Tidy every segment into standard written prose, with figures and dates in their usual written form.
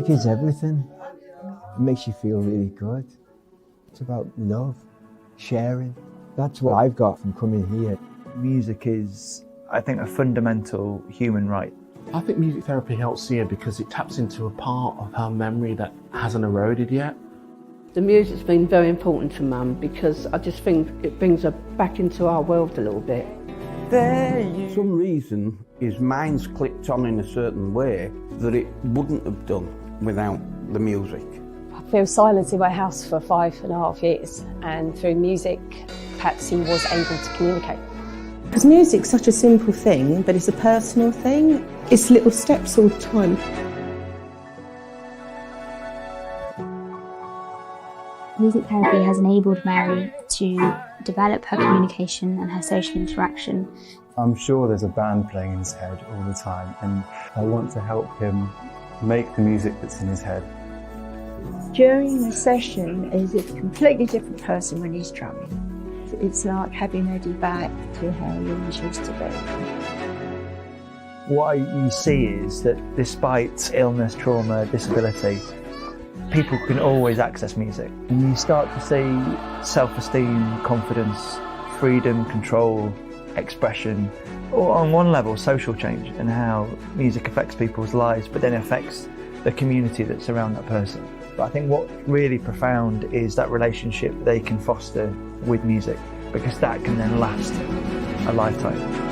Music is everything. It makes you feel really good. It's about love, sharing. That's what I've got from coming here. Music is, I think, a fundamental human right. I think music therapy helps Sia because it taps into a part of her memory that hasn't eroded yet. The music's been very important to Mum because I just think it brings her back into our world a little bit. For some reason, his mind's clicked on in a certain way that it wouldn't have done without the music. I feel silence in my house for 5.5 years, and through music, perhaps he was able to communicate. Because music's such a simple thing, but it's a personal thing. It's little steps all the time. Music therapy has enabled Mary to develop her communication and her social interaction. I'm sure there's a band playing in his head all the time, and I want to help him make the music that's in his head. During the session, he's a completely different person when he's drumming. It's like having Eddie back to how he always used to be. What you see is that despite illness, trauma, disability, people can always access music. And you start to see self-esteem, confidence, freedom, control, expression, or on one level, social change and how music affects people's lives, but then affects the community that's around that person. But I think what's really profound is that relationship they can foster with music, because that can then last a lifetime.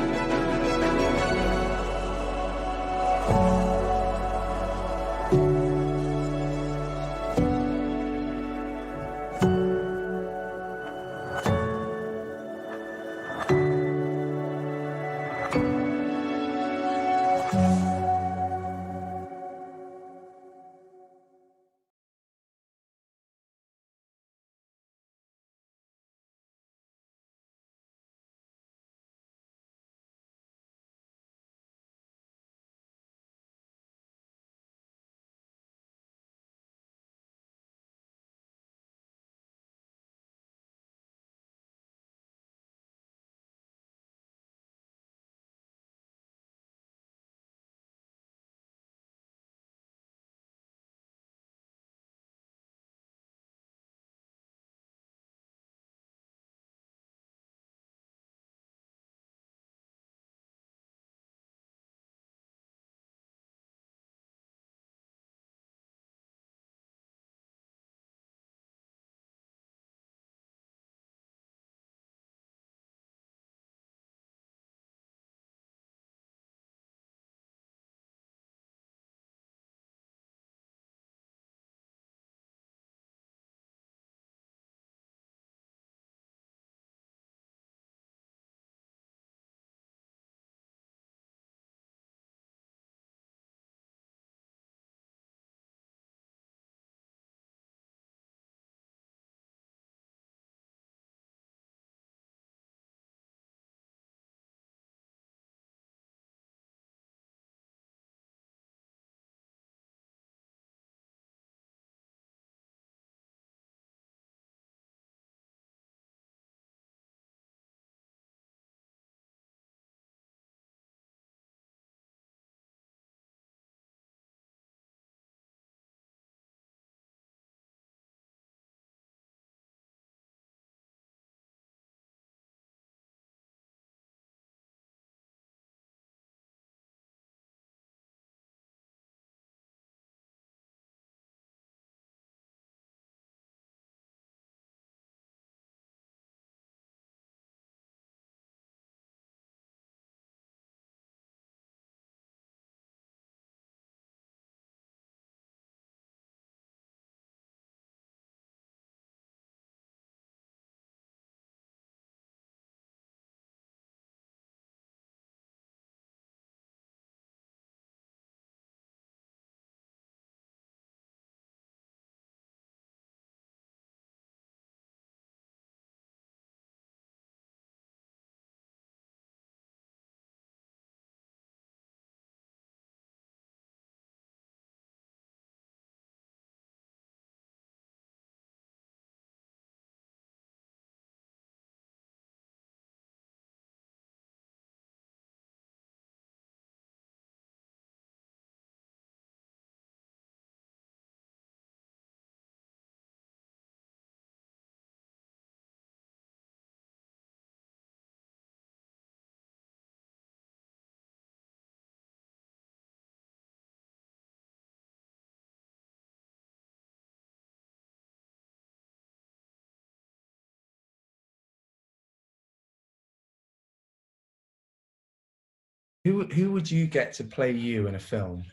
Who would you get to play you in a film?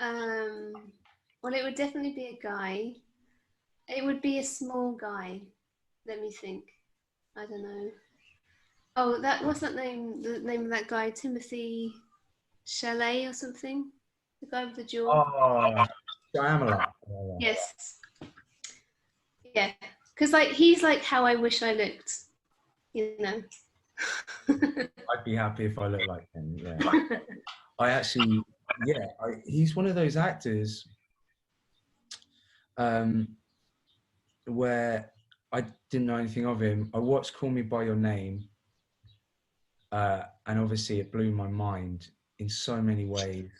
Well, it would definitely be a guy. It would be a small guy. Let me think. I don't know. Oh, what's that name? The name of that guy, Timothy Chalamet or something? The guy with the jaw. Oh, Shyamalan. Yes. Yeah, because like he's like how I wish I looked. You know. I'd be happy if I looked like him. Yeah. I actually, yeah, he's one of those actors where I didn't know anything of him. I watched Call Me by Your Name, and obviously it blew my mind in so many ways.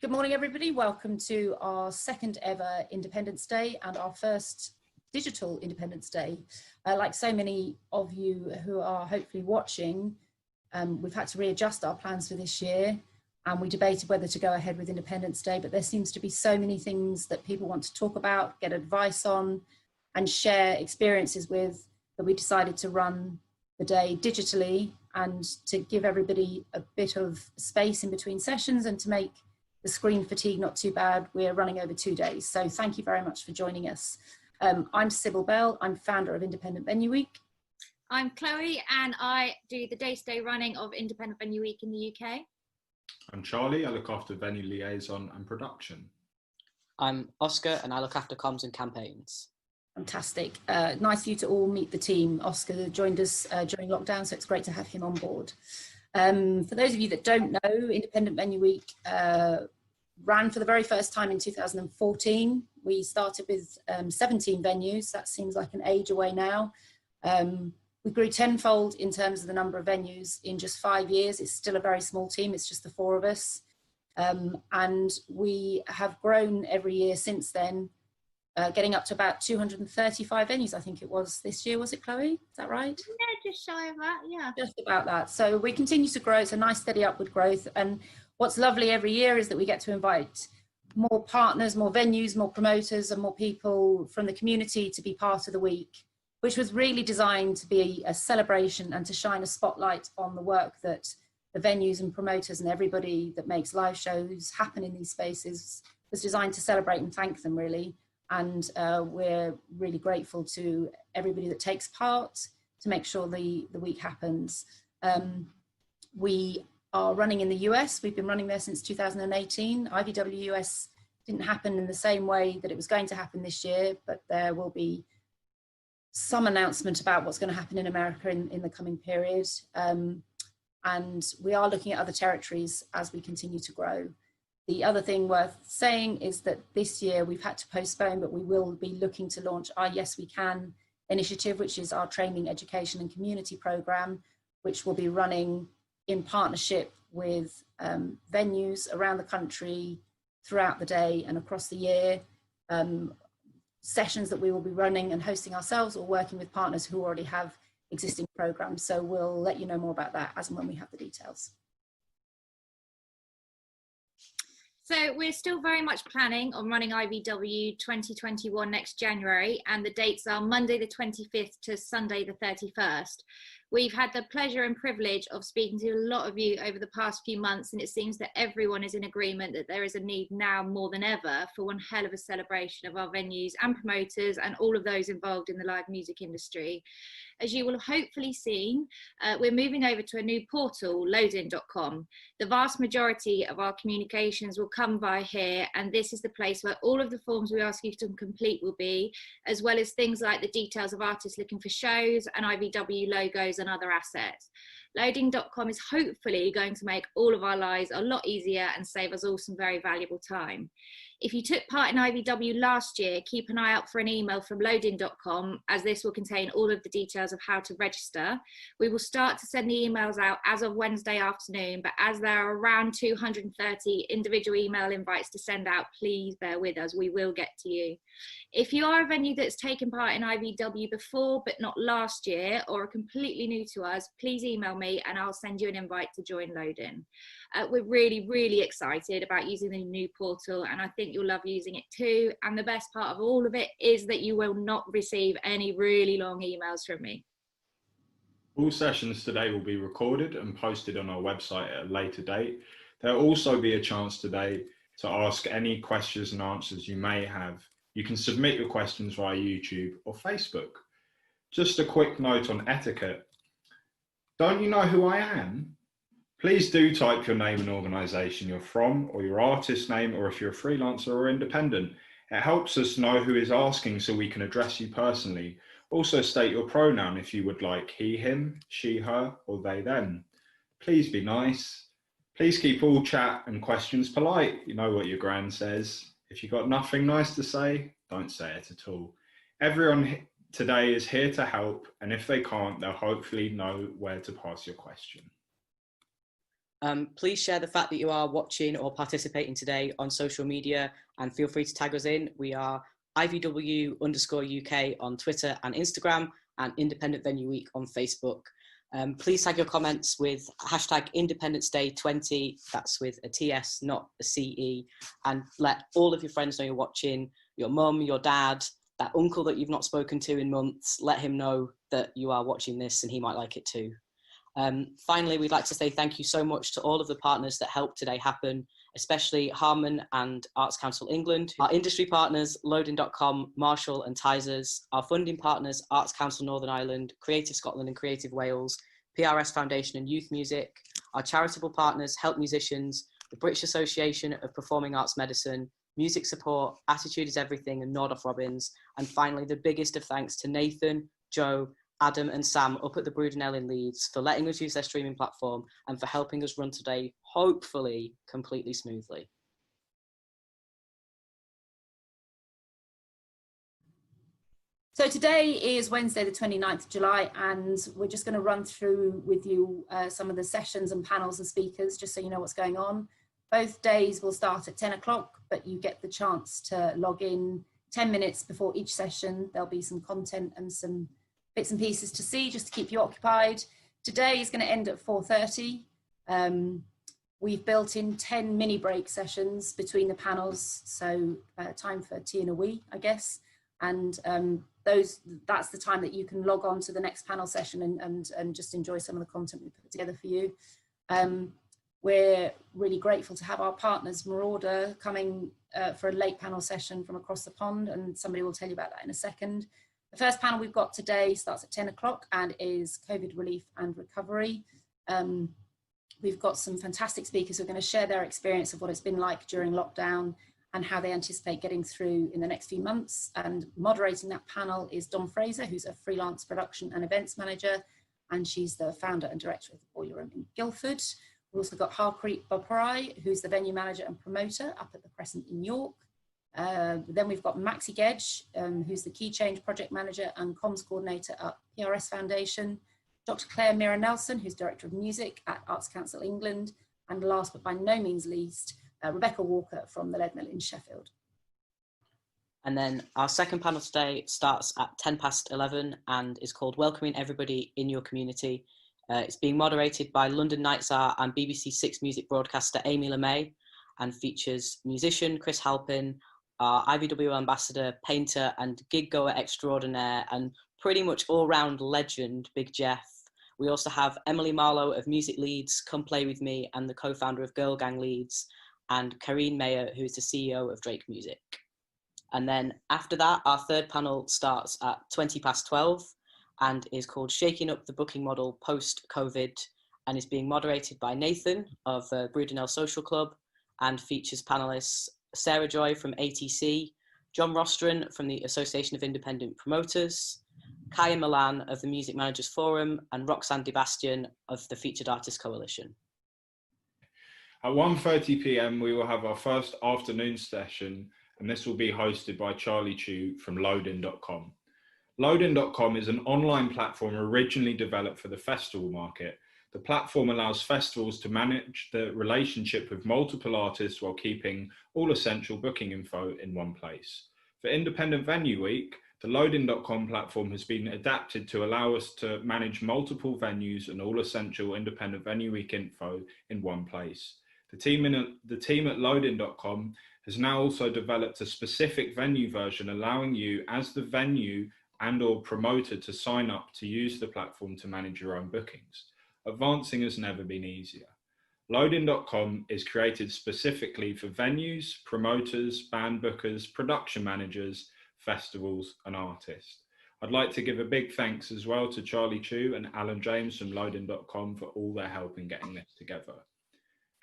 Good morning, everybody. Welcome to our second ever Independence Day and our first digital Independence Day. Like so many of you who are hopefully watching, we've had to readjust our plans for this year, and we debated whether to go ahead with Independence Day, but there seems to be so many things that people want to talk about, get advice on, and share experiences with, that we decided to run the day digitally and to give everybody a bit of space in between sessions and to make the screen fatigue not too bad. We're running over 2 days. So thank you very much for joining us. I'm Sybil Bell. I'm founder of Independent Venue Week. I'm Chloe and I do the day-to-day running of Independent Venue Week in the UK. I'm Charlie. I look after venue liaison and production. I'm Oscar and I look after comms and campaigns. Fantastic. Nice for you to all meet the team. Oscar joined us during lockdown, so it's great to have him on board. For those of you that don't know, Independent Venue Week ran for the very first time in 2014. We started with 17 venues. That seems like an age away now. We grew tenfold in terms of the number of venues in just 5 years. It's still a very small team. It's just the 4 of us. And we have grown every year since then, getting up to about 235 venues, I think it was this year. Was it, Chloe? Is that right? Yeah, just shy of that, yeah. Just about that. So we continue to grow. It's a nice steady upward growth. And what's lovely every year is that we get to invite more partners, more venues, more promoters, and more people from the community to be part of the week, which was really designed to be a celebration and to shine a spotlight on the work that the venues and promoters and everybody that makes live shows happen in these spaces was designed to celebrate and thank them, really. And we're really grateful to everybody that takes part to make sure the week happens. We are running in the US. We've been running there since 2018. IVW US didn't happen in the same way that it was going to happen this year, but there will be some announcement about what's going to happen in America in the coming period. and we are looking at other territories as we continue to grow. The other thing worth saying is that this year we've had to postpone, but we will be looking to launch our Yes We Can initiative, which is our training, education and community programme, which will be running in partnership with venues around the country throughout the day and across the year. Sessions that we will be running and hosting ourselves or working with partners who already have existing programmes. So we'll let you know more about that as and when we have the details. So we're still very much planning on running IVW 2021 next January, and the dates are Monday the 25th to Sunday the 31st. We've had the pleasure and privilege of speaking to a lot of you over the past few months, and it seems that everyone is in agreement that there is a need now more than ever for one hell of a celebration of our venues and promoters and all of those involved in the live music industry. As you will have hopefully seen, we're moving over to a new portal, loadin.com. The vast majority of our communications will come via here, and this is the place where all of the forms we ask you to complete will be, as well as things like the details of artists looking for shows and IVW logos and other assets. Loading.com is hopefully going to make all of our lives a lot easier and save us all some very valuable time. If you took part in IVW last year, keep an eye out for an email from loading.com, as this will contain all of the details of how to register. We will start to send the emails out as of Wednesday afternoon, but as there are around 230 individual email invites to send out, please bear with us, we will get to you. If you are a venue that's taken part in IVW before but not last year, or are completely new to us, please email me and I'll send you an invite to join Loadin. We're really, really excited about using the new portal, and I think you'll love using it too. And the best part of all of it is that you will not receive any really long emails from me. All sessions today will be recorded and posted on our website at a later date. There'll also be a chance today to ask any questions and answers you may have. You can submit your questions via YouTube or Facebook. Just a quick note on etiquette. Don't you know who I am? Please do type your name and organisation you're from, or your artist name, or if you're a freelancer or independent. It helps us know who is asking so we can address you personally. Also state your pronoun if you would like he, him, she, her, or they, them. Please be nice. Please keep all chat and questions polite. You know what your gran says. If you've got nothing nice to say, don't say it at all. Everyone today is here to help, and if they can't, they'll hopefully know where to pass your question. Please share the fact that you are watching or participating today on social media, and feel free to tag us in. We are IVW_UK on Twitter and Instagram, and Independent Venue Week on Facebook. Please tag your comments with hashtag Independence Day 20, that's with a TS, not a CE, and let all of your friends know you're watching, your mum, your dad, that uncle that you've not spoken to in months, let him know that you are watching this and he might like it too. Finally, we'd like to say thank you so much to all of the partners that helped today happen, especially Harman and Arts Council England, our industry partners, Loadin.com, Marshall and Tysers, our funding partners, Arts Council Northern Ireland, Creative Scotland and Creative Wales, PRS Foundation and Youth Music, our charitable partners, Help Musicians, the British Association of Performing Arts Medicine, Music Support, Attitude is Everything and Nordoff Robbins, and finally the biggest of thanks to Nathan, Joe, Adam and Sam up at the Brudenell in Leeds for letting us use their streaming platform and for helping us run today, hopefully, completely smoothly. So today is Wednesday, the 29th of July, and we're just going to run through with you some of the sessions and panels and speakers, just so you know what's going on. Both days will start at 10 o'clock, but you get the chance to log in 10 minutes before each session. There'll be some content and some bits and pieces to see just to keep you occupied. Today is going to end at 4:30. We've built in 10 mini break sessions between the panels, so time for tea and a wee, I guess. And that's the time that you can log on to the next panel session and just enjoy some of the content we put together for you. We're really grateful to have our partners, Marauder, coming for a late panel session from across the pond, and somebody will tell you about that in a second. The first panel we've got today starts at 10 o'clock and is COVID relief and recovery. We've got some fantastic speakers who are going to share their experience of what it's been like during lockdown and how they anticipate getting through in the next few months. And moderating that panel is Dom Fraser, who's a freelance production and events manager, and she's the founder and director of the Boiler Room in Guildford. We've also got Harpreet Baparai, who's the venue manager and promoter up at the Crescent in York. Then we've got Maxi Gedge, who's the Key Change project manager and comms coordinator at PRS Foundation. Dr. Claire Mira Nelson, who's director of music at Arts Council England. And last but by no means least, Rebecca Walker from the Lead Mill in Sheffield. And then our second panel today starts at 11:10 and is called Welcoming Everybody in Your Community. It's being moderated by London Nights Art and BBC Six music broadcaster Amy LeMay, and features musician Chris Halpin, our IVW ambassador, painter and gig goer extraordinaire, and pretty much all-round legend, Big Jeff. We also have Emily Marlowe of Music Leeds, Come Play With Me, and the co-founder of Girl Gang Leeds, and Karine Mayer, who is the CEO of Drake Music. And then after that, our third panel starts at 12:20 and is called Shaking Up the Booking Model Post-COVID, and is being moderated by Nathan of Brudenell Social Club, and features panelists Sarah Joy from ATC, John Rostron from the Association of Independent Promoters, Kaya Milan of the Music Managers Forum, and Roxanne DeBastian of the Featured Artists Coalition. At 1:30 p.m, we will have our first afternoon session, and this will be hosted by Charlie Chu from Loadin.com. Loadin.com is an online platform originally developed for the festival market. The platform allows festivals to manage the relationship with multiple artists while keeping all essential booking info in one place. For Independent Venue Week, the Loadin.com platform has been adapted to allow us to manage multiple venues and all essential Independent Venue Week info in one place. The team at Loadin.com has now also developed a specific venue version, allowing you as the venue and/or promoter to sign up to use the platform to manage your own bookings. Advancing has never been easier. Loadin.com is created specifically for venues, promoters, band bookers, production managers, festivals, and artists. I'd like to give a big thanks as well to Charlie Chu and Alan James from Loadin.com for all their help in getting this together.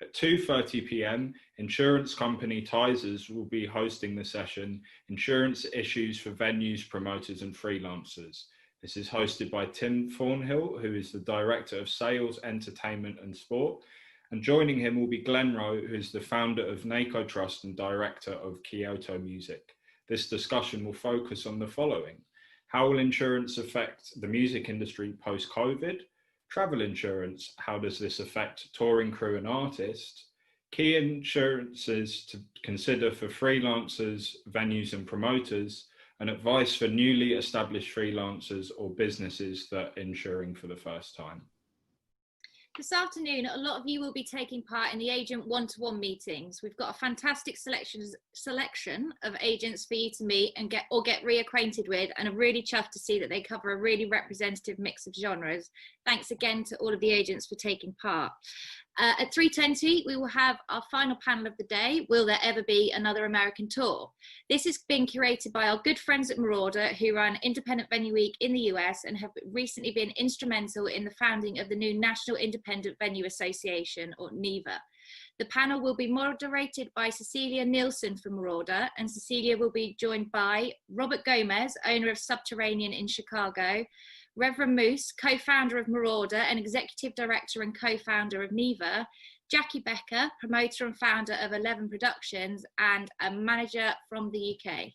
At 2:30 p.m, insurance company Tysers will be hosting the session, Insurance Issues for Venues, Promoters and Freelancers. This is hosted by Tim Thornhill, who is the Director of Sales, Entertainment and Sport. And joining him will be Glenn Rowe, who is the founder of NACO Trust and Director of Kyoto Music. This discussion will focus on the following: how will insurance affect the music industry post-COVID? Travel insurance, how does this affect touring crew and artists? Key insurances to consider for freelancers, venues and promoters, and advice for newly established freelancers or businesses that are insuring for the first time. This afternoon, a lot of you will be taking part in the agent one-to-one meetings. We've got a fantastic selection of agents for you to meet and get reacquainted with, and I'm really chuffed to see that they cover a really representative mix of genres. Thanks again to all of the agents for taking part. At 3:20, we will have our final panel of the day, Will There Ever Be Another American Tour? This is being curated by our good friends at Marauder, who run Independent Venue Week in the US and have recently been instrumental in the founding of the new National Independent Venue Association, or NIVA. The panel will be moderated by Cecilia Nielsen from Marauder, and Cecilia will be joined by Robert Gomez, owner of Subterranean in Chicago, Reverend Moose, co-founder of Marauder and executive director and co-founder of NIVA, Jackie Becker, promoter and founder of 11 Productions, and a manager from the UK.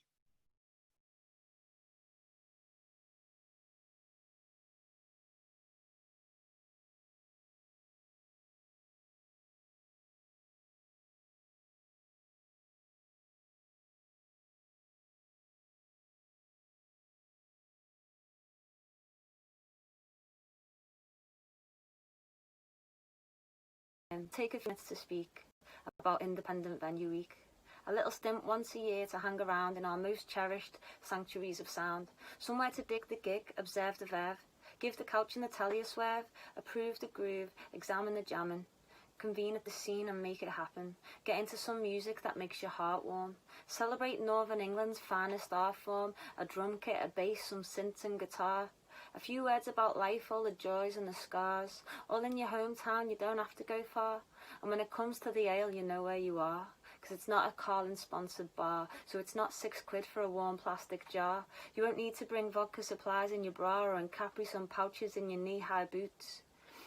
Take a few minutes to speak about Independent Venue Week. A little stint once a year to hang around in our most cherished sanctuaries of sound. Somewhere to dig the gig, observe the verve, give the couch and the telly a swerve, approve the groove, examine the jamming, convene at the scene and make it happen. Get into some music that makes your heart warm. Celebrate Northern England's finest art form, a drum kit, a bass, some synths and guitar. A few words about life, all the joys and the scars. All in your hometown, you don't have to go far. And when it comes to the ale, you know where you are. 'cause it's not a Carlin-sponsored bar, so it's not £6 for a warm plastic jar. You won't need to bring vodka supplies in your bra or in Capri Sun pouches in your knee-high boots,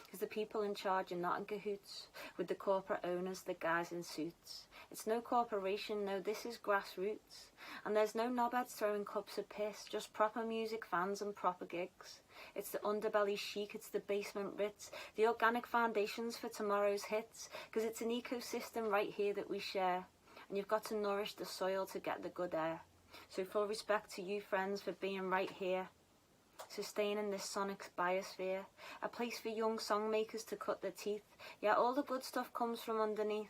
'cause the people in charge are not in cahoots with the corporate owners, the guys in suits. It's no corporation, no, this is grassroots. And there's no knobheads throwing cups of piss, just proper music fans and proper gigs. It's the underbelly chic, it's the basement ritz, the organic foundations for tomorrow's hits, 'cause it's an ecosystem right here that we share. And you've got to nourish the soil to get the good air. So full respect to you friends for being right here, sustaining this sonic biosphere, a place for young songmakers to cut their teeth. Yeah, all the good stuff comes from underneath.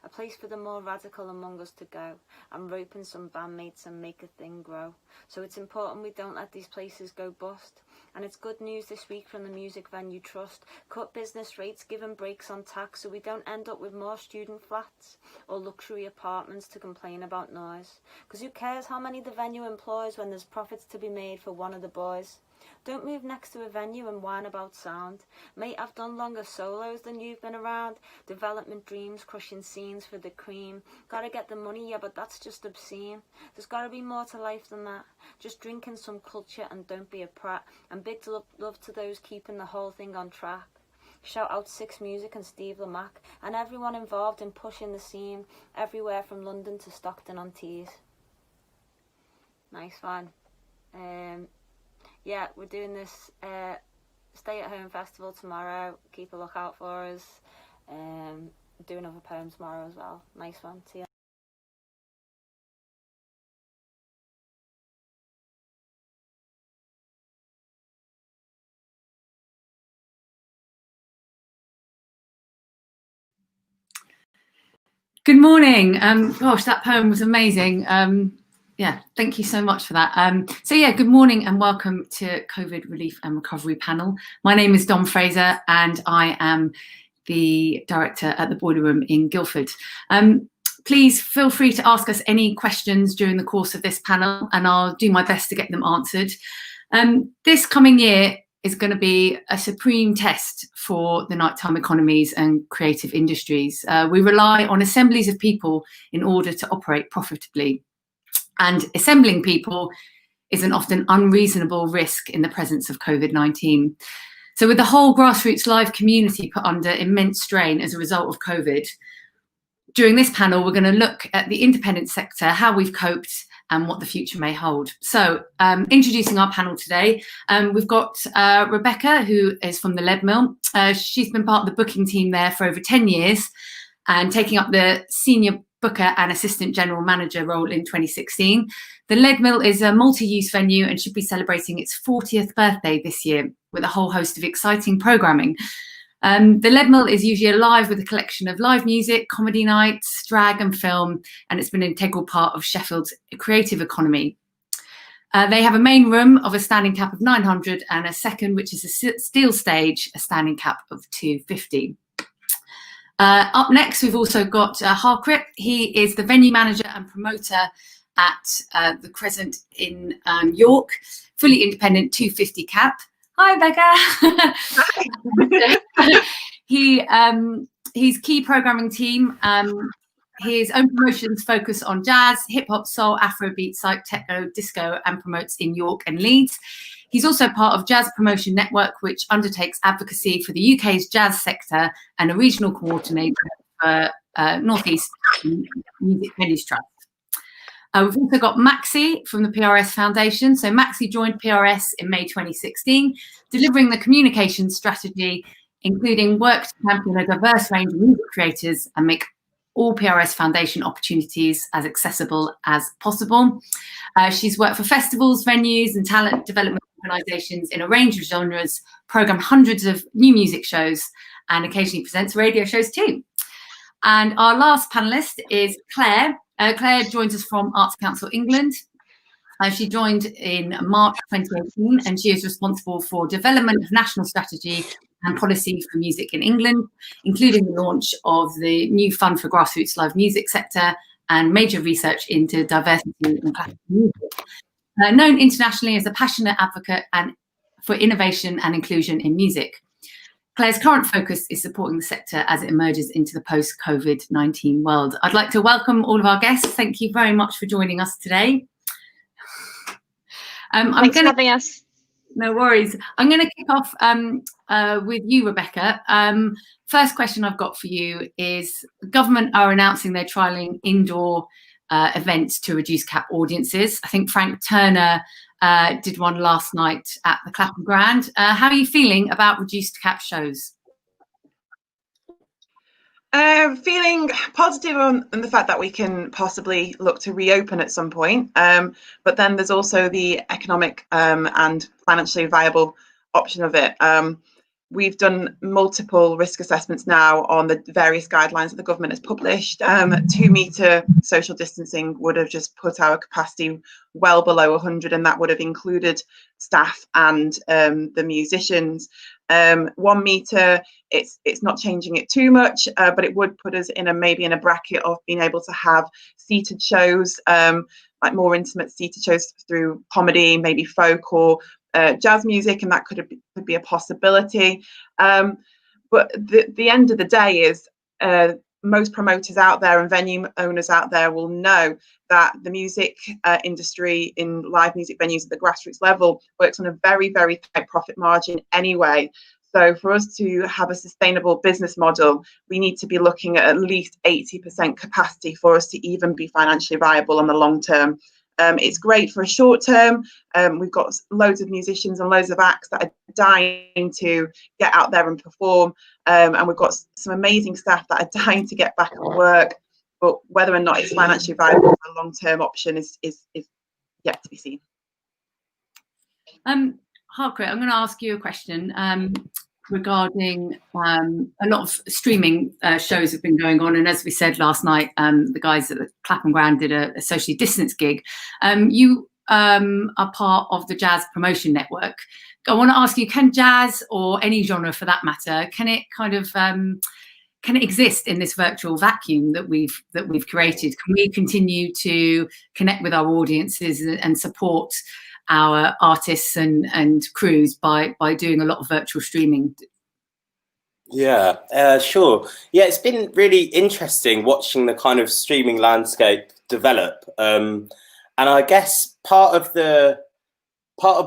A place for the more radical among us to go and rope in some bandmates and make a thing grow. So it's important we don't let these places go bust. And it's good news this week from the Music Venue Trust. Cut business rates, giving breaks on tax, so we don't end up with more student flats or luxury apartments to complain about noise. 'Cause who cares how many the venue employs when there's profits to be made for one of the boys? Don't move next to a venue and whine about sound. Mate, I've done longer solos than you've been around. Development dreams, crushing scenes for the cream. Gotta get the money, yeah, but that's just obscene. There's gotta be more to life than that. Just drinking some culture and don't be a prat. And big love to those keeping the whole thing on track. Shout out Six Music and Steve Lamack and everyone involved in pushing the scene everywhere from London to Stockton-on-Tees. Nice one. Yeah, we're doing this Stay at Home Festival tomorrow. Keep a lookout for us. Do another poem tomorrow as well. Nice one. See you. Good morning. Gosh, that poem was amazing. Yeah, thank you so much for that. So yeah, good morning and welcome to COVID Relief and Recovery Panel. My name is Dom Fraser and I am the director at the Boiler Room in Guildford. Please feel free to ask us any questions during the course of this panel and I'll do my best to get them answered. This coming year is going to be a supreme test for the nighttime economies and creative industries. We rely on assemblies of people in order to operate profitably. And assembling people is an often unreasonable risk in the presence of COVID-19. So with the whole grassroots live community put under immense strain as a result of COVID, during this panel, we're going to look at the independent sector, how we've coped and what the future may hold. So introducing our panel today, we've got Rebecca, who is from the Lead Mill. She's been part of the booking team there for over 10 years and taking up the senior booker and assistant general manager role in 2016. The Lead Mill is a multi-use venue and should be celebrating its 40th birthday this year with a whole host of exciting programming. The Lead Mill is usually alive with a collection of live music, comedy nights, drag and film, and it's been an integral part of Sheffield's creative economy. They have a main room of a standing cap of 900 and a second, which is a steel stage, a standing cap of 250. Up next, we've also got Harkrip. He is the venue manager and promoter at the Crescent in York, fully independent 250 cap. Hi, Becca. His key programming team. His own promotions focus on jazz, hip hop, soul, Afrobeat, psych, techno, disco, and promotes in York and Leeds. He's also part of Jazz Promotion Network, which undertakes advocacy for the UK's jazz sector and a regional coordinator for North East Music Venues Trust. We've also got Maxi from the PRS Foundation. So Maxi joined PRS in May 2016, delivering the communications strategy, including work to champion a diverse range of music creators and make all PRS Foundation opportunities as accessible as possible. She's worked for festivals, venues and talent development organisations in a range of genres, programmed hundreds of new music shows and occasionally presents radio shows too. And our last panellist is Claire. Claire joins us from Arts Council England. She joined in March 2018 and she is responsible for development of national strategy and policy for music in England, including the launch of the new fund for grassroots live music sector and major research into diversity and classical music. Known internationally as a passionate advocate and for innovation and inclusion in music. Claire's current focus is supporting the sector as it emerges into the post-COVID-19 world. I'd like to welcome all of our guests. Thank you very much for joining us today. Thanks for having us. No worries. I'm going to kick off with you, Rebecca. First question I've got for you is, the government are announcing they're trialling indoor events to reduce cap audiences. I think Frank Turner did one last night at the Clapham Grand. How are you feeling about reduced cap shows? Feeling positive on the fact that we can possibly look to reopen at some point, but then there's also the economic and financially viable option of it. We've done multiple risk assessments now on the various guidelines that the government has published. 2 metre social distancing would have just put our capacity well below 100, and that would have included staff and the musicians. 1 metre, it's not changing it too much, but it would put us in maybe in a bracket of being able to have seated shows, like more intimate seated shows through comedy, maybe folk or jazz music, and that could be a possibility. But the end of the day is most promoters out there and venue owners out there will know that the music industry in live music venues at the grassroots level works on a very, very tight profit margin anyway. So for us to have a sustainable business model, we need to be looking at least 80% capacity for us to even be financially viable on the long term. It's great for a short term. We've got loads of musicians and loads of acts that are dying to get out there and perform. And we've got some amazing staff that are dying to get back at work. But whether or not it's financially viable for a long-term option is yet to be seen. Harpreet, I'm going to ask you a question regarding a lot of streaming shows have been going on, and as we said last night, the guys at the Clapham Grand did a socially distanced gig. You are part of the Jazz Promotion Network. I want to ask you, can jazz, or any genre for that matter, can it kind of can it exist in this virtual vacuum that we've created? Can we continue to connect with our audiences and support our artists and crews by doing a lot of virtual streaming? Yeah, sure. Yeah, it's been really interesting watching the kind of streaming landscape develop. And I guess part of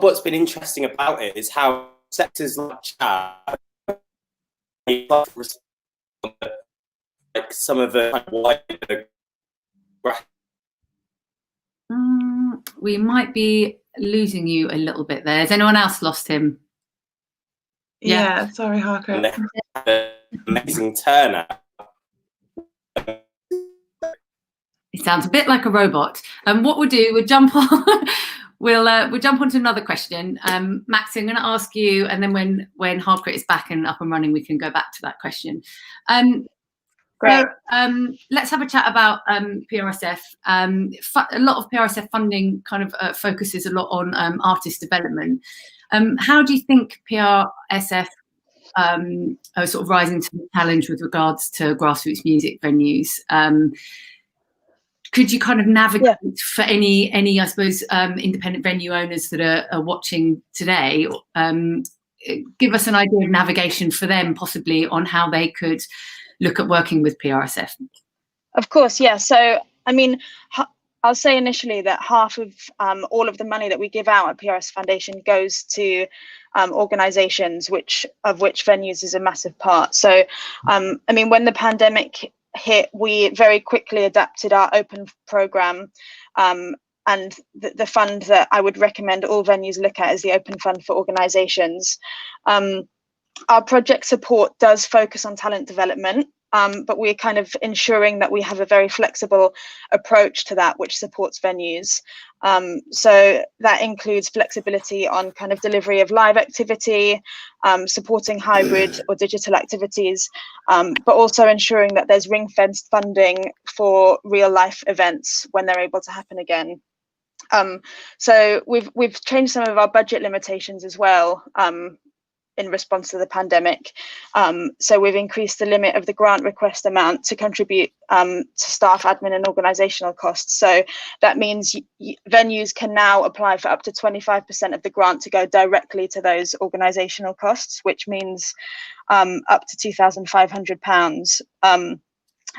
what's been interesting about it is how sectors like jazz, like some of the kind of wider. We might be losing you a little bit there. Has anyone else lost him? Yeah, sorry, Harker. Amazing Turner. It sounds a bit like a robot. What we'll do, we'll jump on. we'll jump on to another question. Max, I'm going to ask you, and then when Harpreet is back and up and running, we can go back to that question. Great. Let's have a chat about PRSF. A lot of PRSF funding kind of focuses a lot on artist development. How do you think PRSF are sort of rising to the challenge with regards to grassroots music venues? Could you kind of navigate for any I suppose, independent venue owners that are watching today? Give us an idea of navigation for them, possibly, on how they could look at working with PRSF. Of course, yeah. So, I mean, I'll say initially that half of all of the money that we give out at PRS Foundation goes to organisations, of which venues is a massive part. So, I mean, when the pandemic hit, we very quickly adapted our open programme, and the fund that I would recommend all venues look at is the Open Fund for Organisations. Our project support does focus on talent development, but we're kind of ensuring that we have a very flexible approach to that, which supports venues. So that includes flexibility on kind of delivery of live activity, supporting hybrid or digital activities, but also ensuring that there's ring-fenced funding for real-life events when they're able to happen again. So we've changed some of our budget limitations as well. in response to the pandemic. So we've increased the limit of the grant request amount to contribute to staff, admin and organisational costs. So that means venues can now apply for up to 25% of the grant to go directly to those organisational costs, which means up to £2,500.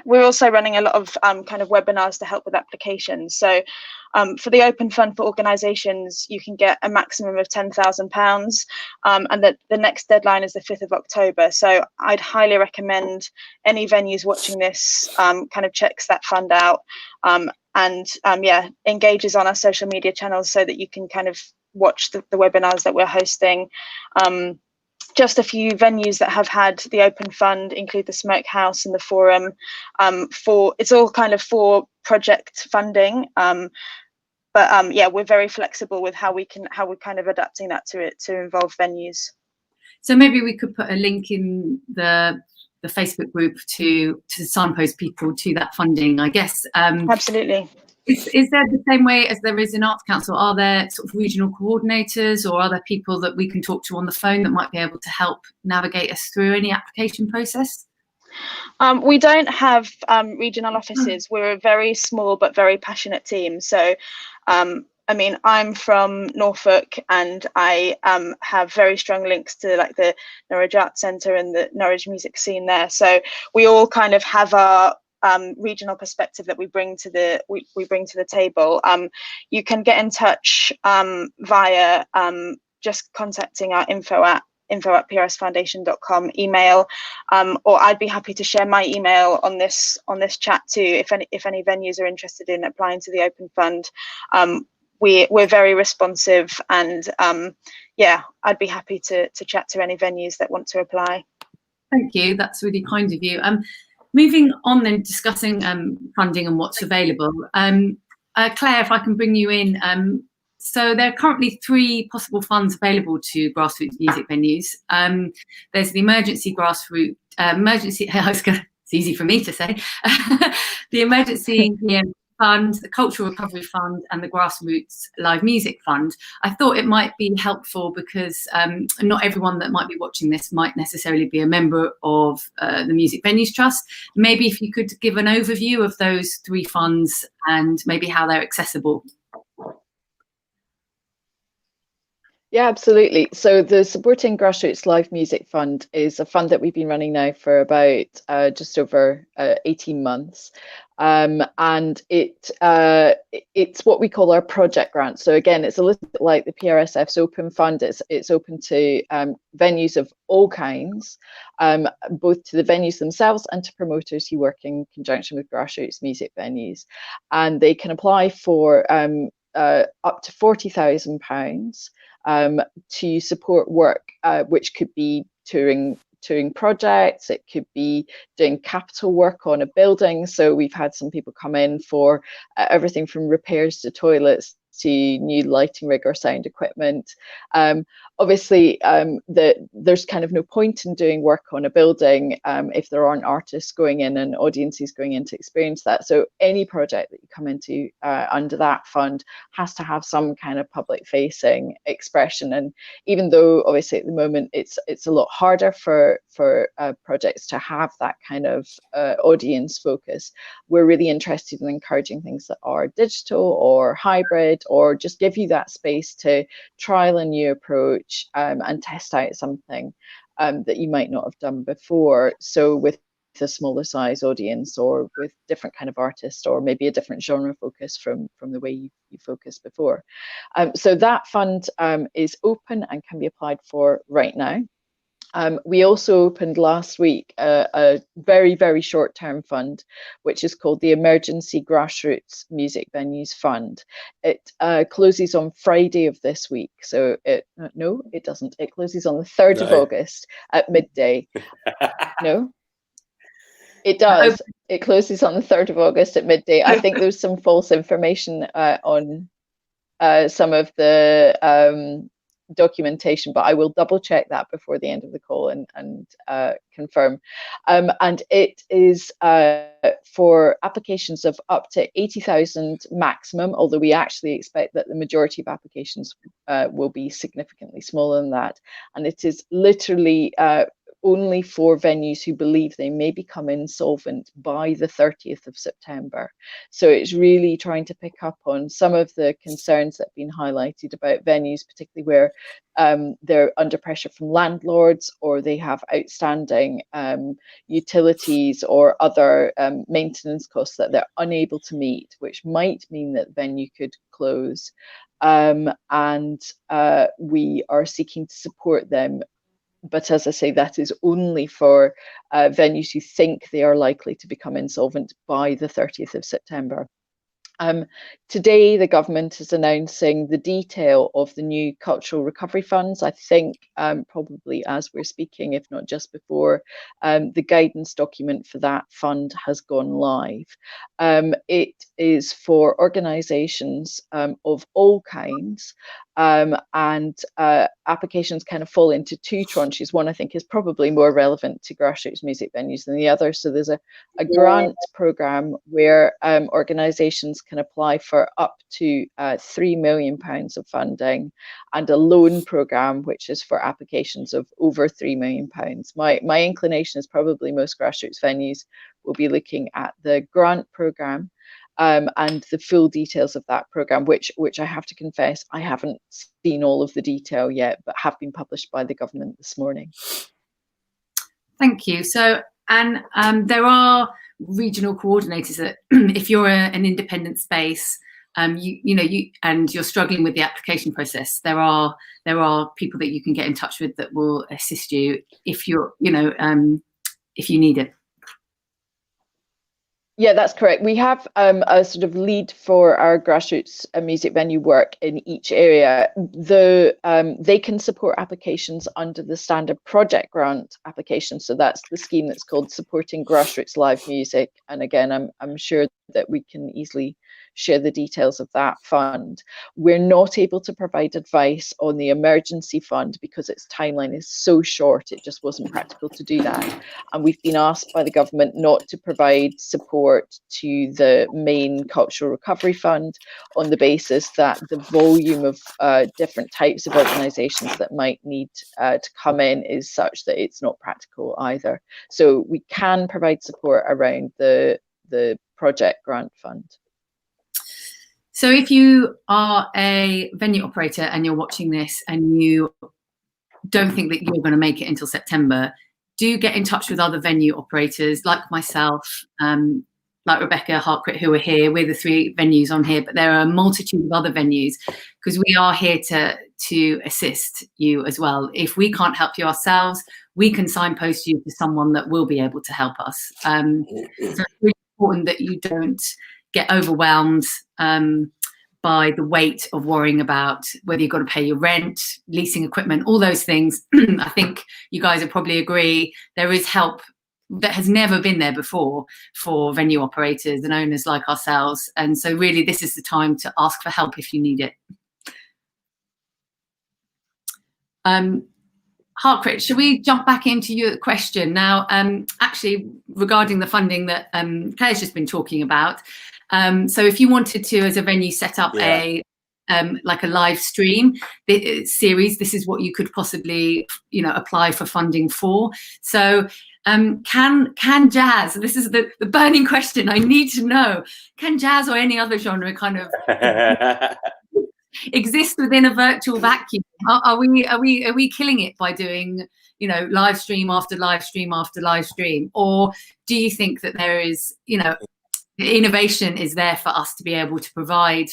We're also running a lot of kind of webinars to help with applications. So for the Open Fund for organisations, you can get a maximum of £10,000, and the next deadline is the 5th of October. So I'd highly recommend any venues watching this kind of checks that fund out, and yeah, engages on our social media channels so that you can kind of watch the webinars that we're hosting. Just a few venues that have had the Open Fund include the Smokehouse and the Forum. It's all kind of for project funding, but yeah, we're very flexible with how we're kind of adapting that to involve venues. So maybe we could put a link in the Facebook group to signpost people to that funding, I guess. Absolutely. Is there the same way as there is in Arts Council? Are there sort of regional coordinators, or are there people that we can talk to on the phone that might be able to help navigate us through any application process? We don't have regional offices. We're a very small but very passionate team. So, I mean, I'm from Norfolk, and I have very strong links to like the Norwich Arts Centre and the Norwich music scene there. So we all kind of have our regional perspective that we bring to the table. You can get in touch via just contacting our info at prsfoundation.com email, or I'd be happy to share my email on this chat too if any venues are interested in applying to the Open Fund. We're very responsive, and yeah, I'd be happy to chat to any venues that want to apply. Thank you, that's really kind of you. Moving on then, discussing funding and what's available. Claire, if I can bring you in. So there are currently 3 possible funds available to grassroots music venues. There's the emergency grassroots, it's easy for me to say, the emergency fund, the Cultural Recovery Fund, and the Grassroots Live Music Fund. I thought it might be helpful because not everyone that might be watching this might necessarily be a member of the Music Venues Trust. Maybe if you could give an overview of those 3 funds and maybe how they're accessible. Yeah, absolutely. So the Supporting Grassroots Live Music Fund is a fund that we've been running now for about just over 18 months. And it's what we call our project grant. So again, it's a little bit like the PRSF's Open Fund. It's open to venues of all kinds, both to the venues themselves and to promoters who work in conjunction with grassroots music venues. And they can apply for up to £40,000 to support work, which could be touring projects, it could be doing capital work on a building. So we've had some people come in for everything from repairs to toilets to new lighting rig or sound equipment. Obviously, there's kind of no point in doing work on a building if there aren't artists going in and audiences going in to experience that. So any project that you come into under that fund has to have some kind of public facing expression. And even though obviously at the moment it's a lot harder for projects to have that kind of audience focus, we're really interested in encouraging things that are digital or hybrid, or just give you that space to trial a new approach and test out something that you might not have done before. So with a smaller size audience, or with different kind of artists, or maybe a different genre focus from the way you focused before. So that fund is open and can be applied for right now. We also opened last week a very, very short-term fund, which is called the Emergency Grassroots Music Venues Fund. It closes on Friday of this week. So no, it doesn't. It closes on the 3rd of August at midday. No, it does. It closes on the 3rd of August at midday. I think there's some false information on some of the documentation, but I will double check that before the end of the call and confirm. And it is for applications of up to 80,000 maximum, although we actually expect that the majority of applications will be significantly smaller than that. And it is literally only for venues who believe they may become insolvent by the 30th of September. So it's really trying to pick up on some of the concerns that have been highlighted about venues, particularly where they're under pressure from landlords, or they have outstanding utilities or other maintenance costs that they're unable to meet, which might mean that the venue could close. And we are seeking to support them. But as I say, that is only for venues who think they are likely to become insolvent by the 30th of September. Today, the government is announcing the detail of the new cultural recovery funds. I think probably as we're speaking, if not just before, the guidance document for that fund has gone live. It is for organisations of all kinds, and applications kind of fall into two tranches. One, I think, is probably more relevant to grassroots music venues than the other. So there's a grant programme where organisations can apply for up to £3 million of funding, and a loan programme which is for applications of over £3 million. My inclination is probably most grassroots venues will be looking at the grant programme and the full details of that programme, which I have to confess I haven't seen all of the detail yet, but have been published by the government this morning. Thank you. So, and there are regional coordinators that, if you're an independent space, you and you're struggling with the application process, there are people that you can get in touch with that will assist you if you're if you need it. Yeah, that's correct. We have a sort of lead for our grassroots music venue work in each area. They can support applications under the standard project grant application. So that's the scheme that's called Supporting Grassroots Live Music. And again, I'm sure that we can easily share the details of that fund. We're not able to provide advice on the emergency fund because its timeline is so short, it just wasn't practical to do that. And we've been asked by the government not to provide support to the main cultural recovery fund on the basis that the volume of different types of organisations that might need to come in is such that it's not practical either. So we can provide support around the project grant fund. So if you are a venue operator and you're watching this and you don't think that you're going to make it until September, do get in touch with other venue operators like myself, like Rebecca Hartcrit, who are here. We're the three venues on here, but there are a multitude of other venues because we are here to assist you as well. If we can't help you ourselves, we can signpost you to someone that will be able to help us. So it's really important that you don't get overwhelmed by the weight of worrying about whether you've got to pay your rent, leasing equipment, all those things. I think you guys will probably agree there is help that has never been there before for venue operators and owners like ourselves. And so really this is the time to ask for help if you need it. Hartcrit, should we jump back into your question now? Actually, regarding the funding that Claire's just been talking about, so if you wanted to, as a venue, set up a like a live stream series, this is what you could possibly, apply for funding for. So can jazz, this is the burning question I need to know, can jazz or any other genre kind of exist within a virtual vacuum? Are we killing it by doing, live stream after live stream after live stream? Or do you think that there is, innovation is there for us to be able to provide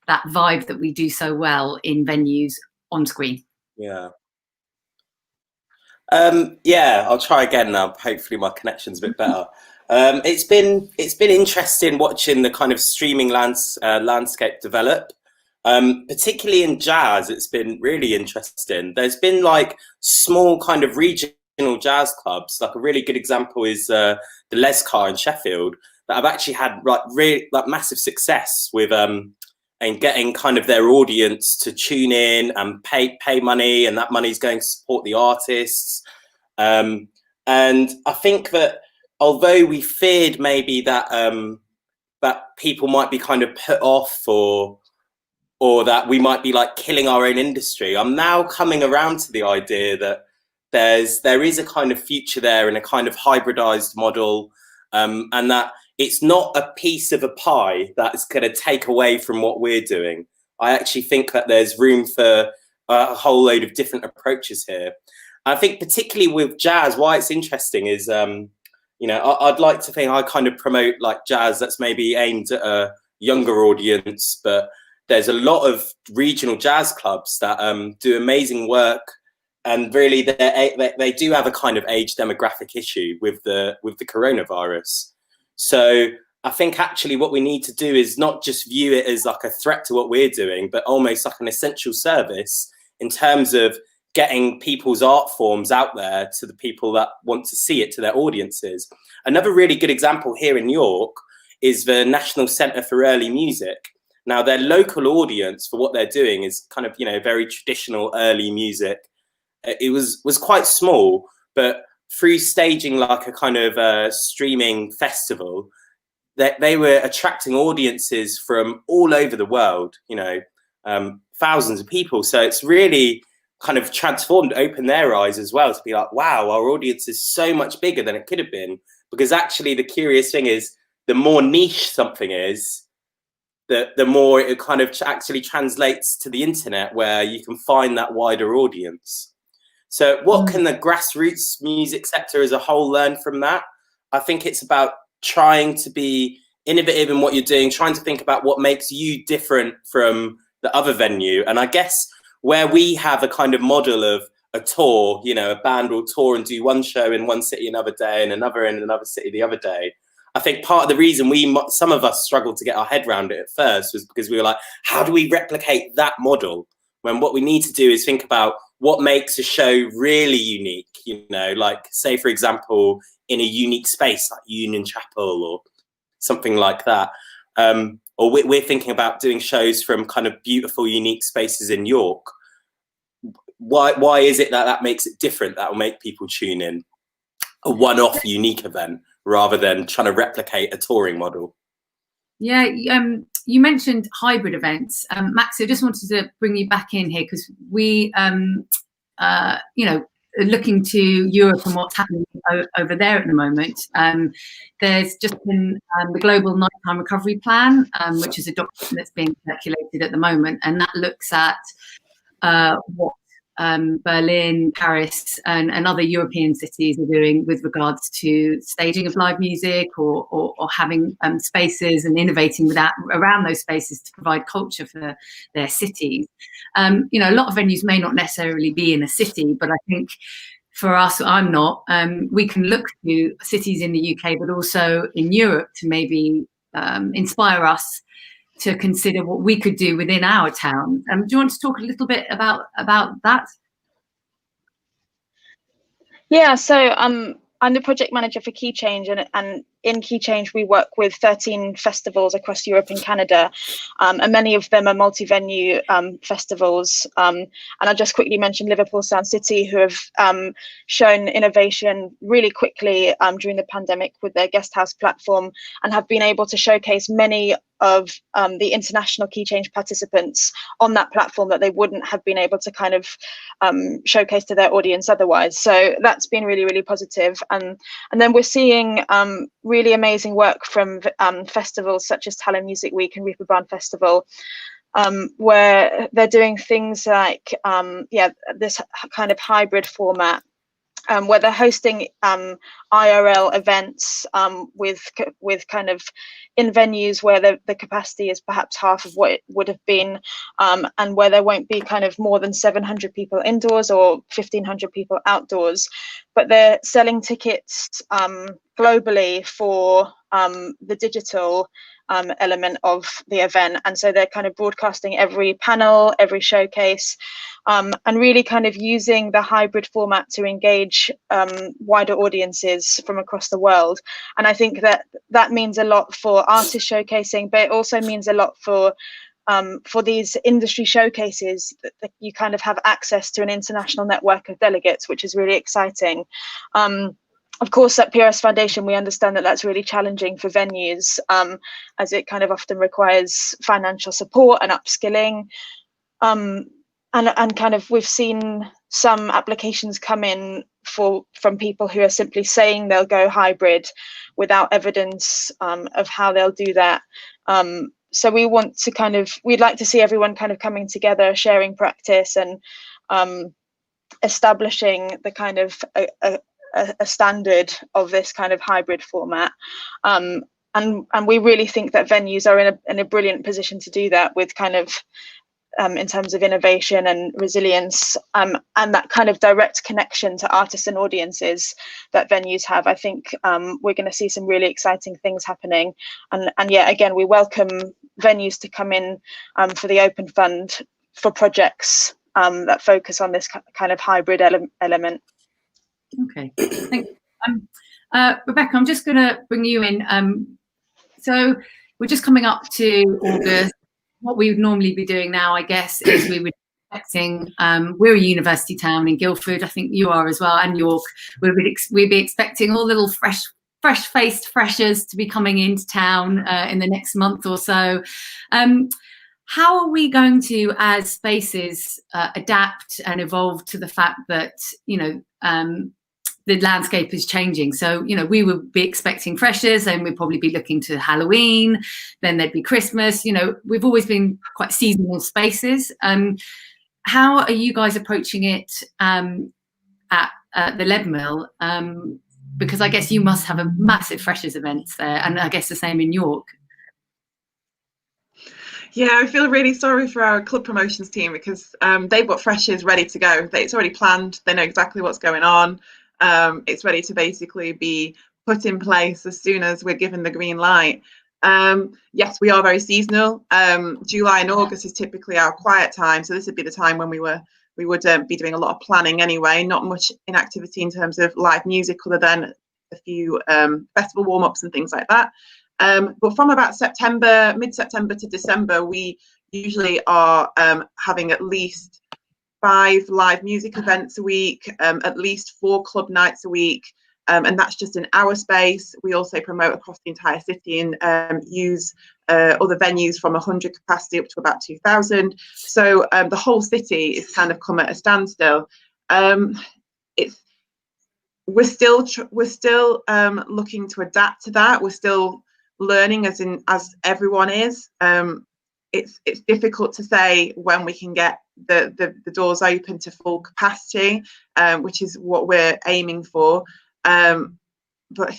that vibe that we do so well in venues on screen? Yeah. I'll try again now. Hopefully my connection's a bit better. It's been interesting watching the kind of streaming landscape develop. Particularly in jazz, it's been really interesting. There's been like small kind of regional jazz clubs. Like a really good example is the Les Car in Sheffield that have actually had like massive success with and getting kind of their audience to tune in and pay money, and that money is going to support the artists. And I think that although we feared maybe that that people might be kind of put off or that we might be like killing our own industry, I'm now coming around to the idea that there is a kind of future there in a kind of hybridized model, and that it's not a piece of a pie that's going to take away from what we're doing. I actually think that there's room for a whole load of different approaches here. I think particularly with jazz, why it's interesting is, you know, I'd like to think I kind of promote like jazz that's maybe aimed at a younger audience, but there's a lot of regional jazz clubs that do amazing work, and really they do have a kind of age demographic issue with the coronavirus. So I think actually what we need to do is not just view it as like a threat to what we're doing, but almost like an essential service in terms of getting people's art forms out there to the people that want to see it, to their audiences. Another really good example here in York is the National Centre for Early Music. Now, their local audience for what they're doing is kind of, you know, very traditional early music. It was quite small, but through staging like a kind of streaming festival, they were attracting audiences from all over the world, you know, thousands of people. So it's really kind of transformed, opened their eyes as well to be like, wow, our audience is so much bigger than it could have been. Because actually the curious thing is, the more niche something is, the more it kind of actually translates to the internet, where you can find that wider audience. So what can the grassroots music sector as a whole learn from that? I think it's about trying to be innovative in what you're doing, trying to think about what makes you different from the other venue. And I guess where we have a kind of model of a tour, you know, a band will tour and do one show in one city another day and another in another city the other day. I think part of the reason some of us struggled to get our head around it at first was because we were like, how do we replicate that model? When what we need to do is think about what makes a show really unique, you know, like say, for example, in a unique space like Union Chapel or something like that. Or we're thinking about doing shows from kind of beautiful, unique spaces in York. Why is it that makes it different? That will make people tune in? A one-off unique event rather than trying to replicate a touring model. Yeah, you mentioned hybrid events. Max, I just wanted to bring you back in here because we, you know, looking to Europe and what's happening over there at the moment. There's just been the Global Nighttime Recovery Plan, which is a document that's being circulated at the moment, and that looks at what Berlin, Paris, and other European cities are doing with regards to staging of live music or having spaces and innovating with that around those spaces to provide culture for their cities. You know, a lot of venues may not necessarily be in a city, but I think for us, I'm not. We can look to cities in the UK, but also in Europe to maybe inspire us to consider what we could do within our town. Do you want to talk a little bit about that? Yeah, so I'm the project manager for Key Change, and in Key Change we work with 13 festivals across Europe and Canada, and many of them are multi-venue festivals. And I'll just quickly mention Liverpool Sound City, who have shown innovation really quickly during the pandemic with their guest house platform, and have been able to showcase many of the international Key Change participants on that platform that they wouldn't have been able to kind of showcase to their audience otherwise. So that's been really, really positive. And then we're seeing really amazing work from festivals such as Tallinn Music Week and Reeperbahn Festival, where they're doing things like this kind of hybrid format, where they're hosting IRL events with kind of in venues where the capacity is perhaps half of what it would have been, and where there won't be kind of more than 700 people indoors or 1,500 people outdoors, but they're selling tickets globally for the digital element of the event. And so they're kind of broadcasting every panel, every showcase, and really kind of using the hybrid format to engage wider audiences from across the world. And I think that means a lot for artist showcasing, but it also means a lot for for these industry showcases, that you kind of have access to an international network of delegates, which is really exciting. Of course, at PRS Foundation, we understand that that's really challenging for venues, as it kind of often requires financial support and upskilling. And kind of we've seen some applications come in from people who are simply saying they'll go hybrid without evidence of how they'll do that. So we want to we'd like to see everyone kind of coming together, sharing practice, and establishing the kind of a standard of this kind of hybrid format. And we really think that venues are in a brilliant position to do that, with kind of in terms of innovation and resilience, and that kind of direct connection to artists and audiences that venues have. I think we're going to see some really exciting things happening. And yeah, again, we welcome venues to come in for the Open Fund for projects that focus on this kind of hybrid element. Okay, thank you. Rebecca, I'm just going to bring you in. So we're just coming up to August. What we would normally be doing now, I guess, is we would be expecting, we're a university town in Guildford, I think you are as well, and York. We'd be expecting all little fresh-faced freshers to be coming into town in the next month or so. How are we going to, as spaces, adapt and evolve to the fact that, the landscape is changing? So, we would be expecting freshers, and we'd probably be looking to Halloween, then there'd be Christmas. We've always been quite seasonal spaces. How are you guys approaching it at the Leadmill? Because I guess you must have a massive freshers events there, and I guess the same in York. Yeah, I feel really sorry for our club promotions team, because they've got freshers ready to go. It's already planned. They know exactly what's going on. It's ready to basically be put in place as soon as we're given the green light. Yes, we are very seasonal. July and August is typically our quiet time, so this would be the time when we would be doing a lot of planning anyway. Not much inactivity in terms of live music, other than a few festival warm-ups and things like that. But from about mid-September to December, we usually are having at least 5 live music events a week, at least 4 club nights a week, and that's just in our space. We also promote across the entire city and use other venues from 100 capacity up to about 2,000. So the whole city is kind of come at a standstill. We're still looking to adapt to that. We're still learning, as everyone is. It's difficult to say when we can get the doors open to full capacity, which is what we're aiming for. But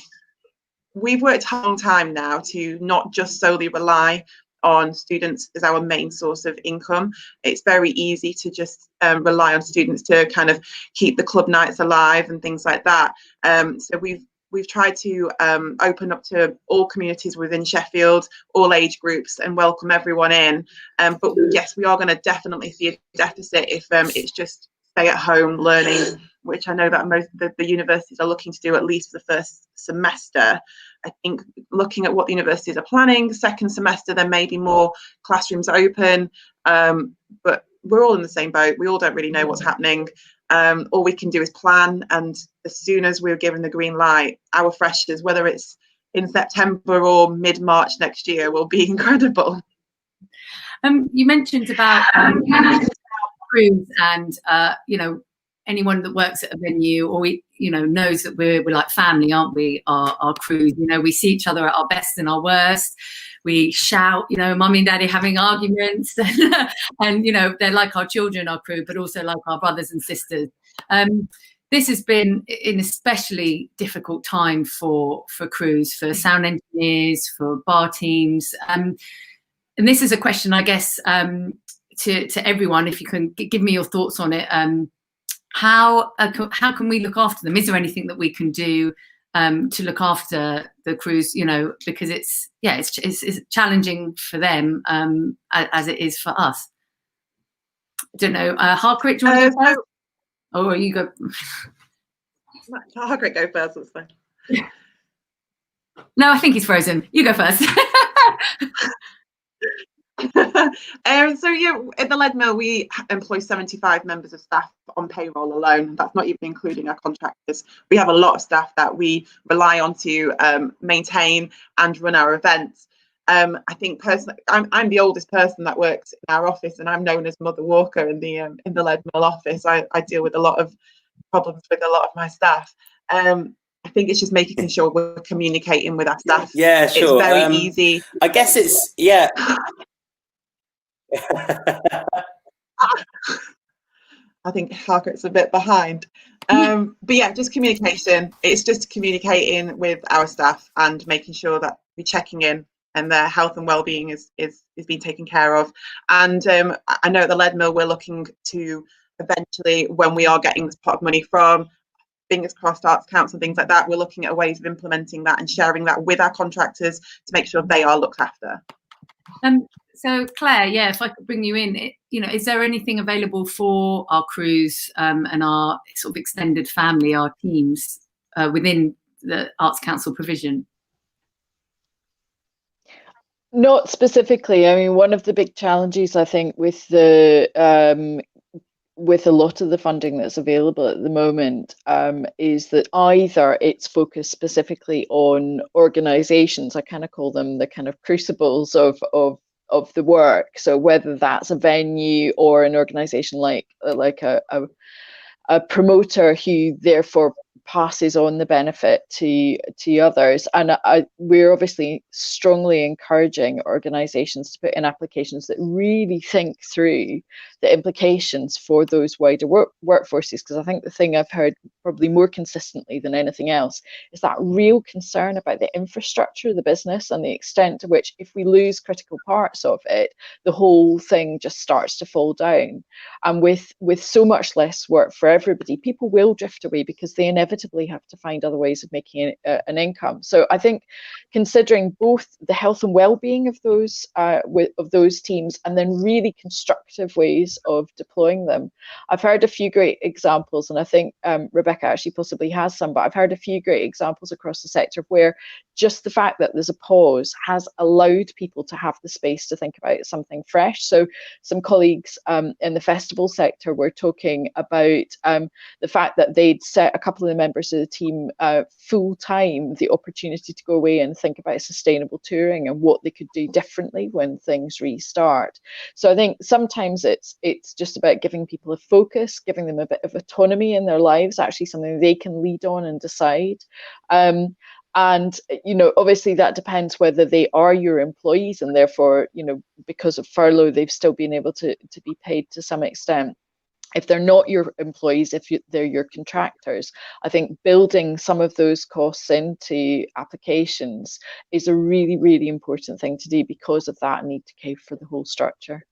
we've worked a long time now to not just solely rely on students as our main source of income. It's very easy to just rely on students to kind of keep the club nights alive and things like that. So we've tried to open up to all communities within Sheffield, all age groups, and welcome everyone in. But yes, we are going to definitely see a deficit if it's just stay at home learning, which I know that most of the universities are looking to do, at least for the first semester. I think looking at what the universities are planning, second semester there may be more classrooms open, but we're all in the same boat. We all don't really know what's happening. All we can do is plan, and as soon as we're given the green light, our freshers, whether it's in September or mid-March next year, will be incredible. You mentioned about crews and anyone that works at a venue, or knows that we're like family, aren't we? Our crews, we see each other at our best and our worst. We shout, mummy and daddy having arguments, and they're like our children, our crew, but also like our brothers and sisters. This has been an especially difficult time for crews, for sound engineers, for bar teams, and this is a question, I guess, to everyone. If you can give me your thoughts on it. How can we look after them? Is there anything that we can do to look after the crews? Because it's challenging for them as it is for us. I don't know. Harkrit, do you want to go first? Or you go. Harkrit, go first. That's fine. No, I think he's frozen. You go first. So yeah, at the Lead Mill, we employ 75 members of staff on payroll alone. That's not even including our contractors. We have a lot of staff that we rely on to maintain and run our events. I think personally, I'm the oldest person that works in our office, and I'm known as Mother Walker in the Lead Mill office. I deal with a lot of problems with a lot of my staff. I think it's just making sure we're communicating with our staff. Yeah, sure. It's very easy. I guess it's, yeah. I think Harcourt's a bit behind. But yeah, just communication. It's just communicating with our staff and making sure that we're checking in and their health and well-being is being taken care of. And I know at the Lead Mill, we're looking to eventually, when we are getting this pot of money from, fingers crossed, Arts Council and things like that, we're looking at ways of implementing that and sharing that with our contractors to make sure they are looked after. So Claire, yeah, if I could bring you in, is there anything available for our crews and our sort of extended family, our teams within the Arts Council provision? Not specifically. I mean, one of the big challenges I think with the with a lot of the funding that's available at the moment is that either it's focused specifically on organisations, I kind of call them the kind of crucibles of the work. So whether that's a venue or an organisation like a promoter who therefore passes on the benefit to others. And we're obviously strongly encouraging organisations to put in applications that really think through the implications for those wider workforces, because I think the thing I've heard probably more consistently than anything else is that real concern about the infrastructure of the business and the extent to which if we lose critical parts of it, the whole thing just starts to fall down. And with so much less work for everybody, people will drift away because they inevitably have to find other ways of making an income. So I think considering both the health and well-being of those teams and then really constructive ways of deploying them. I've heard a few great examples, and I think Rebecca actually possibly has some, but I've heard a few great examples across the sector where just the fact that there's a pause has allowed people to have the space to think about something fresh. So some colleagues in the festival sector were talking about the fact that they'd set a couple of the members of the team full time the opportunity to go away and think about sustainable touring and what they could do differently when things restart. So I think sometimes it's just about giving people a focus, giving them a bit of autonomy in their lives, actually something they can lead on and decide. And obviously that depends whether they are your employees and therefore, because of furlough, they've still been able to be paid to some extent. If they're not your employees, they're your contractors, I think building some of those costs into applications is a really, really important thing to do because of that need to care for the whole structure.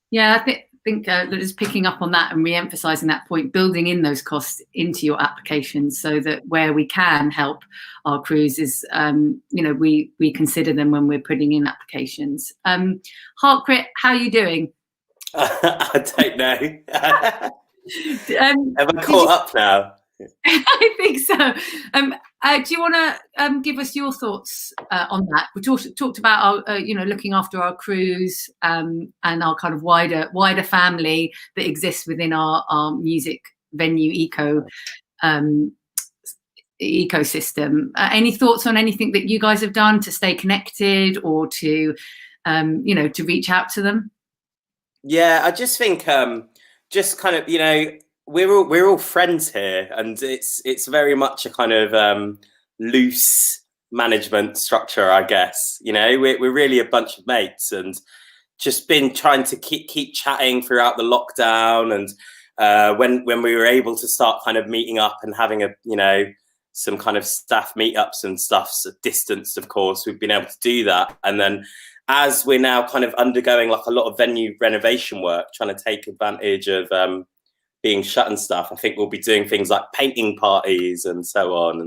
Yeah, I think just picking up on that and re-emphasising that point, building in those costs into your applications so that where we can help our crews is, we consider them when we're putting in applications. Harkrit, how are you doing? I don't know. Have I caught up now? I think so. Do you want to give us your thoughts on that? We talked about our, looking after our crews and our kind of wider family that exists within our music venue ecosystem. Any thoughts on anything that you guys have done to stay connected or to, to reach out to them? Yeah, I just think just kind of, we're all friends here, and it's very much a kind of loose management structure, I guess. We're really a bunch of mates, and just been trying to keep chatting throughout the lockdown, and when we were able to start kind of meeting up and having some kind of staff meetups and stuff, so distance, of course, we've been able to do that. And then as we're now kind of undergoing like a lot of venue renovation work, trying to take advantage of being shut and stuff, I think we'll be doing things like painting parties and so on.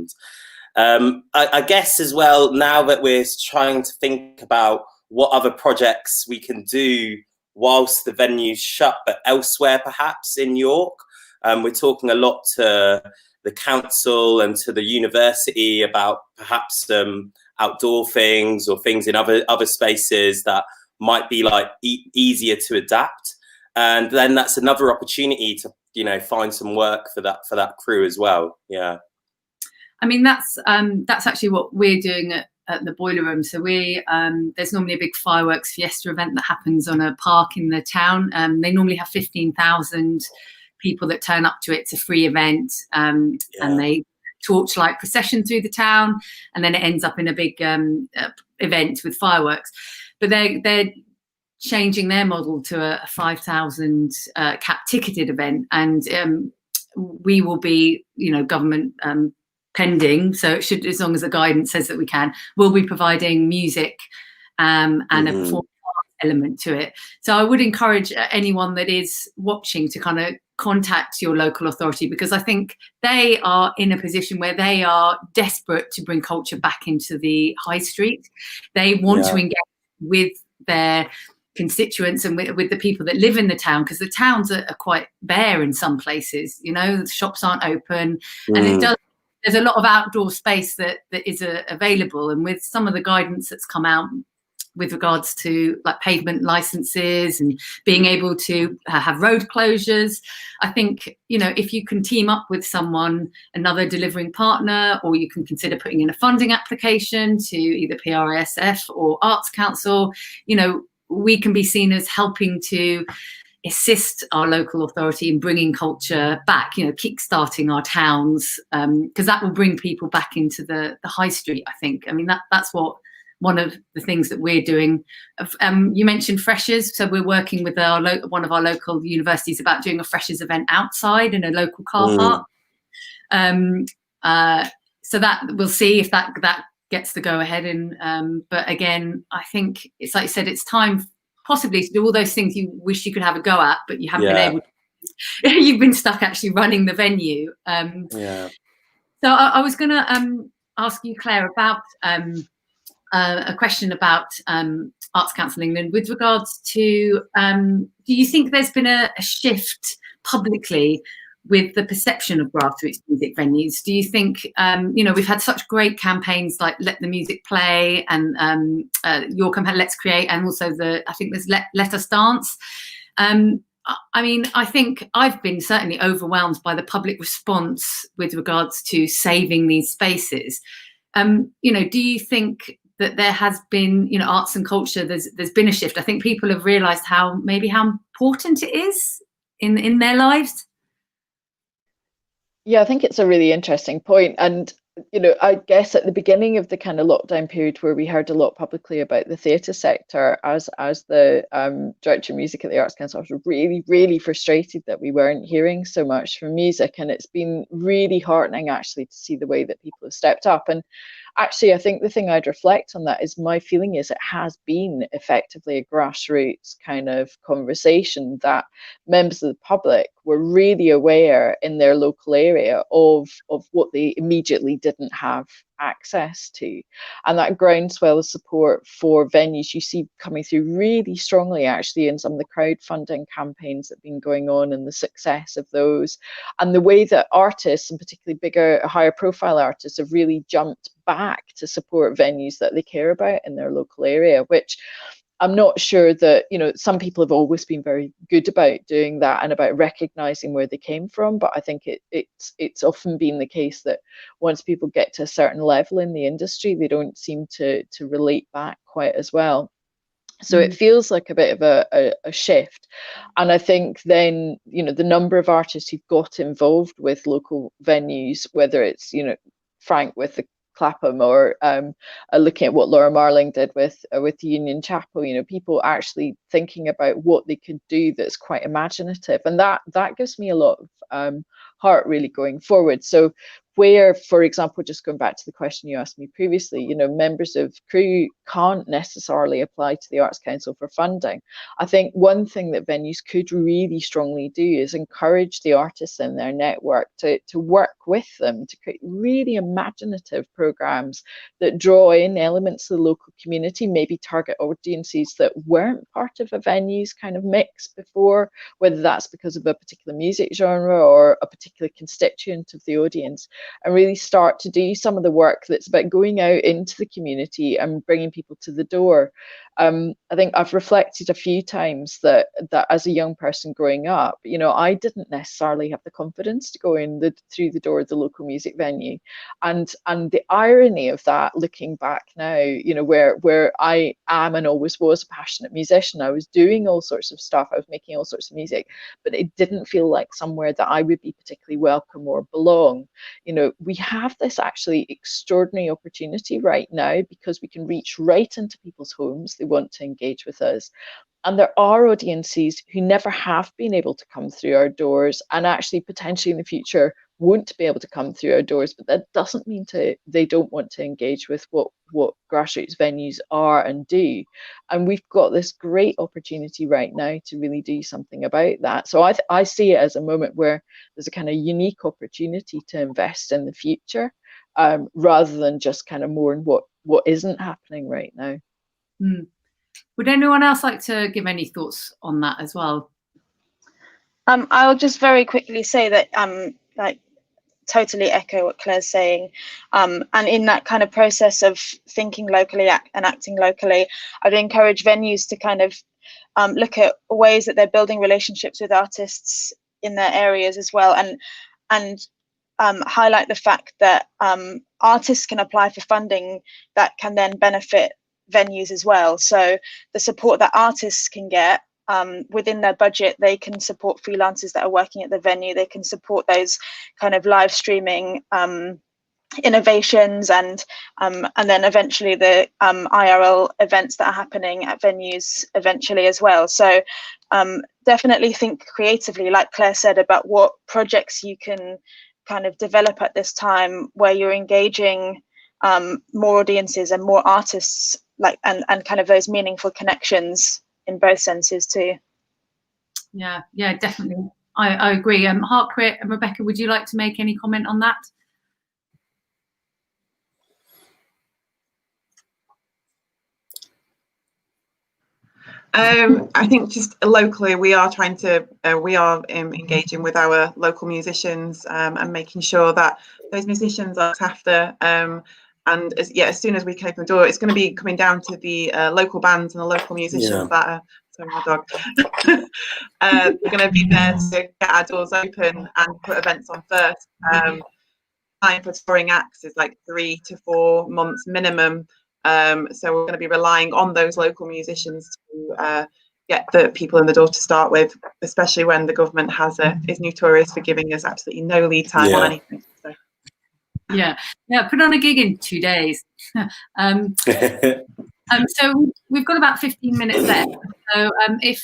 And I guess as well, now that we're trying to think about what other projects we can do whilst the venue's shut, but elsewhere perhaps in York, we're talking a lot to the council and to the university about perhaps outdoor things or things in other spaces that might be like easier to adapt, and then that's another opportunity to, you know, find some work for that crew as well. Yeah, I mean, that's actually what we're doing at the Boiler Room. So there's normally a big fireworks fiesta event that happens on a park in the town. They normally have 15,000 people that turn up to it. It's a free event, and they torchlight procession through the town, and then it ends up in a big event with fireworks. But they're changing their model to a 5,000 cap ticketed event, and we will be, you know, government pending, so it should, as long as the guidance says that we can, we'll be providing music and a performance element to it. So I would encourage anyone that is watching to kind of contact your local authority, because I think they are in a position where they are desperate to bring culture back into the high street. They want to engage with their constituents and with the people that live in the town, because the towns are quite bare in some places, you know, the shops aren't open, and there's a lot of outdoor space that is available. And with some of the guidance that's come out with regards to like pavement licenses and being able to have road closures, I think, you know, if you can team up with someone, another delivering partner, or you can consider putting in a funding application to either PRSF or Arts Council, you know, we can be seen as helping to assist our local authority in bringing culture back, you know, kickstarting our towns, because that will bring people back into the high street, I think. I mean, that's what one of the things that we're doing. You mentioned Freshers, so we're working with one of our local universities about doing a Freshers event outside in a local car park. So that we'll see if that gets the go ahead. And but again, I think it's like you said, it's time possibly to do all those things you wish you could have a go at, but you haven't been able to. You've been stuck actually running the venue. So I was going to ask you, Claire, about a question about Arts Council England with regards to, do you think there's been a shift publicly with the perception of grassroots music venues? Do you think, you know, we've had such great campaigns like Let the Music Play and your campaign Let's Create, and also I think there's Let Us Dance. I mean, I think I've been certainly overwhelmed by the public response with regards to saving these spaces. You know, do you think that there has been, you know, arts and culture, there's been a shift? I think people have realised how important it is in their lives. Yeah, I think it's a really interesting point. And, you know, I guess at the beginning of the kind of lockdown period where we heard a lot publicly about the theatre sector, as the director of music at the Arts Council, I was really, really frustrated that we weren't hearing so much from music. And it's been really heartening actually to see the way that people have stepped up. And actually, I think the thing I'd reflect on that is my feeling is it has been effectively a grassroots kind of conversation, that members of the public were really aware in their local area of what they immediately didn't have access to. And that groundswell of support for venues you see coming through really strongly actually in some of the crowdfunding campaigns that have been going on, and the success of those, and the way that artists, and particularly bigger, higher profile artists, have really jumped back to support venues that they care about in their local area, which I'm not sure that, you know, some people have always been very good about doing that and about recognizing where they came from, but I think it's often been the case that once people get to a certain level in the industry, they don't seem to relate back quite as well. So it feels like a bit of a shift. And I think then, you know, the number of artists who've got involved with local venues, whether it's, you know, Frank with the Clapham, or looking at what Laura Marling did with the Union Chapel, you know, people actually thinking about what they could do that's quite imaginative, and that gives me a lot of heart really going forward. So where, for example, just going back to the question you asked me previously, you know, members of crew can't necessarily apply to the Arts Council for funding. I think one thing that venues could really strongly do is encourage the artists in their network to work with them to create really imaginative programs that draw in elements of the local community, maybe target audiences that weren't part of a venue's kind of mix before, whether that's because of a particular music genre or a particular constituent of the audience. and really start to do some of the work that's about going out into the community and bringing people to the door. I think I've reflected a few times that as a young person growing up, you know, I didn't necessarily have the confidence to go in through the door of the local music venue, and the irony of that, looking back now, you know, where I am and always was a passionate musician, I was doing all sorts of stuff, I was making all sorts of music, but it didn't feel like somewhere that I would be particularly welcome or belong. You know, we have this actually extraordinary opportunity right now because we can reach right into people's homes. They want to engage with us, and there are audiences who never have been able to come through our doors, and actually potentially in the future won't be able to come through our doors, but that doesn't mean they don't want to engage with what grassroots venues are and do. And we've got this great opportunity right now to really do something about that. So I see it as a moment where there's a kind of unique opportunity to invest in the future, rather than just kind of mourn what isn't happening right now. Would anyone else like to give any thoughts on that as well? I'll just very quickly say that like totally echo what Claire's saying, and in that kind of process of thinking locally and acting locally, I'd encourage venues to kind of look at ways that they're building relationships with artists in their areas as well, and highlight the fact that artists can apply for funding that can then benefit venues as well. So the support that artists can get within their budget, they can support freelancers that are working at the venue, they can support those kind of live streaming innovations, and then eventually the IRL events that are happening at venues eventually as well. So definitely think creatively, like Claire said, about what projects you can kind of develop at this time where you're engaging more audiences and more artists, like and kind of those meaningful connections in both senses too. Yeah, definitely. I agree. Heartcrit and Rebecca, would you like to make any comment on that? I think just locally we are trying to engaging with our local musicians and making sure that those musicians are looked after, and as soon as we can open the door, it's going to be coming down to the local bands and the local musicians that are, sorry, my dog, they're going to be there to get our doors open and put events on first. Time for touring acts is like 3 to 4 months minimum. So we're going to be relying on those local musicians to get the people in the door to start with, especially when the government is notorious for giving us absolutely no lead time on anything. So. Yeah, put on a gig in 2 days. So we've got about 15 minutes left. So if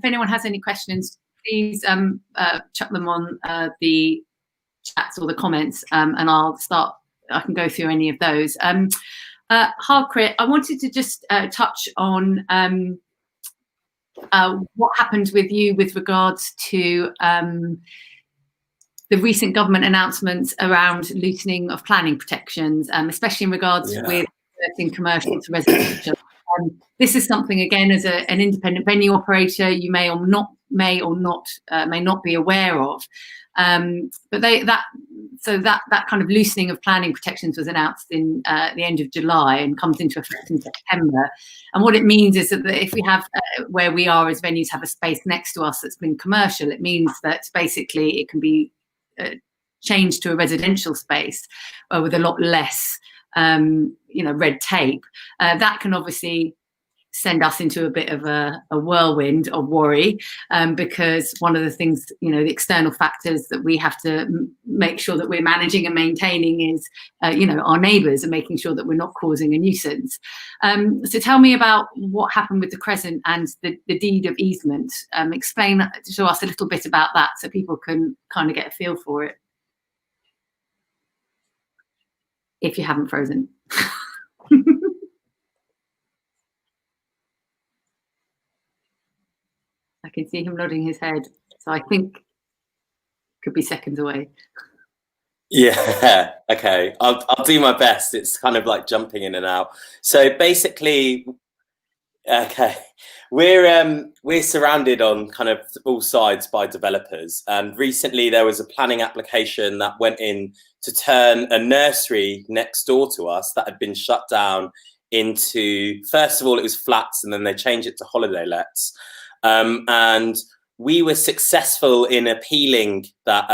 anyone has any questions, please chuck them on the chats or the comments, and I can go through any of those. Heartcrit, I wanted to just touch on what happened with you with regards to the recent government announcements around loosening of planning protections, especially in regards with converting commercial to residential. This is something, again, as an independent venue operator, you may not be aware of. But that kind of loosening of planning protections was announced in the end of July and comes into effect in September. And what it means is that if we have where we are as venues have a space next to us that's been commercial, it means that basically it can be changed to a residential space with a lot less red tape. That can obviously send us into a bit of a whirlwind of worry, because one of the things, the external factors that we have to make sure that we're managing and maintaining is, our neighbours, and making sure that we're not causing a nuisance. So tell me about what happened with the Crescent and the deed of easement. Explain to us a little bit about that so people can kind of get a feel for it. If you haven't frozen. I can see him nodding his head, so I think could be seconds away. Yeah, okay. I'll do my best. It's kind of like jumping in and out. So basically, Okay, we're surrounded on kind of all sides by developers, and recently there was a planning application that went in to turn a nursery next door to us that had been shut down into, first of all, it was flats, and then they changed it to holiday lets, and we were successful in appealing that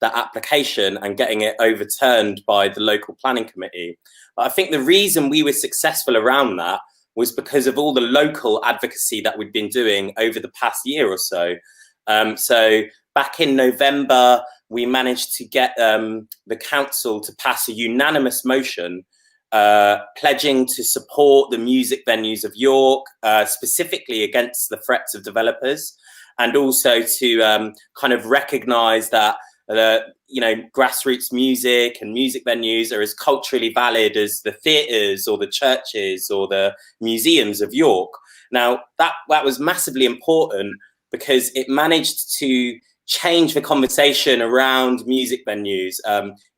that application and getting it overturned by the local planning committee. But I think the reason we were successful around that was because of all the local advocacy that we'd been doing over the past year or so. So back in November, we managed to get the council to pass a unanimous motion pledging to support the music venues of York, specifically against the threats of developers, and also to kind of recognise that grassroots music and music venues are as culturally valid as the theatres or the churches or the museums of York. Now, that was massively important because it managed to change the conversation around music venues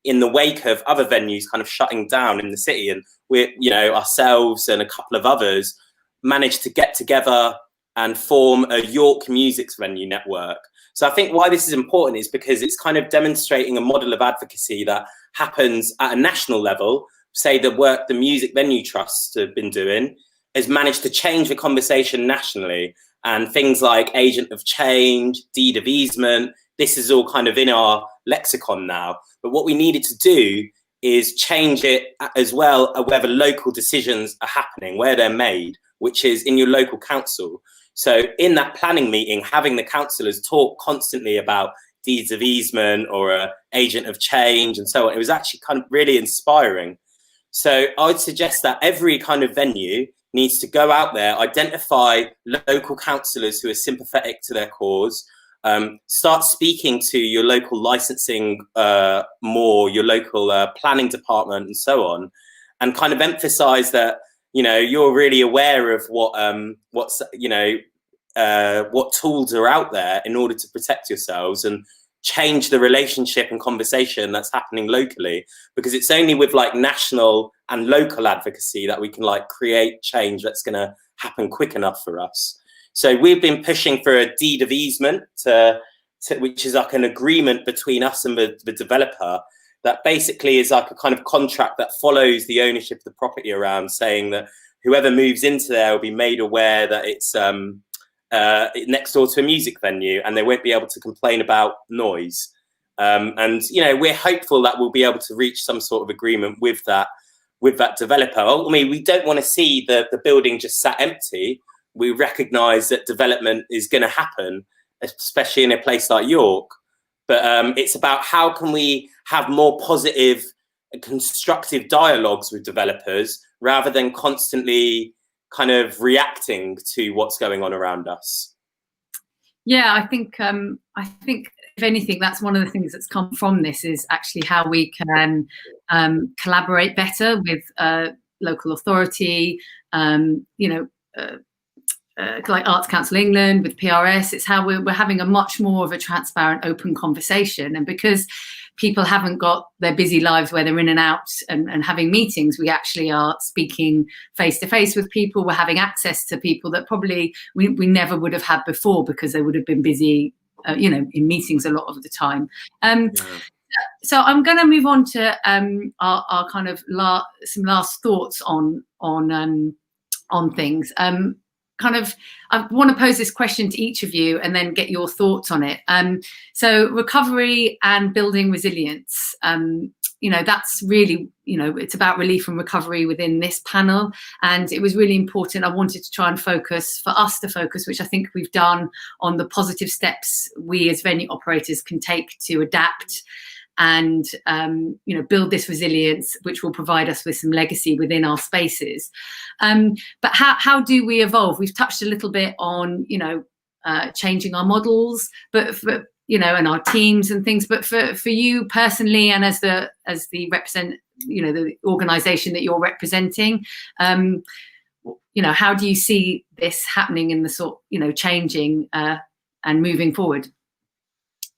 in the wake of other venues kind of shutting down in the city. And we, ourselves and a couple of others managed to get together and form a York Music Venue Network. So I think why this is important is because it's kind of demonstrating a model of advocacy that happens at a national level. Say the work the Music Venue Trusts have been doing has managed to change the conversation nationally, and things like agent of change, deed of easement, this is all kind of in our lexicon now. But what we needed to do is change it as well, where the local decisions are happening, where they're made, which is in your local council. So in that planning meeting, having the councillors talk constantly about deeds of easement or a agent of change and so on, it was actually kind of really inspiring. So I would suggest that every kind of venue needs to go out there, identify local councillors who are sympathetic to their cause, start speaking to your local licensing more, your local planning department and so on, and kind of emphasise that you're really aware of what tools are out there in order to protect yourselves and change the relationship and conversation that's happening locally, because it's only with like national and local advocacy that we can like create change that's going to happen quick enough for us. So we've been pushing for a deed of easement which is like an agreement between us and the developer that basically is like a kind of contract that follows the ownership of the property around, saying that whoever moves into there will be made aware that it's next door to a music venue and they won't be able to complain about noise. And we're hopeful that we'll be able to reach some sort of agreement with that developer. Ultimately, we don't want to see the building just sat empty. We recognise that development is going to happen, especially in a place like York. But it's about how can we have more positive and constructive dialogues with developers rather than constantly kind of reacting to what's going on around us. Yeah, I think if anything, that's one of the things that's come from this is actually how we can collaborate better with local authority, like Arts Council England, with PRS. It's how we're having a much more of a transparent, open conversation. And because people haven't got their busy lives where they're in and out and having meetings, we actually are speaking face to face with people. We're having access to people that probably we never would have had before because they would have been busy, in meetings a lot of the time. So I'm going to move on to our kind of some last thoughts on things. I want to pose this question to each of you and then get your thoughts on it. So recovery and building resilience, that's really, it's about relief and recovery within this panel. And it was really important. I wanted to try and focus, which I think we've done, on the positive steps we as venue operators can take to adapt and build this resilience, which will provide us with some legacy within our spaces. But how do we evolve? We've touched a little bit on changing our models, but for, and our teams and things. But for you personally, and as the the organisation that you're representing, how do you see this happening in the changing and moving forward?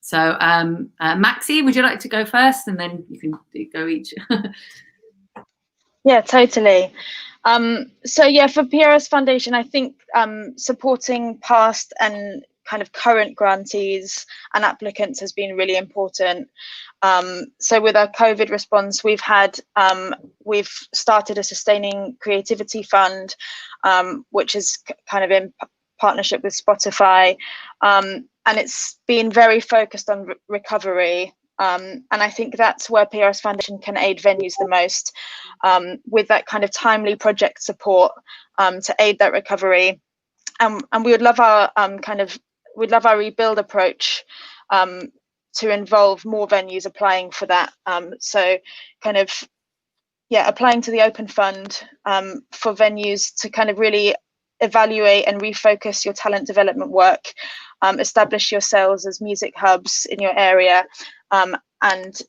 So, Maxi, would you like to go first, and then you can go each? Yeah, totally. So yeah, for PRS Foundation, I think supporting past and kind of current grantees and applicants has been really important. So with our COVID response, we've started a Sustaining Creativity Fund, which is kind of in partnership with Spotify, and it's been very focused on recovery. And I think that's where PRS Foundation can aid venues the most, with that kind of timely project support to aid that recovery. And we would love our we'd love our rebuild approach to involve more venues applying for that. So kind of, yeah, applying to the Open Fund for venues to kind of really evaluate and refocus your talent development work, establish yourselves as music hubs in your area, and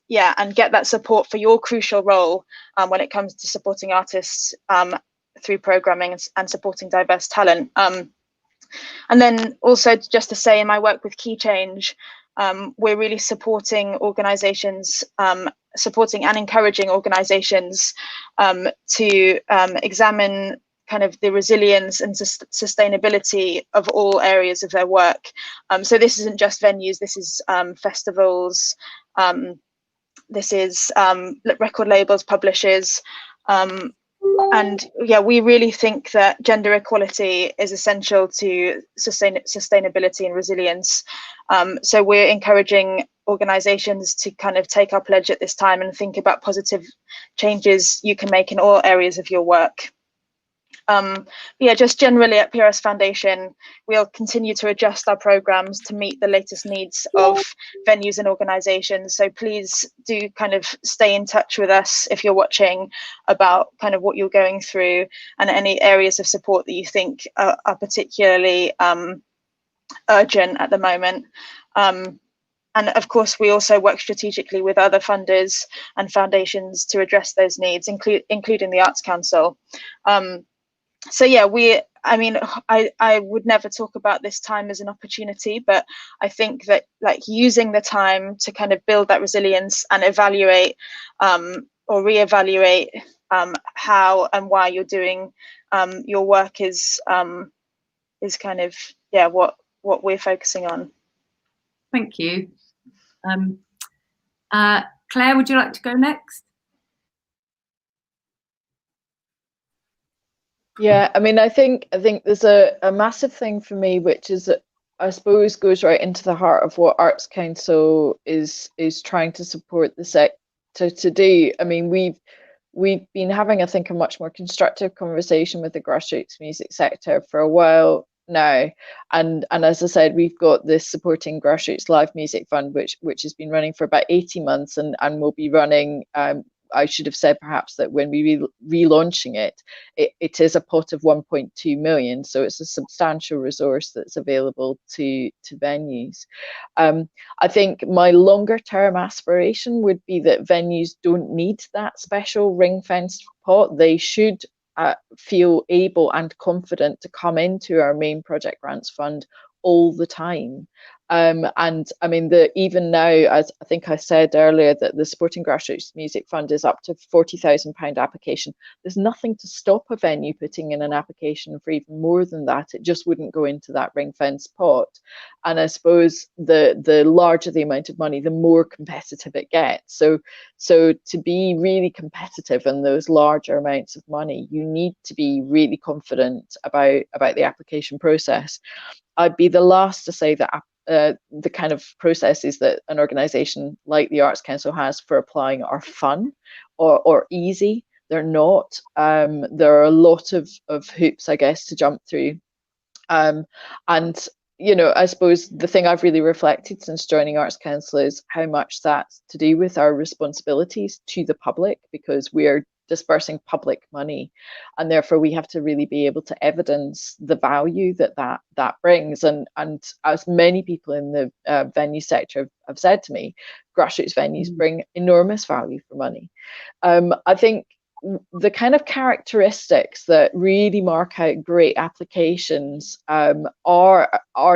get that support for your crucial role when it comes to supporting artists through programming and supporting diverse talent. And then also just to say, in my work with Key Change, we're really supporting organizations, supporting and encouraging organizations to examine kind of the resilience and sustainability of all areas of their work. So this isn't just venues, this is festivals, this is record labels, publishers, and yeah, we really think that gender equality is essential to sustainability and resilience. So we're encouraging organizations to kind of take our pledge at this time and think about positive changes you can make in all areas of your work. Yeah, just generally at PRS Foundation, we'll continue to adjust our programs to meet the latest needs of venues and organizations. So please do kind of stay in touch with us if you're watching about kind of what you're going through and any areas of support that you think are particularly urgent at the moment. And of course, we also work strategically with other funders and foundations to address those needs, including the Arts Council. So yeah, I would never talk about this time as an opportunity, but I think that like using the time to kind of build that resilience and evaluate or reevaluate how and why you're doing your work is kind of, yeah, what we're focusing on. Thank you. Claire, would you like to go next? Yeah, I mean, I think there's a massive thing for me, which is that I suppose goes right into the heart of what Arts Council is trying to support the sector to do. I mean, we've been having, I think, a much more constructive conversation with the grassroots music sector for a while now, and as I said, we've got this Supporting Grassroots Live Music Fund, which has been running for about 18 months, and will be running. I should have said perhaps that when we relaunching it is a pot of 1.2 million, so it's a substantial resource that's available to venues. I think my longer term aspiration would be that venues don't need that special ring-fenced pot. They should feel able and confident to come into our main project grants fund all the time. And I mean, even now, as I think I said earlier, that the Supporting Grassroots Music Fund is up to £40,000 application. There's nothing to stop a venue putting in an application for even more than that. It just wouldn't go into that ring-fence pot. And I suppose the larger the amount of money, the more competitive it gets. So to be really competitive in those larger amounts of money, you need to be really confident about the application process. I'd be the last to say that the kind of processes that an organisation like the Arts Council has for applying are fun or easy. They're not. There are a lot of hoops, I guess, to jump through. And, you know, I suppose the thing I've really reflected since joining Arts Council is how much that's to do with our responsibilities to the public, because we're dispersing public money, and therefore we have to really be able to evidence the value that brings. And as many people in the venue sector have said to me, grassroots venues bring enormous value for money. I think the kind of characteristics that really mark out great applications are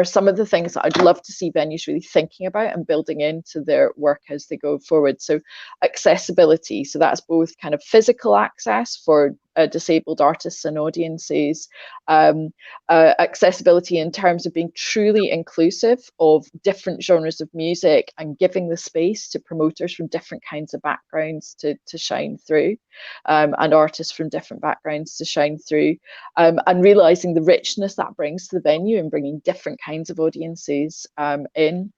some of the things that I'd love to see venues really thinking about and building into their work as they go forward. So accessibility, so that's both kind of physical access for disabled artists and audiences, accessibility in terms of being truly inclusive of different genres of music and giving the space to promoters from different kinds of backgrounds to shine through, and artists from different backgrounds to shine through, and realizing the richness that brings to the venue and bringing different kinds of audiences in.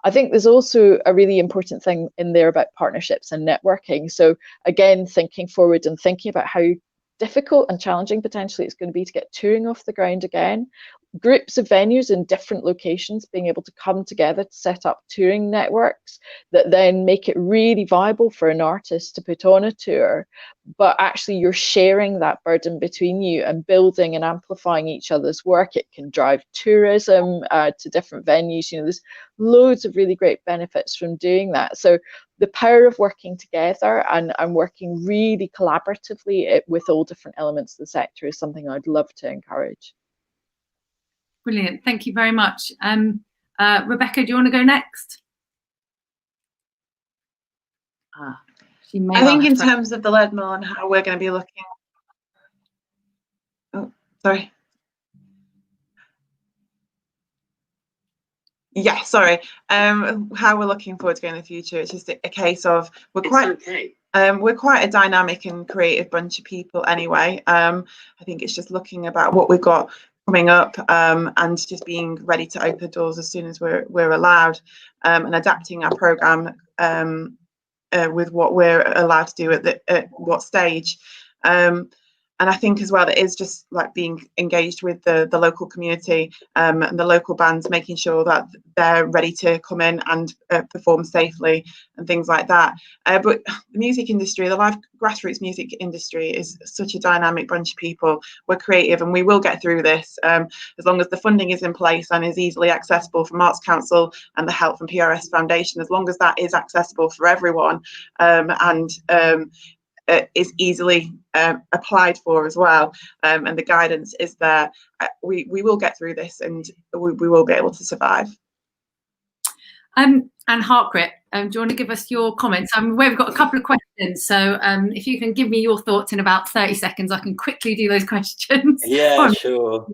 I think there's also a really important thing in there about partnerships and networking. So again, thinking forward and thinking about how difficult and challenging potentially it's going to be to get touring off the ground again. Groups of venues in different locations being able to come together to set up touring networks that then make it really viable for an artist to put on a tour, but actually you're sharing that burden between you and building and amplifying each other's work. It can drive tourism to different venues. You know, there's loads of really great benefits from doing that. So the power of working together and working really collaboratively with all different elements of the sector is something I'd love to encourage. Brilliant. Thank you very much. Rebecca, do you want to go next? I think in terms of the Leadmill and how we're going to be looking. Oh, sorry. Yeah, sorry. How we're looking forward to going in the future. It's just a case of we're quite a dynamic and creative bunch of people anyway. I think it's just looking about what we've got coming up, and just being ready to open doors as soon as we're allowed, and adapting our programme with what we're allowed to do at what stage. And I think as well, it is just like being engaged with the local community, and the local bands, making sure that they're ready to come in and perform safely and things like that. But the music industry, the live grassroots music industry, is such a dynamic bunch of people. We're creative and we will get through this, as long as the funding is in place and is easily accessible from Arts Council and the help from PRS Foundation. As long as that is accessible for everyone, and is easily applied for as well, and the guidance is there, we will get through this and we will be able to survive. And Heartgrit, do you want to give us your comments? We've got a couple of questions, so if you can give me your thoughts in about 30 seconds, I can quickly do those questions. Yeah, sure.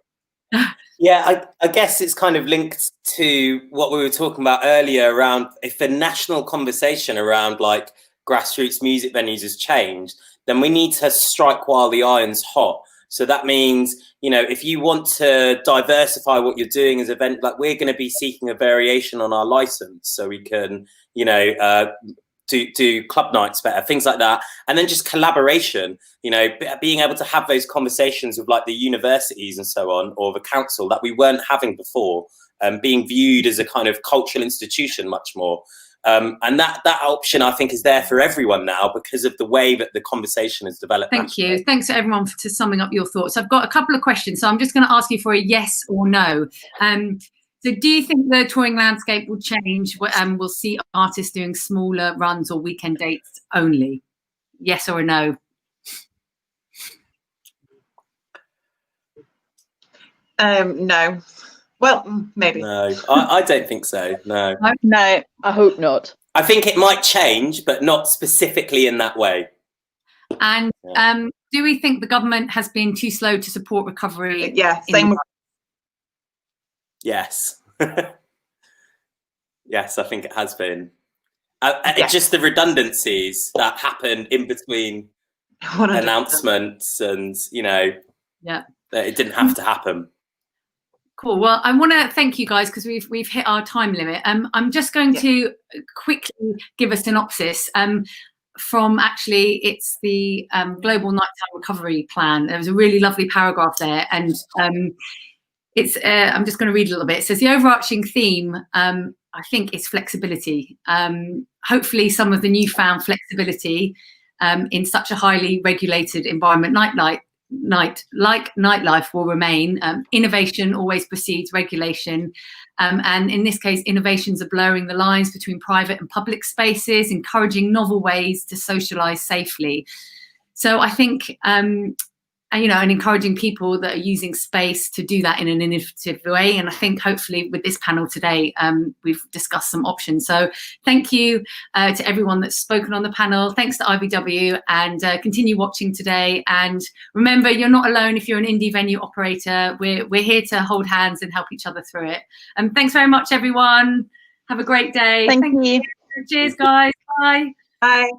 Yeah, I guess it's kind of linked to what we were talking about earlier around if a national conversation around like grassroots music venues has changed, then we need to strike while the iron's hot. So that means, you know, if you want to diversify what you're doing as an event, like we're going to be seeking a variation on our license so we can, you know, do club nights better, things like that. And then just collaboration, you know, being able to have those conversations with like the universities and so on, or the council that we weren't having before, being viewed as a kind of cultural institution much more. And that option, I think, is there for everyone now because of the way that the conversation has developed. Thank you. Thanks to everyone for summing up your thoughts. I've got a couple of questions, so I'm just going to ask you for a yes or no. So do you think the touring landscape will change? We'll see artists doing smaller runs or weekend dates only? Yes or a no? No. Well, maybe. No, I don't think so. No. No, I hope not. I think it might change, but not specifically in that way. And do we think the government has been too slow to support recovery? Yeah, same. Yes. Yes, I think it has been. Just the redundancies that happened in between announcements and, you know, it didn't have to happen. Cool. Well, I want to thank you guys because we've hit our time limit. I'm just going to quickly give a synopsis from actually it's the Global Nighttime Recovery Plan. There was a really lovely paragraph there, and it's I'm just going to read a little bit. It says the overarching theme, I think, is flexibility. Hopefully, some of the newfound flexibility in such a highly regulated environment, like nightlife, will remain. Innovation always precedes regulation, and in this case innovations are blurring the lines between private and public spaces, encouraging novel ways to socialize safely. So I think and encouraging people that are using space to do that in an innovative way. And I think hopefully with this panel today, we've discussed some options. So thank you to everyone that's spoken on the panel. Thanks to IBW, and continue watching today. And remember, you're not alone if you're an indie venue operator. We're here to hold hands and help each other through it. Thanks very much, everyone. Have a great day. Thank you. Cheers, guys. Bye. Bye.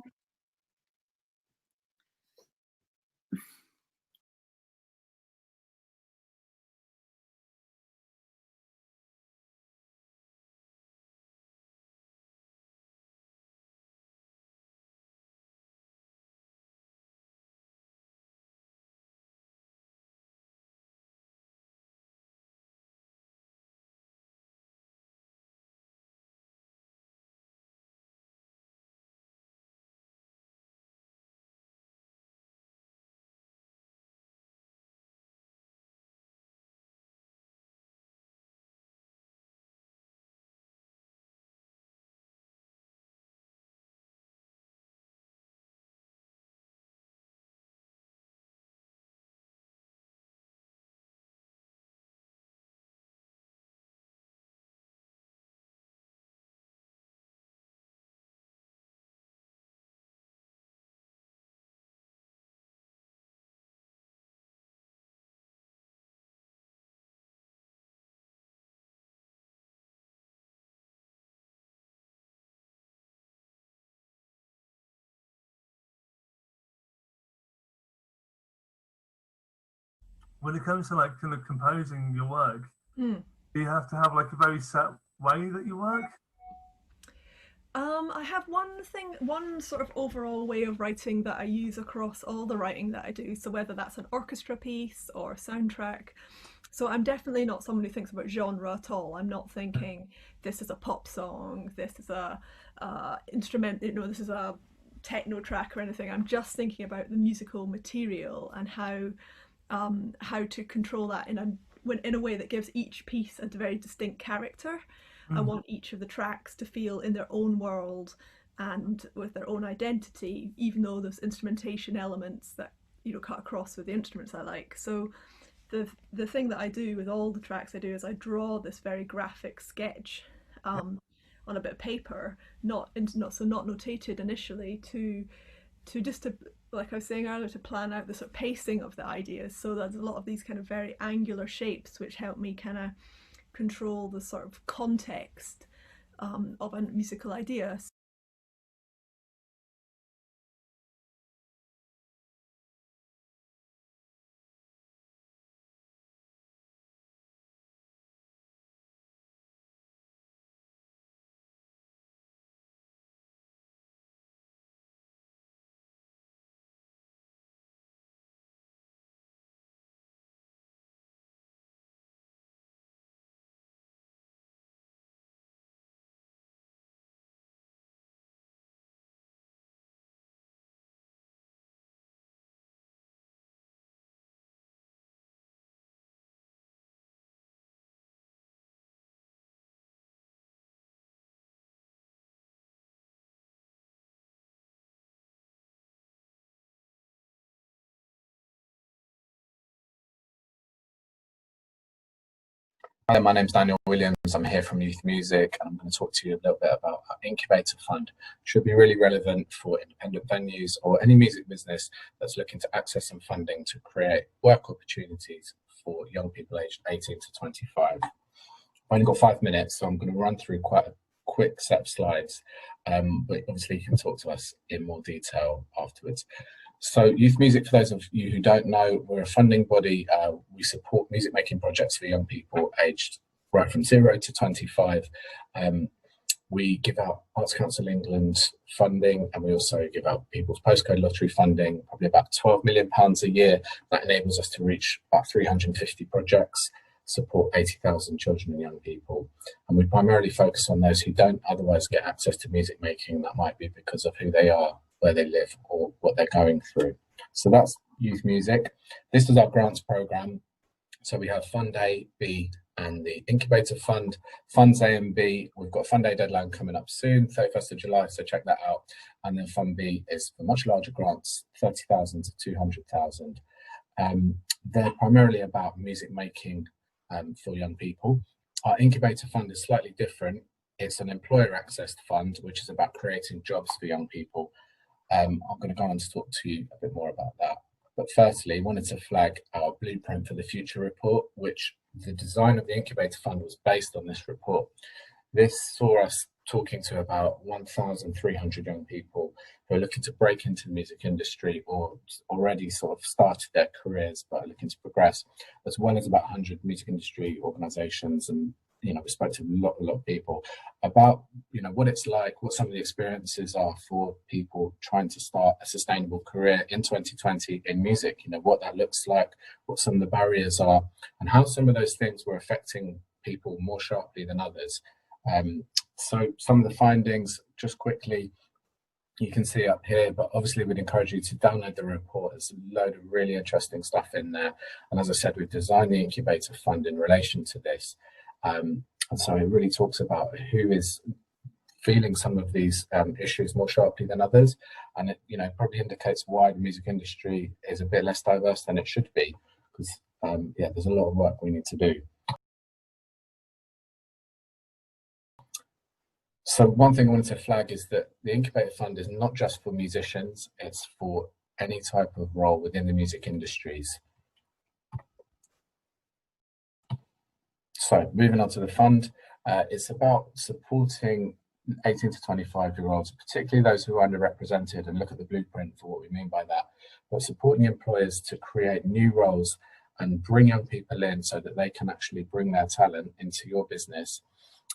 When it comes to like kind of composing your work, do you have to have like a very set way that you work? I have one sort of overall way of writing that I use across all the writing that I do. So whether that's an orchestra piece or a soundtrack. So I'm definitely not someone who thinks about genre at all. I'm not thinking this is a pop song, this is a instrument, this is a techno track or anything. I'm just thinking about the musical material and how to control that in a way that gives each piece a very distinct character. I want each of the tracks to feel in their own world and with their own identity, even though there's instrumentation elements that cut across with the instruments I like. So the thing that I do with all the tracks I do is I draw this very graphic sketch on a bit of paper, not notated initially, to like I was saying earlier, to plan out the sort of pacing of the ideas. So there's a lot of these kind of very angular shapes which help me kind of control the sort of context of a musical idea. Hi, my name's Daniel Williams. I'm here from Youth Music, and I'm going to talk to you a little bit about our Incubator Fund. Should be really relevant for independent venues or any music business that's looking to access some funding to create work opportunities for young people aged 18 to 25. I've only got 5 minutes, so I'm going to run through quite a quick set of slides, but obviously you can talk to us in more detail afterwards. So Youth Music, for those of you who don't know, we're a funding body. We support music making projects for young people aged right from 0 to 25. We give out Arts Council England funding, and we also give out People's Postcode Lottery funding, probably about £12 million a year. That enables us to reach about 350 projects, support 80,000 children and young people. And we primarily focus on those who don't otherwise get access to music making. That might be because of who they are, where they live, or what they're going through. So that's Youth Music. This is our grants program. So we have Fund A, B, and the Incubator Fund. Funds A and B, we've got Fund A deadline coming up soon, 31st of July, so check that out. And then Fund B is for much larger grants, 30,000 to 200,000. They're primarily about music making for young people. Our incubator fund is slightly different. It's an employer accessed fund, which is about creating jobs for young people. I'm going to go on to talk to you a bit more about that. But firstly, I wanted to flag our Blueprint for the Future report, which the design of the incubator fund was based on this report. This saw us talking to about 1,300 young people who are looking to break into the music industry or already sort of started their careers but are looking to progress, as well as about 100 music industry organizations. And we spoke to a lot of people about what it's like, what some of the experiences are for people trying to start a sustainable career in 2020 in music, what that looks like, what some of the barriers are, and how some of those things were affecting people more sharply than others. So some of the findings, just quickly, you can see up here, but obviously we'd encourage you to download the report. There's a load of really interesting stuff in there. And as I said, we've designed the incubator fund in relation to this. And so it really talks about who is feeling some of these issues more sharply than others. And it probably indicates why the music industry is a bit less diverse than it should be, because there's a lot of work we need to do. So one thing I wanted to flag is that the Incubator Fund is not just for musicians, it's for any type of role within the music industries. So moving on to the fund, it's about supporting 18 to 25-year-olds, particularly those who are underrepresented, and look at the blueprint for what we mean by that, but supporting employers to create new roles and bring young people in so that they can actually bring their talent into your business.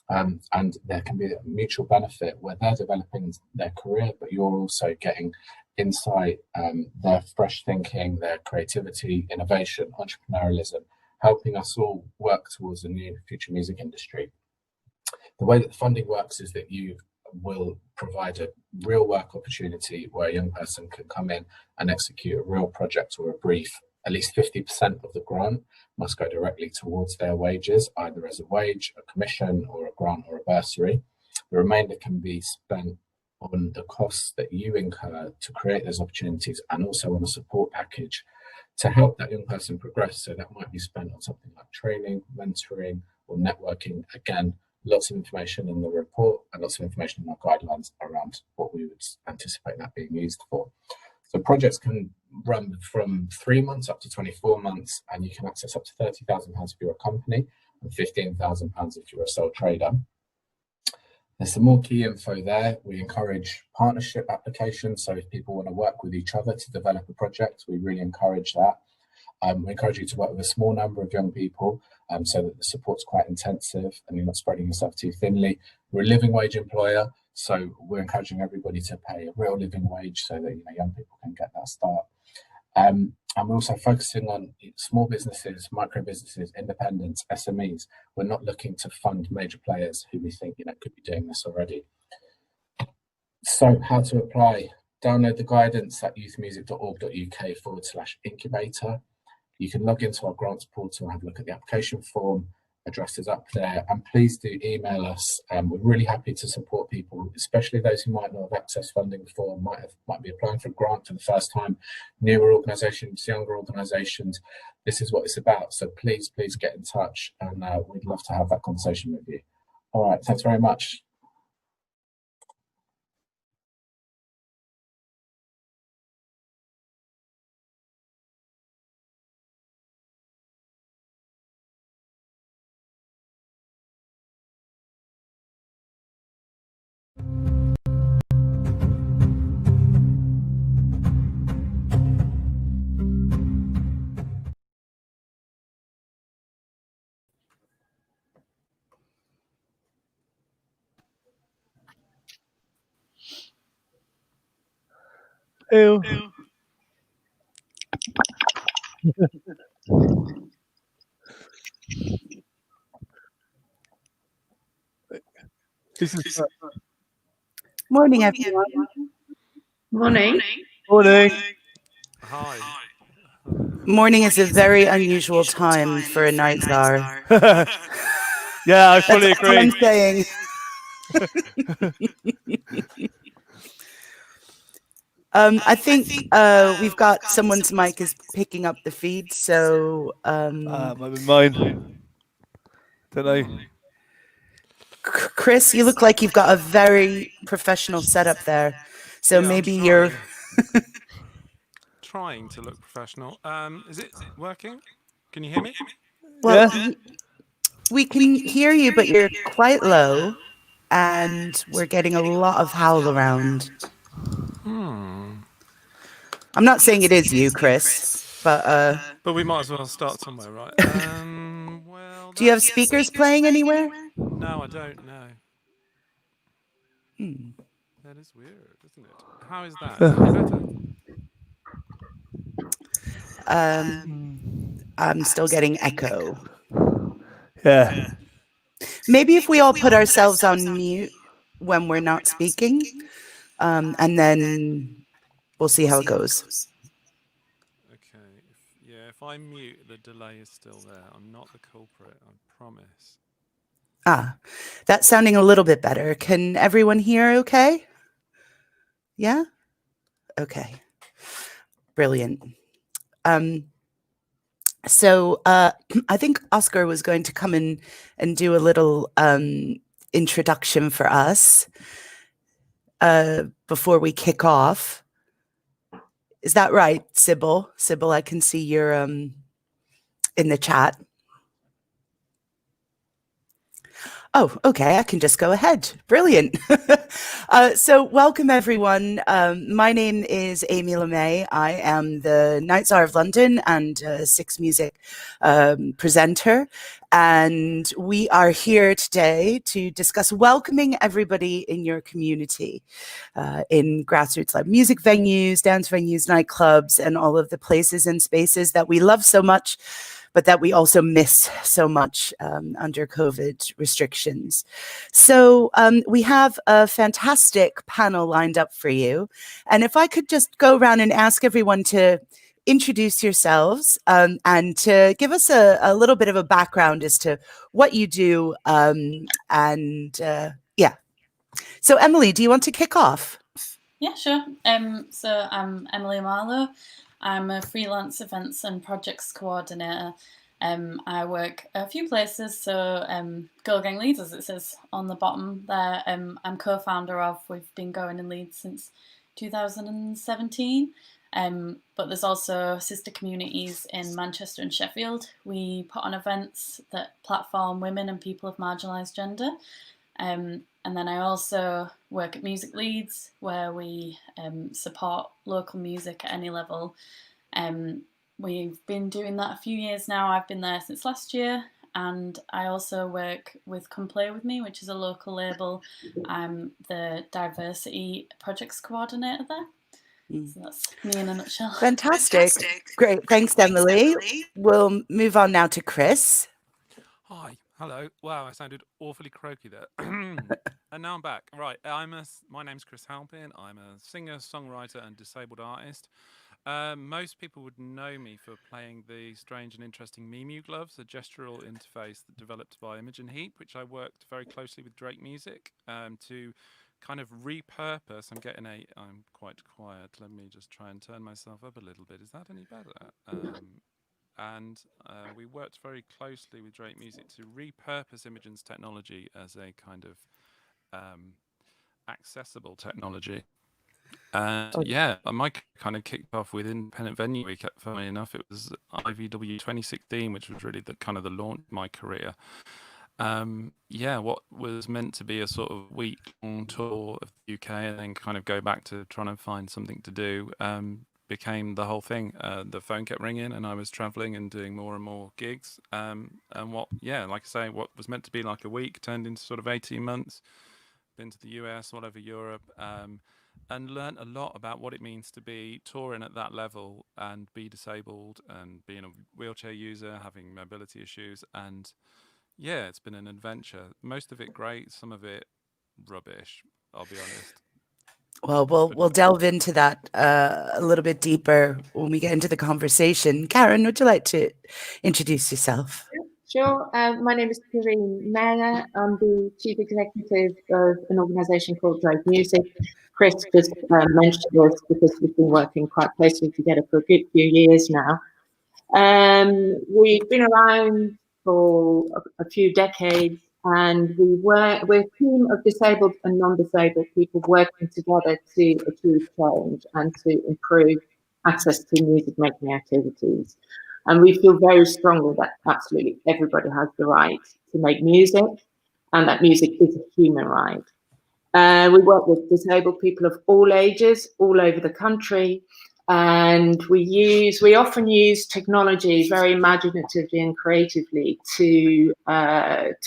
And there can be a mutual benefit where they're developing their career, but you're also getting insight, their fresh thinking, their creativity, innovation, entrepreneurialism, helping us all work towards a new future music industry. The way that the funding works is that you will provide a real work opportunity where a young person can come in and execute a real project or a brief. At least 50% of the grant must go directly towards their wages, either as a wage, a commission, or a grant or a bursary. The remainder can be spent on the costs that you incur to create those opportunities, and also on a support package to help that young person progress. So that might be spent on something like training, mentoring, or networking. Again, lots of information in the report and lots of information in our guidelines around what we would anticipate that being used for. So projects can run from 3 months up to 24 months, and you can access up to £30,000 if you're a company and £15,000 if you're a sole trader. There's some more key info there. We encourage partnership applications. So if people want to work with each other to develop a project, we really encourage that. We encourage you to work with a small number of young people so that the support's quite intensive and you're not spreading yourself too thinly. We're a living wage employer, so we're encouraging everybody to pay a real living wage so that young people can get that start. And we're also focusing on small businesses, micro businesses, independents, SMEs. We're not looking to fund major players who we think could be doing this already. So how to apply? Download the guidance at youthmusic.org.uk/incubator. You can log into our grants portal and have a look at the application form. Address is up there, and please do email us. We're really happy to support people, especially those who might not have accessed funding before, might be applying for a grant for the first time, newer organisations, younger organisations. This is what it's about. So please get in touch, and we'd love to have that conversation with you. All right, thanks very much. Ew. This is Morning, everyone. Morning. Morning. Hi. Morning is a very unusual time for a night czar. Yeah, I fully That's all I'm agree. saying. I think we've got someone's mic is picking up the feed, so might be mine. Don't know. Chris, you look like you've got a very professional setup there. So Yeah, maybe you're trying to look professional. Is it working? Can you hear me? well. We can hear you, but you're quite low, and we're getting a lot of howl around. I'm not saying it is you, Chris, but we might as well start somewhere, right? Do you have speakers playing anywhere? No, I don't know. That is weird, isn't it? How is that? Is that better? I'm still getting echo. Yeah. Maybe if we all put ourselves on mute when we're not speaking, and then we'll see how it goes. Okay. If I mute, the delay is still there. I'm not the culprit, I promise. That's sounding a little bit better. Can everyone hear okay? Yeah? Okay. Brilliant. So I think Oscar was going to come in and do a little introduction for us before we kick off. Is that right, Sybil? Sybil, I can see you're in the chat. Oh, okay, I can just go ahead. Brilliant. So welcome, everyone. My name is Amy LeMay. I am the Night Tsar of London and Six Music presenter. And we are here today to discuss welcoming everybody in your community in grassroots live music venues, dance venues, nightclubs, and all of the places and spaces that we love so much, but that we also miss so much under COVID restrictions. So we have a fantastic panel lined up for you. And if I could just go around and ask everyone to introduce yourselves and to give us a little bit of a background as to what you do. Yeah. So Emily, do you want to kick off? Yeah, sure. So I'm Emily Marlowe. I'm a freelance events and projects coordinator. I work a few places, so Girl Gang Leeds, as it says on the bottom there, I'm co-founder of. We've been going in Leeds since 2017, but there's also sister communities in Manchester and Sheffield. We put on events that platform women and people of marginalised gender. And then I also work at Music Leeds, where we support local music at any level. We've been doing that a few years now. I've been there since last year. And I also work with Come Play With Me, which is a local label. I'm the diversity projects coordinator there. So that's me in a nutshell. Fantastic. Great. Thanks, Emily. We'll move on now to Chris. Hi. Hello. Wow, I sounded awfully croaky there. And now I'm back. Right. My name's Chris Halpin. I'm a singer, songwriter, and disabled artist. Most people would know me for playing the strange and interesting Memu Gloves, a gestural interface that developed by Imogen Heap, which I worked very closely with Drake Music to kind of repurpose. I'm quite quiet. Let me just try and turn myself up a little bit. Is that any better? And we worked very closely with Drake Music to repurpose Imogen's technology as a kind of accessible technology. And yeah, my kind of kicked off with Independent Venue Week. Funnily enough, it was IVW 2016, which was really the kind of the launch of my career. What was meant to be a sort of week-long tour of the UK and then kind of go back to trying to find something to do became the whole thing. The phone kept ringing and I was traveling and doing more and more gigs. And like I say, what was meant to be like a week turned into sort of 18 months. Been to the US, all over Europe, and learned a lot about what it means to be touring at that level and be disabled and being a wheelchair user, having mobility issues. And yeah, it's been an adventure. Most of it great, some of it rubbish, I'll be honest. Well, we'll delve into that a little bit deeper when we get into the conversation. Karen, would you like to introduce yourself? Sure. My name is Karine Mayer. I'm the Chief Executive of an organisation called Drive Music. Chris just mentioned this because we've been working quite closely together for a good few years now. We've been around for a few decades, and we're a team of disabled and non-disabled people working together to achieve change and to improve access to music-making activities. And we feel very strongly that absolutely everybody has the right to make music, and that music is a human right. We work with disabled people of all ages, all over the country, and we often use technology very imaginatively and creatively to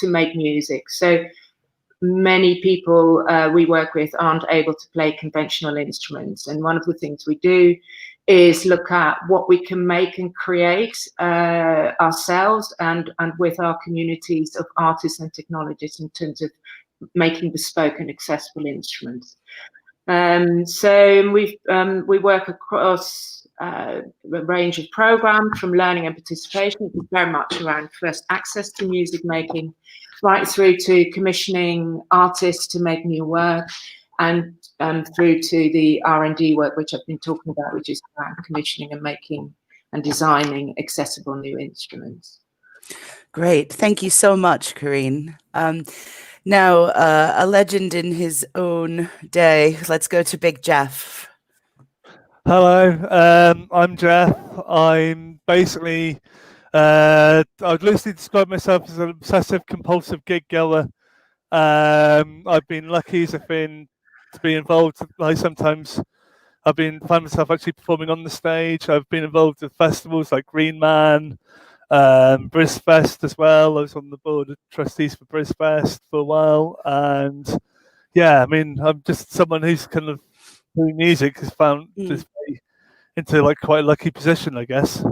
make music. So many people we work with aren't able to play conventional instruments, and one of the things we do is look at what we can make and create ourselves and with our communities of artists and technologists in terms of making bespoke and accessible instruments. So we work across a range of programs, from learning and participation, which is very much around first access to music making, right through to commissioning artists to make new work, and through to the R&D work, which I've been talking about, which is around commissioning and making and designing accessible new instruments. Great. Thank you so much, Karine. Now, a legend in his own day. Let's go to Big Jeff. Hello, I'm Jeff. I'm basically, I'd loosely describe myself as an obsessive compulsive gig goer. I've been lucky to be involved. Sometimes find myself actually performing on the stage. I've been involved with festivals like Green Man, BrisFest as well. I was on the board of trustees for BrisFest for a while, and yeah, I mean, I'm just someone who's kind of doing music has found this way into like quite a lucky position, I guess.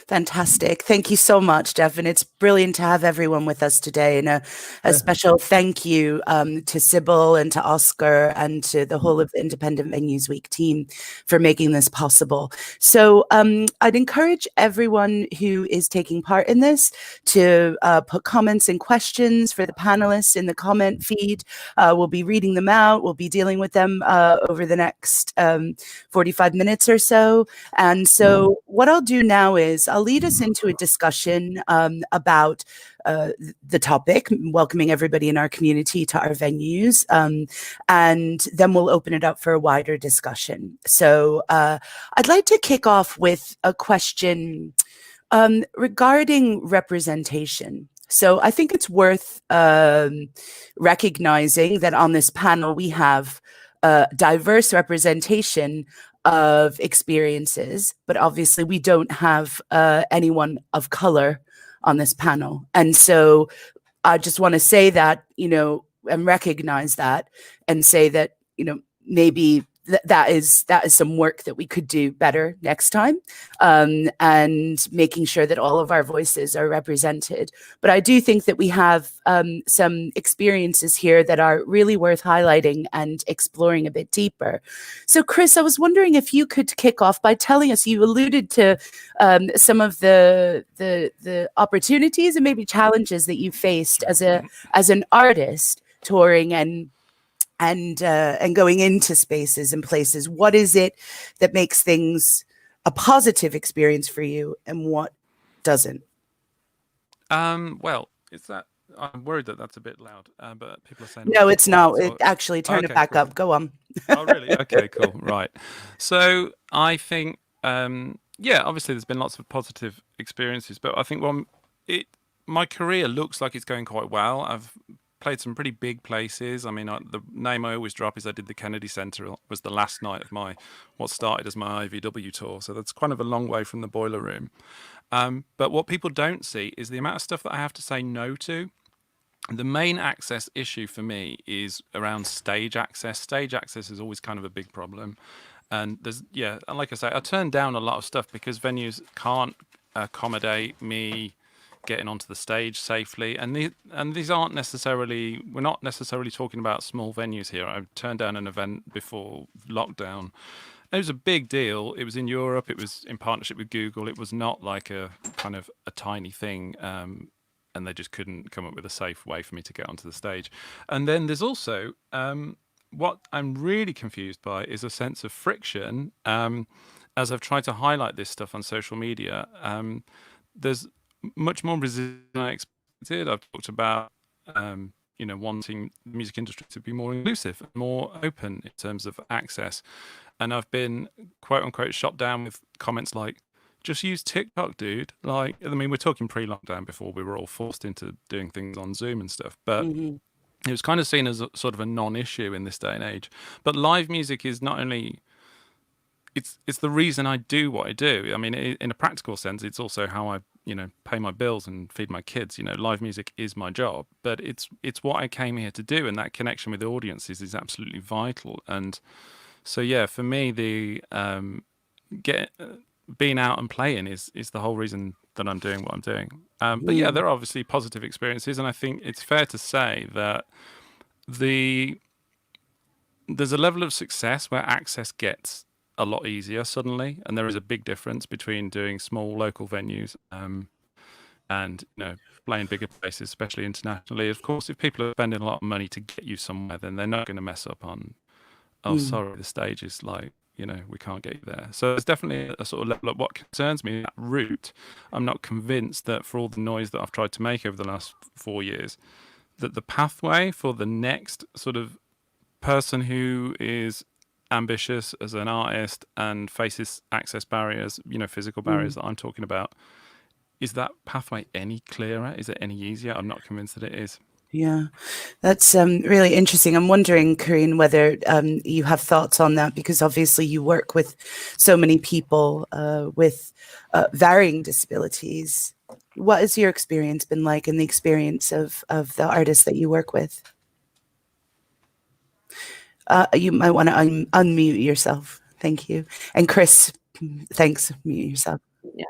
Fantastic. Thank you so much, Jeff. And it's brilliant to have everyone with us today. And a special thank you to Sybil and to Oscar and to the whole of the Independent Venues Week team for making this possible. So I'd encourage everyone who is taking part in this to put comments and questions for the panelists in the comment feed. We'll be reading them out. We'll be dealing with them over the next 45 minutes or so. And so what I'll do now is I'll lead us into a discussion about the topic, welcoming everybody in our community to our venues, and then we'll open it up for a wider discussion. So I'd like to kick off with a question regarding representation. So I think it's worth recognizing that on this panel we have diverse representation of experiences, but obviously we don't have anyone of color on this panel. And so I just want to say that, and recognize that and say that, maybe that is some work that we could do better next time, and making sure that all of our voices are represented. But I do think that we have some experiences here that are really worth highlighting and exploring a bit deeper. So Chris, I was wondering if you could kick off by telling us, you alluded to some of the opportunities and maybe challenges that you faced as an artist touring and going into spaces and places. What is it that makes things a positive experience for you, and what doesn't? Well, it's that I'm worried that that's a bit loud, but people are saying no, it's not. It actually turn it back up. Go on. Oh, really? Okay, cool. Right. So I think, obviously there's been lots of positive experiences, but I think my career looks like it's going quite well. I've played some pretty big places. I mean, the name I always drop is I did the Kennedy Center. It was the last night of what started as my IVW tour. So that's kind of a long way from the Boiler Room. But what people don't see is the amount of stuff that I have to say no to. The main access issue for me is around stage access. Stage access is always kind of a big problem. And and like I say, I turn down a lot of stuff because venues can't accommodate me getting onto the stage safely, and these aren't necessarily, we're not necessarily talking about small venues here. I turned down an event before lockdown It was a big deal. It was in Europe. It was in partnership with Google. It was not like a kind of a tiny thing, and they just couldn't come up with a safe way for me to get onto the stage. And then there's also what I'm really confused by is a sense of friction. As I've tried to highlight this stuff on social media, there's much more resistance than I expected. I've talked about wanting the music industry to be more inclusive and more open in terms of access. And I've been, quote unquote, shot down with comments like, just use TikTok, dude. Like, I mean, we're talking pre-lockdown before we were all forced into doing things on Zoom and stuff. But it was kind of seen as a sort of a non-issue in this day and age. But live music is not only... It's the reason I do what I do. I mean, in a practical sense, it's also how I, pay my bills and feed my kids. Live music is my job, but it's what I came here to do, and that connection with the audiences is absolutely vital. And so, yeah, for me, the being out and playing is the whole reason that I'm doing what I'm doing. But yeah, there are obviously positive experiences, and I think it's fair to say that there's a level of success where access gets a lot easier suddenly, and there is a big difference between doing small local venues and playing bigger places, especially internationally. Of course, if people are spending a lot of money to get you somewhere, then they're not going to mess up on, sorry, the stage is like, we can't get you there. So there's definitely a sort of level of what concerns me, that route. I'm not convinced that for all the noise that I've tried to make over the last 4 years, that the pathway for the next sort of person who is ambitious as an artist and faces access barriers, physical barriers that I'm talking about, is that pathway any clearer? Is it any easier? I'm not convinced that it is. Yeah, that's really interesting. I'm wondering, Corinne, whether you have thoughts on that, because obviously you work with so many people with varying disabilities. What has your experience been like, and the experience of the artists that you work with? You might want to unmute yourself. Thank you. And Chris, thanks. Mute yourself. Yeah.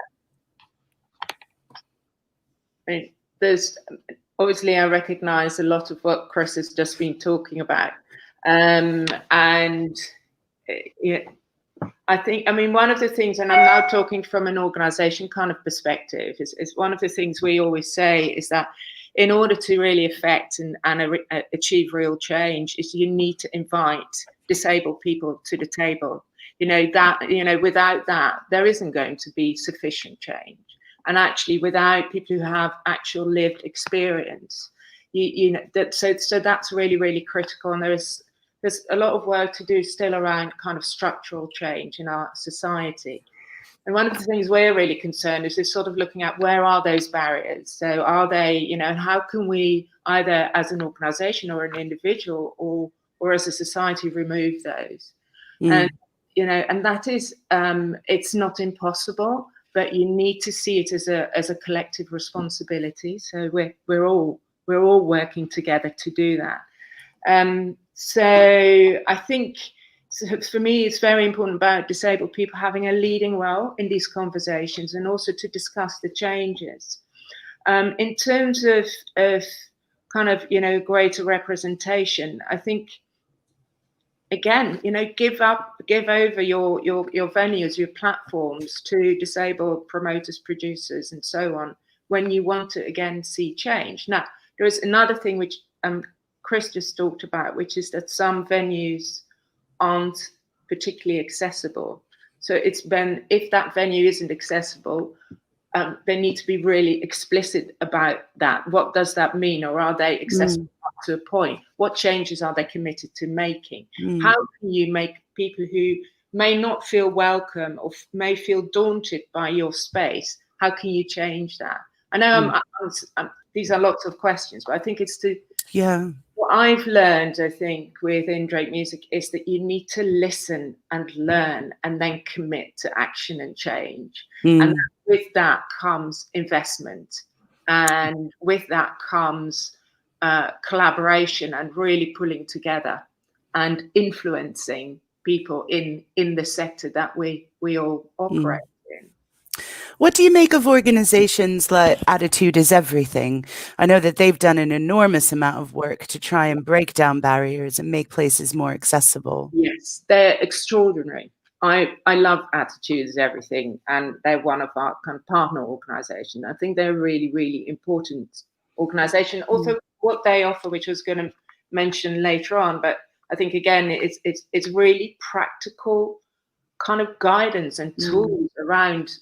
There's obviously, I recognize a lot of what Chris has just been talking about. And yeah, I think, one of the things, and I'm now talking from an organization kind of perspective, is one of the things we always say is that in order to really affect and achieve real change, is you need to invite disabled people to the table. Without that, there isn't going to be sufficient change. And actually, without people who have actual lived experience, so that's really, really critical. And there's a lot of work to do still around kind of structural change in our society. And one of the things we're really concerned is sort of looking at where are those barriers. So are they, and how can we either as an organization or an individual or as a society remove those? And, and that is, it's not impossible, but you need to see it as a collective responsibility. So we're all working together to do that. So I think, for me, it's very important about disabled people having a leading role in these conversations, and also to discuss the changes. In terms of kind of, greater representation, I think, again, give over your venues, your platforms to disabled promoters, producers, and so on, when you want to, again, see change. Now, there is another thing which Chris just talked about, which is that some venues aren't particularly accessible. So if that venue isn't accessible, they need to be really explicit about that. What does that mean? Or are they accessible up to a point? What changes are they committed to making? How can you make people who may not feel welcome or may feel daunted by your space, how can you change that? I know these are lots of questions, but I think it's what I've learned, I think, within Drake Music is that you need to listen and learn and then commit to action and change. And with that comes investment. And with that comes collaboration and really pulling together and influencing people in the sector that we all operate in. What do you make of organizations like Attitude is Everything? I know that they've done an enormous amount of work to try and break down barriers and make places more accessible. Yes, they're extraordinary. I love Attitude is Everything, and they're one of our kind of partner organisations. I think they're a really, really important organisation. Also, what they offer, which I was going to mention later on, but I think again, it's really practical kind of guidance and tools around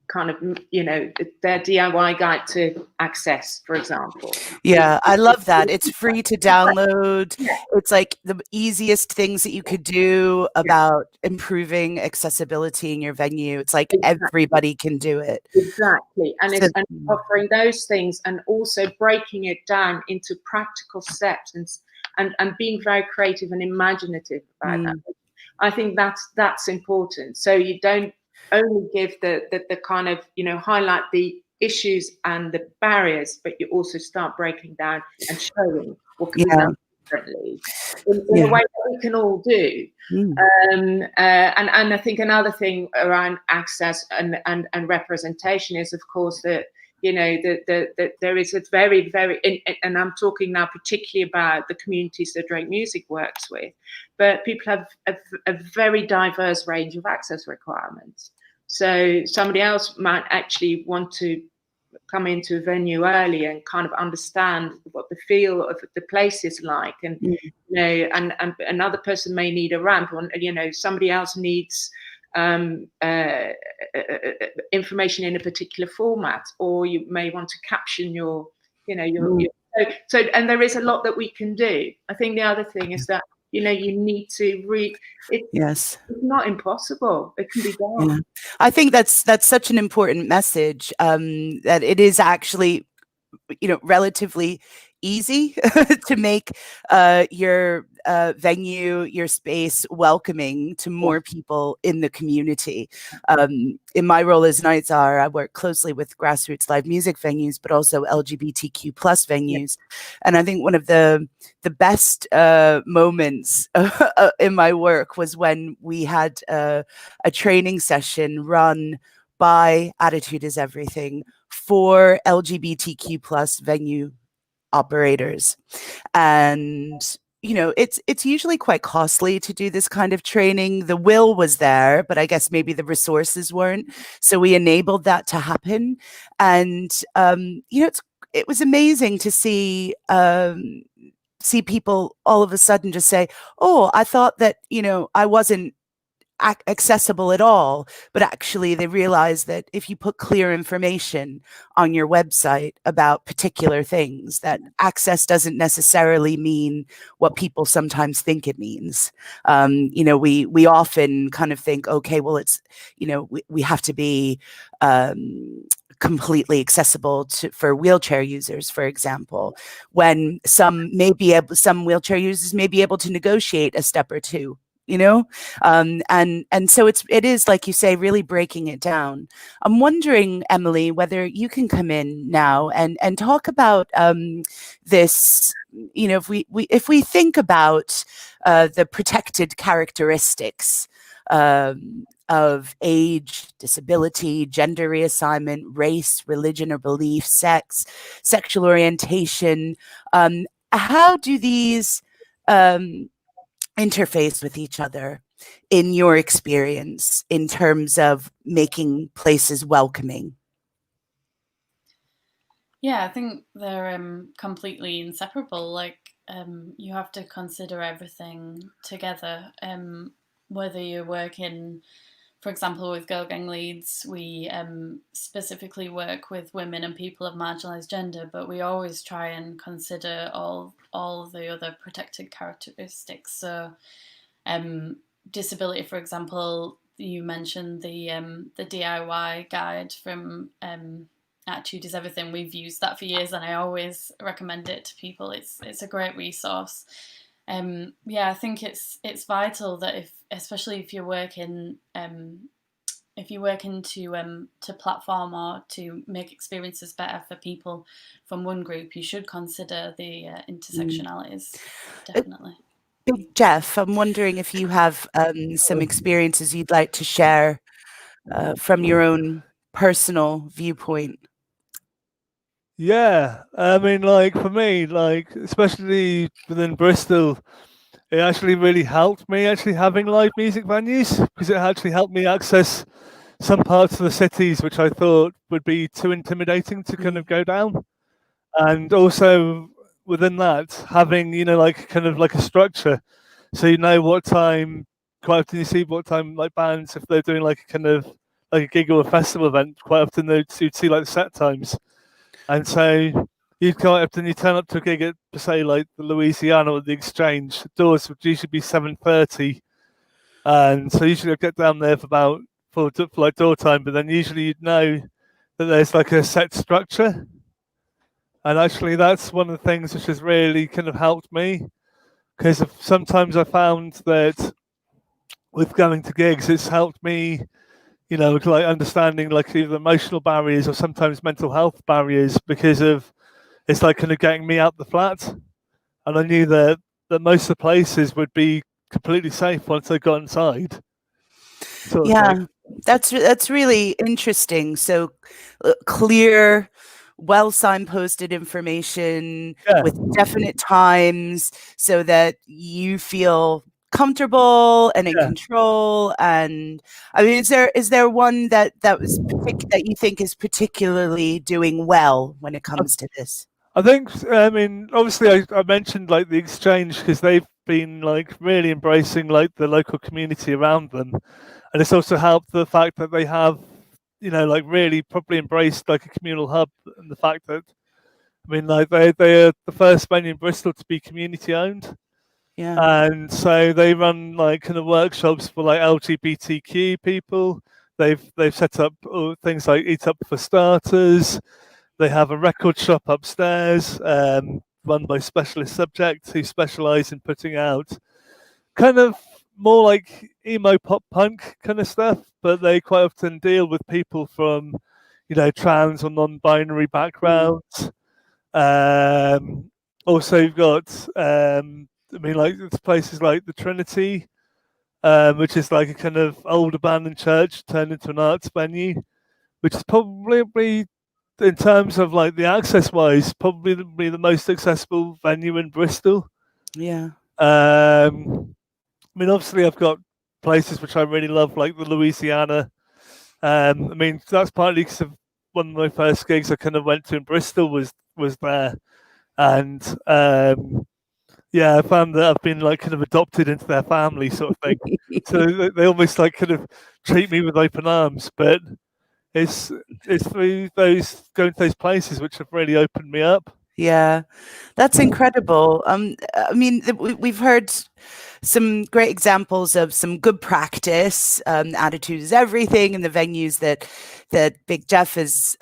kind of, you know, their DIY guide to access, for example. Yeah, I love that. It's free to download. It's like the easiest things that you could do about improving accessibility in your venue. It's like everybody can do it. Exactly. And it's and offering those things and also breaking it down into practical steps and being very creative and imaginative about that. I think that's important. So you don't only give the kind of, you know, highlight the issues and the barriers, but you also start breaking down and showing what can be done differently in a way that we can all do. And I think another thing around access and representation is, of course, that, you know, that there is a very, very, and I'm talking now particularly about the communities that Drake Music works with, but people have a very diverse range of access requirements. So somebody else might actually want to come into a venue early and kind of understand what the feel of the place is like, and you know, and another person may need a ramp, or, you know, somebody else needs information in a particular format, or you may want to caption your, you know, your so and there is a lot that we can do. I think the other thing is that, you know, you need to read it. It's not impossible. It can be done. Yeah. I think that's such an important message, that it is actually, you know, relatively easy to make your venue, your space welcoming to more people in the community. In my role as Night Tsar, I work closely with grassroots live music venues, but also LGBTQ+ venues. And I think one of the best moments in my work was when we had a training session run by Attitude is Everything for LGBTQ+ venue operators. And you know, it's usually quite costly to do this kind of training. The will was there, but I guess maybe the resources weren't. So we enabled that to happen. And you know, it was amazing to see people all of a sudden just say, "Oh, I thought that, you know, I wasn't accessible at all," but actually they realize that if you put clear information on your website about particular things, that access doesn't necessarily mean what people sometimes think it means. You know, we often kind of think, okay, well, it's, you know, we have to be completely accessible for wheelchair users, for example, when some wheelchair users may be able to negotiate a step or two, you know, and so it is, like you say, really breaking it down. I'm wondering, Emily, whether you can come in now and talk about this. You know, if we think about the protected characteristics of age, disability, gender reassignment, race, religion or belief, sex, sexual orientation, how do these interface with each other in your experience in terms of making places welcoming? Yeah, I think they're completely inseparable. Like, you have to consider everything together. Whether you're working, for example, with Girl Gang Leads, we specifically work with women and people of marginalised gender, but we always try and consider all the other protected characteristics. So disability, for example, you mentioned the DIY guide from Attitude is Everything. We've used that for years and I always recommend it to people. It's a great resource. Yeah, I think it's vital that especially if you're working to platform or to make experiences better for people from one group, you should consider the intersectionalities, definitely. Big Jeff, I'm wondering if you have some experiences you'd like to share from your own personal viewpoint. Yeah, I mean, like for me, like especially within Bristol, it actually really helped me actually having live music venues, because it actually helped me access some parts of the cities which I thought would be too intimidating to kind of go down. And also within that, having, you know, like kind of like a structure, so you know what time, quite often you see what time like bands, if they're doing like a kind of like a gig or a festival event, quite often you'd see like set times. And so you'd quite often you turn up to a gig at, say, like the Louisiana or the Exchange, doors would usually be 7:30, and so usually I'd get down there for like door time, but then usually you'd know that there's like a set structure. And actually, that's one of the things which has really kind of helped me, because sometimes I found that with going to gigs, it's helped me, you know, like understanding like either emotional barriers or sometimes mental health barriers, because of it's like kind of getting me out the flat. And I knew that most of the places would be completely safe once I got inside. Sort of Yeah, thing. that's really interesting. So clear, well signposted information Yeah. with definite times, so that you feel comfortable and in Yeah. control. And I mean, is there one that that you think is particularly doing well when it comes to this? I think, I mean, obviously I mentioned like the Exchange, because they've been like really embracing like the local community around them. And it's also helped the fact that they have, you know, like really probably embraced like a communal hub, and the fact that, I mean, like they are the first venue in Bristol to be community owned. Yeah. And so they run like kind of workshops for like LGBTQ people. They've set up things like Eat Up for Starters. They have a record shop upstairs, run by Specialist Subject, who specialise in putting out kind of more like emo pop punk kind of stuff, but they quite often deal with people from, you know, trans or non-binary backgrounds. Also, you've got, I mean, like it's places like the Trinity, which is like a kind of old abandoned church turned into an arts venue, which is probably, in terms of like the access wise, probably the most accessible venue in Bristol. Yeah. I mean, obviously, I've got places which I really love, like the Louisiana. I mean, that's partly because of one of my first gigs I kind of went to in Bristol was there, and yeah, I found that I've been like kind of adopted into their family, sort of thing. So they almost like kind of treat me with open arms, but it's through those going to those places which have really opened me up. Yeah, that's incredible. I mean, we've heard some great examples of some good practice. Attitude is everything, and the venues that Big Jeff has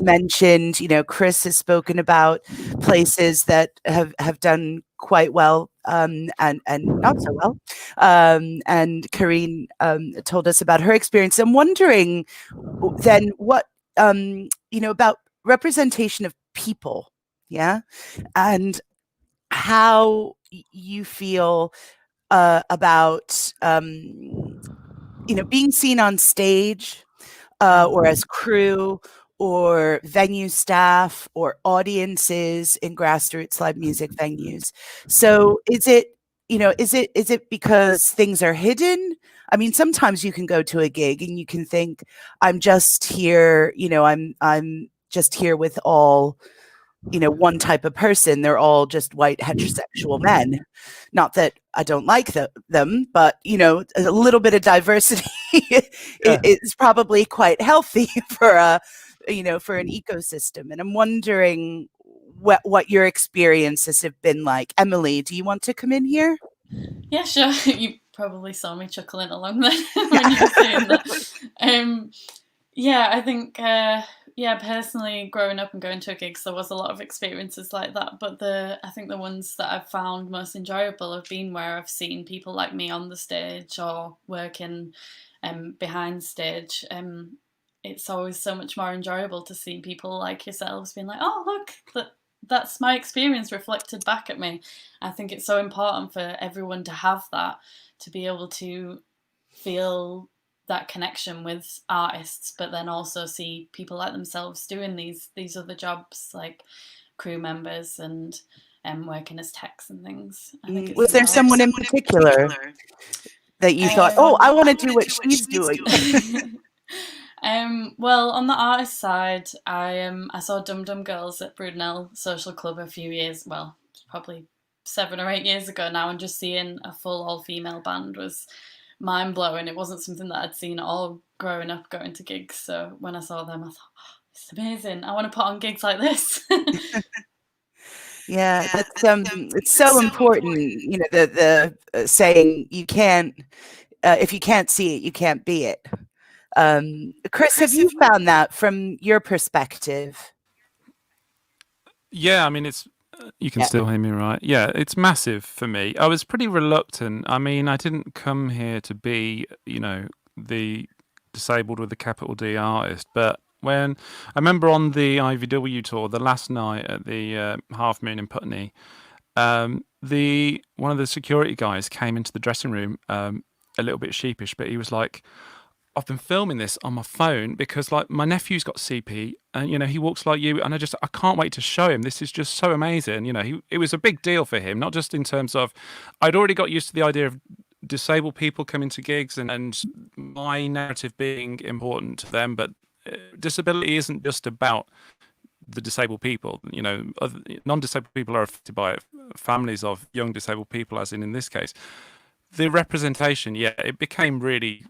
mentioned. You know, Chris has spoken about places that have done quite well and not so well. And Karine told us about her experience. I'm wondering then what you know about representation of people, yeah, and how you feel about you know, being seen on stage or as crew or venue staff or audiences in grassroots live music venues. So is it, you know, is it because things are hidden? I mean, sometimes you can go to a gig and you can think, I'm just here, you know, I'm just here with all, you know, one type of person. They're all just white heterosexual men. Not that I don't like them, but, you know, a little bit of diversity is probably quite healthy for a, you know, for an ecosystem. And I'm wondering what your experiences have been like. Emily, do you want to come in here? Yeah, sure. You probably saw me chuckling along there when you were saying that. Yeah, I think, yeah, personally, growing up and going to gigs, there was a lot of experiences like that. But I think the ones that I've found most enjoyable have been where I've seen people like me on the stage or working behind stage. It's always so much more enjoyable to see people like yourselves being like, oh, look, that's my experience reflected back at me. I think it's so important for everyone to have that, to be able to feel that connection with artists, but then also see people like themselves doing these other jobs, like crew members and working as techs and things. I think it's Was there about- someone in particular that you thought, oh, I want to do what she's doing? Well, on the artist side, I saw Dum Dum Girls at Brunel Social Club a few years, well, probably 7 or 8 years ago now, and just seeing a full all-female band was mind-blowing. It wasn't something that I'd seen at all growing up, going to gigs. So when I saw them, I thought, oh, it's amazing. I want to put on gigs like this. Yeah, that's it's so important. You know, the saying, you can't if you can't see it, you can't be it. Chris, have you found that from your perspective? Yeah, I mean, it's you can still hear me, right? Yeah, it's massive for me. I was pretty reluctant. I mean, I didn't come here to be, you know, the disabled with a capital D artist, but when I remember on the IVW tour, the last night at the Half Moon in Putney, one of the security guys came into the dressing room a little bit sheepish, but he was like, I've been filming this on my phone because, like, my nephew's got CP and, you know, he walks like you, and I can't wait to show him. This is just so amazing. You know, it was a big deal for him, not just in terms of, I'd already got used to the idea of disabled people coming to gigs and my narrative being important to them, but disability isn't just about the disabled people. You know, non-disabled people are affected by it, families of young disabled people, as in this case. The representation, yeah, it became really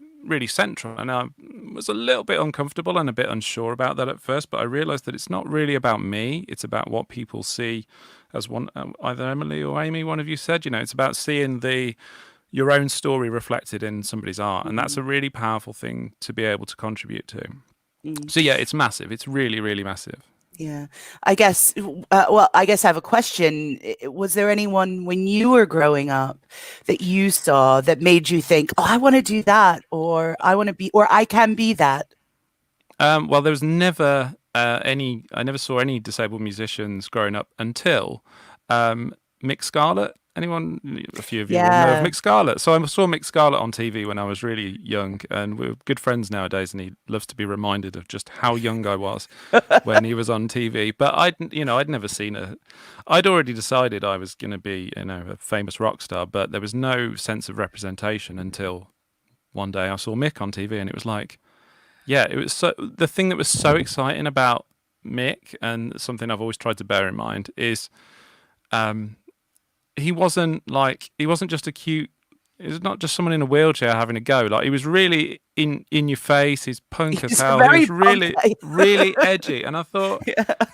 central, and I was a little bit uncomfortable and a bit unsure about that at first, but I realized that it's not really about me, it's about what people see, as one either Emily or Amy, one of you said, you know, it's about seeing your own story reflected in somebody's art, and that's a really powerful thing to be able to contribute to. So yeah, it's massive. It's really, really massive. Yeah, I guess. Well, I guess I have a question. Was there anyone when you were growing up that you saw that made you think, "Oh, I want to do that," or "I want to be," or "I can be that"? Well, there was never I never saw any disabled musicians growing up until Mick Scarlett. Anyone? A few of you will know of Mick Scarlett. So I saw Mick Scarlett on TV when I was really young, and we're good friends nowadays, and he loves to be reminded of just how young I was when he was on TV. But I'd never seen I'd already decided I was going to be, you know, a famous rock star, but there was no sense of representation until one day I saw Mick on TV, and it was like, yeah, it was the thing that was so exciting about Mick, and something I've always tried to bear in mind is, he wasn't just a cute. It was not just someone in a wheelchair having a go. Like, he was really in your face. He's punk as hell. He was really, really edgy. And I thought,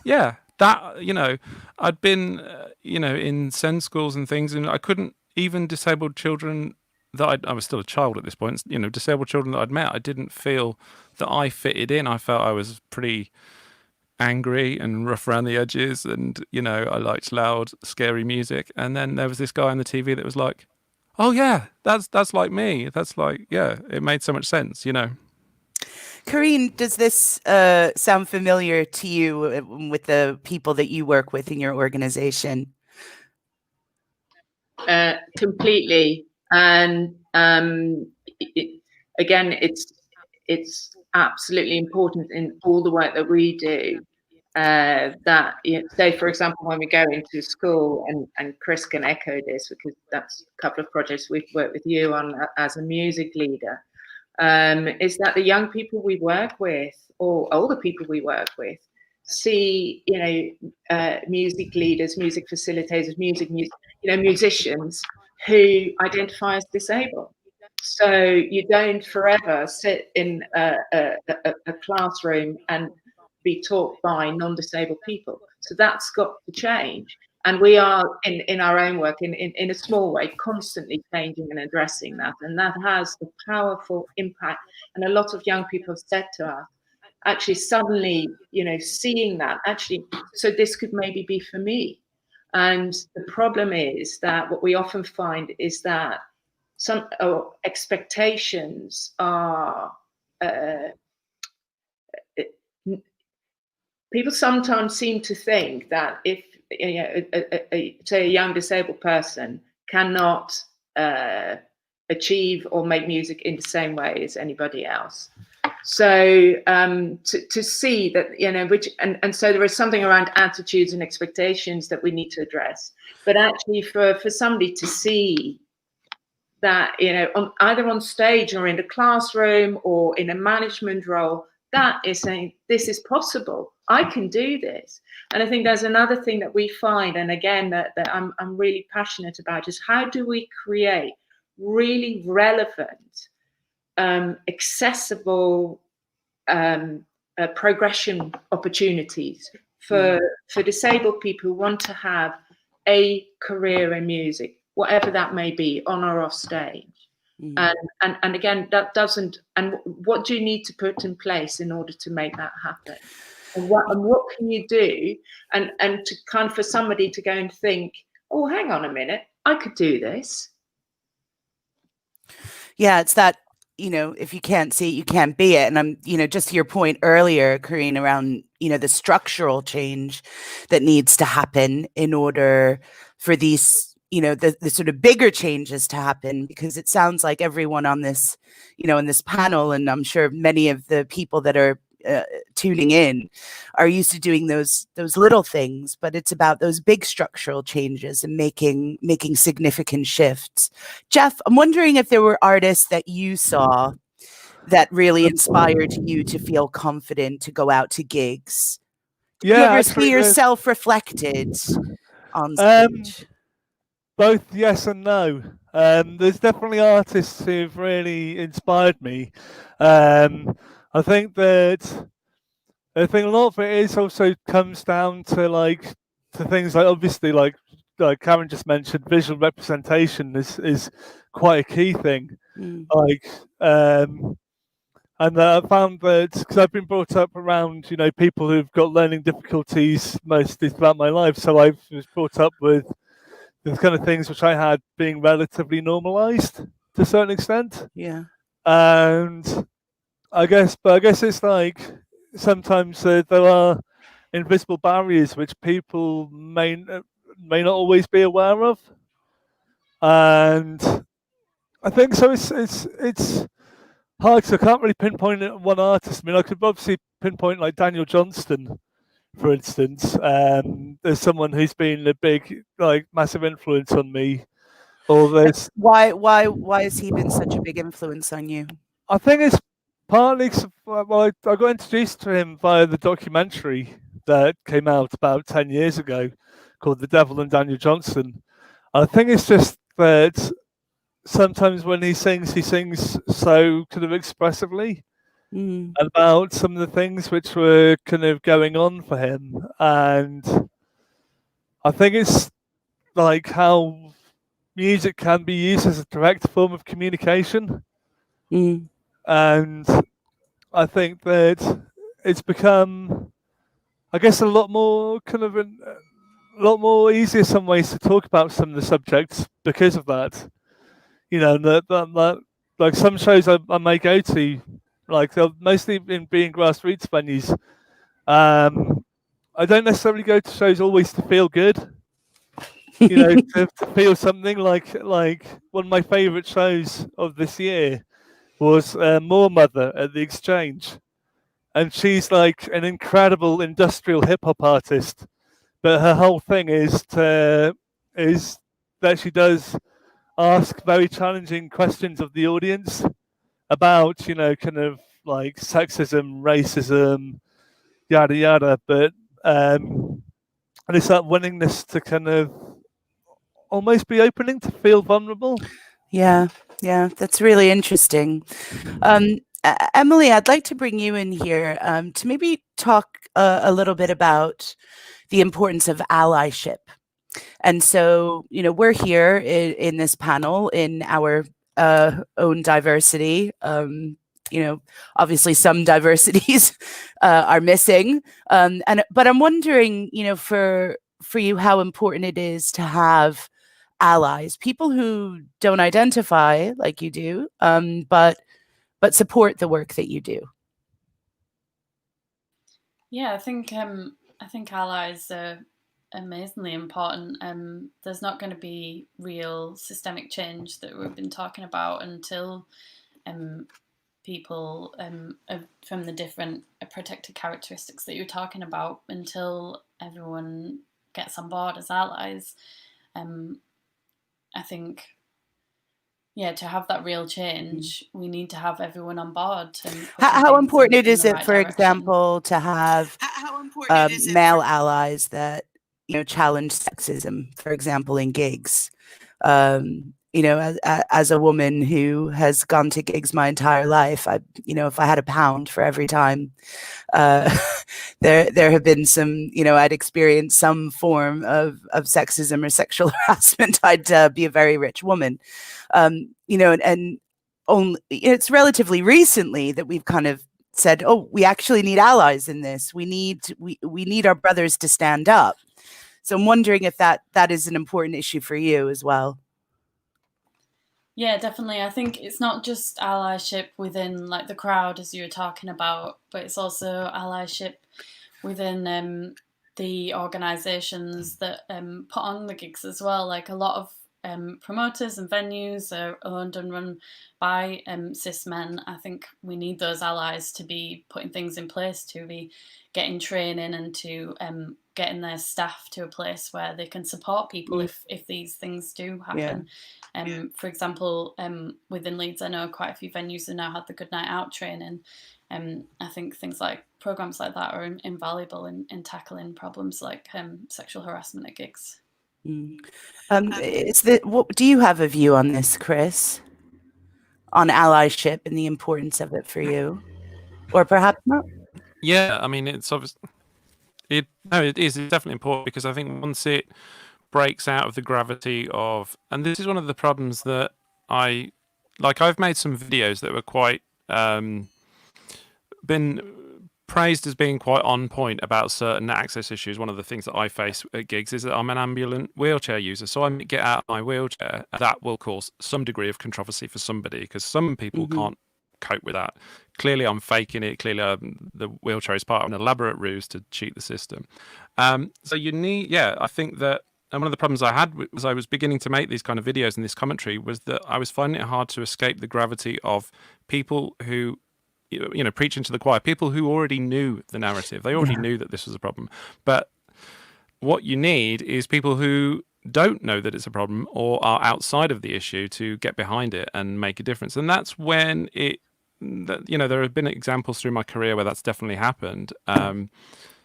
yeah, that, you know, I'd been, you know, in SEND schools and things, and I couldn't, even disabled children that I was still a child at this point, you know, disabled children that I'd met, I didn't feel that I fitted in. I felt I was pretty angry and rough around the edges, and, you know, I liked loud, scary music. And then there was this guy on the TV that was like, oh yeah, that's like me. That's like, yeah, it made so much sense, you know. Karine, does this sound familiar to you with the people that you work with in your organization? Completely. And again, it's absolutely important in all the work that we do, that, you know, say, for example, when we go into school, and Chris can echo this because that's a couple of projects we've worked with you on as a music leader, is that the young people we work with, or older people we work with, see, you know, music leaders, music facilitators, musicians who identify as disabled. So you don't forever sit in a classroom and be taught by non-disabled people. So that's got to change. And we are, in our own work, in a small way, constantly changing and addressing that. And that has a powerful impact. And a lot of young people have said to us, actually, suddenly, you know, seeing that, actually, so this could maybe be for me. And the problem is that what we often find is that some expectations are, people sometimes seem to think that if, you know, say a young disabled person cannot achieve or make music in the same way as anybody else. So to see that, you know, and so there is something around attitudes and expectations that we need to address. But actually for somebody to see that, you know, either on stage or in the classroom or in a management role, that is saying, this is possible. I can do this. And I think there's another thing that we find, and again, that I'm really passionate about, is how do we create really relevant, accessible progression opportunities for disabled people who want to have a career in music, whatever that may be, on or off stage. And again, that doesn't, and what do you need to put in place in order to make that happen? And what can you do? And to kind of, for somebody to go and think, oh, hang on a minute, I could do this. Yeah, it's that, you know, if you can't see it, you can't be it. And I'm, you know, just to your point earlier, Corinne, around, you know, the structural change that needs to happen in order for these, you know, the sort of bigger changes to happen, because it sounds like everyone on this, you know, in this panel, and I'm sure many of the people that are tuning in are used to doing those little things, but it's about those big structural changes and making significant shifts. Jeff, I'm wondering if there were artists that you saw that really inspired you to feel confident to go out to gigs. Did you ever see yourself reflected on stage? Both yes and no. There's definitely artists who've really inspired me. I think a lot of it is also comes down to things like, obviously, like Karen just mentioned, visual representation is quite a key thing. And I found that, because I've been brought up around, you know, people who've got learning difficulties mostly throughout my life, so I was brought up with the kind of things which I had being relatively normalized to a certain extent. Yeah. And I guess it's like sometimes there are invisible barriers which people may not always be aware of, and I think so. It's hard because I can't really pinpoint it on one artist. I mean, I could obviously pinpoint like Daniel Johnston, for instance. There's someone who's been a big, like, massive influence on me. Or there's why has he been such a big influence on you? I think it's partly I got introduced to him via the documentary that came out about 10 years ago called The Devil and Daniel Johnston. I think it's just that sometimes when he sings so kind of expressively about some of the things which were kind of going on for him. And I think it's like how music can be used as a direct form of communication. And I think that it's become, I guess, a lot more easier some ways to talk about some of the subjects because of that. You know, that like some shows I may go to, like they'll mostly in being grassroots venues. I don't necessarily go to shows always to feel good. You know, to feel something. Like one of my favourite shows of this year was More Mother at the Exchange, and she's like an incredible industrial hip hop artist, but her whole thing is that she does ask very challenging questions of the audience about, you know, kind of like sexism, racism, yada yada, but and it's that willingness to kind of almost be opening to feel vulnerable. Yeah, that's really interesting. Emily, I'd like to bring you in here to maybe talk a little bit about the importance of allyship. And so, you know, we're here in this panel in our own diversity. You know, obviously some diversities are missing. But I'm wondering, you know, for you, how important it is to have allies, people who don't identify like you do, but support the work that you do. Yeah, I think allies are amazingly important. There's not going to be real systemic change that we've been talking about until people from the different protected characteristics that you're talking about until everyone gets on board as allies. I think, yeah, to have that real change, we need to have everyone on board. And How important is it, for example, to have male allies that, you know, challenge sexism, for example, in gigs? You know, as a woman who has gone to gigs my entire life, you know, if I had a pound for every time there have been some, you know, I'd experienced some form of sexism or sexual harassment, I'd be a very rich woman. You know, and only it's relatively recently that we've kind of said, oh, we actually need allies in this. We need our brothers to stand up. So I'm wondering if that is an important issue for you as well. Yeah, definitely. I think it's not just allyship within like the crowd as you were talking about, but it's also allyship within the organisations that put on the gigs as well. Like a lot of promoters and venues are owned and run by cis men. I think we need those allies to be putting things in place, to be getting training and to getting their staff to a place where they can support people if these things do happen. For example, within Leeds, I know quite a few venues have now had the Good Night Out training. I think things like programs like that are invaluable in tackling problems like sexual harassment at gigs. What do you have a view on this, Chris? On allyship and the importance of it for you, or perhaps not? Yeah, I mean, it's obvious. It is. It's definitely important because I think once it breaks out of the gravity of, and this is one of the problems that I've made some videos that were quite been praised as being quite on point about certain access issues. One of the things that I face at gigs is that I'm an ambulant wheelchair user, so I get out of my wheelchair. That will cause some degree of controversy for somebody because some people can't cope with that. Clearly I'm faking it. Clearly the wheelchair is part of an elaborate ruse to cheat the system. So you need, I think that, and one of the problems I had was I was beginning to make these kind of videos and this commentary was that I was finding it hard to escape the gravity of people who, you know, preaching to the choir, people who already knew the narrative. They already knew that this was a problem. But what you need is people who don't know that it's a problem or are outside of the issue to get behind it and make a difference. And that's when you know, there have been examples through my career where that's definitely happened.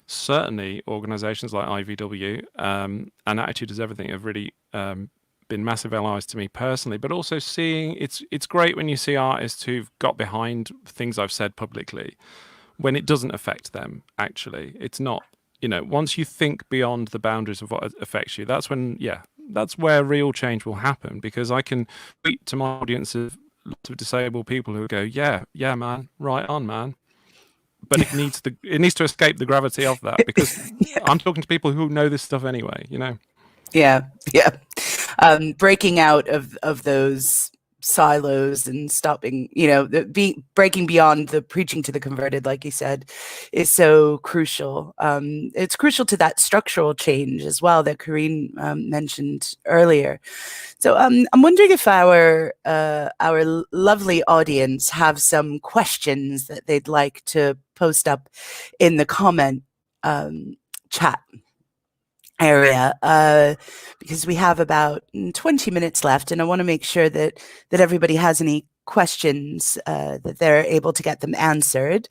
Certainly organisations like IVW and Attitude is Everything have really been massive allies to me personally, but also seeing it's great when you see artists who've got behind things I've said publicly when it doesn't affect them. Actually, it's not, you know, once you think beyond the boundaries of what affects you, that's when, that's where real change will happen, because I can speak to my audience of lots of disabled people who go, yeah man, right on, man. But it needs to escape the gravity of that, because I'm talking to people who know this stuff anyway, you know. Breaking out of those silos and stopping, you know, breaking beyond the preaching to the converted, like you said, is so crucial. It's crucial to that structural change as well that Corinne mentioned earlier. So I'm wondering if our lovely audience have some questions that they'd like to post up in the comment chat area, because we have about 20 minutes left, and I want to make sure that everybody has any questions that they're able to get them answered.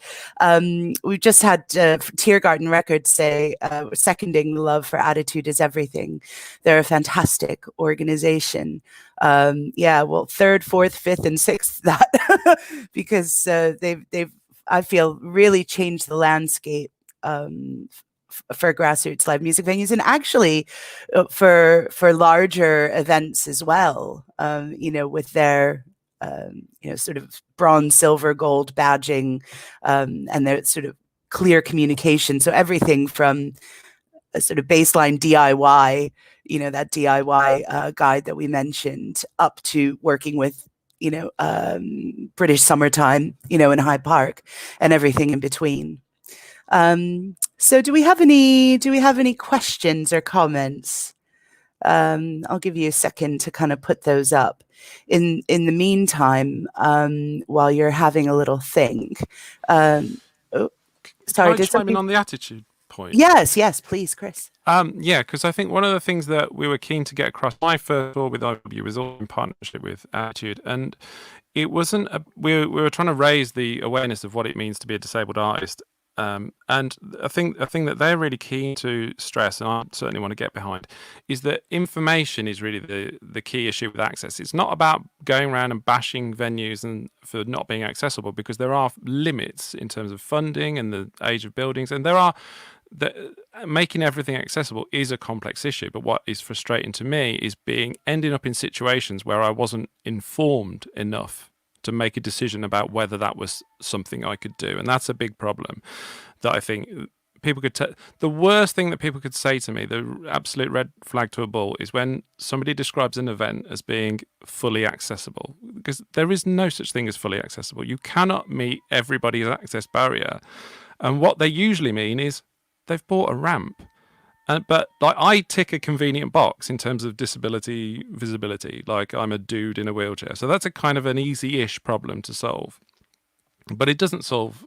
We've just had Tiergarten Records say, seconding the love for Attitude is Everything. They're a fantastic organization. Well, third, fourth, fifth, and sixth that because they've I feel really changed the landscape for grassroots live music venues, and actually for larger events as well, you know, with their you know, sort of bronze, silver, gold badging, and their sort of clear communication. So everything from a sort of baseline DIY, you know, that DIY guide that we mentioned, up to working with, you know, British Summertime, you know, in Hyde Park, and everything in between. So do we have any questions or comments I'll give you a second to kind of put those up. In the meantime, while you're having a little think, sorry, Can I did chime in something? on the attitude point? Yes, please, Chris. Yeah, because I think one of the things that we were keen to get across, my first tour with IW was all in partnership with Attitude, and it wasn't. We were trying to raise the awareness of what it means to be a disabled artist, and I think that they're really keen to stress, and I certainly want to get behind, is that information is really the key issue with access. It's not about going around and bashing venues and for not being accessible, because there are limits in terms of funding and the age of buildings, and there are. Making everything accessible is a complex issue, but what is frustrating to me is ending up in situations where I wasn't informed enough to make a decision about whether that was something I could do, and that's a big problem that I think people could the worst thing that people could say to me, the absolute red flag to a bull, is when somebody describes an event as being fully accessible, because there is no such thing as fully accessible. You cannot meet everybody's access barrier, and what they usually mean is they've bought a ramp, but like I tick a convenient box in terms of disability visibility, like I'm a dude in a wheelchair, so that's a kind of an easy-ish problem to solve, but it doesn't solve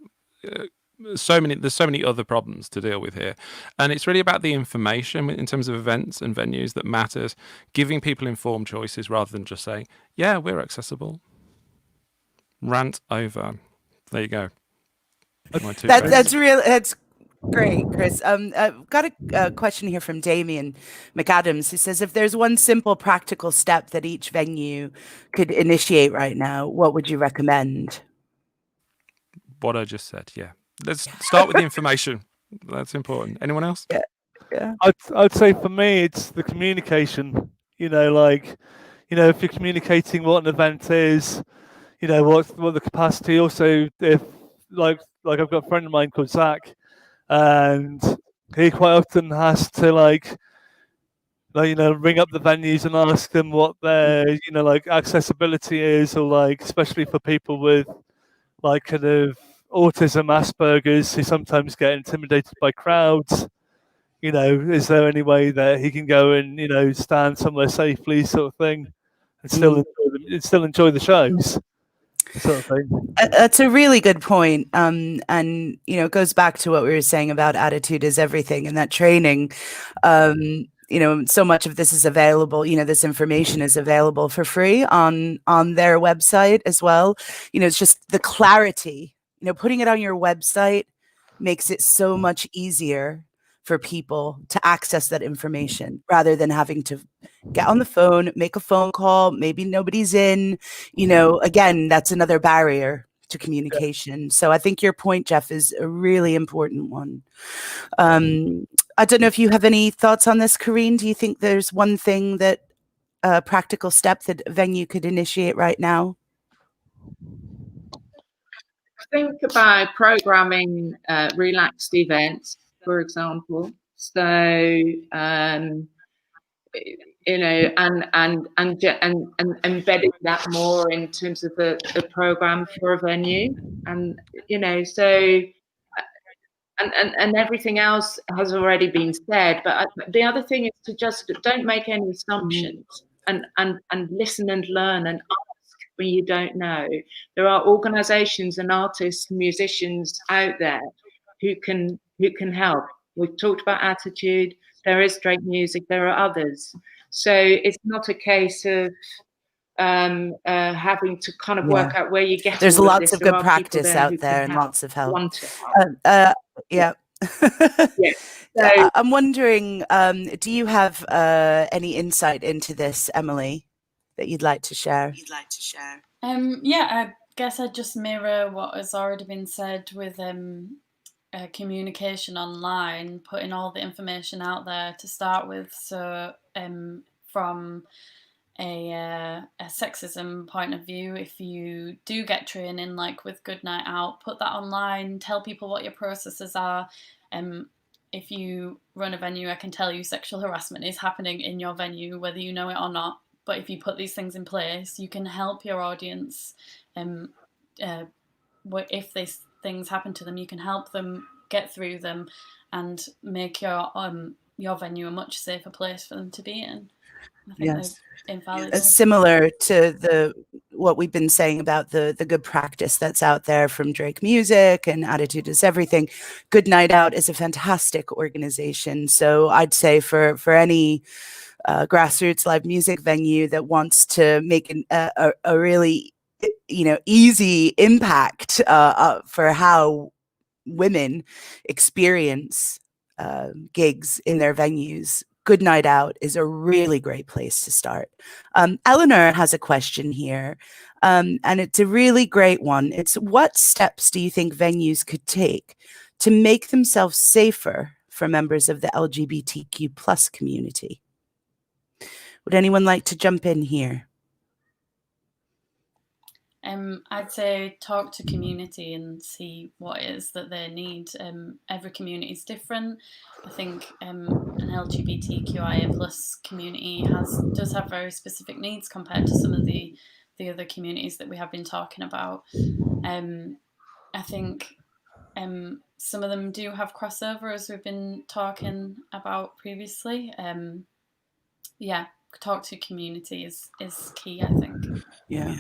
there's so many other problems to deal with here, and it's really about the information in terms of events and venues that matters, giving people informed choices rather than just saying, yeah, we're accessible. Rant over. There you go. That's great, Chris. I've got a question here from Damien McAdams, who says, if there's one simple practical step that each venue could initiate right now, what would you recommend? What I just said, yeah. Let's start with the information. That's important. Anyone else? Yeah. I'd say for me, it's the communication. If you're communicating what an event is, what the capacity. Also, if like I've got a friend of mine called Zach, and he quite often has to ring up the venues and ask them what their accessibility is, or especially for people with kind of autism, Asperger's, who sometimes get intimidated by crowds. Is there any way that he can go and stand somewhere safely, sort of thing, and still enjoy the shows? Sort of thing. That's a really good point. And it goes back to what we were saying about attitude is everything, and that training. So much of this is available. This information is available for free on their website as well. It's just the clarity. Putting it on your website makes it so much easier for people to access that information rather than having to get on the phone, make a phone call, maybe nobody's in, again, that's another barrier to communication. So I think your point, Jeff, is a really important one. I don't know if you have any thoughts on this, Karine. Do you think there's one thing that a practical step that a venue could initiate right now? Think about programming relaxed events, for example. So, and embedding that more in terms of a program for a venue, and and everything else has already been said. But the other thing is to just don't make any assumptions, and listen and learn and ask when you don't know. There are organizations and artists, musicians out there who can help. We've talked about Attitude. There is Drake Music. There are others. So it's not a case of having to kind of work out where you get. There's lots of good practice out there and lots of help. Yeah. I'm wondering, do you have any insight into this, Emily, that you'd like to share? I guess I'd just mirror what has already been said with communication online, putting all the information out there to start with. So from a sexism point of view, if you do get training like with Good Night Out, put that online, tell people what your processes are. If you run a venue, I can tell you sexual harassment is happening in your venue, whether you know it or not. But if you put these things in place, you can help your audience. If these things happen to them, you can help them get through them and make your venue a much safer place for them to be in. I think Yes. they're invaluable. Similar to what we've been saying about the good practice that's out there from Drake Music and Attitude is Everything. Good Night Out is a fantastic organization. So I'd say for any grassroots live music venue that wants to make a really easy impact for how women experience gigs in their venues, Good Night Out is a really great place to start. Eleanor has a question here, and it's a really great one. It's, what steps do you think venues could take to make themselves safer for members of the LGBTQ plus community? Would anyone like to jump in here? I'd say talk to community and see what it is that they need. Every community is different. I think an LGBTQIA plus community does have very specific needs compared to some of the other communities that we have been talking about. I think some of them do have crossover, as we've been talking about previously. Yeah, talk to community is key, I think. Yeah.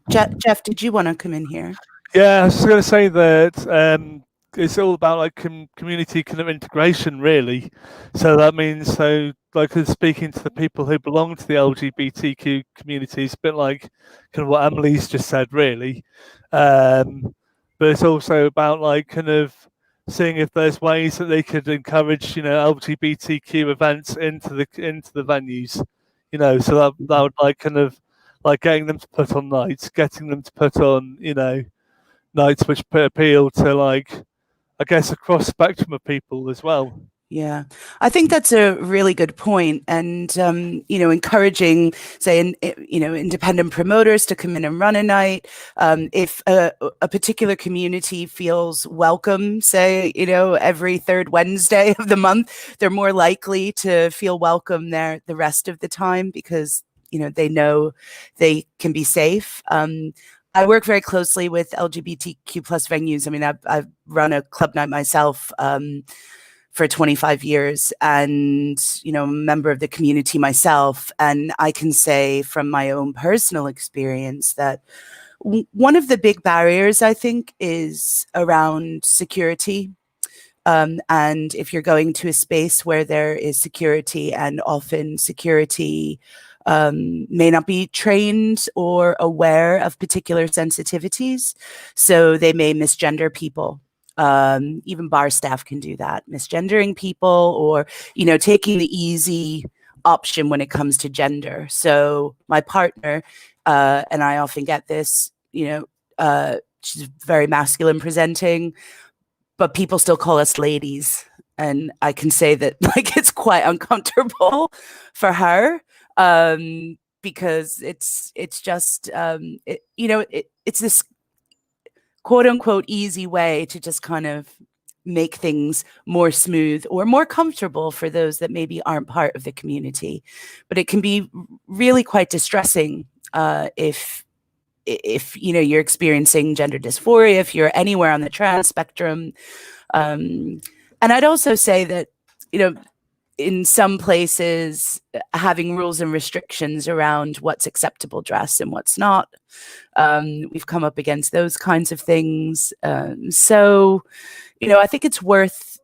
Jeff, did you want to come in here? Yeah, I was just going to say that it's all about like community kind of integration, really. So that means, like speaking to the people who belong to the LGBTQ community, it's a bit like kind of what Emily's just said, really. But it's also about like kind of seeing if there's ways that they could encourage, LGBTQ events into the venues, so that would like kind of like getting them to put on nights, getting them to put on, nights which appeal to like, I guess, a cross spectrum of people as well. Yeah, I think that's a really good point. And, encouraging, say, independent promoters to come in and run a night. If a particular community feels welcome, say, every third Wednesday of the month, they're more likely to feel welcome there the rest of the time because, they know they can be safe. I work very closely with LGBTQ plus venues. I mean, I've run a club night myself for 25 years and, a member of the community myself. And I can say from my own personal experience that one of the big barriers, I think, is around security. And if you're going to a space where there is security, and often security may not be trained or aware of particular sensitivities, so they may misgender people. Even bar staff can do that, misgendering people or, taking the easy option when it comes to gender. So my partner, and I often get this, she's very masculine presenting, but people still call us ladies. And I can say that like it's quite uncomfortable for her because it's just, it's this quote unquote easy way to just kind of make things more smooth or more comfortable for those that maybe aren't part of the community. But it can be really quite distressing if you're experiencing gender dysphoria, if you're anywhere on the trans spectrum. And I'd also say that, in some places, having rules and restrictions around what's acceptable dress and what's not. We've come up against those kinds of things. So, I think it's worth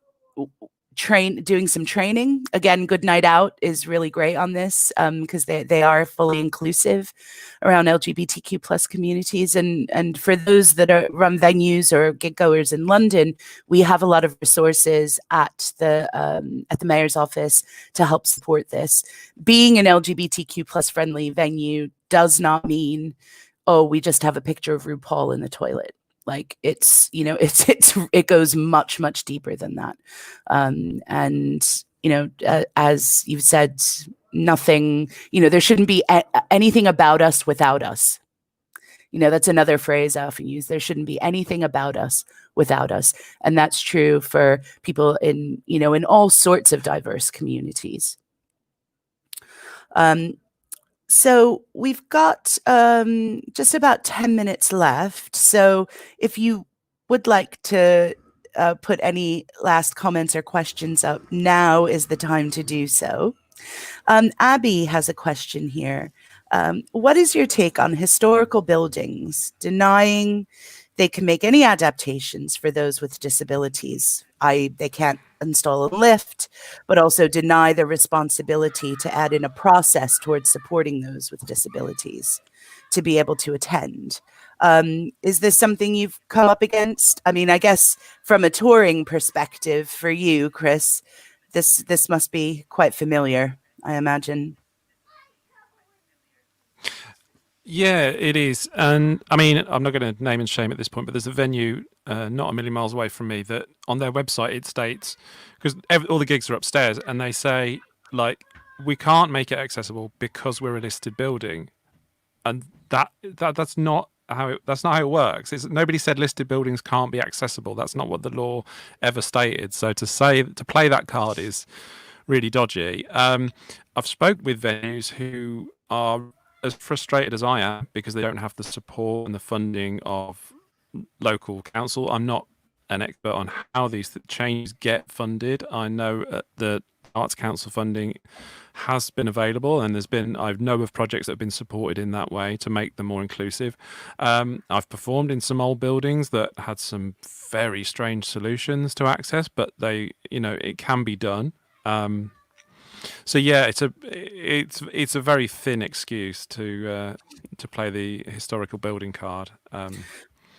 doing some training. Again, Good Night Out is really great on this because they are fully inclusive around LGBTQ plus communities. And for those that run venues or gig goers in London, we have a lot of resources at the mayor's office to help support this. Being an LGBTQ plus friendly venue does not mean, oh, we just have a picture of RuPaul in the toilet. Like it goes much, much deeper than that. As you've said, nothing, there shouldn't be anything about us without us. That's another phrase I often use. There shouldn't be anything about us without us. And that's true for people in all sorts of diverse communities. So we've got just about 10 minutes left. So if you would like to put any last comments or questions up, now is the time to do so. Abby has a question here. What is your take on historical buildings denying they can make any adaptations for those with disabilities? They can't install a lift, but also deny the responsibility to add in a process towards supporting those with disabilities to be able to attend. Is this something you've come up against? I mean, I guess from a touring perspective for you, Chris, this must be quite familiar, I imagine. Yeah, it is. And I mean, I'm not going to name and shame at this point, but there's a venue not a million miles away from me that on their website it states, because all the gigs are upstairs, and they say, like, we can't make it accessible because we're a listed building. And that's not how it works. Nobody said listed buildings can't be accessible. That's not what the law ever stated. So to play that card is really dodgy. I've spoke with venues who are as frustrated as I am because they don't have the support and the funding of local council. I'm not an expert on how these changes get funded. I know the Arts Council funding has been available, and I know of projects that have been supported in that way to make them more inclusive. I've performed in some old buildings that had some very strange solutions to access, but it can be done. So yeah, it's a very thin excuse to play the historical building card, and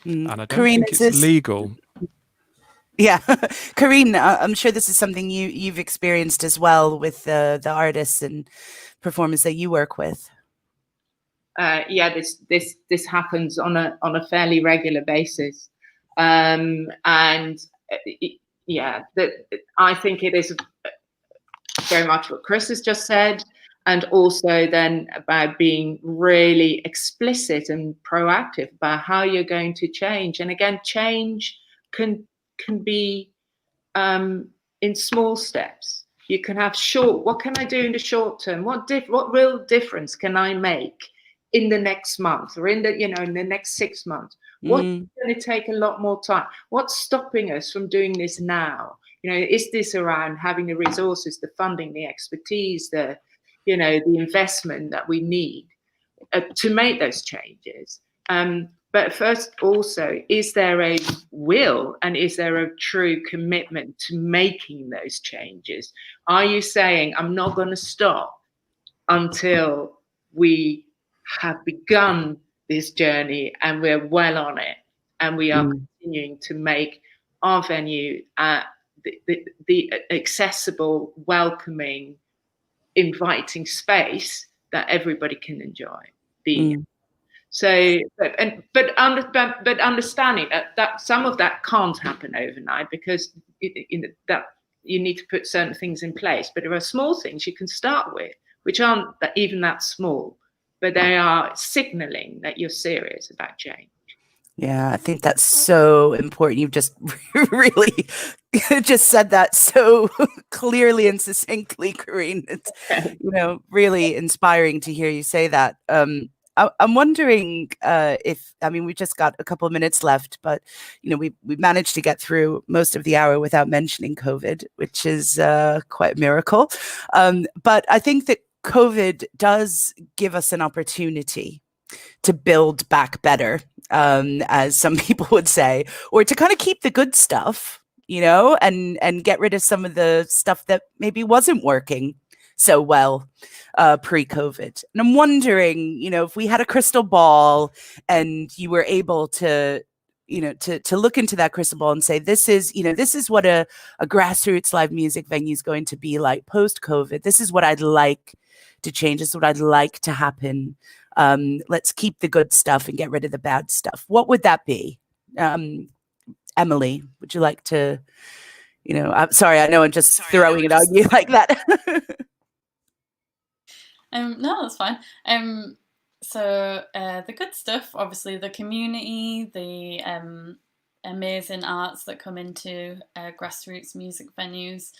I don't think it's legal. Yeah, Karine, I'm sure this is something you've experienced as well with the artists and performers that you work with. Yeah, this happens on a fairly regular basis, and I think it is very much what Chris has just said, and also then about being really explicit and proactive about how you're going to change. And again, change can be in small steps. You can have what can I do in the short term? What real difference can I make in the next month or in the next 6 months? What's going to take a lot more time? What's stopping us from doing this now? Is this around having the resources, the funding, the expertise, the investment that we need to make those changes? But first, also, is there a will and is there a true commitment to making those changes? Are you saying, I'm not going to stop until we have begun this journey and we're well on it and we are continuing to make our venue the accessible, welcoming, inviting space that everybody can enjoy being in? So, but understanding that some of that can't happen overnight because that you need to put certain things in place. But there are small things you can start with, which aren't even that small, but they are signaling that you're serious about change. Yeah, I think that's so important. You've just really just said that so clearly and succinctly, Karine. It's really inspiring to hear you say that. I'm wondering we just got a couple of minutes left, but we managed to get through most of the hour without mentioning COVID, which is quite a miracle. But I think that COVID does give us an opportunity to build back better, as some people would say, or to kind of keep the good stuff, and get rid of some of the stuff that maybe wasn't working so well pre-COVID. And I'm wondering, if we had a crystal ball and you were able to look into that crystal ball and say, this is what a grassroots live music venue is going to be like post-COVID. This is what I'd like to change. This is what I'd like to happen. Let's keep the good stuff and get rid of the bad stuff. What would that be? Emily, would you like to, I'm sorry, I know I'm just throwing it on you like that. No, that's fine. So the good stuff, obviously the community, the amazing arts that come into grassroots music venues.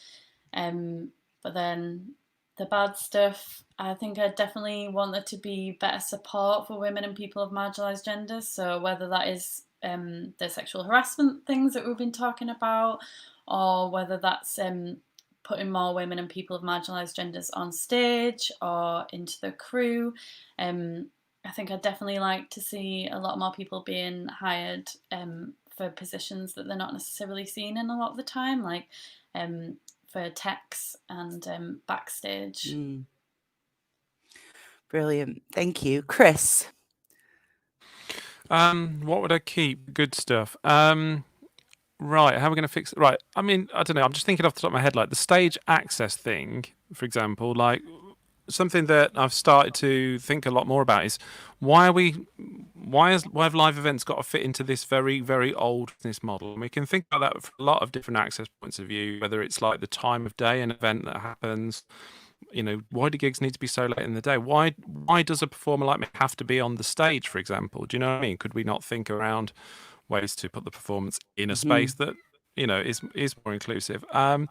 But then the bad stuff, I think I definitely want there to be better support for women and people of marginalised genders. So whether that is the sexual harassment things that we've been talking about, or whether that's putting more women and people of marginalised genders on stage or into the crew. I think I'd definitely like to see a lot more people being hired for positions that they're not necessarily seen in a lot of the time, like for techs and backstage. Brilliant. Thank you. Chris? What would I keep? Good stuff. Right, how are we going to fix it? Right, I mean, I don't know. I'm just thinking off the top of my head, like the stage access thing, for example, like something that I've started to think a lot more about is why have live events got to fit into this very, very old business model? And we can think about that from a lot of different access points of view, whether it's like the time of day, an event that happens. You know, why do gigs need to be so late in the day? Why does a performer like me have to be on the stage, for example? Do you know what I mean? Could we not think around ways to put the performance in a space that, you know, is more inclusive? I'm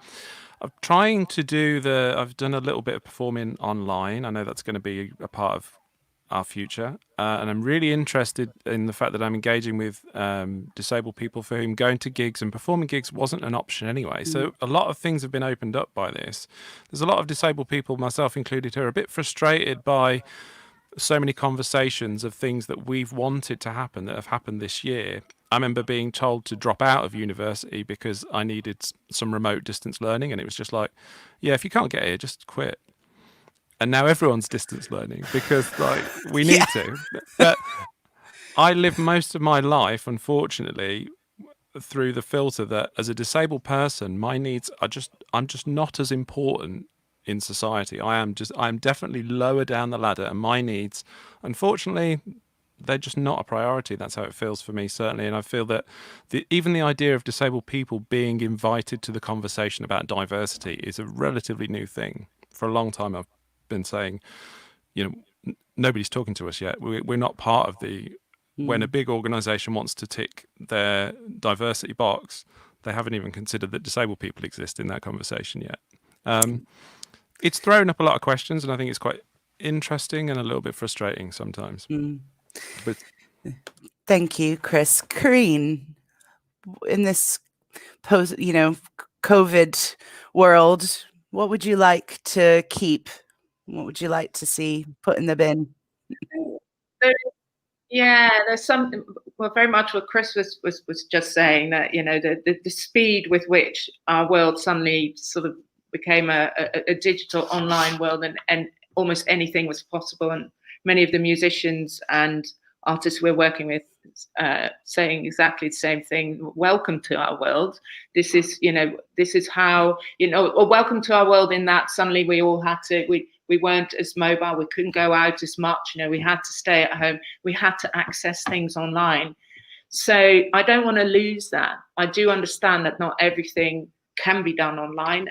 trying to do I've done a little bit of performing online. I know that's going to be a part of our future, and I'm really interested in the fact that I'm engaging with disabled people for whom going to gigs and performing gigs wasn't an option anyway. So a lot of things have been opened up by this. There's a lot of disabled people, myself included, who are a bit frustrated by so many conversations of things that we've wanted to happen that have happened this year. I remember being told to drop out of university because I needed some remote distance learning, and it was just like, yeah, if you can't get here, just quit. And now everyone's distance learning because, like, we need to. But I live most of my life, unfortunately, through the filter that as a disabled person, my needs are I'm just not as important in society. I'm definitely lower down the ladder, and my needs, unfortunately, they're just not a priority. That's how it feels for me, certainly. And I feel that even the idea of disabled people being invited to the conversation about diversity is a relatively new thing. For a long time, I've been saying, you know, nobody's talking to us yet. We're not part of when a big organisation wants to tick their diversity box, they haven't even considered that disabled people exist in that conversation yet. It's thrown up a lot of questions, and I think it's quite interesting and a little bit frustrating sometimes. But Thank you, Chris. Karine, in this COVID world, what would you like to keep? What would you like to see put in the bin? There's something. Well, very much what Chris was just saying, that, you know, the speed with which our world suddenly sort of became a digital online world, and almost anything was possible. And many of the musicians and artists we're working with saying exactly the same thing. Welcome to our world. This is how, or welcome to our world in that suddenly we all had to, we weren't as mobile, we couldn't go out as much, we had to stay at home, we had to access things online. So I don't want to lose that. I do understand that not everything can be done online,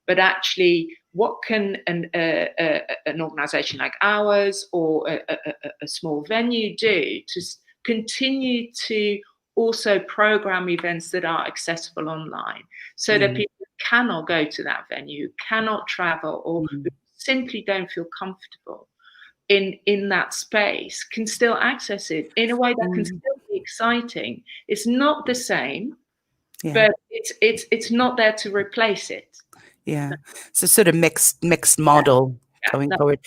but actually, what can an organisation like ours or a small venue do to continue to also program events that are accessible online, so that people cannot go to that venue, cannot travel, or simply don't feel comfortable in that space, can still access it in a way that can still be exciting. It's not the same, but it's not there to replace it. Yeah, it's a sort of mixed model going forward.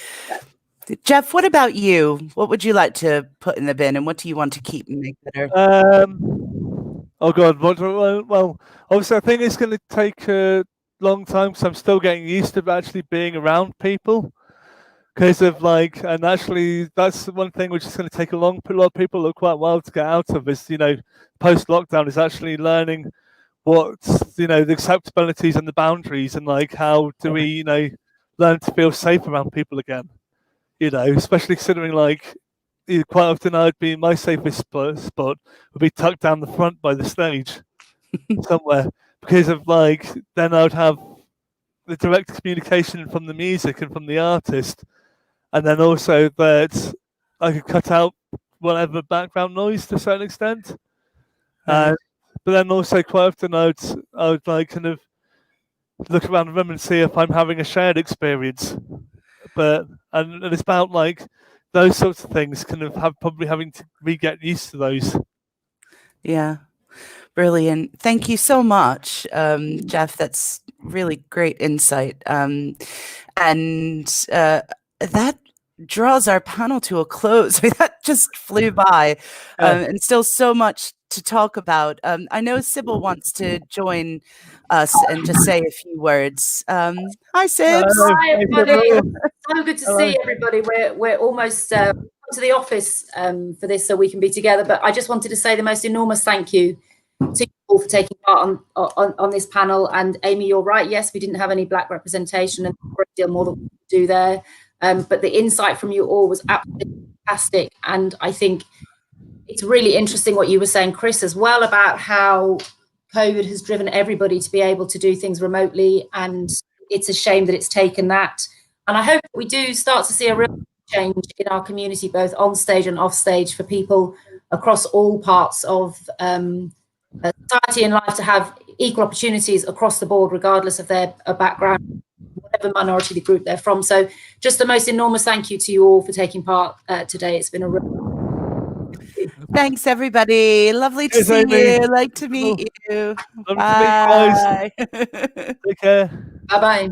Jeff, what about you? What would you like to put in the bin, and what do you want to keep and make better? Oh God, well, obviously I think it's going to take a long time because I'm still getting used to actually being around people. Because of and actually that's one thing which is going to take a lot of people quite a while to get out of is, post lockdown is actually learning what's, the acceptabilities and the boundaries, and how do we, learn to feel safe around people again, especially considering quite often I'd be in my safest spot would be tucked down the front by the stage somewhere, because of then I'd have the direct communication from the music and from the artist. And then also that I could cut out whatever background noise to a certain extent. But then also quite often I would kind of look around the room and see if I'm having a shared experience. And it's about those sorts of things, kind of probably having to get used to those. Yeah. Brilliant. Thank you so much, Jeff. That's really great insight. And that draws our panel to a close. That just flew by, and still so much to talk about. I know Sybil wants to join us and just say a few words. Hi, Sibs. Hi, everybody. So good to see everybody. We're almost to the office for this, so we can be together. But I just wanted to say the most enormous thank you to you all for taking part on this panel. And Amy, you're right. Yes, we didn't have any Black representation, and a great deal more that we could do there. But the insight from you all was absolutely fantastic. And I think it's really interesting what you were saying, Chris, as well, about how COVID has driven everybody to be able to do things remotely. And it's a shame that it's taken that. And I hope we do start to see a real change in our community, both on stage and off stage, for people across all parts of society and life to have equal opportunities across the board, regardless of their background, whatever minority the group they're from. So just the most enormous thank you to you all for taking part today. It's been a real... Thanks, everybody. Lovely to see you. Like to meet you. Bye. Take care. Bye-bye.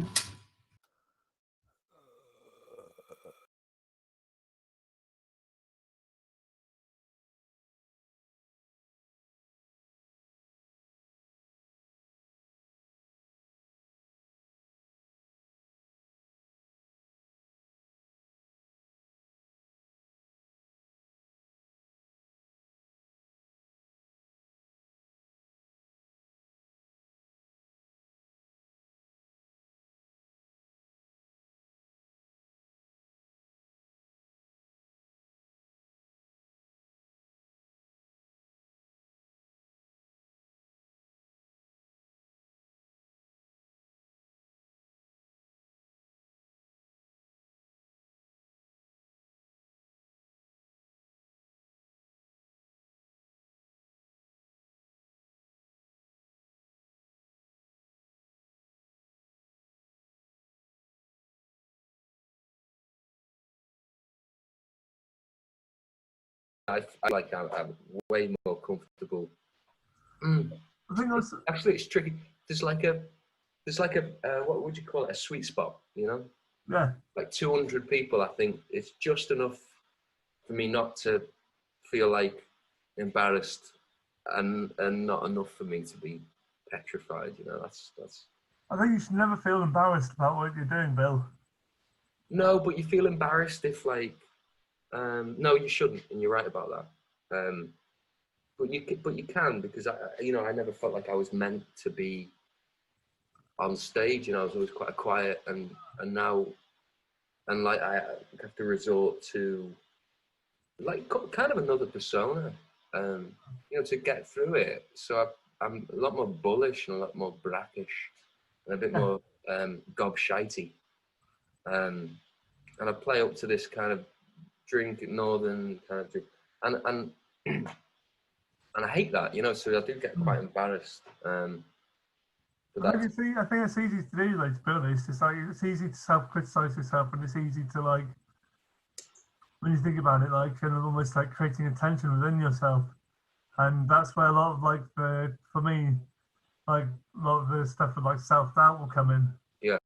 I feel like I'm way more comfortable. I think actually it's tricky. There's like a what would you call it? A sweet spot, you know? Yeah. Like 200 people. I think it's just enough for me not to feel like embarrassed, and not enough for me to be petrified. You know, that's. I think you should never feel embarrassed about what you're doing, Bill. No, but you feel embarrassed if like. No, you shouldn't, and you're right about that. But you can, because I never felt like I was meant to be on stage. You know, I was always quite quiet, and now, and like I have to resort to like kind of another persona, to get through it. So I'm a lot more bullish and a lot more brackish and a bit more gobshitey, and I play up to this kind of northern kind of drink, and I hate that, so I do get quite embarrassed. I think it's easy to do, like, to be honest. It's easy to self-criticize yourself, and it's easy to, like, when you think about it, like, kind of almost like creating a tension within yourself. And that's where a lot of, like, for me, like, a lot of the stuff with, like, self-doubt will come in. Yeah.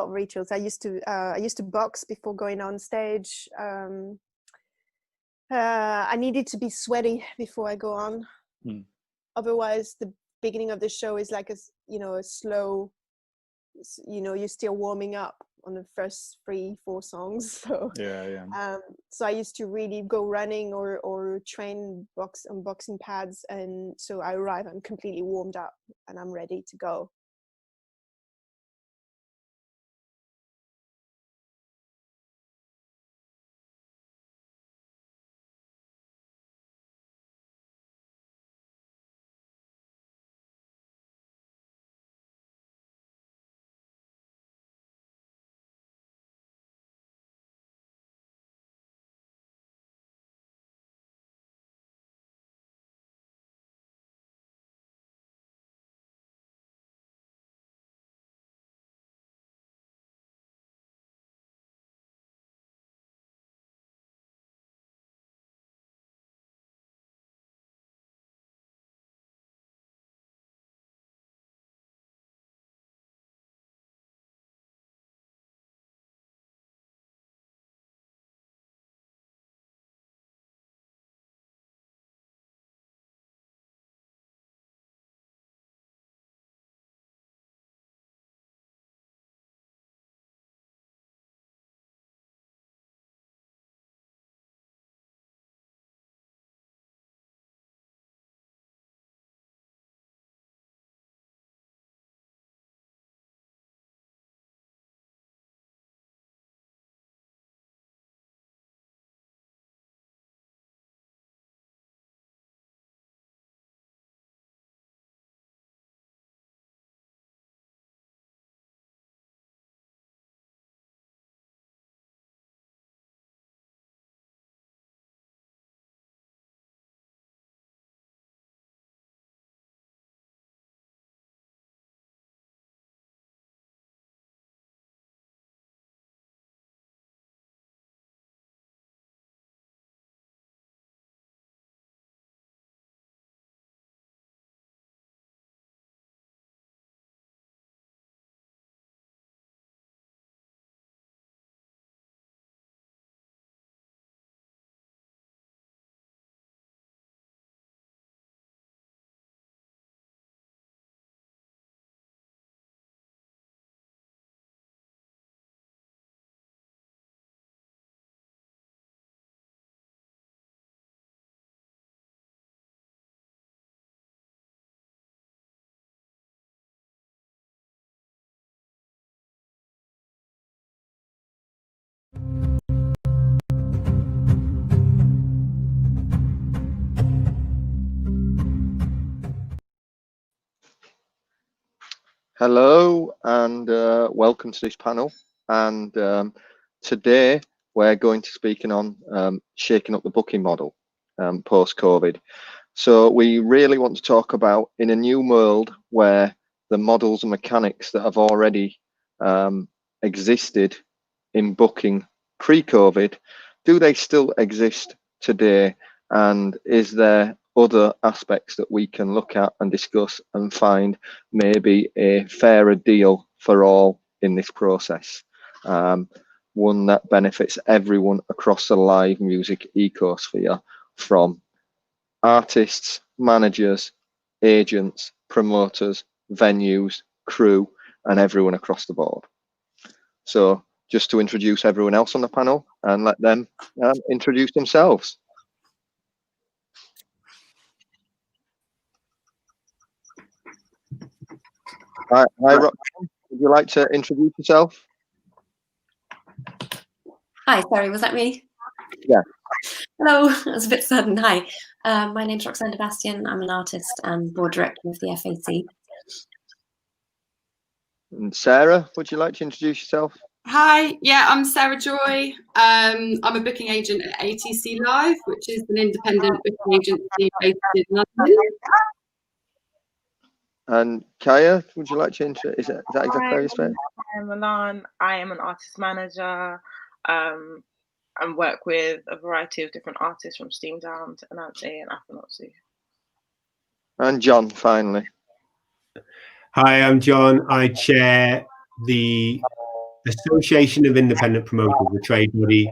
of rituals. I used to box before going on stage. I needed to be sweaty before I go on. Otherwise, the beginning of the show is like a slow, you're still warming up on the first 3-4 songs. So so I used to really go running or train on boxing pads, and so I arrive, I'm completely warmed up and I'm ready to go. Hello and welcome to this panel. And today we're going to speaking on shaking up the booking model post-COVID. So we really want to talk about, in a new world where the models and mechanics that have already existed in booking pre-COVID, do they still exist today? And is there other aspects that we can look at and discuss and find maybe a fairer deal for all in this process, one that benefits everyone across the live music ecosphere, from artists, managers, agents, promoters, venues, crew, and everyone across the board. So just to introduce everyone else on the panel and let them introduce themselves. Hi, Roxanne. Would you like to introduce yourself? Hi, sorry, was that me? Yeah. Hello, that was a bit sudden. Hi, my name's Roxanne Debastian. I'm an artist and board director of the FAC. And Sarah, would you like to introduce yourself? Hi, yeah, I'm Sarah Joy. I'm a booking agent at ATC Live, which is an independent booking agency based in London. And Kaya, would you like to introduce? Is that exactly how you say? I'm Milan. I am an artist manager and work with a variety of different artists, from Steam Down to Anansi and Afronotsu. And John, finally. Hi, I'm John. I chair the Association of Independent Promoters, a trade body,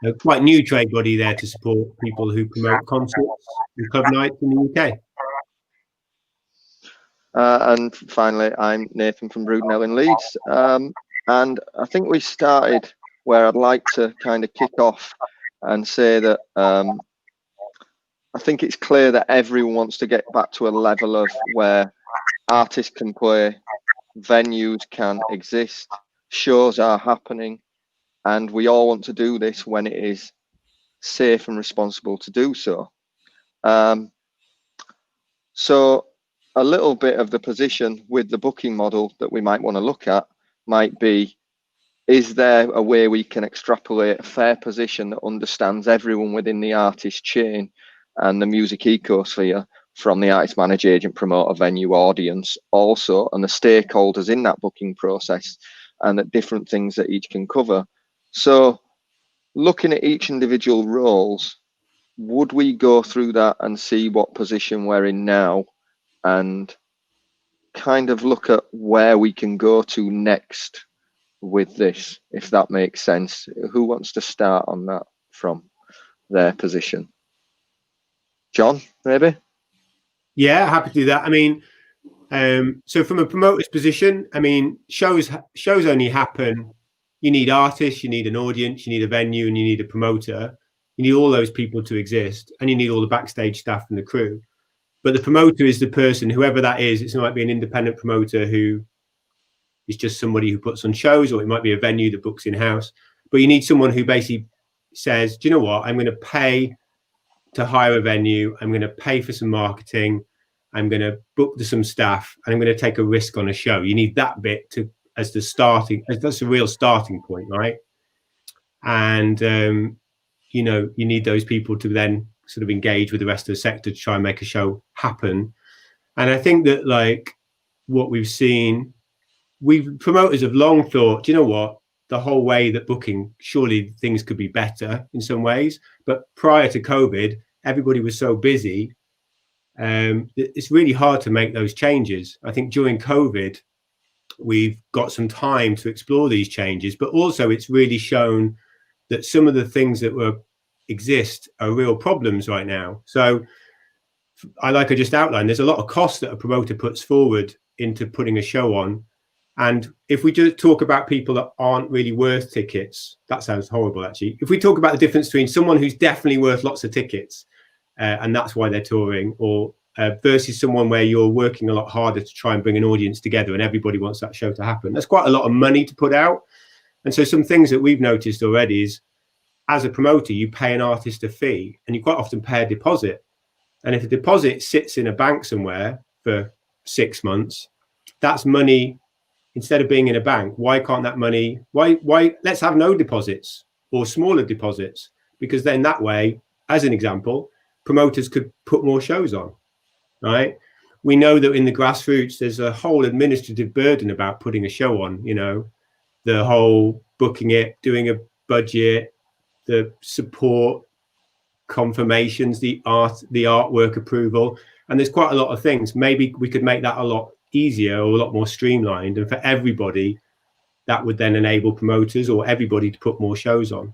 a quite new trade body there to support people who promote concerts and club nights in the UK. And finally, I'm Nathan from Brudenell in Leeds. And I think we started where I'd like to kind of kick off and say that I think it's clear that everyone wants to get back to a level of where artists can play, venues can exist, shows are happening, and we all want to do this when it is safe and responsible to do so. So a little bit of the position with the booking model that we might want to look at might be, is there a way we can extrapolate a fair position that understands everyone within the artist chain and the music ecosphere, from the artist, manager, agent, promoter, venue, audience also, and the stakeholders in that booking process, and the different things that each can cover? So looking at each individual roles, would we go through that and see what position we're in now and kind of look at where we can go to next with this, if that makes sense? Who wants to start on that from their position? John, maybe? Yeah, happy to do that. I mean, so from a promoter's position, I mean, shows only happen. You need artists, you need an audience, you need a venue, and you need a promoter. You need all those people to exist, and you need all the backstage staff and the crew. But the promoter is the person, whoever that is. It might be an independent promoter who is just somebody who puts on shows, or it might be a venue that books in-house. But you need someone who basically says, do you know what, I'm going to pay to hire a venue, I'm going to pay for some marketing, I'm going to book some staff, and I'm going to take a risk on a show. You need that bit to as the starting, that's a real starting point, right? And you know, you need those people to then sort of engage with the rest of the sector to try and make a show happen. And I think that, like, what we've seen, promoters have long thought, do you know what, the whole way that booking, surely things could be better in some ways. But prior to COVID, everybody was so busy. It's really hard to make those changes. I think during COVID, we've got some time to explore these changes, but also it's really shown that some of the things that exist are real problems right now. So like I just outlined, there's a lot of cost that a promoter puts forward into putting a show on. And if we just talk about people that aren't really worth tickets, that sounds horrible, actually. If we talk about the difference between someone who's definitely worth lots of tickets, and that's why they're touring, or versus someone where you're working a lot harder to try and bring an audience together and everybody wants that show to happen, that's quite a lot of money to put out. And so some things that we've noticed already is, as a promoter, you pay an artist a fee, and you quite often pay a deposit. And if a deposit sits in a bank somewhere for 6 months, that's money. Instead of being in a bank, why can't that money, why let's have no deposits or smaller deposits? Because then that way, as an example, promoters could put more shows on, right? We know that in the grassroots, there's a whole administrative burden about putting a show on, you know, the whole booking it, doing a budget, the support, confirmations, the artwork approval, and there's quite a lot of things. Maybe we could make that a lot easier or a lot more streamlined, and for everybody that would then enable promoters or everybody to put more shows on.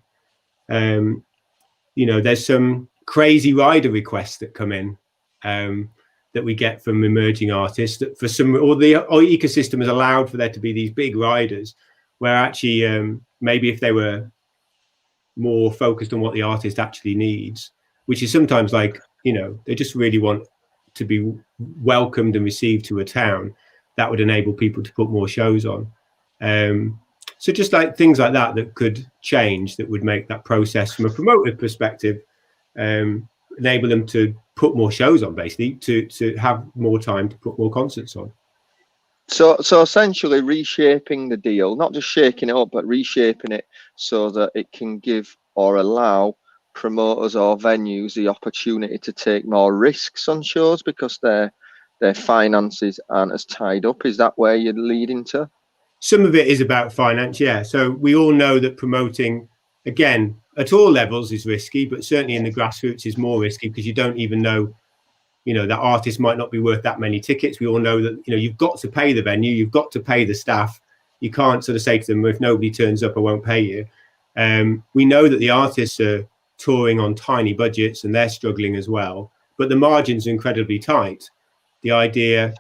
You know, there's some crazy rider requests that come in that we get from emerging artists, that for some, or the ecosystem has allowed for there to be these big riders where actually maybe if they were more focused on what the artist actually needs, which is sometimes like, you know, they just really want to be welcomed and received to a town, that would enable people to put more shows on. So just like things like that could change, that would make that process from a promoter perspective, enable them to put more shows on, basically to have more time to put more concerts on. So essentially reshaping the deal, not just shaking it up, but reshaping it so that it can give or allow promoters or venues the opportunity to take more risks on shows because their finances aren't as tied up. Is that where you're leading to? Some of it is about finance, yeah. So we all know that promoting, again, at all levels is risky, but certainly in the grassroots is more risky because you don't even know, you know, that artist might not be worth that many tickets. We all know that, you know, you've got to pay the venue, you've got to pay the staff, You can't sort of say to them, if nobody turns up, I won't pay you. We know that the artists are touring on tiny budgets and they're struggling as well, but the margins are incredibly tight. The idea,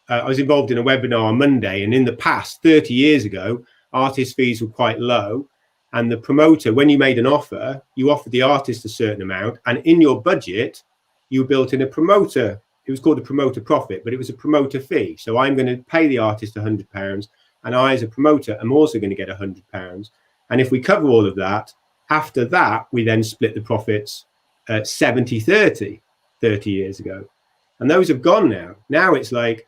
I was involved in a webinar on Monday, and in the past, 30 years ago, artist fees were quite low. And the promoter, when you made an offer, you offered the artist a certain amount, and in your budget, you built in a promoter. It was called a promoter profit, but it was a promoter fee. So I'm going to pay the artist £100, and I, as a promoter, am also going to get £100. And if we cover all of that, after that, we then split the profits at 70-30, 30 years ago. And those have gone now. Now it's like,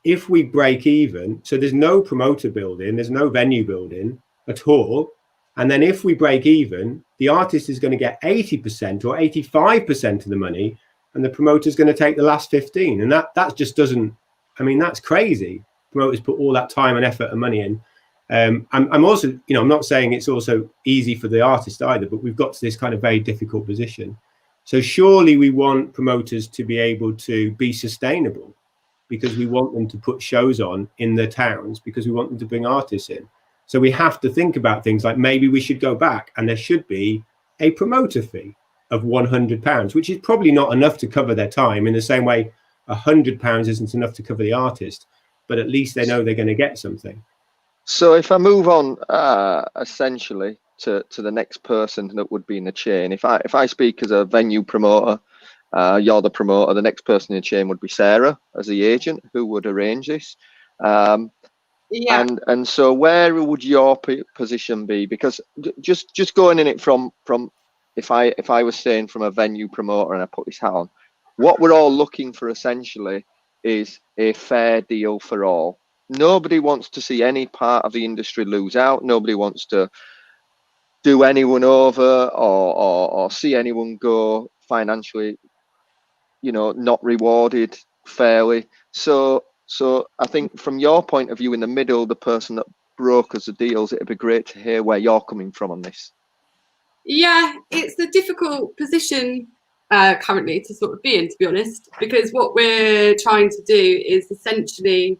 if we break even, so there's no promoter building, there's no venue building at all. And then if we break even, the artist is going to get 80% or 85% of the money, and the promoter is going to take the last 15. And that just doesn't, I mean, that's crazy. Promoters put all that time and effort and money in. I'm also, you know, I'm not saying it's also easy for the artist either, but we've got to this kind of very difficult position. So surely we want promoters to be able to be sustainable, because we want them to put shows on in their towns, because we want them to bring artists in. So we have to think about things like, maybe we should go back and there should be a promoter fee of £100, which is probably not enough to cover their time, in the same way £100 isn't enough to cover the artist, but at least they know they're going to get something. So if I move on essentially to the next person that would be in the chain, if I speak as a venue promoter, you're the promoter, the next person in the chain would be Sarah as the agent who would arrange this. Yeah. And so where would your position be? Because just going in it from if I was saying from a venue promoter and I put this hat on, what we're all looking for essentially is a fair deal for all. Nobody wants to see any part of the industry lose out. Nobody wants to do anyone over or see anyone go financially, you know, not rewarded fairly. So I think from your point of view, in the middle, the person that brokers the deals, it'd be great to hear where you're coming from on this. Yeah, it's a difficult position currently to sort of be in, to be honest, because what we're trying to do is essentially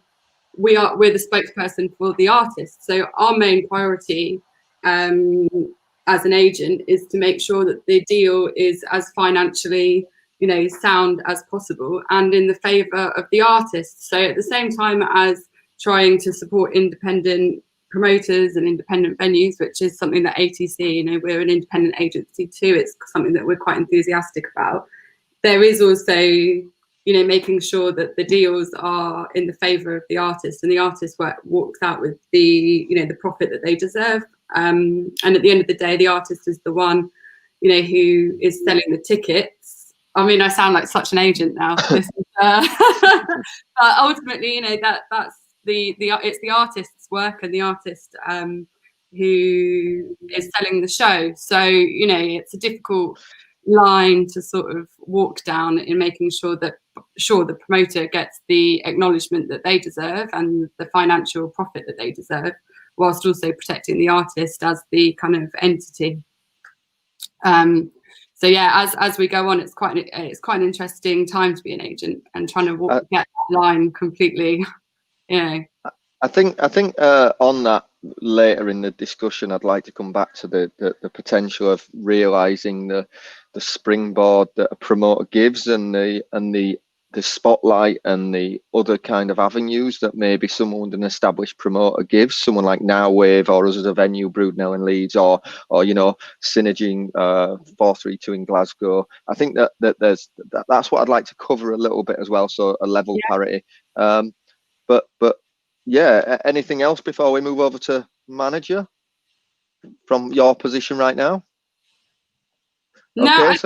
we're the spokesperson for the artist. So our main priority as an agent is to make sure that the deal is as financially, you know, sound as possible and in the favour of the artist. So at the same time as trying to support independent promoters and independent venues, which is something that ATC, you know, we're an independent agency too, it's something that we're quite enthusiastic about. There is also, you know, making sure that the deals are in the favour of the artist, and the artist walks out with the, you know, the profit that they deserve. And at the end of the day, the artist is the one, you know, who is selling the tickets. I mean, I sound like such an agent now. But ultimately, you know, that's it's the artist's work and the artist who is selling the show. So, you know, it's a difficult line to sort of walk down in making sure that the promoter gets the acknowledgement that they deserve and the financial profit that they deserve, whilst also protecting the artist as the kind of entity. So yeah, as we go on, it's quite an interesting time to be an agent and trying to get that line completely, you know. I think on that later in the discussion, I'd like to come back to the potential of realizing the springboard that a promoter gives and the spotlight and the other kind of avenues that maybe someone with an established promoter gives, someone like Now Wave or us as a venue, Broodnell in Leeds, or you know, Synergy 432 in Glasgow. I think that that's what I'd like to cover a little bit as well, so a level parity. But yeah, anything else before we move over to manager from your position right now? No, okay,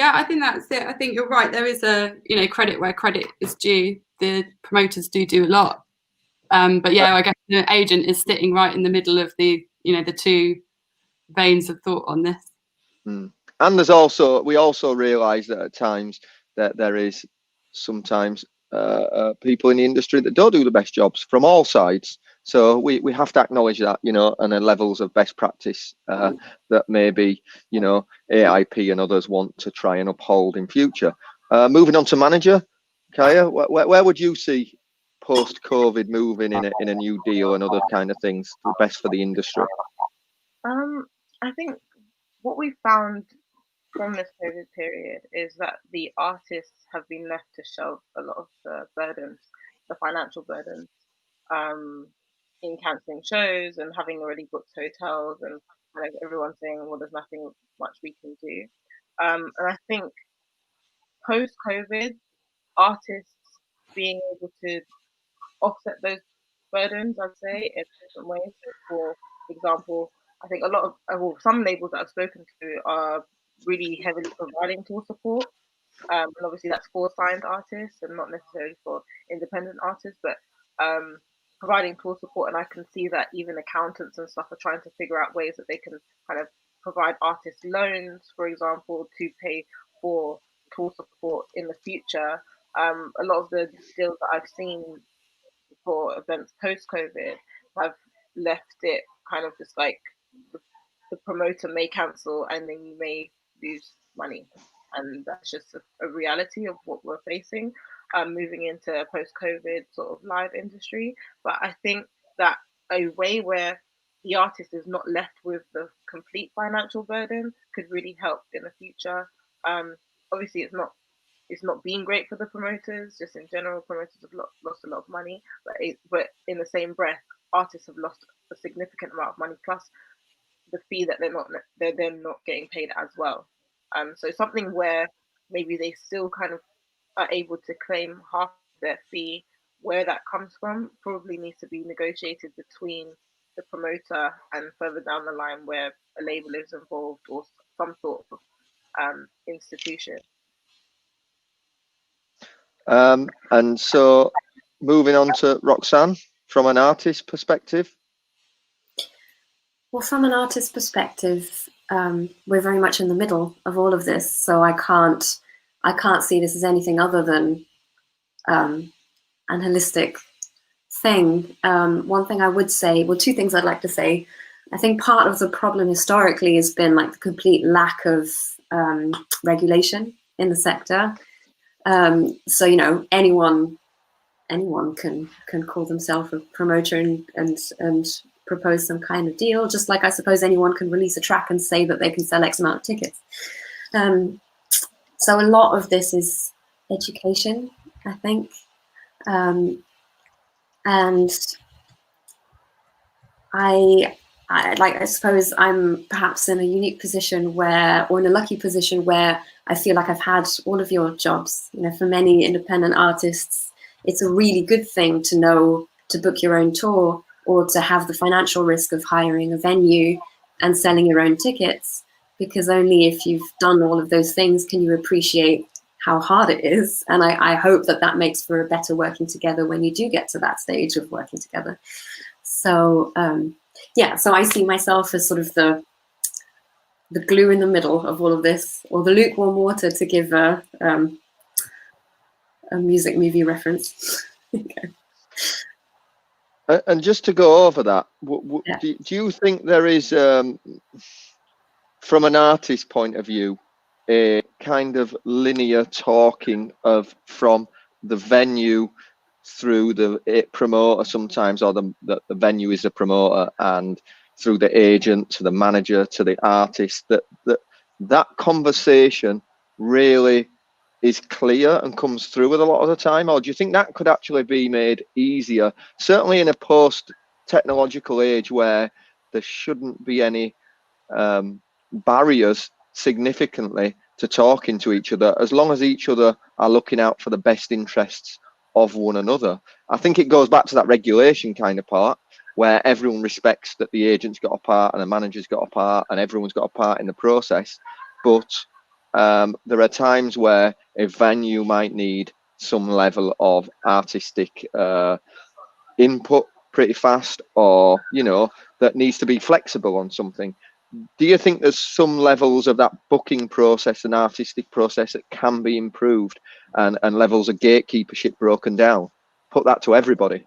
I think that's it. I think you're right. There is a, you know, credit where credit is due. The promoters do a lot, but yeah, I guess the agent is sitting right in the middle of the, you know, the two veins of thought on this. And there's also, we also realise that at times that there is sometimes people in the industry that don't do the best jobs from all sides. So we have to acknowledge that, you know, and then levels of best practice that maybe, you know, AIP and others want to try and uphold in future. Moving on to manager, Kaya, where would you see post-COVID moving in a new deal and other kind of things, the best for the industry? I think what we found from this COVID period is that the artists have been left to shelve a lot of the burdens, the financial burdens, in cancelling shows and having already booked hotels, and kind of everyone saying, well, there's nothing much we can do. And I think post-COVID, artists being able to offset those burdens, I'd say, in different ways. For example, I think a lot of, well, some labels that I've spoken to are really heavily providing tour support. And obviously that's for signed artists and not necessarily for independent artists, but providing tour support. And I can see that even accountants and stuff are trying to figure out ways that they can kind of provide artists loans, for example, to pay for tour support in the future. A lot of the deals that I've seen for events post-COVID have left it kind of just like the promoter may cancel and then you may lose money. And that's just a reality of what we're facing moving into a post-COVID sort of live industry. But I think that a way where the artist is not left with the complete financial burden could really help in the future. Obviously, it's not been great for the promoters. Just in general, promoters have lost a lot of money. But in the same breath, artists have lost a significant amount of money, plus the fee that they're then not getting paid as well. So something where maybe they still kind of are able to claim half their fee, where that comes from probably needs to be negotiated between the promoter and further down the line where a label is involved or some sort of institution. And so moving on to Roxanne, from an artist perspective. Well, from an artist perspective, we're very much in the middle of all of this, so I can't see this as anything other than an holistic thing. One thing I would say, well, two things I'd like to say. I think part of the problem historically has been like the complete lack of regulation in the sector. So, you know, anyone can call themselves a promoter and propose some kind of deal, just like I suppose anyone can release a track and say that they can sell X amount of tickets. So a lot of this is education, I think. And I suppose I'm perhaps in a unique position where, or in a lucky position where I feel like I've had all of your jobs. You know, for many independent artists, it's a really good thing to know to book your own tour or to have the financial risk of hiring a venue and selling your own tickets, because only if you've done all of those things can you appreciate how hard it is. And I hope that that makes for a better working together when you do get to that stage of working together. So yeah, so I see myself as sort of the glue in the middle of all of this, or the lukewarm water, to give a music movie reference. Okay. And just to go over that, do you think there is, from an artist point of view, a kind of linear talking of from the venue through the promoter sometimes, or the venue is the promoter, and through the agent to the manager to the artist, that conversation really is clear and comes through with a lot of the time? Or do you think that could actually be made easier, certainly in a post-technological age where there shouldn't be any barriers significantly to talking to each other, as long as each other are looking out for the best interests of one another? I think it goes back to that regulation kind of part, where everyone respects that the agent's got a part and the manager's got a part and everyone's got a part in the process. But there are times where a venue might need some level of artistic input pretty fast, or, you know, that needs to be flexible on something. Do you think there's some levels of that booking process and artistic process that can be improved, and levels of gatekeepership broken down? Put that to everybody.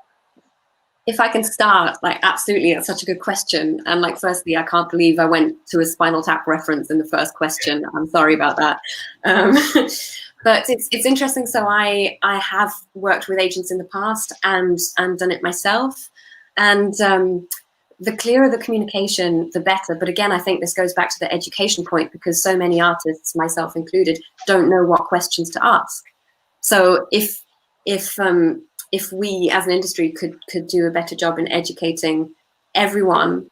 If I can start, like, absolutely, that's such a good question. And like, firstly, I can't believe I went to a Spinal Tap reference in the first question. I'm sorry about that. But it's interesting. So I have worked with agents in the past and done it myself. And the clearer the communication, the better. But again, I think this goes back to the education point, because so many artists, myself included, don't know what questions to ask. So if we as an industry could do a better job in educating everyone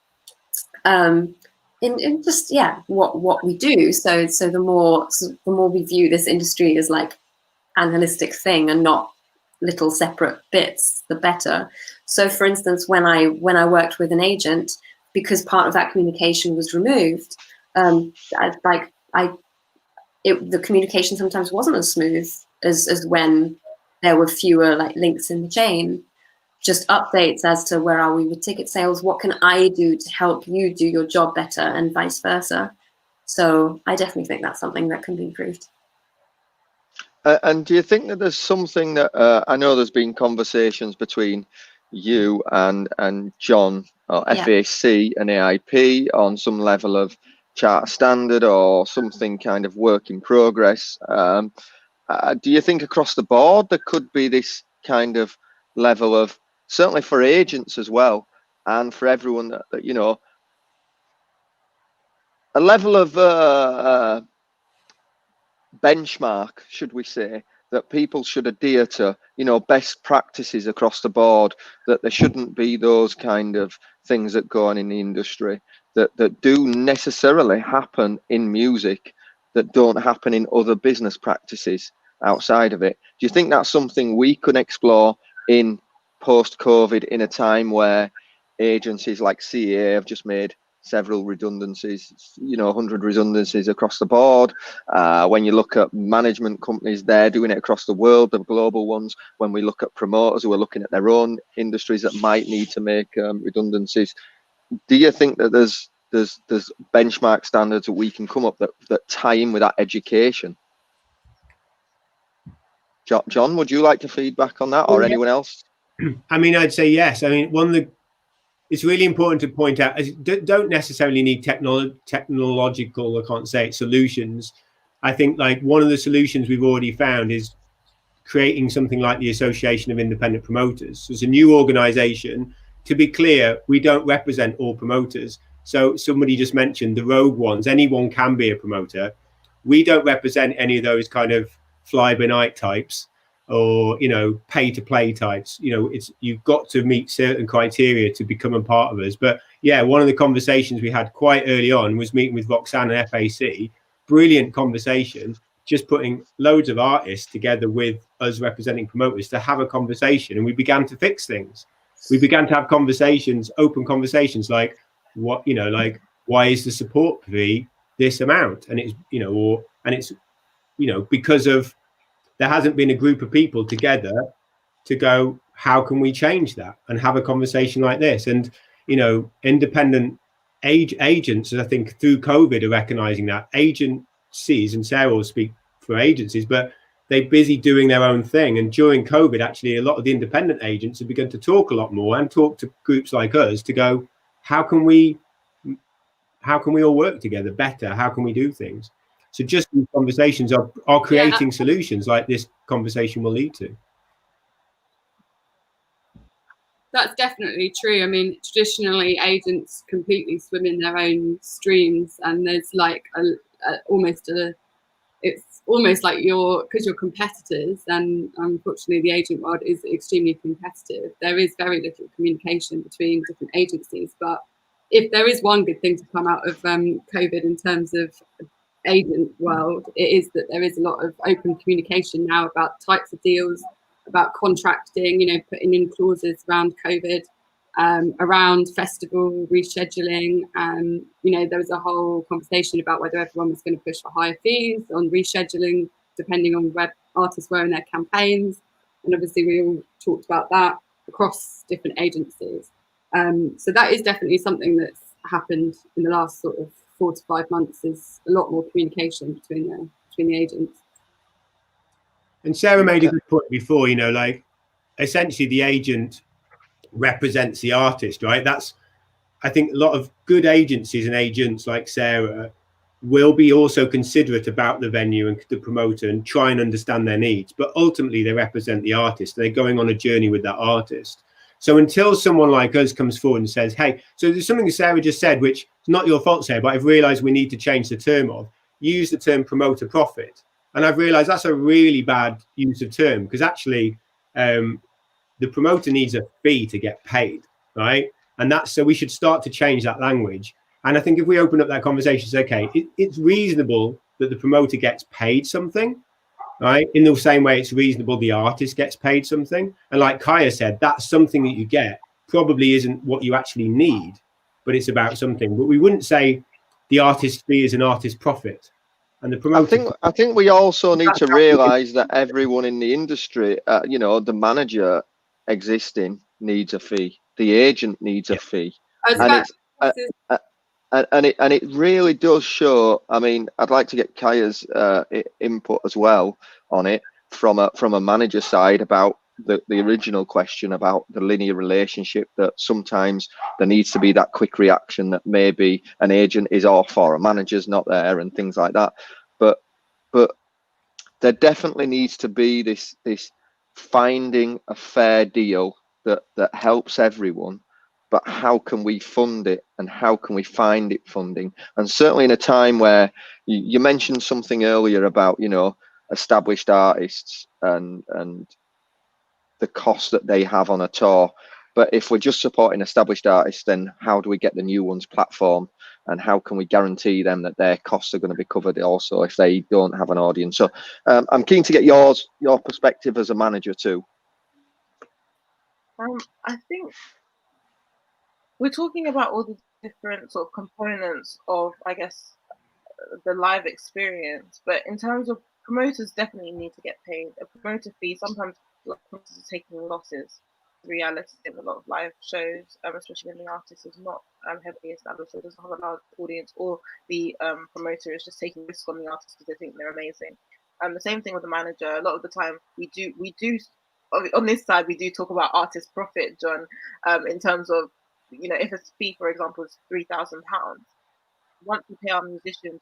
in just what we do, so the more we view this industry as like an holistic thing and not little separate bits, the better. So for instance, when I worked with an agent, because part of that communication was removed, the communication sometimes wasn't as smooth as when there were fewer like links in the chain. Just updates as to where are we with ticket sales, what can I do to help you do your job better, and vice versa. So I definitely think that's something that can be improved. And do you think that there's something that I know there's been conversations between you and John, or FAC and AIP, on some level of charter standard or something kind of work in progress? Do you think across the board there could be this kind of level of, certainly for agents as well, and for everyone, that you know, a level of benchmark, should we say, that people should adhere to, you know, best practices across the board, that there shouldn't be those kind of things that go on in the industry that do necessarily happen in music that don't happen in other business practices outside of it? Do you think that's something we could explore in post-COVID, in a time where agencies like CA have just made several redundancies, you know, 100 redundancies across the board? When you look at management companies, they're doing it across the world, the global ones. When we look at promoters who are looking at their own industries that might need to make redundancies, do you think that there's benchmark standards that we can come up that tie in with that education? John, would you like to feedback on that, or anyone else? I mean, I'd say yes. I mean, it's really important to point out, don't necessarily need technological, I can't say it, solutions. I think like one of the solutions we've already found is creating something like the Association of Independent Promoters. So it's a new organization. To be clear, we don't represent all promoters. So somebody just mentioned the rogue ones. Anyone can be a promoter. We don't represent any of those kind of fly-by-night types, or, you know, pay to play types. You know, you've got to meet certain criteria to become a part of us. But yeah, one of the conversations we had quite early on was meeting with Roxanne and FAC. Brilliant conversation, just putting loads of artists together with us representing promoters to have a conversation, and we began to fix things. We began to have conversations, open conversations, like, what, you know, like, why is the support fee this amount? And it's, you know, because of, there hasn't been a group of people together to go, how can we change that, and have a conversation like this? And, you know, independent agents, I think through COVID, are recognizing that. Agencies, and Sarah will speak for agencies, but they're busy doing their own thing. And during COVID, actually, a lot of the independent agents have begun to talk a lot more and talk to groups like us to go, how can we all work together better? How can we do things? So just these conversations are creating solutions like this conversation will lead to. That's definitely true. I mean, traditionally, agents completely swim in their own streams, and there's like it's almost like because you're competitors, and unfortunately the agent world is extremely competitive. There is very little communication between different agencies. But if there is one good thing to come out of COVID in terms of agent world, it is that there is a lot of open communication now about types of deals, about contracting, you know, putting in clauses around COVID, around festival rescheduling. You know, there was a whole conversation about whether everyone was going to push for higher fees on rescheduling, depending on where artists were in their campaigns. And obviously we all talked about that across different agencies. So that is definitely something that's happened in the last sort of 4 to 5 months, is a lot more communication between the agents. And Sarah made a good point before, you know, like essentially the agent represents the artist, right? That's, I think a lot of good agencies and agents like Sarah will be also considerate about the venue and the promoter and try and understand their needs. But ultimately, they represent the artist. They're going on a journey with that artist. So until someone like us comes forward and says, hey, so there's something Sarah just said, which is not your fault, Sarah, but I've realized we need to change the term of, use the term promoter profit. And I've realized that's a really bad use of term, because actually the promoter needs a fee to get paid, right? And that's, so we should start to change that language. And I think if we open up that conversation, say, okay, it's reasonable that the promoter gets paid something, right? In the same way, it's reasonable the artist gets paid something. And like Kaya said, that's something that you get probably isn't what you actually need, but it's about something. But we wouldn't say the artist fee is an artist profit. And the promoter, I think we also need to realise that everyone in the industry, you know, the manager existing needs a fee, the agent needs a fee, and it really does show. I mean, I'd like to get Kaya's input as well on it from a manager side about the original question about the linear relationship, that sometimes there needs to be that quick reaction that maybe an agent is off or a manager's not there and things like that. But there definitely needs to be this finding a fair deal that helps everyone. But how can we fund it, and how can we find it funding? And certainly in a time where you mentioned something earlier about, you know, established artists and the cost that they have on a tour. But if we're just supporting established artists, then how do we get the new ones platform, and how can we guarantee them that their costs are going to be covered also if they don't have an audience? So I'm keen to get your perspective as a manager too. I think we're talking about all the different sort of components of, I guess, the live experience. But in terms of promoters, definitely need to get paid a promoter fee. Sometimes promoters are taking losses. Reality in a lot of live shows, especially when the artist is not heavily established, so doesn't have a large audience, or the promoter is just taking risk on the artist because they think they're amazing. The same thing with the manager. A lot of the time, we do on this side we do talk about artist profit, John, in terms of, you know, if a fee, for example, is £3,000, once we pay our musicians,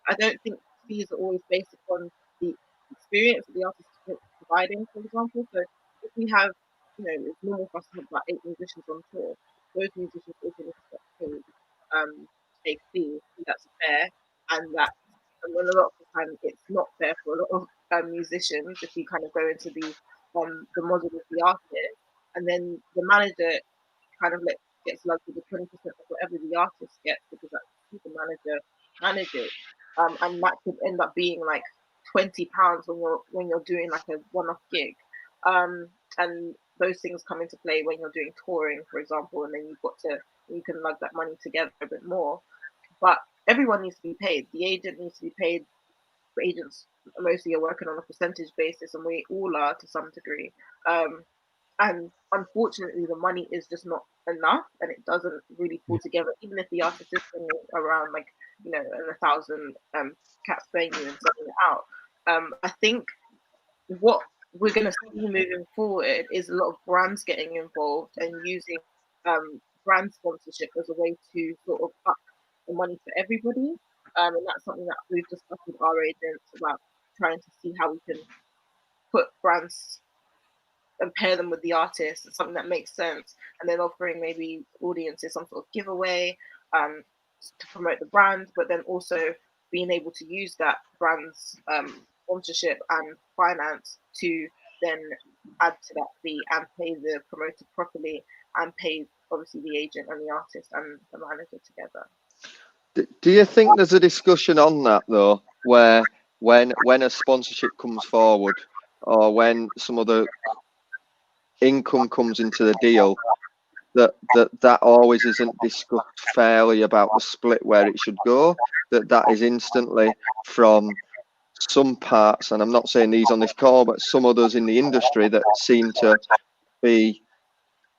I don't think fees are always based upon the experience that the artist is providing, for example. So if we have, you know, it's normal for us to have about 8 musicians on tour. Those musicians also need to get paid a fee. That's fair, and when a lot of the time it's not fair for a lot of musicians. If you kind of go into the model of the artist, and then the manager kind of gets lugged with the 20% of whatever the artist gets, because that's who the manager manages, and that could end up being like £20 when you're doing like a one-off gig. And those things come into play when you're doing touring, for example, and then you can lug that money together a bit more. But everyone needs to be paid. The agent needs to be paid. The agents mostly are working on a percentage basis, and we all are to some degree. And unfortunately, the money is just not enough, and it doesn't really pull together. Even if the artist is spending around, like, you know, 1,000 caps venue and selling it out, I think what we're going to see moving forward is a lot of brands getting involved and using brand sponsorship as a way to sort of up the money for everybody. And that's something that we've discussed with our agents about, trying to see how we can put brands and pair them with the artist. It's something that makes sense, and then offering maybe audiences some sort of giveaway to promote the brand, but then also being able to use that brand's sponsorship and finance to then add to that fee and pay the promoter properly, and pay obviously the agent and the artist and the manager together. Do you think there's a discussion on that though, where when a sponsorship comes forward, or when some other income comes into the deal, that always isn't discussed fairly about the split where it should go, that is instantly from some parts, and I'm not saying these on this call, but some others in the industry that seem to be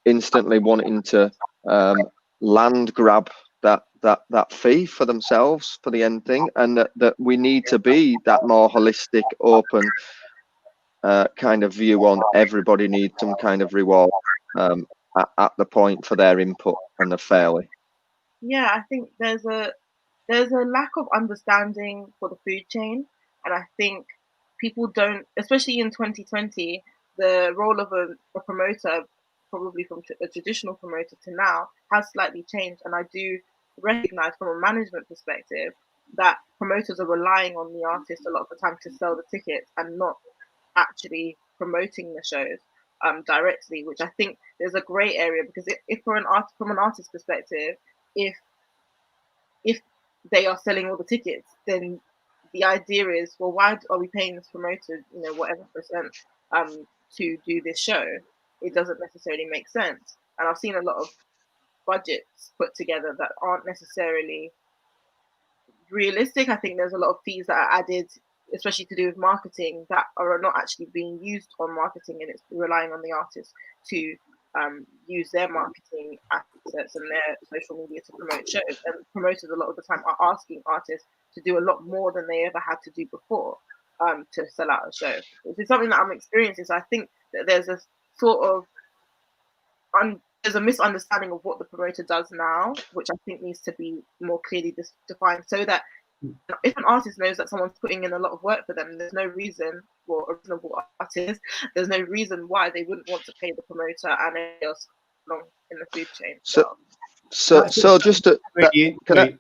instantly wanting to land grab that fee for themselves, for the end thing, and that we need to be that more holistic, open kind of view on everybody needs some kind of reward at the point for their input, and the fairly. Yeah, I think there's a there's a lack of understanding for the food chain, and I think people don't, especially in 2020, the role of a promoter, probably from a traditional promoter to now, has slightly changed. And I do recognize from a management perspective that promoters are relying on the artist a lot of the time to sell the tickets and not actually promoting the shows directly, which I think there's a grey area, because if from an artist perspective, if they are selling all the tickets, then the idea is, well, why are we paying this promoter, whatever percent to do this show? It doesn't necessarily make sense. And I've seen a lot of budgets put together that aren't necessarily realistic. I think there's a lot of fees that are added, especially to do with marketing, that are not actually being used on marketing, and it's relying on the artists to use their marketing assets and their social media to promote shows. And promoters a lot of the time are asking artists to do a lot more than they ever had to do before to sell out a show. Which is something that I'm experiencing. So I think that there's a sort of there's a misunderstanding of what the promoter does now, which I think needs to be more clearly defined, so that if an artist knows that someone's putting in a lot of work for them, there's no reason for a reasonable artist, there's no reason why they wouldn't want to pay the promoter and anyone else along in the food chain. So just to, can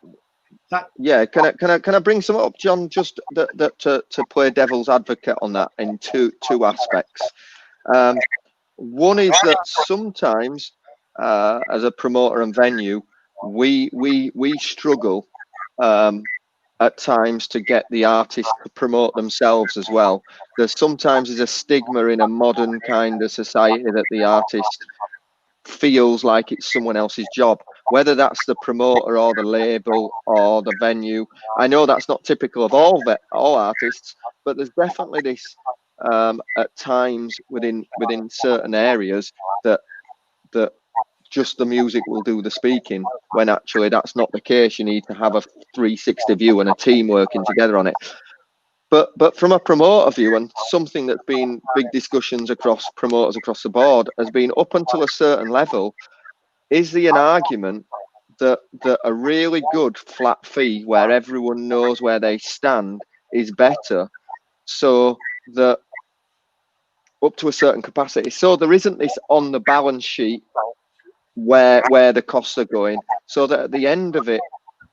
I bring some up, John, just to play devil's advocate on that in two aspects. One is that sometimes as a promoter and venue, we struggle at times to get the artists to promote themselves as well. There's sometimes a stigma in a modern kind of society that the artist feels like it's someone else's job, whether that's the promoter or the label or the venue. I know that's not typical of all artists, but there's definitely this at times within certain areas that just the music will do the speaking, when actually that's not the case. You need to have a 360 view and a team working together on it. But from a promoter view, and something that's been big discussions across promoters across the board, has been up until a certain level, is there an argument that a really good flat fee where everyone knows where they stand is better, so that up to a certain capacity, so there isn't this on the balance sheet where the costs are going, so that at the end of it,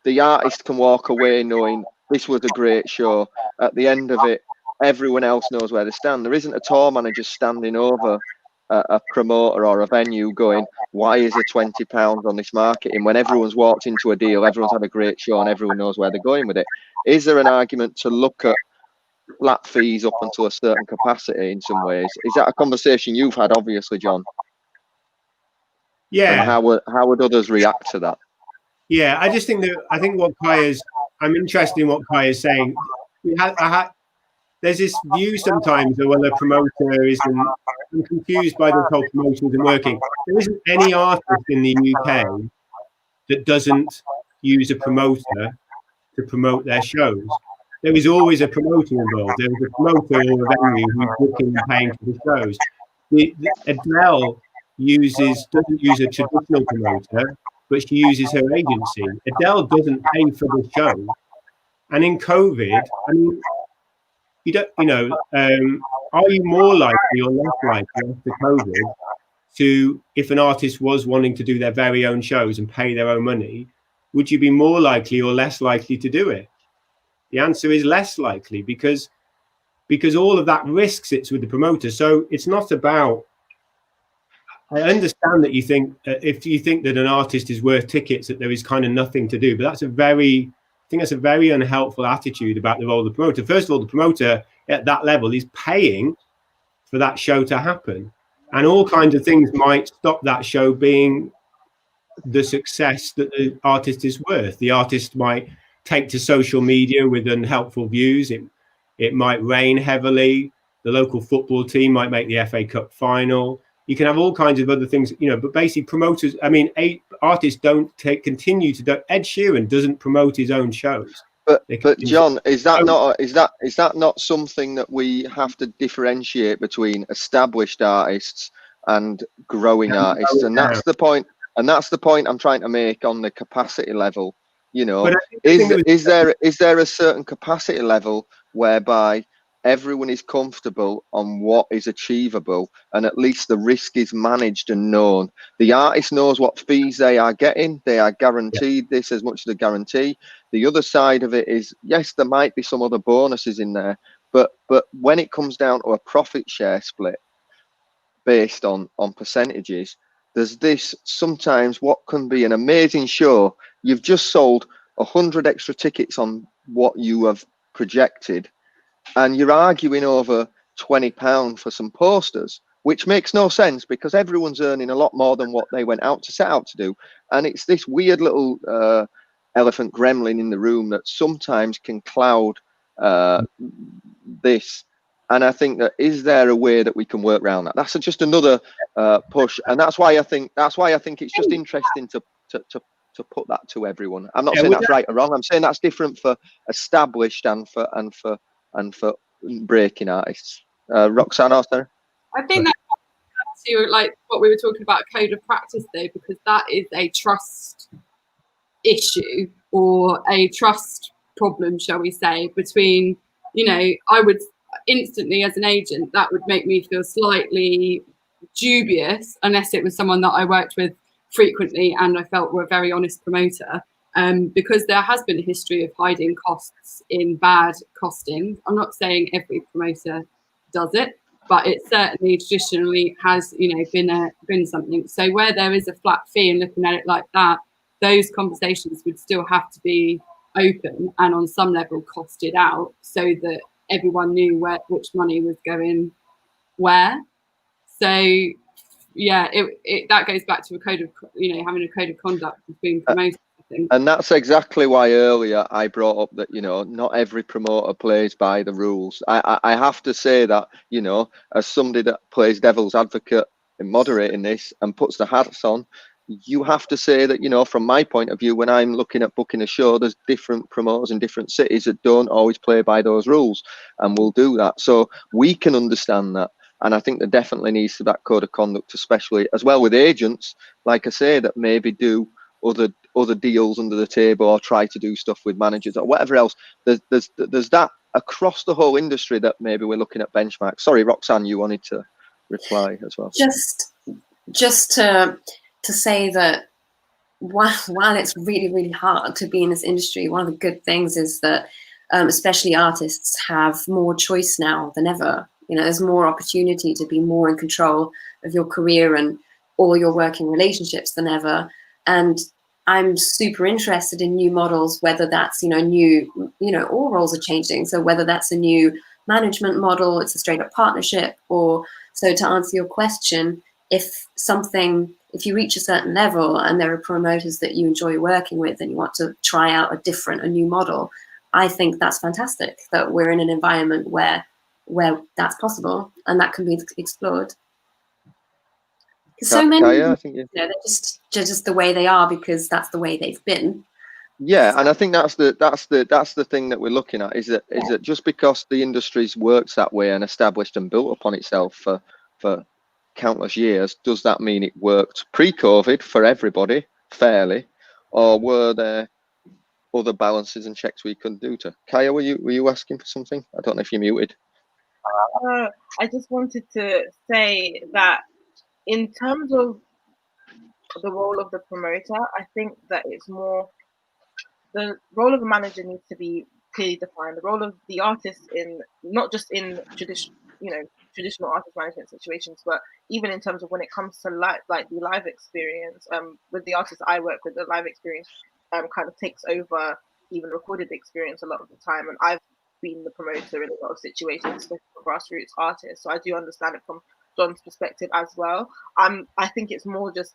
the artist can walk away knowing this was a great show. At the end of it, everyone else knows where they stand. There isn't a tour manager standing over a promoter or a venue going, why is there £20 on this marketing, when everyone's walked into a deal, everyone's had a great show and everyone knows where they're going with it. Is there an argument to look at flat fees up until a certain capacity in some ways? Is that a conversation you've had, obviously, John? Yeah. And how would others react to that? Yeah, I think what I'm interested in what Kai is saying. There's this view sometimes that when a promoter isn't, I'm confused by this whole promotion isn't working. There isn't any artist in the UK that doesn't use a promoter to promote their shows. There is always a promoter involved. There is a promoter or a venue who's booking and paying for the shows. Adele doesn't use a traditional promoter, but she uses her agency. Adele doesn't pay for the show. And in COVID, I mean, are you more likely or less likely after COVID to, if an artist was wanting to do their very own shows and pay their own money, would you be more likely or less likely to do it? The answer is less likely, because all of that risk sits with the promoter. So it's not about, I understand that you think, if you think that an artist is worth tickets, that there is kind of nothing to do, but that's a very unhelpful attitude about the role of the promoter. First of all, the promoter at that level is paying for that show to happen, and all kinds of things might stop that show being the success that the artist is worth. The artist might take to social media with unhelpful views. It might rain heavily. The local football team might make the FA Cup final. You can have all kinds of other things, but basically promoters, artists continue to do. Ed Sheeran doesn't promote his own shows. But John, is that not something that we have to differentiate between established artists and growing artists? And that's the point. And that's the point I'm trying to make on the capacity level. You know, But I think the thing that was- is there a certain capacity level whereby everyone is comfortable on what is achievable, and at least the risk is managed and known? The artist knows what fees they are getting. They are guaranteed this as much as a guarantee. The other side of it is, yes, there might be some other bonuses in there, but when it comes down to a profit share split based on percentages, there's this sometimes what can be an amazing show. You've just sold 100 extra tickets on what you have projected, and you're arguing over £20 for some posters, which makes no sense because everyone's earning a lot more than what they went out to set out to do. And it's this weird little elephant gremlin in the room that sometimes can cloud this. And I think that, is there a way that we can work around that? That's just another push, and that's why I think it's just interesting to put that to everyone. I'm not saying that's right or wrong. I'm saying that's different for established and for breaking artists. Roxanne, Arthur? I think that comes to like what we were talking about, code of practice, though, because that is a trust issue or a trust problem, shall we say, between, you know, I would instantly, as an agent, that would make me feel slightly dubious unless it was someone that I worked with frequently and I felt were a very honest promoter, because there has been a history of hiding costs in bad costing. I'm not saying every promoter does it, but it certainly traditionally has, you know, been something. So where there is a flat fee and looking at it like that, those conversations would still have to be open and on some level costed out so that everyone knew which money was going where. So yeah, that goes back to a code of, you know, having a code of conduct between promoters. And that's exactly why earlier I brought up that, you know, not every promoter plays by the rules. I have to say that, you know, as somebody that plays devil's advocate in moderating this and puts the hats on, you have to say that, you know, from my point of view, when I'm looking at booking a show, there's different promoters in different cities that don't always play by those rules, and will do that. So we can understand that. And I think there definitely needs to be that code of conduct, especially as well with agents, like I say, that maybe do other deals under the table or try to do stuff with managers or whatever else. There's that across the whole industry that maybe we're looking at benchmarks. Sorry, Roxanne, you wanted to reply as well. Just to say that while it's really, really hard to be in this industry, one of the good things is that especially artists have more choice now than ever. You know, there's more opportunity to be more in control of your career and all your working relationships than ever. And I'm super interested in new models, whether that's, you know, all roles are changing. So whether that's a new management model, it's a straight up partnership, or so to answer your question, if you reach a certain level and there are promoters that you enjoy working with and you want to try out a new model, I think that's fantastic that we're in an environment where that's possible and that can be explored. So many, Kaya, I think they're just the way they are because that's the way they've been. Yeah, and I think that's the thing that we're looking at, is that just because the industry's works that way and established and built upon itself for countless years, does that mean it worked pre-COVID for everybody fairly, or were there other balances and checks we couldn't do to? Kaya, were you asking for something? I don't know if you're muted. I just wanted to say that in terms of the role of the promoter, I think that it's more, the role of a manager needs to be clearly defined. The role of the artist, in not just in traditional artist management situations, but even in terms of when it comes to like the live experience. With the artists I work with, the live experience kind of takes over even recorded experience a lot of the time, and I've been the promoter in a lot of situations, especially for grassroots artists. So I do understand it from John's perspective as well. I think it's more just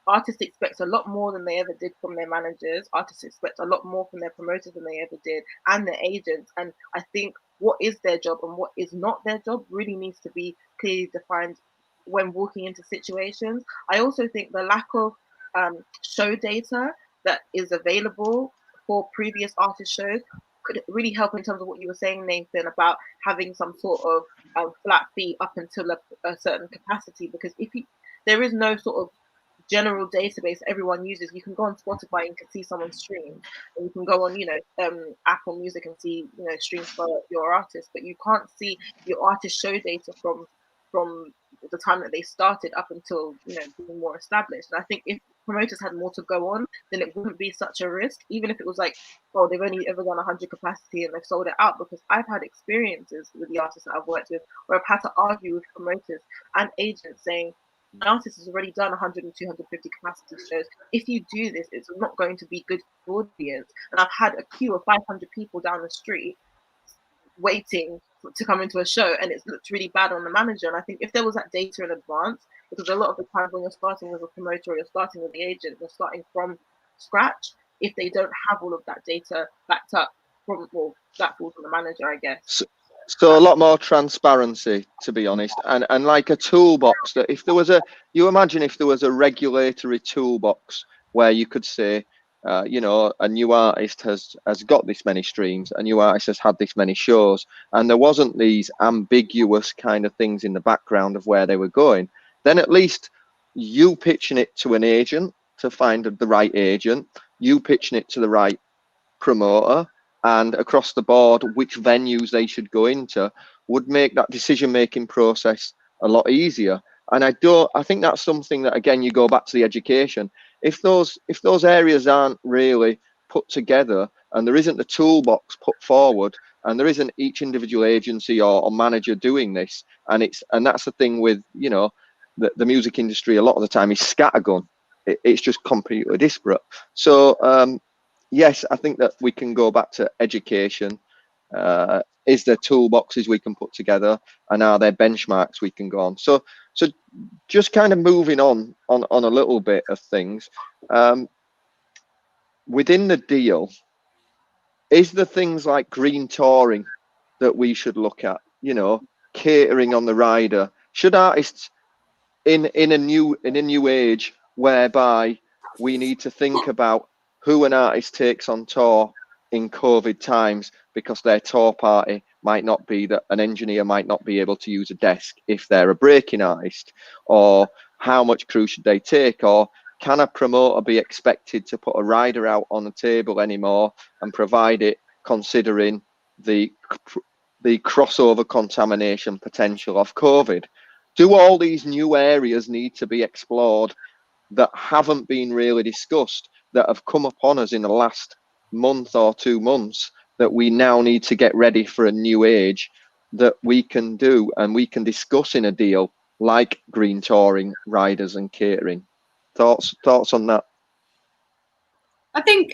artists expect a lot more than they ever did from their managers. Artists expect a lot more from their promoters than they ever did, and their agents. And I think what is their job and what is not their job really needs to be clearly defined when walking into situations. I also think the lack of show data that is available for previous artist shows could really help in terms of what you were saying, Nathan, about having some sort of flat fee up until a certain capacity. Because there is no sort of general database everyone uses. You can go on Spotify and you can see someone's stream, and you can go on, Apple Music and see, streams for your artist, but you can't see your artist show data from the time that they started up until being more established. And I think if promoters had more to go on, then it wouldn't be such a risk, even if it was like, oh, they've only ever done 100 capacity and they've sold it out. Because I've had experiences with the artists that I've worked with where I've had to argue with promoters and agents saying, an artist has already done 100 and 250 capacity shows. If you do this, it's not going to be good for the audience. And I've had a queue of 500 people down the street waiting to come into a show, and it looks really bad on the manager. And I think if there was that data in advance, because a lot of the times when you're starting with a promoter or you're starting with the agent, you're starting from scratch. If they don't have all of that data backed up, that falls on the manager, I guess. So a lot more transparency, to be honest, and like a toolbox that if there was you imagine if there was a regulatory toolbox where you could say, a new artist has got this many streams, a new artist has had this many shows, and there wasn't these ambiguous kind of things in the background of where they were going, then at least you pitching it to an agent to find the right agent, you pitching it to the right promoter, and across the board which venues they should go into would make that decision-making process a lot easier. And I think that's something that, again, you go back to the education. If those areas aren't really put together and there isn't the toolbox put forward and there isn't each individual agency or manager doing this, and that's the thing with the music industry a lot of the time is scattergun. It's just completely disparate. So yes, I think that we can go back to education. Is there toolboxes we can put together, and are there benchmarks we can go on? So just kind of moving on a little bit of things. Within the deal, is there things like green touring that we should look at? Catering on the rider. Should artists in a new age whereby we need to think about who an artist takes on tour in COVID times, because their tour party might not be that an engineer might not be able to use a desk if they're a breaking artist, or how much crew should they take, or can a promoter be expected to put a rider out on the table anymore and provide it, considering the crossover contamination potential of COVID? Do all these new areas need to be explored that haven't been really discussed, that have come upon us in the last month or 2 months, that we now need to get ready for a new age that we can do and we can discuss in a deal, like green touring, riders and catering? Thoughts on that? I think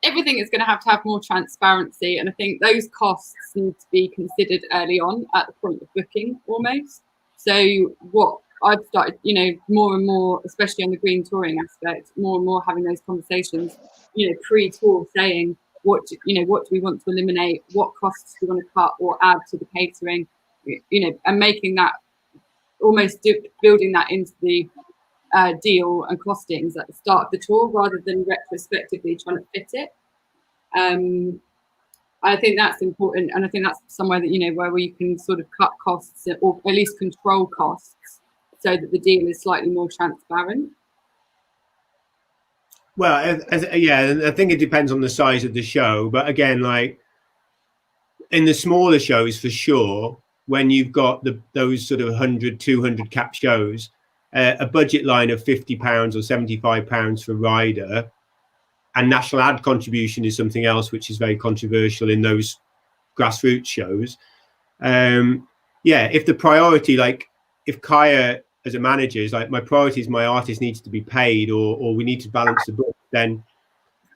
everything is going to have more transparency, and I think those costs need to be considered early on at the point of booking almost. So what I've started, more and more, especially on the green touring aspect, more and more having those conversations, pre-tour, saying what do we want to eliminate, what costs do we want to cut or add to the catering, and making that almost building that into the deal and costings at the start of the tour rather than retrospectively trying to fit it. I think that's important, and I think that's somewhere that where we can sort of cut costs or at least control costs, so that the deal is slightly more transparent. Well, I think it depends on the size of the show. But again, like in the smaller shows, for sure, when you've got those sort of 100, 200 cap shows, a budget line of £50 or £75 for rider and national ad contribution is something else which is very controversial in those grassroots shows. If the priority, like if Kaya as a manager is like, my priority is my artist needs to be paid, or we need to balance the book, then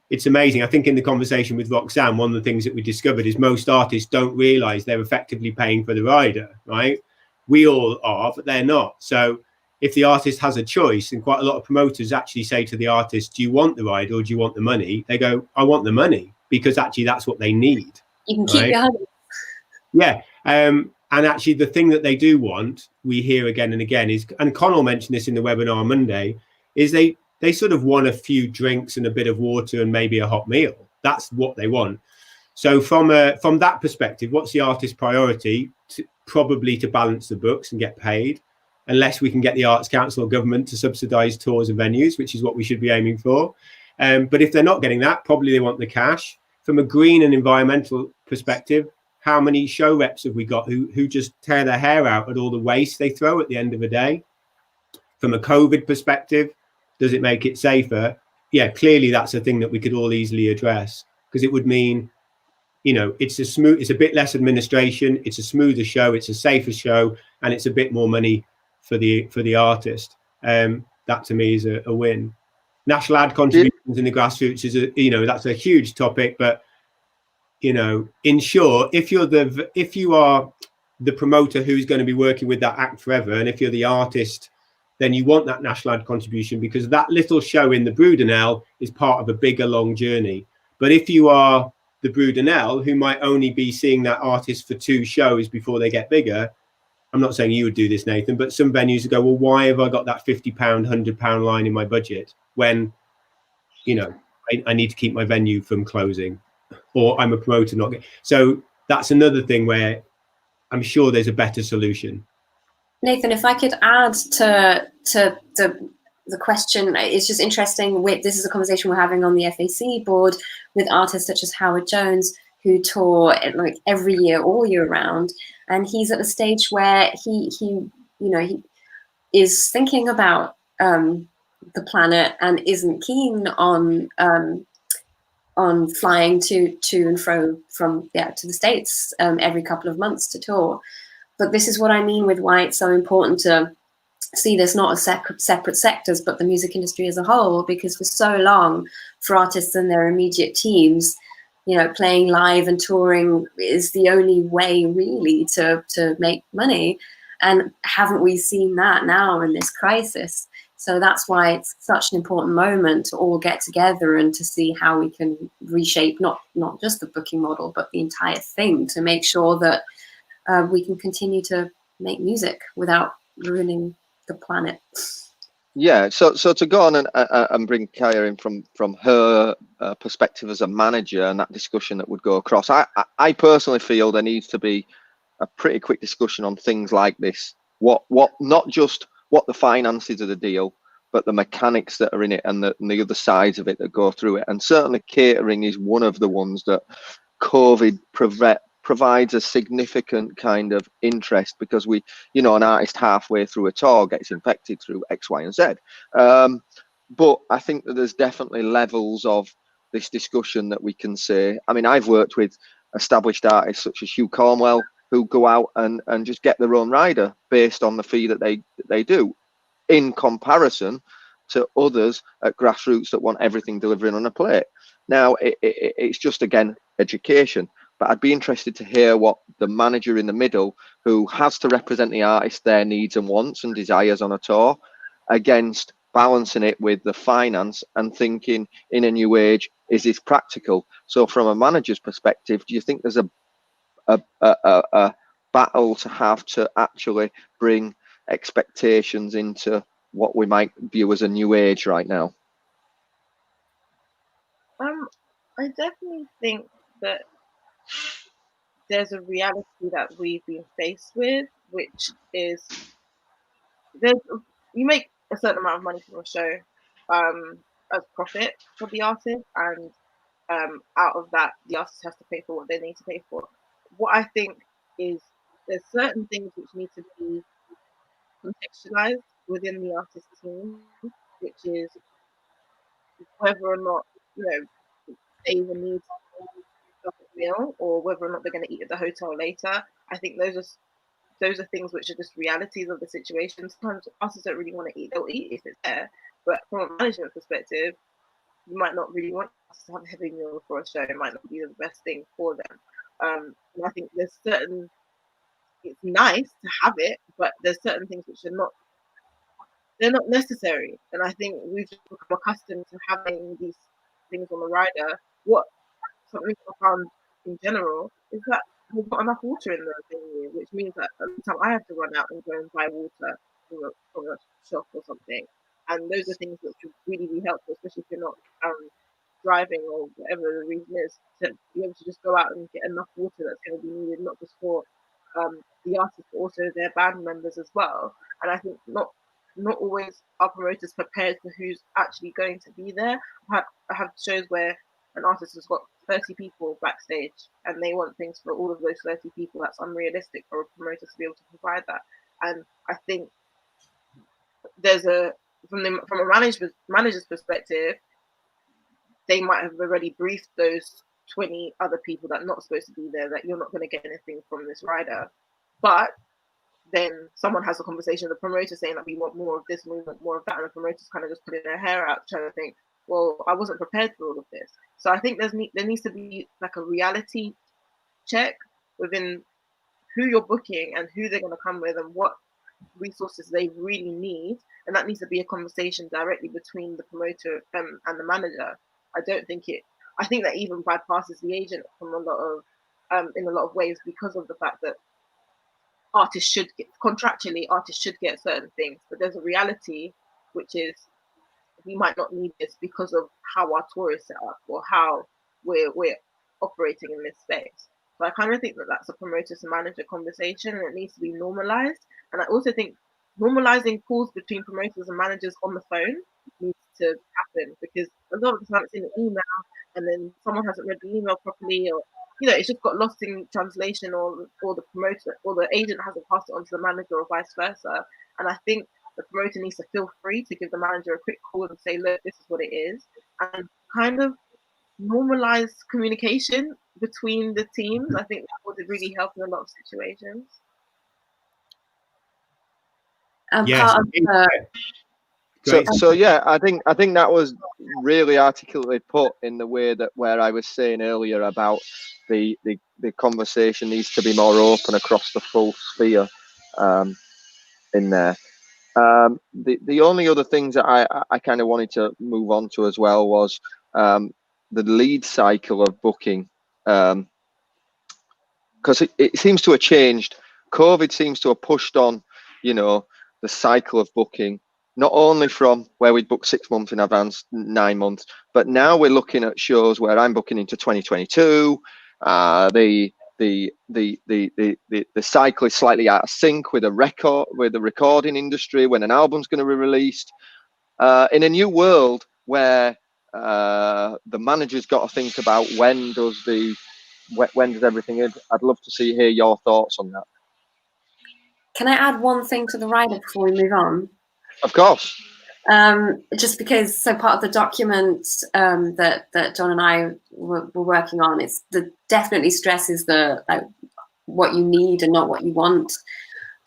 it's amazing. I think in the conversation with Roxanne, one of the things that we discovered is most artists don't realize they're effectively paying for the rider, right? We all are, but they're not. So if the artist has a choice, and quite a lot of promoters actually say to the artist, do you want the rider or do you want the money? They go, I want the money, because actually that's what they need. You can keep your husband. Yeah. And actually the thing that they do want, we hear again and again is, and Connell mentioned this in the webinar on Monday, is they sort of want a few drinks and a bit of water and maybe a hot meal. That's what they want. So from that perspective, what's the artist's priority? Probably to balance the books and get paid. unless we can get the Arts Council or government to subsidise tours and venues, which is what we should be aiming for. But if they're not getting that, probably they want the cash. From a green and environmental perspective, how many show reps have we got who just tear their hair out at all the waste they throw at the end of the day? From a COVID perspective, does it make it safer? Yeah, clearly that's a thing that we could all easily address, because it would mean, you know, it's a bit less administration, it's a smoother show, it's a safer show, and it's a bit more money for the artist. That to me is a win. National ad contributions in the grassroots is that's a huge topic, but in short, if you are the promoter who's going to be working with that act forever, and if you're the artist, then you want that national ad contribution, because that little show in the Brudenell is part of a bigger long journey. But if you are the Brudenell, who might only be seeing that artist for 2 shows before they get bigger, I'm not saying you would do this, Nathan, but some venues go, well, why have I got that £50, £100 line in my budget when, I need to keep my venue from closing, or I'm a promoter not getting. So that's another thing where I'm sure there's a better solution. Nathan, if I could add to the question, it's just interesting. This is a conversation we're having on the FAC board with artists such as Howard Jones, who tour like every year, all year round, and he's at a stage where he is thinking about the planet and isn't keen on flying to and fro from to the States every couple of months to tour. But this is what I mean with why it's so important to see this not as separate sectors, but the music industry as a whole, because for so long, for artists and their immediate teams, playing live and touring is the only way really to make money. And haven't we seen that now in this crisis? So that's why it's such an important moment to all get together and to see how we can reshape not just the booking model, but the entire thing, to make sure that we can continue to make music without ruining the planet. Yeah, so to go on and bring Kaya in from her perspective as a manager, and that discussion that would go across, I personally feel there needs to be a pretty quick discussion on things like this. What not just what the finances of the deal, but the mechanics that are in it and the other sides of it that go through it. And certainly catering is one of the ones that COVID provides a significant kind of interest, because an artist halfway through a tour gets infected through X, Y, and Z. But I think that there's definitely levels of this discussion that we can say. I mean, I've worked with established artists such as Hugh Cornwell, who go out and just get their own rider based on the fee that they do, in comparison to others at grassroots that want everything delivering on a plate. Now, it's just, again, education. But I'd be interested to hear what the manager in the middle, who has to represent the artist, their needs and wants and desires on a tour, against balancing it with the finance and thinking, in a new age, is this practical? So from a manager's perspective, do you think there's a battle to have to actually bring expectations into what we might view as a new age right now? I definitely think that there's a reality that we've been faced with, which is you make a certain amount of money from a show as profit for the artist, and out of that the artist has to pay for what they need to pay for. What I think is there's certain things which need to be contextualized within the artist team, which is whether or not they even need a meal, or whether or not they're going to eat at the hotel later. I think those are things which are just realities of the situation. Sometimes artists don't really want to eat; they'll eat if it's there. But from a management perspective, you might not really want us to have a heavy meal for a show. It might not be the best thing for them. And I think it's nice to have it, but there's certain things which they're not necessary. And I think we've become accustomed to having these things on the rider. Something I found in general is that we've got enough water in the venue, which means that every time I have to run out and go and buy water from a shop or something. And those are things that should really be helpful, especially if you're not driving or whatever the reason is, to be able to just go out and get enough water that's going to be needed, not just for the artists, but also their band members as well. And I think not always are promoters prepared for who's actually going to be there. I have shows where an artist has got 30 people backstage and they want things for all of those 30 people. That's unrealistic for a promoter to be able to provide that. And I think there's from a manager's perspective, they might have already briefed those 20 other people that are not supposed to be there that you're not going to get anything from this rider. But then someone has a conversation with the promoter saying that we want more of this, we want more of that, and the promoter's kind of just putting their hair out trying to think, well, I wasn't prepared for all of this. So I think there needs to be like a reality check within who you're booking and who they're going to come with and what resources they really need, and that needs to be a conversation directly between the promoter and the manager. I think that even bypasses the agent from in a lot of ways, because of the fact that artists should get certain things, but there's a reality which is we might not need this because of how our tour is set up or how we're operating in this space. So I kind of think that that's a promoter to manager conversation, and it needs to be normalized. And I also think normalizing calls between promoters and managers on the phone needs to happen, because a lot of the time it's in an email and then someone hasn't read the email properly, or it's just got lost in translation, or the promoter or the agent hasn't passed it on to the manager, or vice versa. And I think the promoter needs to feel free to give the manager a quick call and say, look, this is what it is, and kind of normalize communication between the teams. I think that would really help in a lot of situations. So yeah, I think that was really articulately put in the way that where I was saying earlier about the conversation needs to be more open across the full sphere in there. The only other things that I kind of wanted to move on to as well was the lead cycle of booking, because it seems to have changed. COVID seems to have pushed on, the cycle of booking, not only from where we'd book 6 months in advance, 9 months, but now we're looking at shows where I'm booking into 2022. The cycle is slightly out of sync with the recording industry when an album's going to be released. In a new world where the manager's got to think about when does everything end. I'd love to hear your thoughts on that. Can I add one thing to the rider before we move on? Of course. Just because, so part of the document that John and I were working on, definitely stresses what you need and not what you want,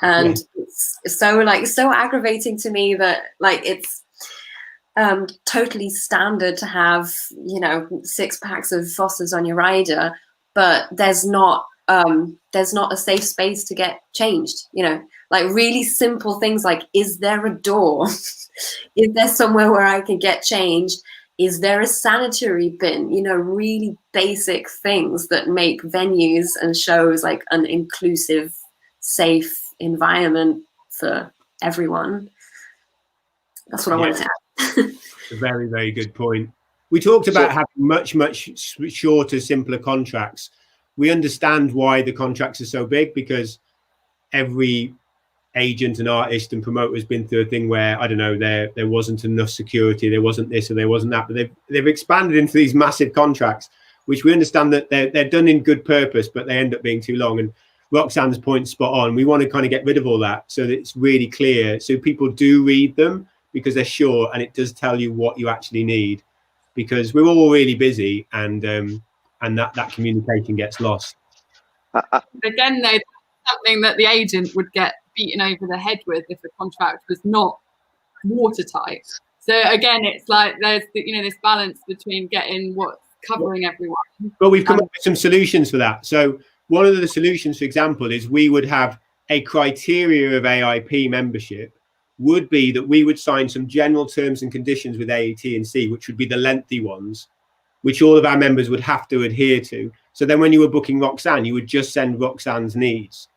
and it's so aggravating to me that it's totally standard to have 6 packs of Fosters on your rider, but there's not a safe space to get changed. Really simple things like, is there a door? Is there somewhere where I can get changed? Is there a sanitary bin? Really basic things that make venues and shows like an inclusive, safe environment for everyone. That's what I wanted to add. A very, very good point. We talked about having much shorter, simpler contracts. We understand why the contracts are so big, because every agent and artist and promoter has been through a thing where, I don't know, there wasn't enough security, there wasn't this or there wasn't that, but they've expanded into these massive contracts, which we understand that they're done in good purpose, but they end up being too long. And Roxanne's point spot on. We want to kind of get rid of all that so that it's really clear, so people do read them because they're short and it does tell you what you actually need, because we're all really busy and that communication gets lost. Again, though, something that the agent would get beaten over the head with if the contract was not watertight. So again, it's like there's this balance between getting what's covering everyone. But we've come up with some solutions for that. So one of the solutions, for example, is we would have a criteria of AIP membership would be that we would sign some general terms and conditions with AET&C, which would be the lengthy ones, which all of our members would have to adhere to. So then when you were booking Roxanne, you would just send Roxanne's needs,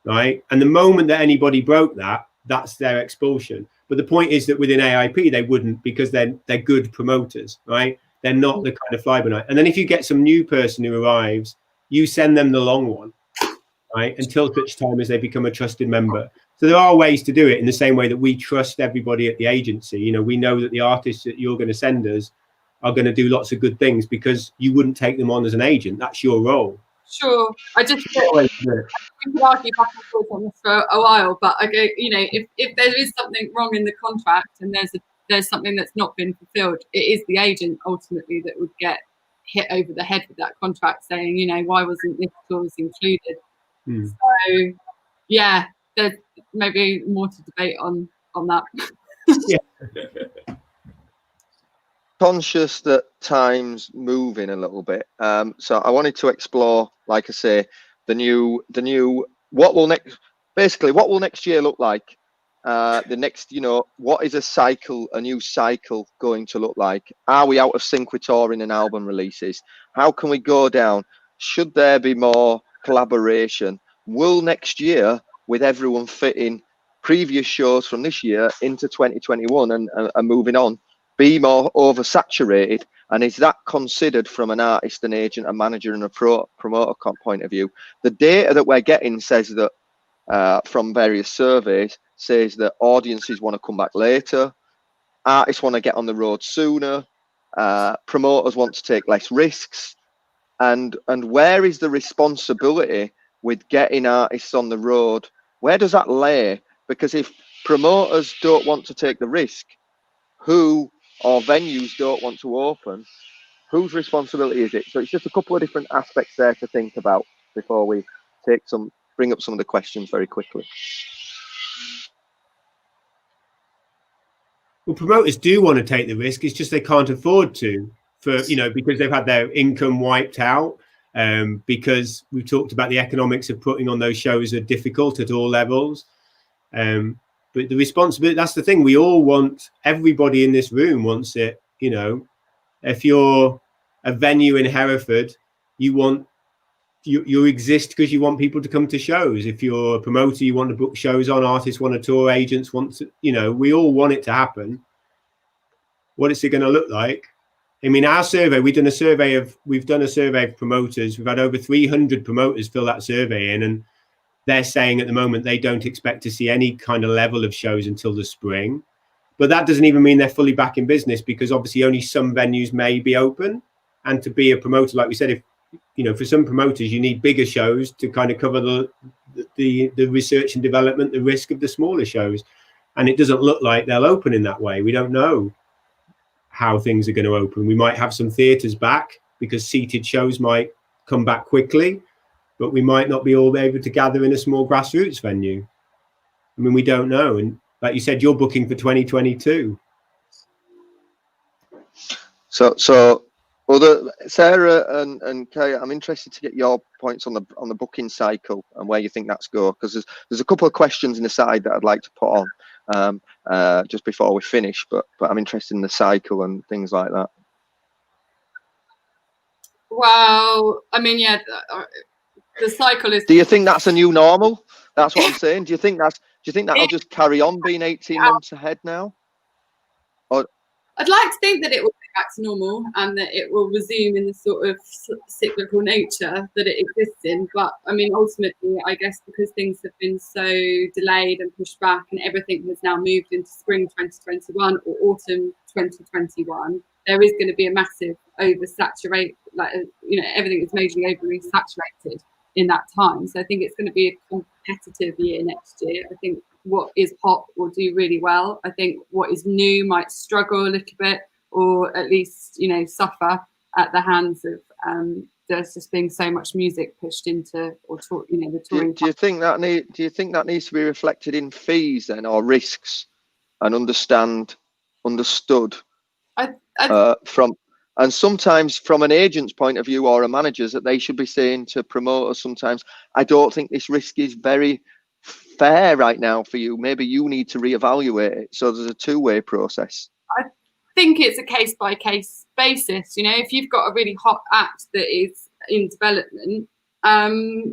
right? And the moment that anybody broke that, that's their expulsion. But the point is that within AIP, they wouldn't, because they're good promoters, right? They're not the kind of fly-by-night. And then if you get some new person who arrives, you send them the long one, right? Until such time as they become a trusted member. So there are ways to do it in the same way that we trust everybody at the agency. You know, we know that the artists that you're going to send us are going to do lots of good things because you wouldn't take them on as an agent. That's your role. Sure. I just we could argue back and forth on this for a while, but I go, you know, if there is something wrong in the contract and there's something that's not been fulfilled, it is the agent ultimately that would get hit over the head with that contract, saying, you know, why wasn't this clause included? So yeah, there's maybe more to debate on that. Yeah. Conscious that time's moving a little bit, so I wanted to explore, like I say, the new what will next year look like? The next, you know, what is a new cycle going to look like? Are we out of sync with touring and album releases? How can we go down? Should there be more collaboration? Will next year, with everyone fitting previous shows from this year into 2021 and moving on, be more oversaturated? And is that considered from an artist, an agent, a manager and a promoter point of view? The data that we're getting says that from various surveys says that audiences want to come back later, artists want to get on the road sooner, promoters want to take less risks, and where is the responsibility with getting artists on the road? Where does that lay? Because if promoters don't want to take the risk, or venues don't want to open, whose responsibility is it? So it's just a couple of different aspects there to think about before we bring up some of the questions very quickly. Well, promoters do want to take the risk. It's just they can't afford to, because they've had their income wiped out. Because we've talked about the economics of putting on those shows are difficult at all levels. But the responsibility, that's the thing. We all want, everybody in this room wants it. You know, if you're a venue in Hereford, you exist because you want people to come to shows. If you're a promoter, you want to book shows on, artists want to tour, agents want to, we all want it to happen. What is it going to look like? I mean, our survey, we've done a survey of promoters. We've had over 300 promoters fill that survey in, and they're saying at the moment they don't expect to see any kind of level of shows until the spring. But that doesn't even mean they're fully back in business, because obviously only some venues may be open. And to be a promoter, like we said, for some promoters, you need bigger shows to kind of cover the research and development, the risk of the smaller shows. And it doesn't look like they'll open in that way. We don't know how things are going to open. We might have some theatres back because seated shows might come back quickly, but we might not be all able to gather in a small grassroots venue. I mean, we don't know. And like you said, you're booking for 2022. So Sarah and Kay, I'm interested to get your points on the booking cycle and where you think that's going, because there's a couple of questions in the side that I'd like to put on just before we finish, but I'm interested in the cycle and things like that. Well, I mean, yeah, the cycle is. Do you think that's a new normal? That's what I'm saying. Do you think that'll just carry on being 18 months ahead now? Or I'd like to think that it will go back to normal and that it will resume in the sort of cyclical nature that it exists in. But I mean, ultimately, I guess because things have been so delayed and pushed back, and everything has now moved into spring 2021 or autumn 2021, there is going to be a massive oversaturate, everything is majorly overly saturated in that time. So I think it's going to be a competitive year next year. I think what is hot will do really well. I think what is new might struggle a little bit, or at least, suffer at the hands of there's just being so much music pushed into, or the touring. Do you think that needs to be reflected in fees then, or risks, and understood and sometimes from an agent's point of view or a manager's, that they should be saying to promoters sometimes, I don't think this risk is very fair right now for you. Maybe you need to reevaluate it. So there's a two-way process. I think it's a case-by-case basis. If you've got a really hot act that is in development,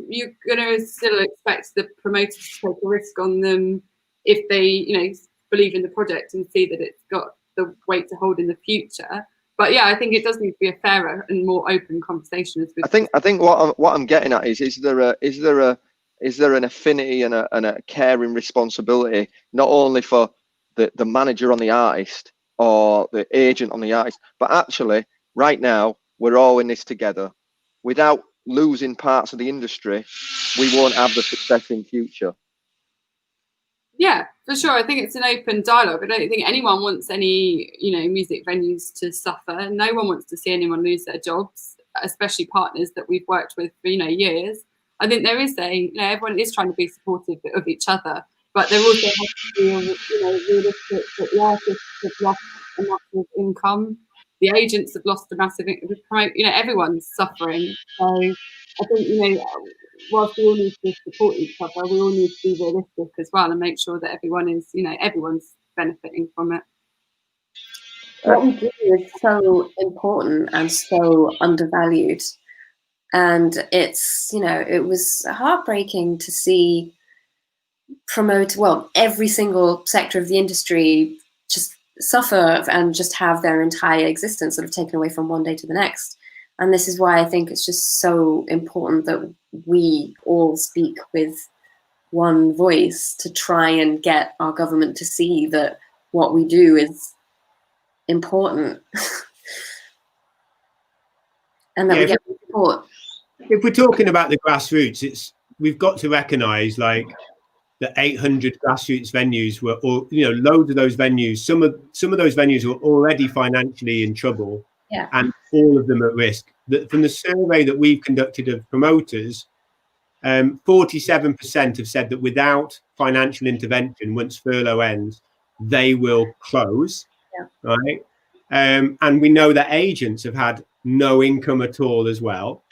you're going to still expect the promoters to take a risk on them if they, believe in the project and see that it's got the weight to hold in the future. But yeah, I think it does need to be a fairer and more open conversation. I think what I'm getting at is there is there an affinity and a caring responsibility, not only for the manager on the artist or the agent on the artist, but actually right now we're all in this together. Without losing parts of the industry, we won't have the success in future. Yeah, for sure. I think it's an open dialogue. I don't think anyone wants any, music venues to suffer. No one wants to see anyone lose their jobs, especially partners that we've worked with for, years. I think there is everyone is trying to be supportive of each other, but there also has to be, realistic that the artists have lost a massive income, the agents have lost a massive income, everyone's suffering. So I think, whilst we all need to support each other, we all need to be realistic as well and make sure that everyone is, everyone's benefiting from it. What we do is so important and so undervalued. And it's, it was heartbreaking to see every single sector of the industry just suffer and just have their entire existence sort of taken away from one day to the next. And this is why I think it's just so important that we all speak with one voice to try and get our government to see that what we do is important. And that we get support. If we're talking about the grassroots, we've got to recognise like the 800 grassroots venues were all, loads of those venues. Some of those venues were already financially in trouble, and all of them at risk. From the survey that we've conducted of promoters, 47% have said that without financial intervention, once furlough ends, they will close. Right, and we know that agents have had no income at all as well.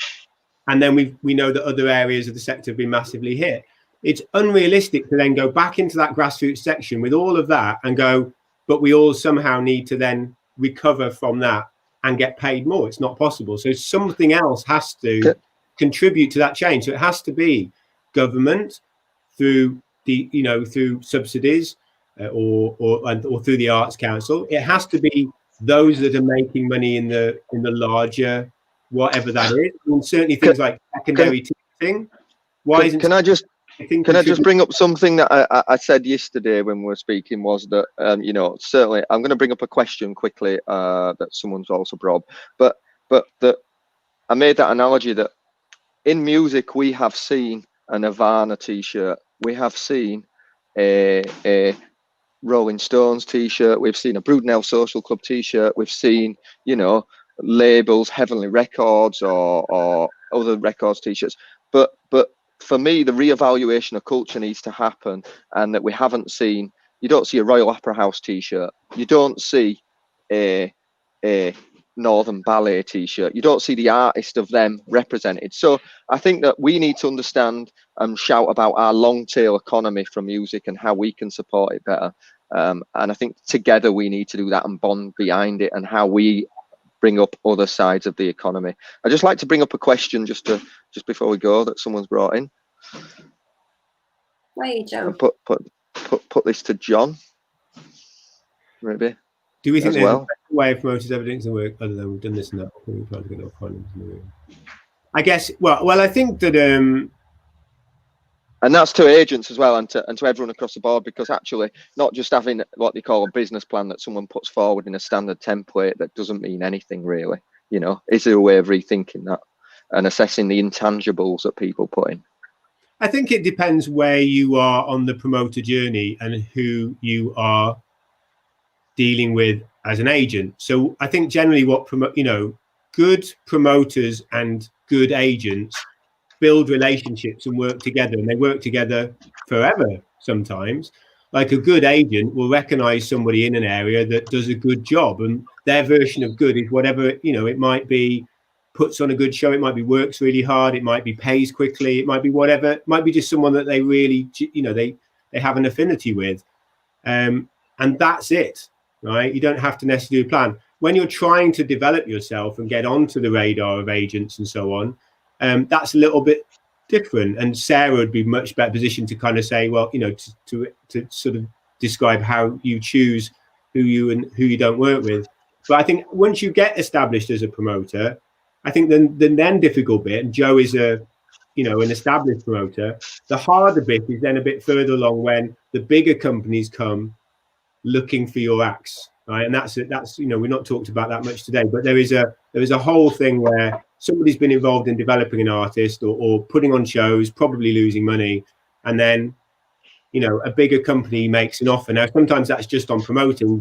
And then we know that other areas of the sector have been massively hit. It's unrealistic to then go back into that grassroots section with all of that and go, but we all somehow need to then recover from that and get paid more. It's not possible. So something else has to contribute to that change. So it has to be government through through subsidies or through the Arts Council. It has to be those that are making money in the larger, whatever that is. I mean, certainly things like secondary teaching. Can I just bring up something that I said yesterday when we were speaking, was that certainly I'm going to bring up a question quickly that someone's also brought up, but that I made that analogy that in music we have seen a Nirvana t-shirt, we have seen a Rolling Stones t-shirt, we've seen a Brudenell Social Club t-shirt, we've seen labels, Heavenly Records or other records t-shirts, but for me the re-evaluation of culture needs to happen, and that we haven't seen. You don't see a Royal Opera House t-shirt, you don't see a Northern Ballet t-shirt, you don't see the artist of them represented. So I think that we need to understand and shout about our long tail economy from music and how we can support it better, and I think together we need to do that and bond behind it, and how we bring up other sides of the economy. I'd just like to bring up a question just before we go that someone's brought in. Wait, Joe. Put this to John. Maybe. Do we think there's a better way of promoters evidencing work other than we've done this now? We're trying to get our findings in the room. I guess. Well, I think that. And that's to agents as well, and to everyone across the board, because actually not just having what they call a business plan that someone puts forward in a standard template that doesn't mean anything really. Is there a way of rethinking that and assessing the intangibles that people put in? I think it depends where you are on the promoter journey and who you are dealing with as an agent. So I think generally good promoters and good agents build relationships and work together, and they work together forever sometimes. Like a good agent will recognize somebody in an area that does a good job, and their version of good is whatever, it might be puts on a good show, it might be works really hard, it might be pays quickly, it might be whatever, it might be just someone that they really, they have an affinity with. And that's it, right? You don't have to necessarily plan. When you're trying to develop yourself and get onto the radar of agents and so on, that's a little bit different, and Sarah would be much better positioned to kind of say, well, to sort of describe how you choose who you don't work with. But I think once you get established as a promoter, I think the then difficult bit, and Joe is a you know, an established promoter. The harder bit is then a bit further along when the bigger companies come looking for your acts, right? And that's you know, we've not talked about that much today, but there is a whole thing where somebody's been involved in developing an artist or putting on shows, probably losing money, and then, you know, a bigger company makes an offer. Now sometimes that's just on promoting,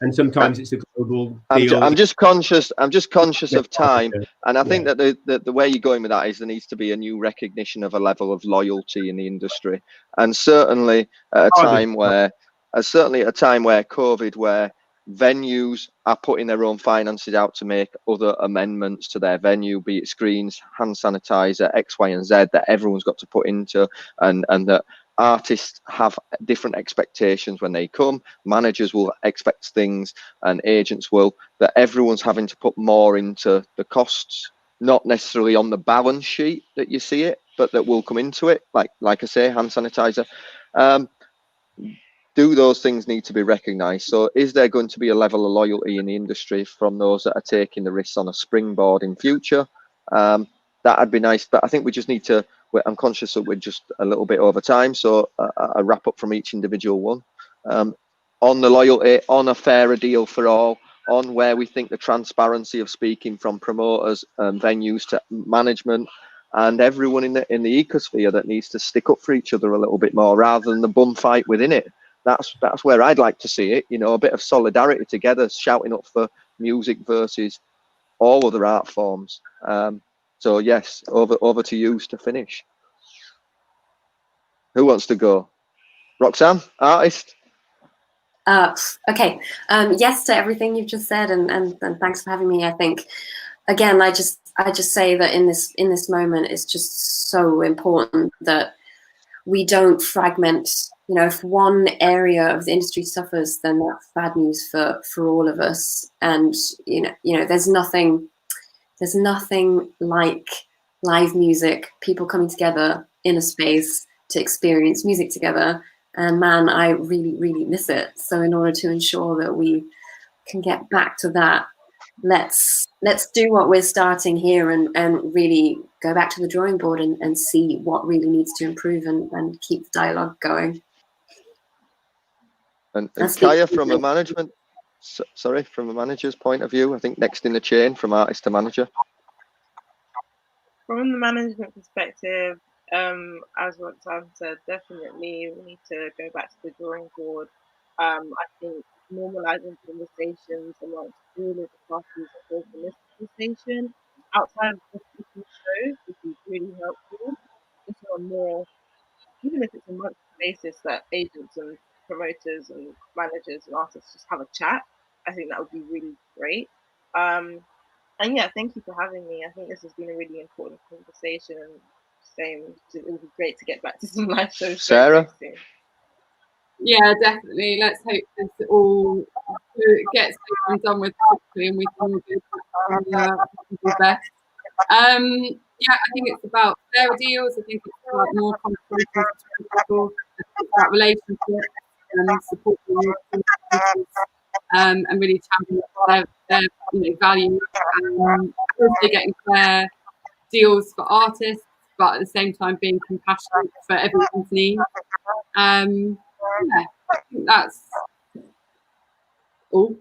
and sometimes it's a global deal. I'm just conscious of time, and I think that the way you're going with that is there needs to be a new recognition of a level of loyalty in the industry, and certainly at a time where COVID, where venues are putting their own finances out to make other amendments to their venue, be it screens, hand sanitizer, X, Y, and Z, that everyone's got to put into, and that artists have different expectations when they come. Managers will expect things, and agents will. That everyone's having to put more into the costs, not necessarily on the balance sheet that you see it, but that will come into it. Like I say, hand sanitizer. Do those things need to be recognised? So is there going to be a level of loyalty in the industry from those that are taking the risks on a springboard in future? That'd be nice, but I think we just need to, I'm conscious that we're just a little bit over time, so a wrap up from each individual one. On the loyalty, on a fairer deal for all, on where we think the transparency of speaking from promoters, venues to management, and everyone in the ecosphere that needs to stick up for each other a little bit more rather than the bum fight within it. That's where I'd like to see it, you know, a bit of solidarity together, shouting up for music versus all other art forms. So yes, over to you to finish. Who wants to go? Roxanne, artist. Okay. Yes to everything you've just said, and thanks for having me. I think, again, I just say that in this moment, it's just so important that we don't fragment. You know, if one area of the industry suffers, then that's bad news for all of us. And you know, there's nothing like live music, people coming together in a space to experience music together. And man, I really, really miss it. So in order to ensure that we can get back to that, let's do what we're starting here and really go back to the drawing board and see what really needs to improve and keep the dialogue going. And Kaya, from a manager's point of view, I think next in the chain from artist to manager. From the management perspective, as Roxanne said, definitely we need to go back to the drawing board. I think normalizing conversations amongst all of the parties involved in this conversation outside of just booking shows would be really helpful. Just on more, even if it's a monthly basis, that agents and promoters and managers and artists just have a chat. I think that would be really great. And yeah, thank you for having me. I think this has been a really important conversation. It would be great to get back to some live shows. Sarah? Yeah, definitely. Let's hope this all gets done with quickly and we can all do the best. Yeah, I think it's about fair deals. I think it's about more conversations between people, about relationships and supporting and really championing their value. Also getting fair deals for artists, but at the same time being compassionate for everyone's needs. Yeah, I think that's all.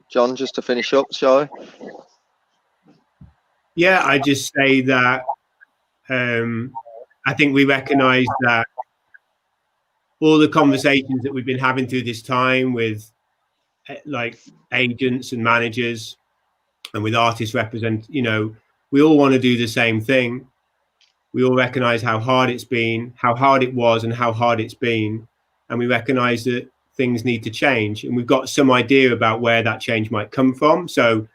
John, just to finish up, shall I? Yeah, I just say that I think we recognise that all the conversations that we've been having through this time with like agents and managers and with artists we all want to do the same thing. We all recognise how hard it's been, how hard it was and how hard it's been. And we recognise that things need to change. And we've got some idea about where that change might come from. So,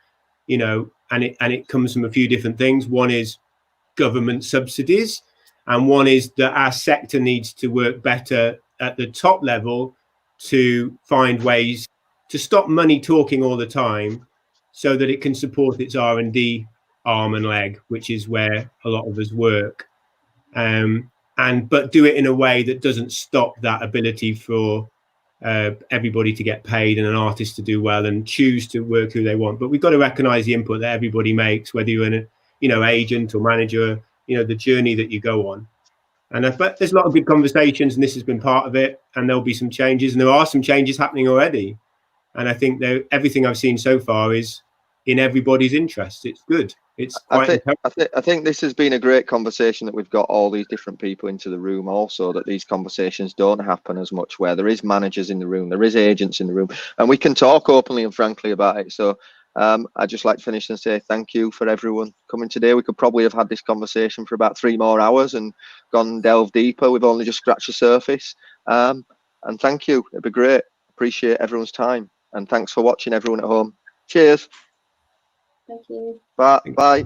and it comes from a few different things. One is government subsidies. And one is that our sector needs to work better at the top level to find ways to stop money talking all the time so that it can support its R&D arm and leg, which is where a lot of us work. But do it in a way that doesn't stop that ability for everybody to get paid and an artist to do well and choose to work who they want. But we've got to recognise the input that everybody makes, whether you're agent or manager, the journey that you go on. And but there's a lot of good conversations, and this has been part of it, and there'll be some changes, and there are some changes happening already. And I think that everything I've seen so far is in everybody's interest. It's good. It's quite I think this has been a great conversation, that we've got all these different people into the room, also that these conversations don't happen as much, where there is managers in the room, there is agents in the room, and we can talk openly and frankly about it. So I'd just like to finish and say thank you for everyone coming today. We could probably have had this conversation for about 3 more hours and gone delve deeper. We've only just scratched the surface. And thank you. It'd be great. Appreciate everyone's time. And thanks for watching, everyone at home. Cheers. Thank you. Bye. Bye.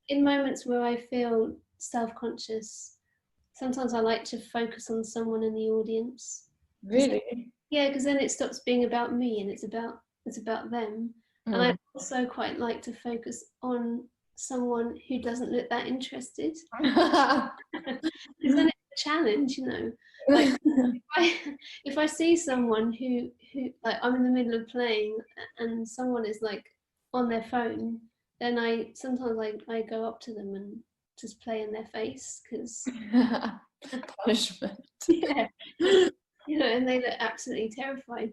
In moments where I feel self-conscious, sometimes I like to focus on someone in the audience. Really? Yeah, because then it stops being about me and it's about them. And I also quite like to focus on someone who doesn't look that interested. Because then it's a challenge, Like if I see someone who like I'm in the middle of playing and someone is like on their phone, then I sometimes I go up to them and just play in their face because punishment. Yeah, and they look absolutely terrified.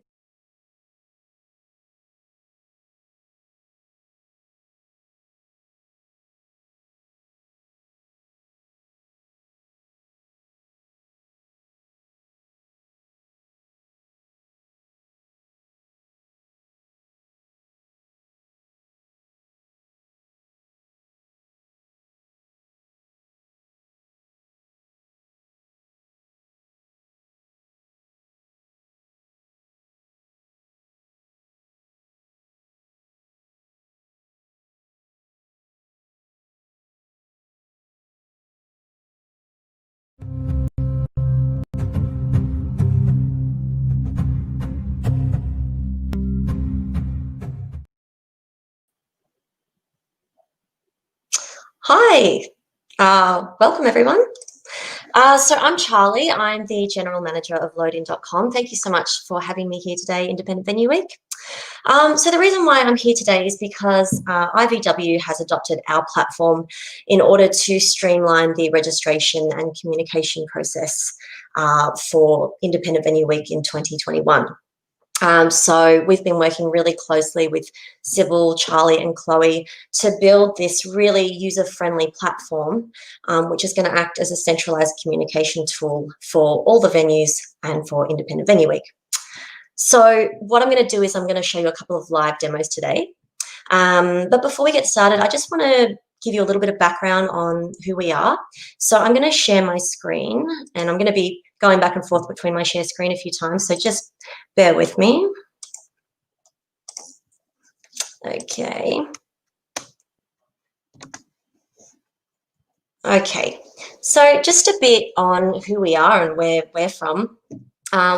Hi, welcome everyone. So I'm Charlie, I'm the General Manager of Loadin.com. Thank you so much for having me here today, Independent Venue Week. So the reason why I'm here today is because IVW has adopted our platform in order to streamline the registration and communication process for Independent Venue Week in 2021. So we've been working really closely with Sybil, Charlie and Chloe to build this really user-friendly platform, which is going to act as a centralized communication tool for all the venues and for Independent Venue Week. So what I'm going to do is I'm going to show you a couple of live demos today. But before we get started, I just want to give you a little bit of background on who we are. So I'm going to share my screen and I'm going to be going back and forth between my share screen a few times, so just bear with me. Okay. Okay, so just a bit on who we are and where we're from.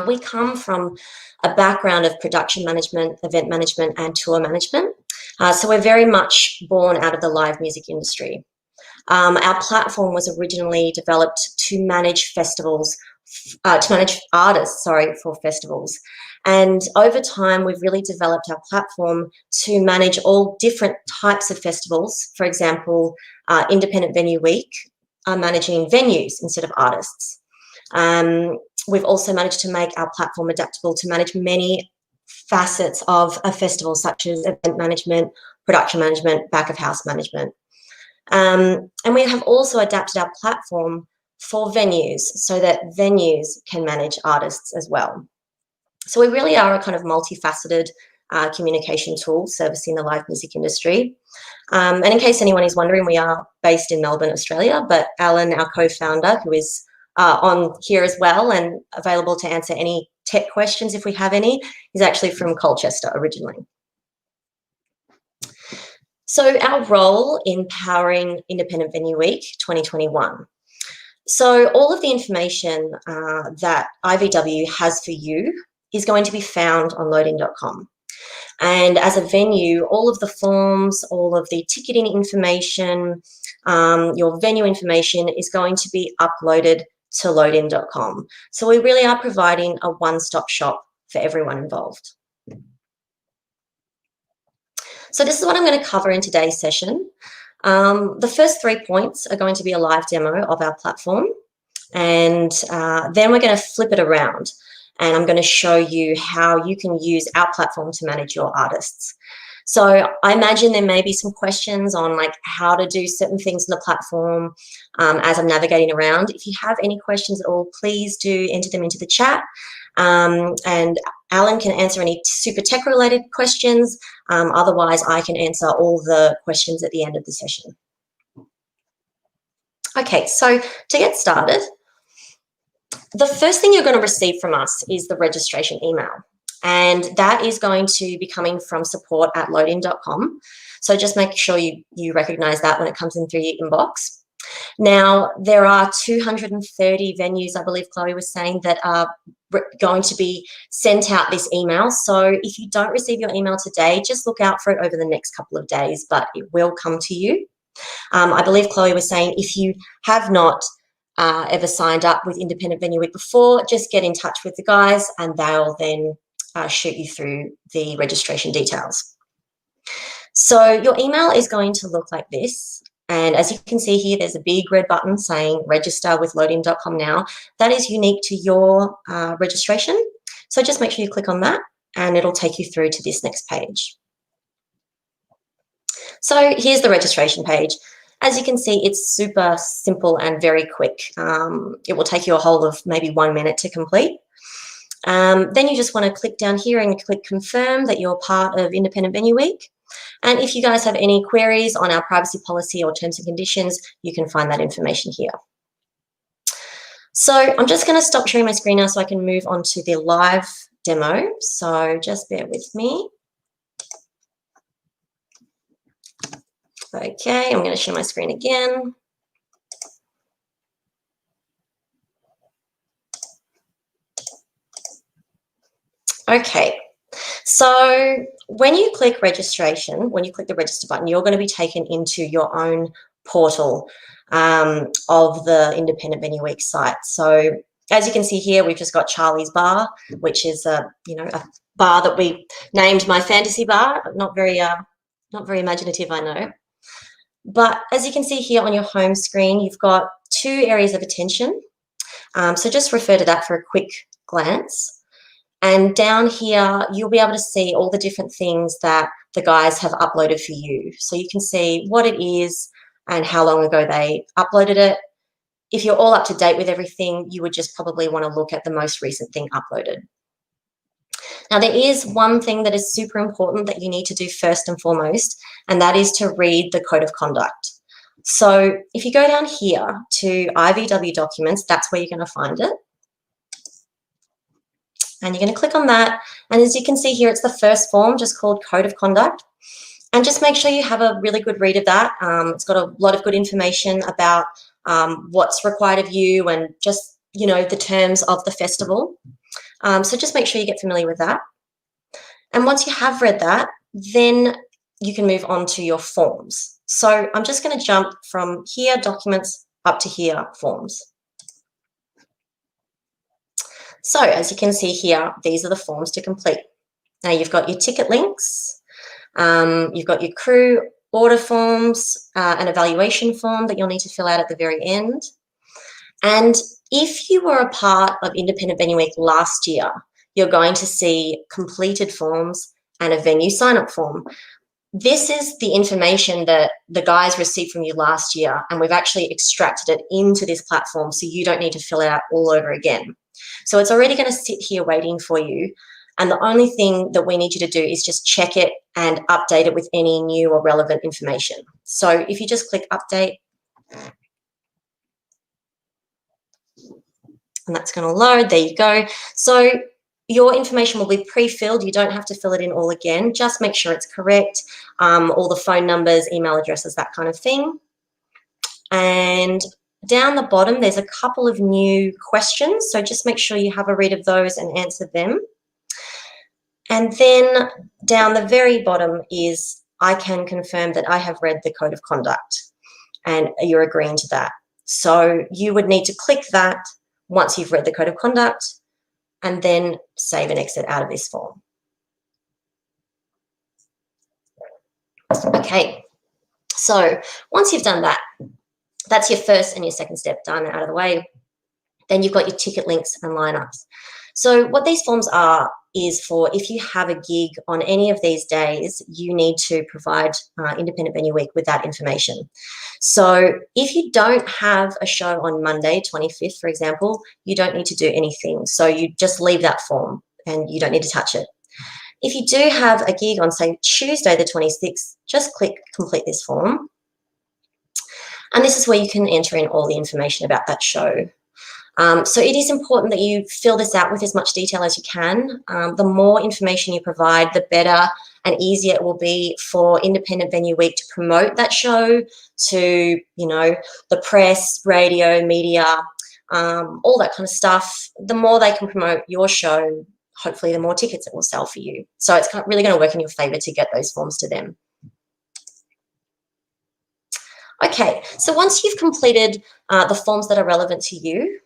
We come from a background of production management, event management, and tour management. So we're very much born out of the live music industry. Our platform was originally developed to manage festivals, to manage artists, for festivals. And over time, we've really developed our platform to manage all different types of festivals. For example, Independent Venue Week are managing venues instead of artists. We've also managed to make our platform adaptable to manage many facets of a festival, such as event management, production management, back of house management. And we have also adapted our platform for venues so that venues can manage artists as well. So we really are a kind of multifaceted communication tool servicing the live music industry. And in case anyone is wondering, we are based in Melbourne, Australia, but Alan, our co-founder, who is on here as well and available to answer any tech questions if we have any, is actually from Colchester originally. So our role in powering Independent Venue Week 2021. So all of the information that IVW has for you is going to be found on loadin.com. And as a venue, all of the forms, all of the ticketing information, your venue information is going to be uploaded to loadin.com. So we really are providing a one-stop shop for everyone involved. So this is what I'm going to cover in today's session. The first 3 points are going to be a live demo of our platform. And then we're going to flip it around. And I'm going to show you how you can use our platform to manage your artists. So I imagine there may be some questions on like how to do certain things in the platform as I'm navigating around. If you have any questions at all, please do enter them into the chat. And Alan can answer any super tech related questions. Otherwise, I can answer all the questions at the end of the session. Okay, so to get started, the first thing you're going to receive from us is the registration email. And that is going to be coming from support@loadin.com. So just make sure you recognize that when it comes in through your inbox. Now, there are 230 venues, I believe Chloe was saying, that are going to be sent out this email. So if you don't receive your email today, just look out for it over the next couple of days, but it will come to you. I believe Chloe was saying if you have not ever signed up with Independent Venue Week before, just get in touch with the guys and they'll then shoot you through the registration details. So your email is going to look like this. And as you can see here, there's a big red button saying register with loadin.com now. That is unique to your registration. So just make sure you click on that and it'll take you through to this next page. So here's the registration page. As you can see, it's super simple and very quick. It will take you a whole of maybe 1 minute to complete. Then you just want to click down here and click confirm that you're part of Independent Venue Week. And if you guys have any queries on our privacy policy or terms and conditions, you can find that information here. So I'm just going to stop sharing my screen now so I can move on to the live demo. So just bear with me. Okay, I'm going to share my screen again. Okay, so when you click registration, when you click the register button, you're going to be taken into your own portal of the Independent Venue Week site. So as you can see here, we've just got Charlie's Bar, which is a bar that we named My Fantasy Bar. Not very imaginative, I know. But as you can see here on your home screen, you've got 2 areas of attention. So just refer to that for a quick glance. And down here, you'll be able to see all the different things that the guys have uploaded for you. So you can see what it is and how long ago they uploaded it. If you're all up to date with everything, you would just probably want to look at the most recent thing uploaded. Now, there is one thing that is super important that you need to do first and foremost, and that is to read the Code of Conduct. So if you go down here to IVW Documents, that's where you're going to find it. And you're going to click on that. And as you can see here, it's the first form, just called Code of Conduct. And just make sure you have a really good read of that. It's got a lot of good information about what's required of you and just, the terms of the festival. So just make sure you get familiar with that. And once you have read that, then you can move on to your forms. So I'm just going to jump from here, documents, up to here, forms. So as you can see here, these are the forms to complete. Now you've got your ticket links, you've got your crew order forms, an evaluation form that you'll need to fill out at the very end. And if you were a part of Independent Venue Week last year, you're going to see completed forms and a venue sign-up form. This is the information that the guys received from you last year, and we've actually extracted it into this platform so you don't need to fill it out all over again. So it's already going to sit here waiting for you. And the only thing that we need you to do is just check it and update it with any new or relevant information. So if you just click update, and that's going to load, there you go. So your information will be pre-filled. You don't have to fill it in all again. Just make sure it's correct. All the phone numbers, email addresses, that kind of thing. And down the bottom, there's a couple of new questions. So just make sure you have a read of those and answer them. And then down the very bottom is, I can confirm that I have read the code of conduct and you're agreeing to that. So you would need to click that once you've read the code of conduct and then save and exit out of this form. Okay, so once you've done that, that's your first and your second step done out of the way. Then you've got your ticket links and lineups. So what these forms are is for if you have a gig on any of these days, you need to provide Independent Venue Week with that information. So if you don't have a show on Monday, 25th, for example, you don't need to do anything. So you just leave that form and you don't need to touch it. If you do have a gig on, say, Tuesday the 26th, just click complete this form. And this is where you can enter in all the information about that show. So it is important that you fill this out with as much detail as you can. The more information you provide, the better and easier it will be for Independent Venue Week to promote that show to, you know, the press, radio, media, all that kind of stuff. The more they can promote your show, hopefully the more tickets it will sell for you. So it's really going to work in your favor to get those forms to them. Okay, so once you've completed the forms that are relevant to you,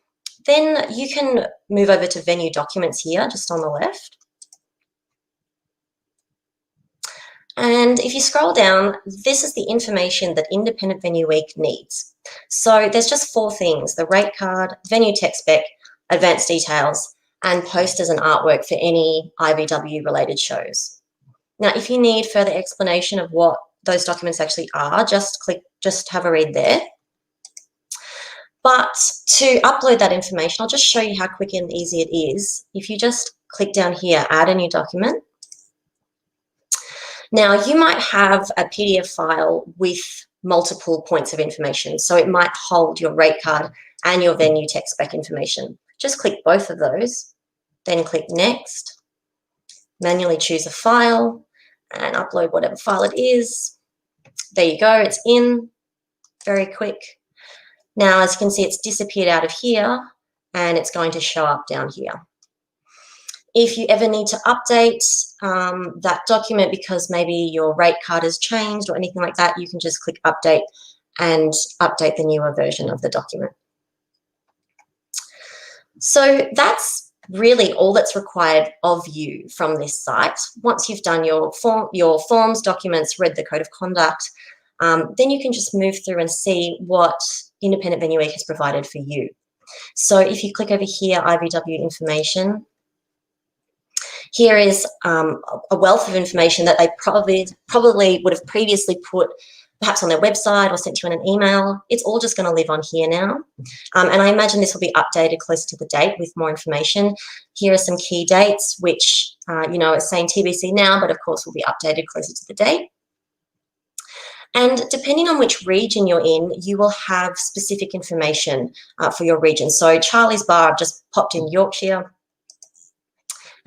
then you can move over to venue documents here, just on the left. And if you scroll down, this is the information that Independent Venue Week needs. So there's just 4 things: the rate card, venue tech spec, advanced details, and posters and artwork for any IVW related shows. Now, if you need further explanation of what those documents actually are, just have a read there. But to upload that information, I'll just show you how quick and easy it is. If you just click down here, add a new document. Now, you might have a PDF file with multiple points of information. So it might hold your rate card and your venue tech spec information. Just click both of those, then click next, manually choose a file and upload whatever file it is. There you go, it's in, very quick. Now, as you can see, it's disappeared out of here and it's going to show up down here. If you ever need to update that document because maybe your rate card has changed or anything like that, you can just click update and update the newer version of the document. So that's really all that's required of you from this site. Once you've done your forms, documents, read the code of conduct, then you can just move through and see what Independent Venue Week has provided for you. So if you click over here, IVW information, here is a wealth of information that they probably would have previously put perhaps on their website or sent you in an email. It's all just going to live on here now. And I imagine this will be updated closer to the date with more information. Here are some key dates, which, you know, it's saying TBC now, but of course will be updated closer to the date. And depending on which region you're in, you will have specific information for your region. So Charlie's Bar, I've just popped in Yorkshire.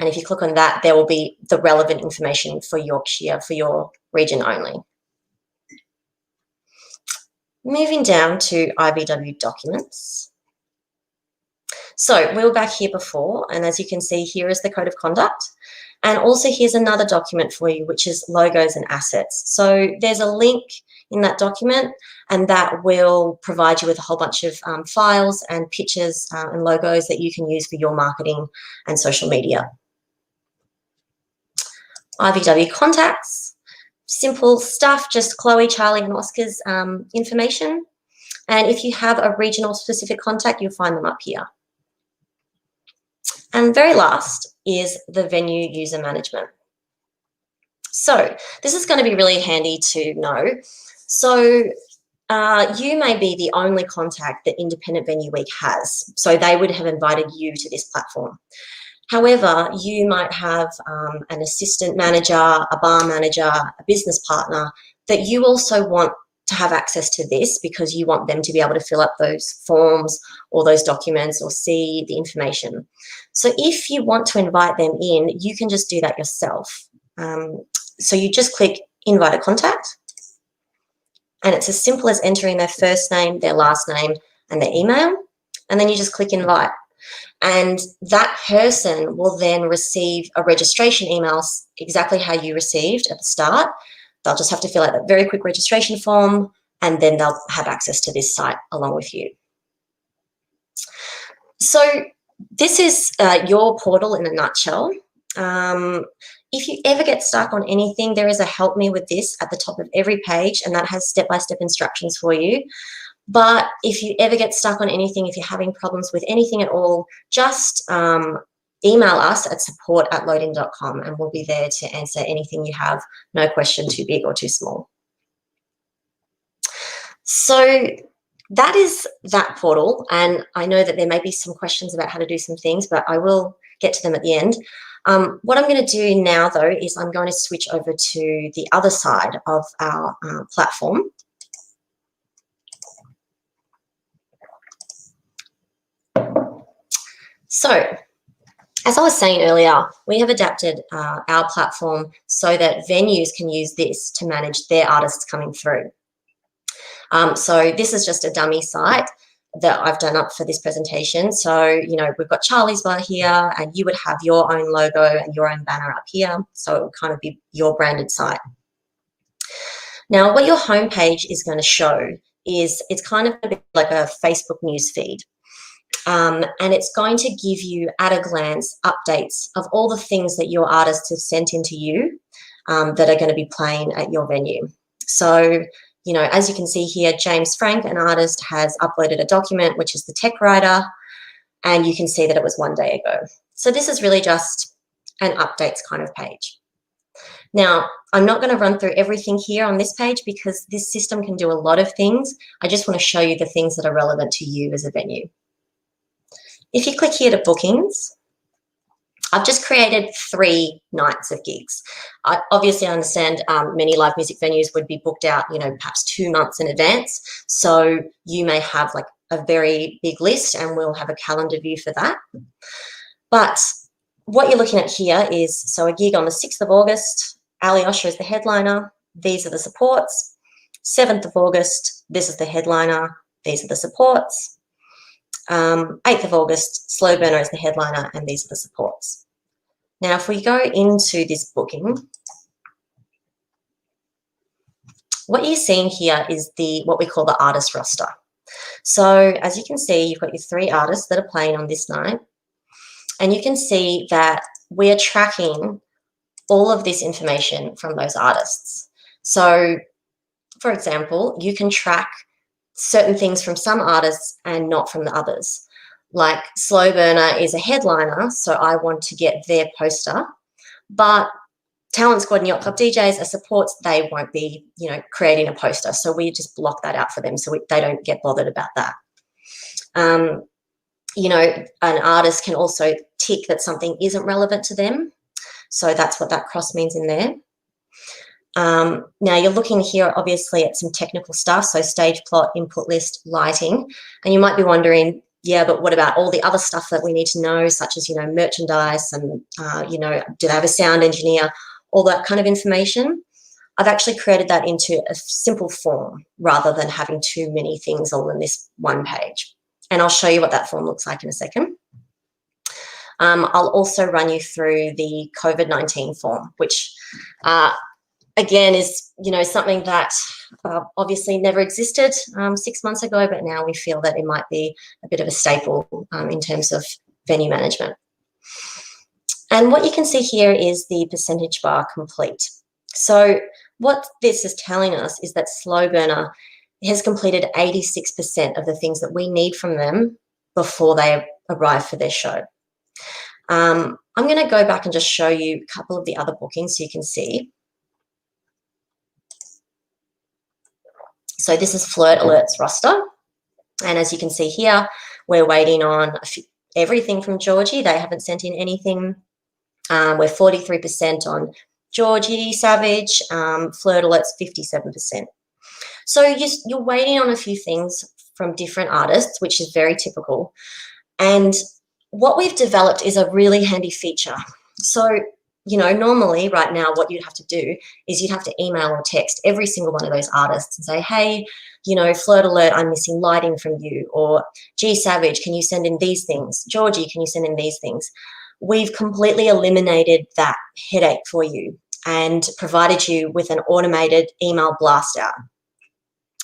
And if you click on that, there will be the relevant information for Yorkshire, for your region only. Moving down to IVW documents. So we were back here before, and as you can see, here is the code of conduct. And also here's another document for you, which is logos and assets. So there's a link in that document, and that will provide you with a whole bunch of files and pictures and logos that you can use for your marketing and social media. IVW contacts, simple stuff, just Chloe, Charlie and Oscar's information. And if you have a regional specific contact, you'll find them up here. And very last is the venue user management. So this is going to be really handy to know. So you may be the only contact that Independent Venue Week has. So they would have invited you to this platform. However, you might have an assistant manager, a bar manager, a business partner that you also want to have access to this because you want them to be able to fill up those forms or those documents or see the information. So if you want to invite them in, you can just do that yourself. So you just click invite a contact, and it's as simple as entering their first name, their last name, and their email, and then you just click invite. And that person will then receive a registration email exactly how you received at the start. They'll just have to fill out that very quick registration form, and then they'll have access to this site along with you. So this is your portal in a nutshell. If you ever get stuck on anything, there is a help me with this at the top of every page, and that has step-by-step instructions for you. But if you ever get stuck on anything, if you're having problems with anything at all, just email us at support@loadin.com, and we'll be there to answer anything you have. No question too big or too small. So that is that portal, and I know that there may be some questions about how to do some things, but I will get to them at the end. What I'm going to do now, though, is I'm going to switch over to the other side of our platform. So, as I was saying earlier, we have adapted our platform so that venues can use this to manage their artists coming through. So this is just a dummy site that I've done up for this presentation. So, you know, we've got Charlie's Bar here, and you would have your own logo and your own banner up here. So it would kind of be your branded site. Now, what your homepage is going to show is it's kind of a bit like a Facebook news feed. And it's going to give you at a glance updates of all the things that your artists have sent into you that are going to be playing at your venue. So, you know, as you can see here, James Frank, an artist, has uploaded a document, which is the tech writer, and you can see that it was 1 day ago. So this is really just an updates kind of page. Now, I'm not going to run through everything here on this page because this system can do a lot of things. I just want to show you the things that are relevant to you as a venue. If you click here to bookings, I've just created 3 nights of gigs. I obviously understand many live music venues would be booked out, you know, perhaps 2 months in advance. So you may have like a very big list, and we'll have a calendar view for that. But what you're looking at here is, so a gig on the 6th of August, Alyosha is the headliner. These are the supports. 7th of August, this is the headliner. These are the supports. 8th of August, Slow Burner is the headliner, and these are the supports. Now, if we go into this booking, what you're seeing here is what we call the artist roster. So as you can see, you've got your 3 artists that are playing on this night, and you can see that we're tracking all of this information from those artists. So, for example, you can track certain things from some artists and not from the others. Like Slow Burner is a headliner, so I want to get their poster, but Talent Squad and Yacht Club DJs are supports, they won't be, you know, creating a poster, so we just block that out for them so they don't get bothered about that. You know, an artist can also tick that something isn't relevant to them, so that's what that cross means in there. Now you're looking here obviously at some technical stuff, so stage plot, input list, lighting, and you might be wondering, yeah, but what about all the other stuff that we need to know, such as, you know, merchandise and, you know, do they have a sound engineer, all that kind of information. I've actually created that into a simple form rather than having too many things all in this one page. And I'll show you what that form looks like in a second. I'll also run you through the COVID-19 form, which again is, you know, something that obviously never existed 6 months ago, but now we feel that it might be a bit of a staple in terms of venue management. And what you can see here is the percentage bar complete. So what this is telling us is that Slow Burner has completed 86% of the things that we need from them before they arrive for their show. I'm going to go back and just show you a couple of the other bookings so you can see. So this is Flirt Alert's roster. And as you can see here, we're waiting on everything from Georgie. They haven't sent in anything. We're 43% on Georgie Savage. Flirt Alert's 57%. So you're waiting on a few things from different artists, which is very typical. And what we've developed is a really handy feature. So, you know, normally right now what you'd have to do is you'd have to email or text every single one of those artists and say, hey, you know, Flirt Alert, I'm missing lighting from you. Or G Savage, can you send in these things? Georgie, can you send in these things? We've completely eliminated that headache for you and provided you with an automated email blast out.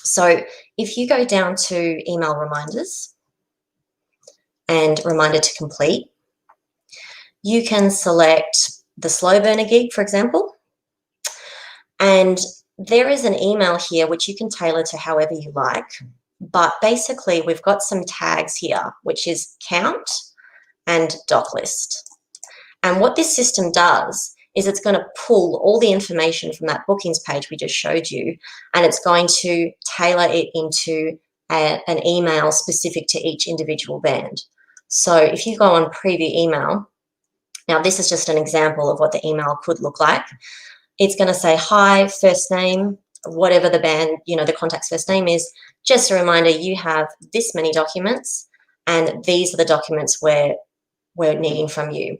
So if you go down to email reminders and reminder to complete, you can select the Slow Burner gig, for example, and there is an email here which you can tailor to however you like, but basically we've got some tags here, which is count and doc list. And what this system does is it's going to pull all the information from that bookings page we just showed you, and it's going to tailor it into an email specific to each individual band. So if you go on preview email, now this is just an example of what the email could look like. It's going to say, hi, first name, whatever the band, you know, the contact's first name is. Just a reminder, you have this many documents, and these are the documents we're needing from you.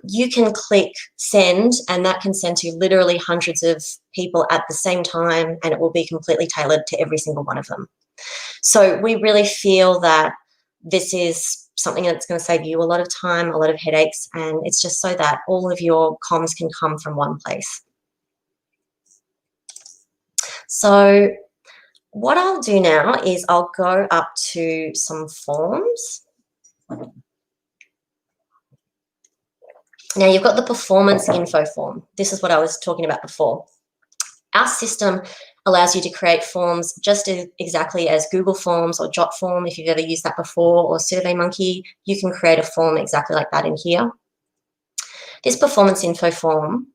You can click send, and that can send to literally hundreds of people at the same time, and it will be completely tailored to every single one of them. So we really feel that this is something that's going to save you a lot of time, a lot of headaches, and it's just so that all of your comms can come from one place. So what I'll do now is I'll go up to some forms. Now you've got the performance info form. This is what I was talking about before. Our system allows you to create forms just exactly as Google Forms or Jotform, if you've ever used that before, or SurveyMonkey. You can create a form exactly like that in here. This performance info form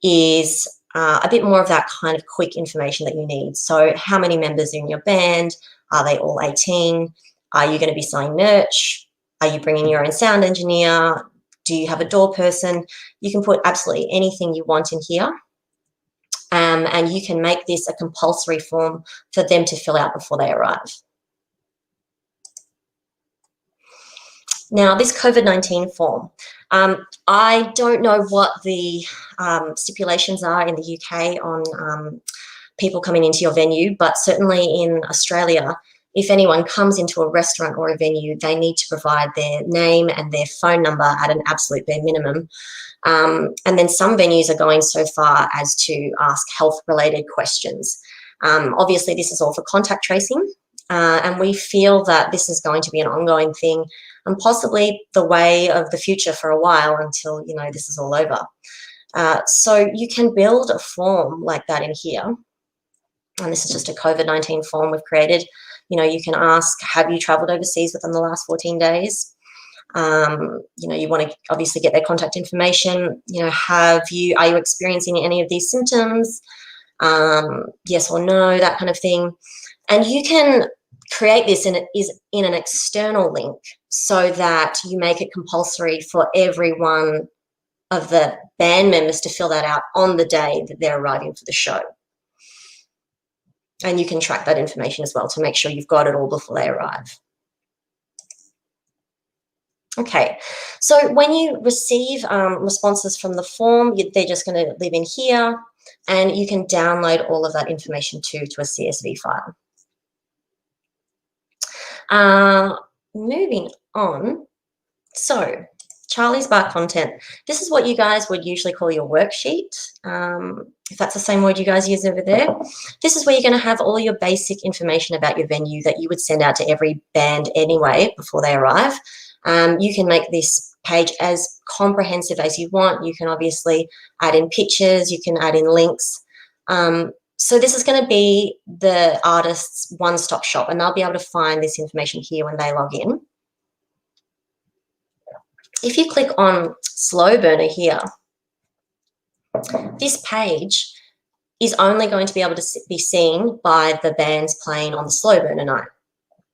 is a bit more of that kind of quick information that you need. So how many members are in your band? Are they all 18? Are you going to be selling merch? Are you bringing your own sound engineer? Do you have a door person? You can put absolutely anything you want in here. And you can make this a compulsory form for them to fill out before they arrive. Now, this COVID-19 form, I don't know what the stipulations are in the UK on people coming into your venue, but certainly in Australia, if anyone comes into a restaurant or a venue, they need to provide their name and their phone number at an absolute bare minimum. And then some venues are going so far as to ask health-related questions. Obviously, this is all for contact tracing, and we feel that this is going to be an ongoing thing and possibly the way of the future for a while until, you know, this is all over. So you can build a form like that in here. And this is just a COVID-19 form we've created. You know, you can ask, have you traveled overseas within the last 14 days? You know, you want to obviously get their contact information. You know, are you experiencing any of these symptoms? Yes or no, that kind of thing. And you can create this in an external link so that you make it compulsory for every one of the band members to fill that out on the day that they're arriving for the show. And you can track that information as well to make sure you've got it all before they arrive. Okay, so when you receive responses from the form, they're just going to live in here, and you can download all of that information to a CSV file. Moving on, so Charlie's Bar content. This is what you guys would usually call your worksheet, if that's the same word you guys use over there. This is where you're going to have all your basic information about your venue that you would send out to every band anyway before they arrive. You can make this page as comprehensive as you want. You can obviously add in pictures, you can add in links. So this is going to be the artist's one-stop shop, and they'll be able to find this information here when they log in. If you click on Slow Burner here, this page is only going to be able to be seen by the bands playing on the Slow Burner night.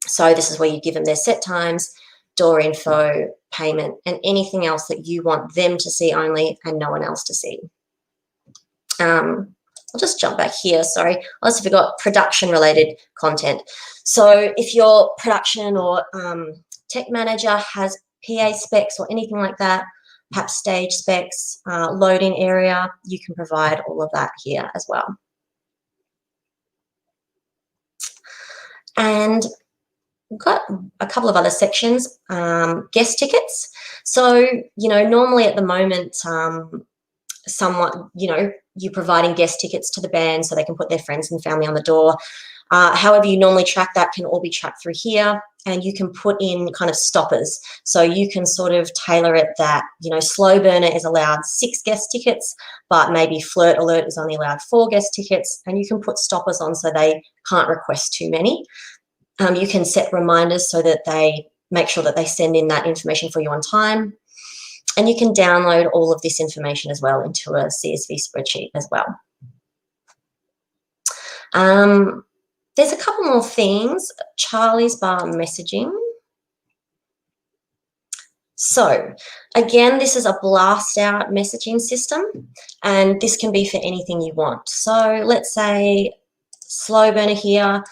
So this is where you give them their set times, door info, payment, and anything else that you want them to see only and no one else to see. I'll just jump back here, sorry. I also forgot production-related content. So if your production or tech manager has PA specs or anything like that, perhaps stage specs, loading area, you can provide all of that here as well. And we've got a couple of other sections, guest tickets. So, you know, normally at the moment, somewhat, you know, you're providing guest tickets to the band so they can put their friends and family on the door. However you normally track that can all be tracked through here, and you can put in kind of stoppers. So you can sort of tailor it that, you know, Slow Burner is allowed 6 guest tickets, but maybe Flirt Alert is only allowed 4 guest tickets, and you can put stoppers on so they can't request too many. You can set reminders so that they make sure that they send in that information for you on time. And you can download all of this information as well into a CSV spreadsheet as well. There's a couple more things. Charlie's Bar messaging. So again, this is a blast out messaging system, and this can be for anything you want. So let's say Slow Burner here,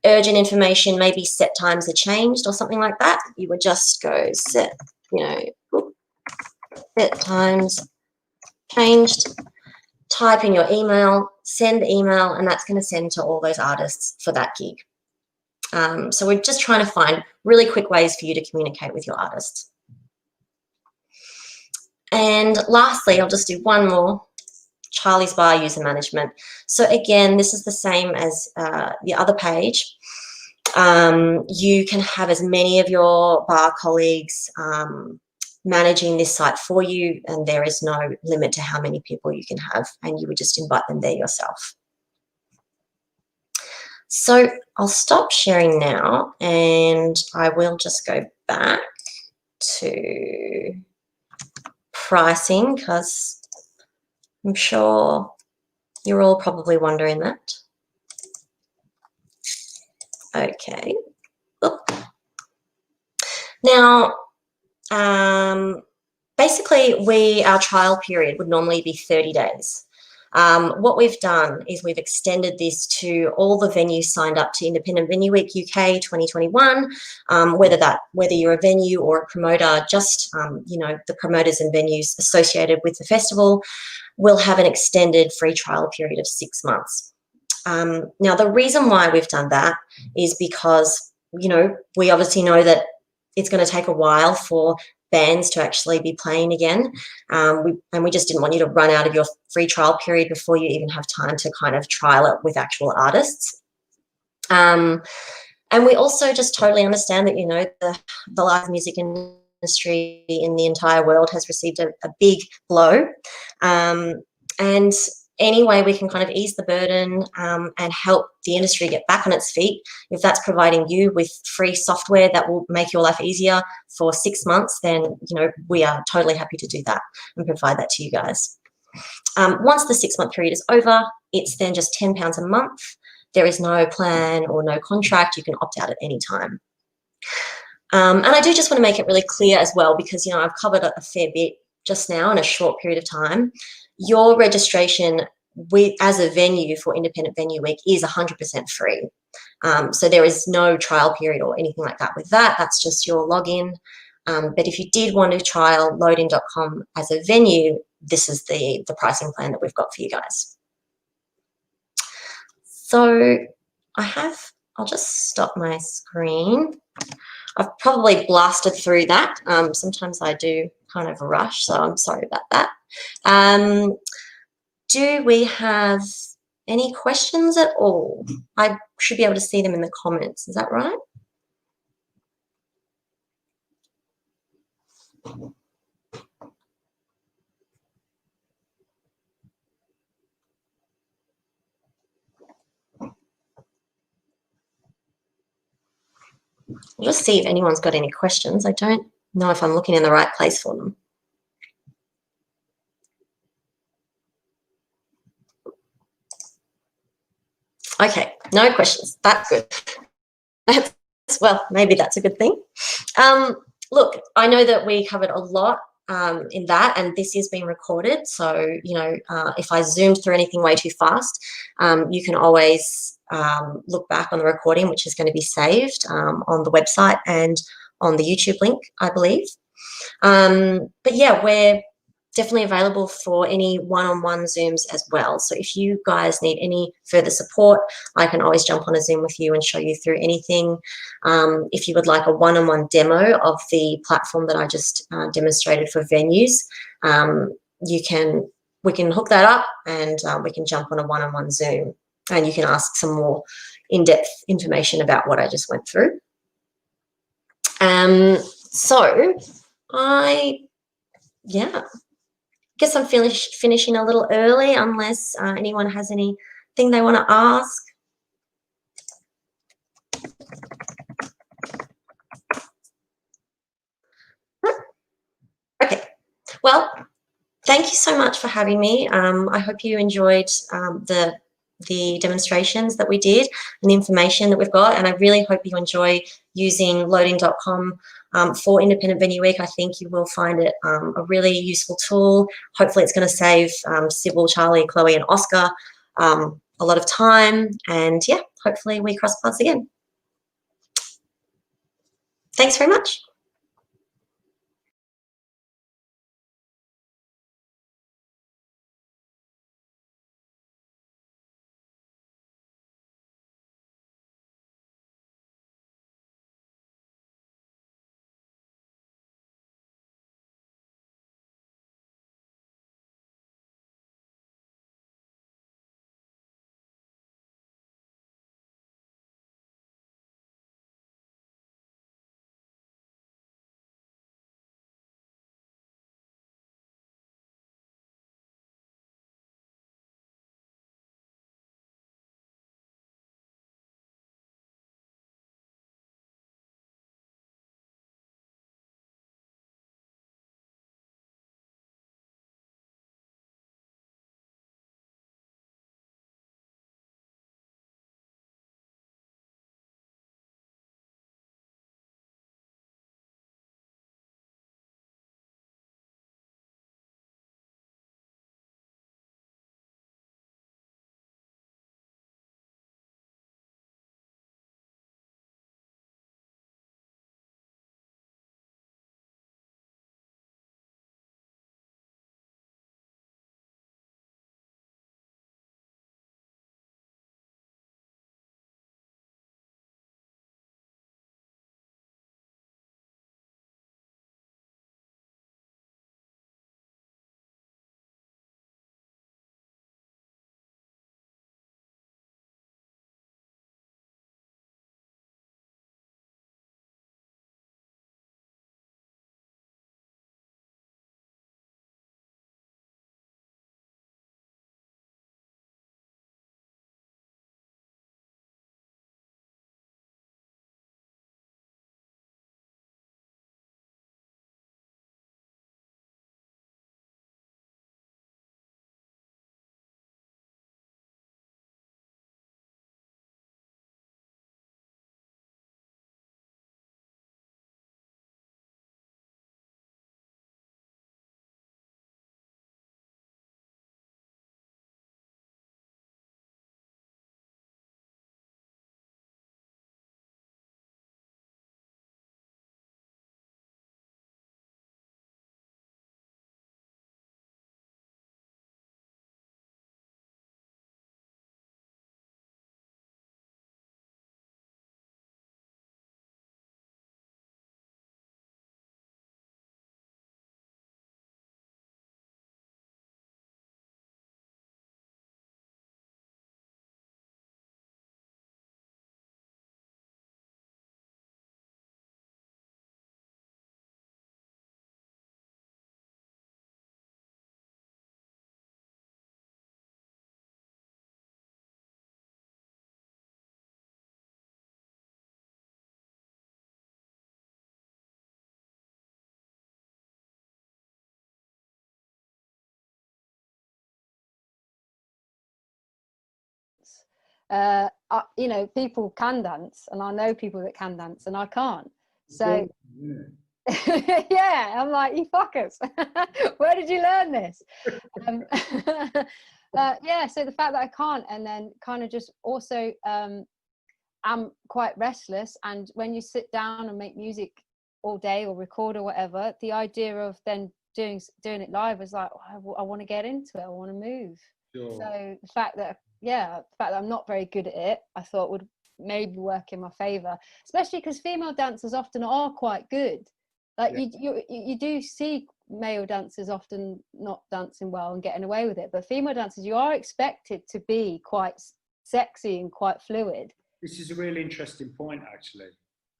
urgent information, maybe set times are changed or something like that. You would just go set, you know, set times changed, type in your email, send email, and that's going to send to all those artists for that gig. So we're just trying to find really quick ways for you to communicate with your artists. And lastly, I'll just do one more, Charlie's Bar user management. So again, this is the same as the other page. You can have as many of your bar colleagues managing this site for you, and there is no limit to how many people you can have, and you would just invite them there yourself. So I'll stop sharing now, and I will just go back to pricing, because I'm sure you're all probably wondering that. Okay. Oop. Now, basically, our trial period would normally be 30 days. What we've done is we've extended this to all the venues signed up to Independent Venue Week UK 2021, whether you're a venue or a promoter, just you know, the promoters and venues associated with the festival will have an extended free trial period of 6 months. Now, the reason why we've done that is because, you know, we obviously know that it's going to take a while for bands to actually be playing again. And we just didn't want you to run out of your free trial period before you even have time to kind of trial it with actual artists. And we also just totally understand that, you know, the live music industry in the entire world has received a big blow. And any way we can kind of ease the burden and help the industry get back on its feet, if that's providing you with free software that will make your life easier for 6 months, then, you know, we are totally happy to do that and provide that to you guys. Once the 6 month period is over, it's then just £10 a month. There is no plan or no contract. You can opt out at any time. And I do just want to make it really clear as well, because, you know, I've covered a fair bit just now in a short period of time. Your registration as a venue for Independent Venue Week is 100% free. So there is no trial period or anything like that with that. That's just your login. But if you did want to trial Loadin.com as a venue, this is the pricing plan that we've got for you guys. So I'll just stop my screen. I've probably blasted through that. Sometimes I do kind of rush, so I'm sorry about that. Do we have any questions at all? I should be able to see them in the comments. Is that right? I'll just see if anyone's got any questions. I don't know if I'm looking in the right place for them. Okay, no questions. That's good. Well, maybe that's a good thing. Look, I know that we covered a lot in that, and this is being recorded. So, you know, if I zoomed through anything way too fast, you can always look back on the recording, which is going to be saved on the website and on the YouTube link, I believe. But yeah, we're definitely available for any one-on-one Zooms as well. So if you guys need any further support, I can always jump on a Zoom with you and show you through anything. If you would like a one-on-one demo of the platform that I just demonstrated for venues, we can hook that up, and we can jump on a one-on-one Zoom, and you can ask some more in-depth information about what I just went through. So yeah, guess I'm finishing a little early, unless anyone has anything they want to ask. Okay, well, thank you so much for having me. I hope you enjoyed the demonstrations that we did and the information that we've got, and I really hope you enjoy using Loading.com for Independent Venue Week. I think you will find it a really useful tool. Hopefully it's going to save Sybil, Charlie, Chloe and Oscar a lot of time, and yeah, hopefully we cross paths again. Thanks very much. You know, people can dance, and I know people that can dance, and I can't. So yeah, I'm like, you fuckers, where did you learn this? Yeah, so the fact that I can't, and then kind of just also I'm quite restless, and when you sit down and make music all day or record or whatever, the idea of then doing it live is like, I want to get into it, I want to move. Sure. So the fact that I'm not very good at it, I thought would maybe work in my favor, especially because female dancers often are quite good. Like you do see male dancers often not dancing well and getting away with it, but female dancers, you are expected to be quite sexy and quite fluid. This is a really interesting point, actually.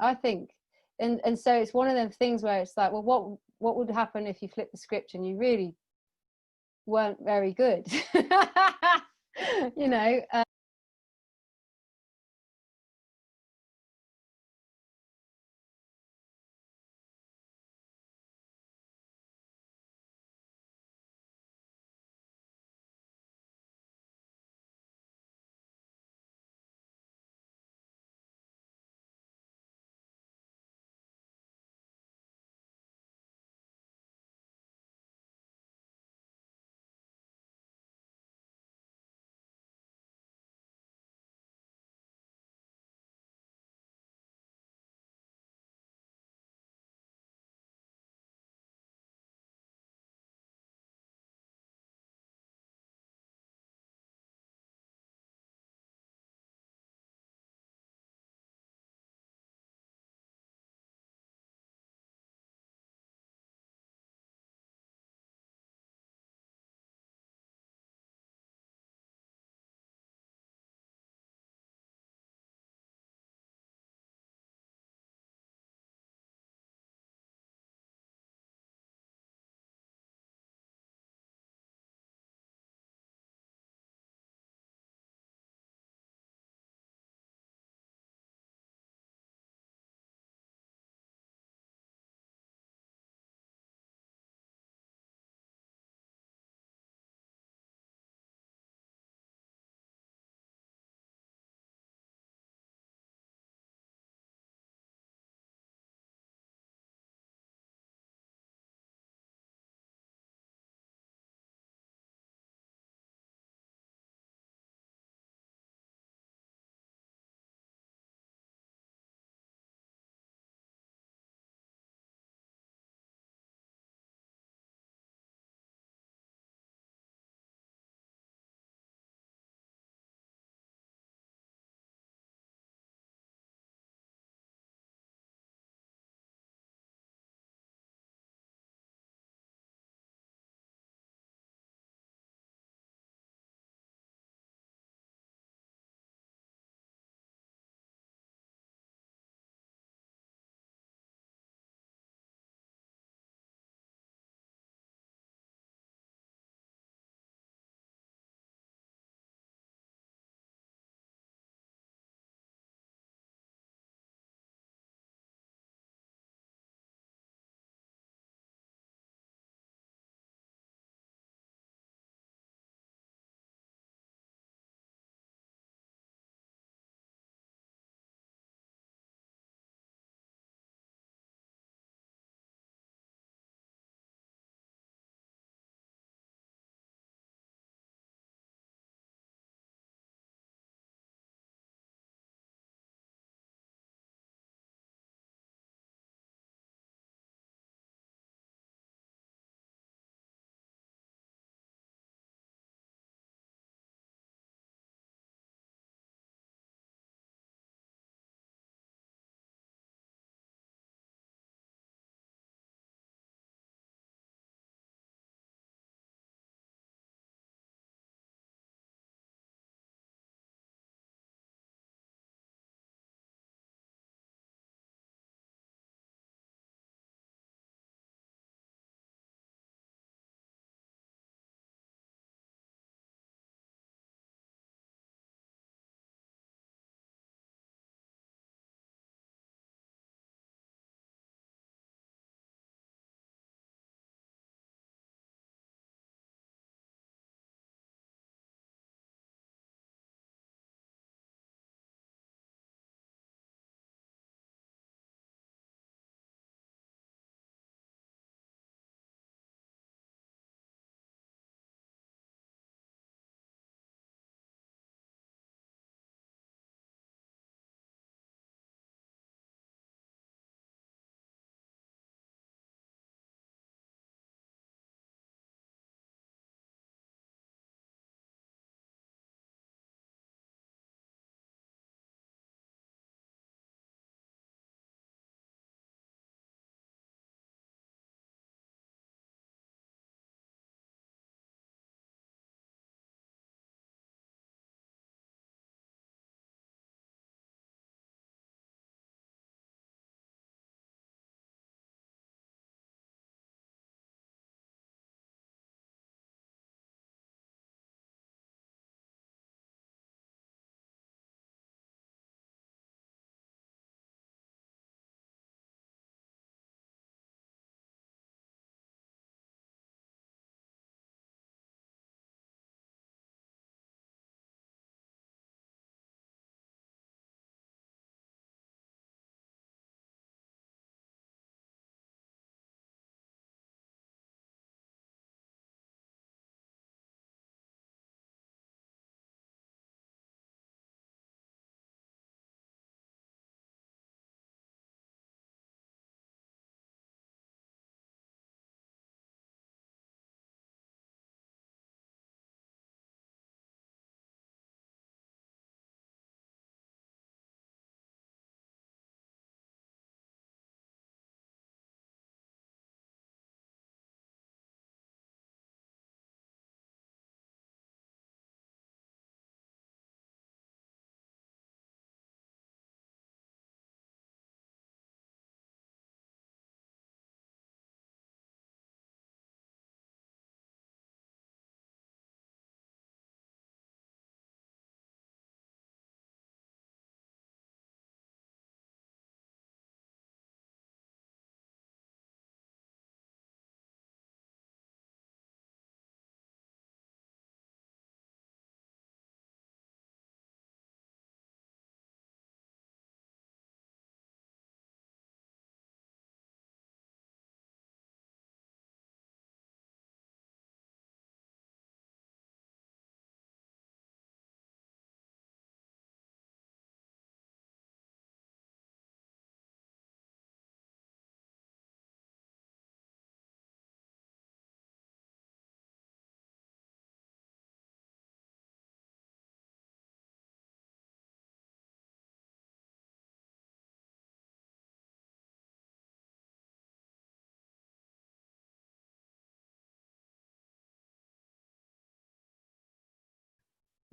I think, and so it's one of them things where it's like, well, what would happen if you flip the script and you really weren't very good? You know.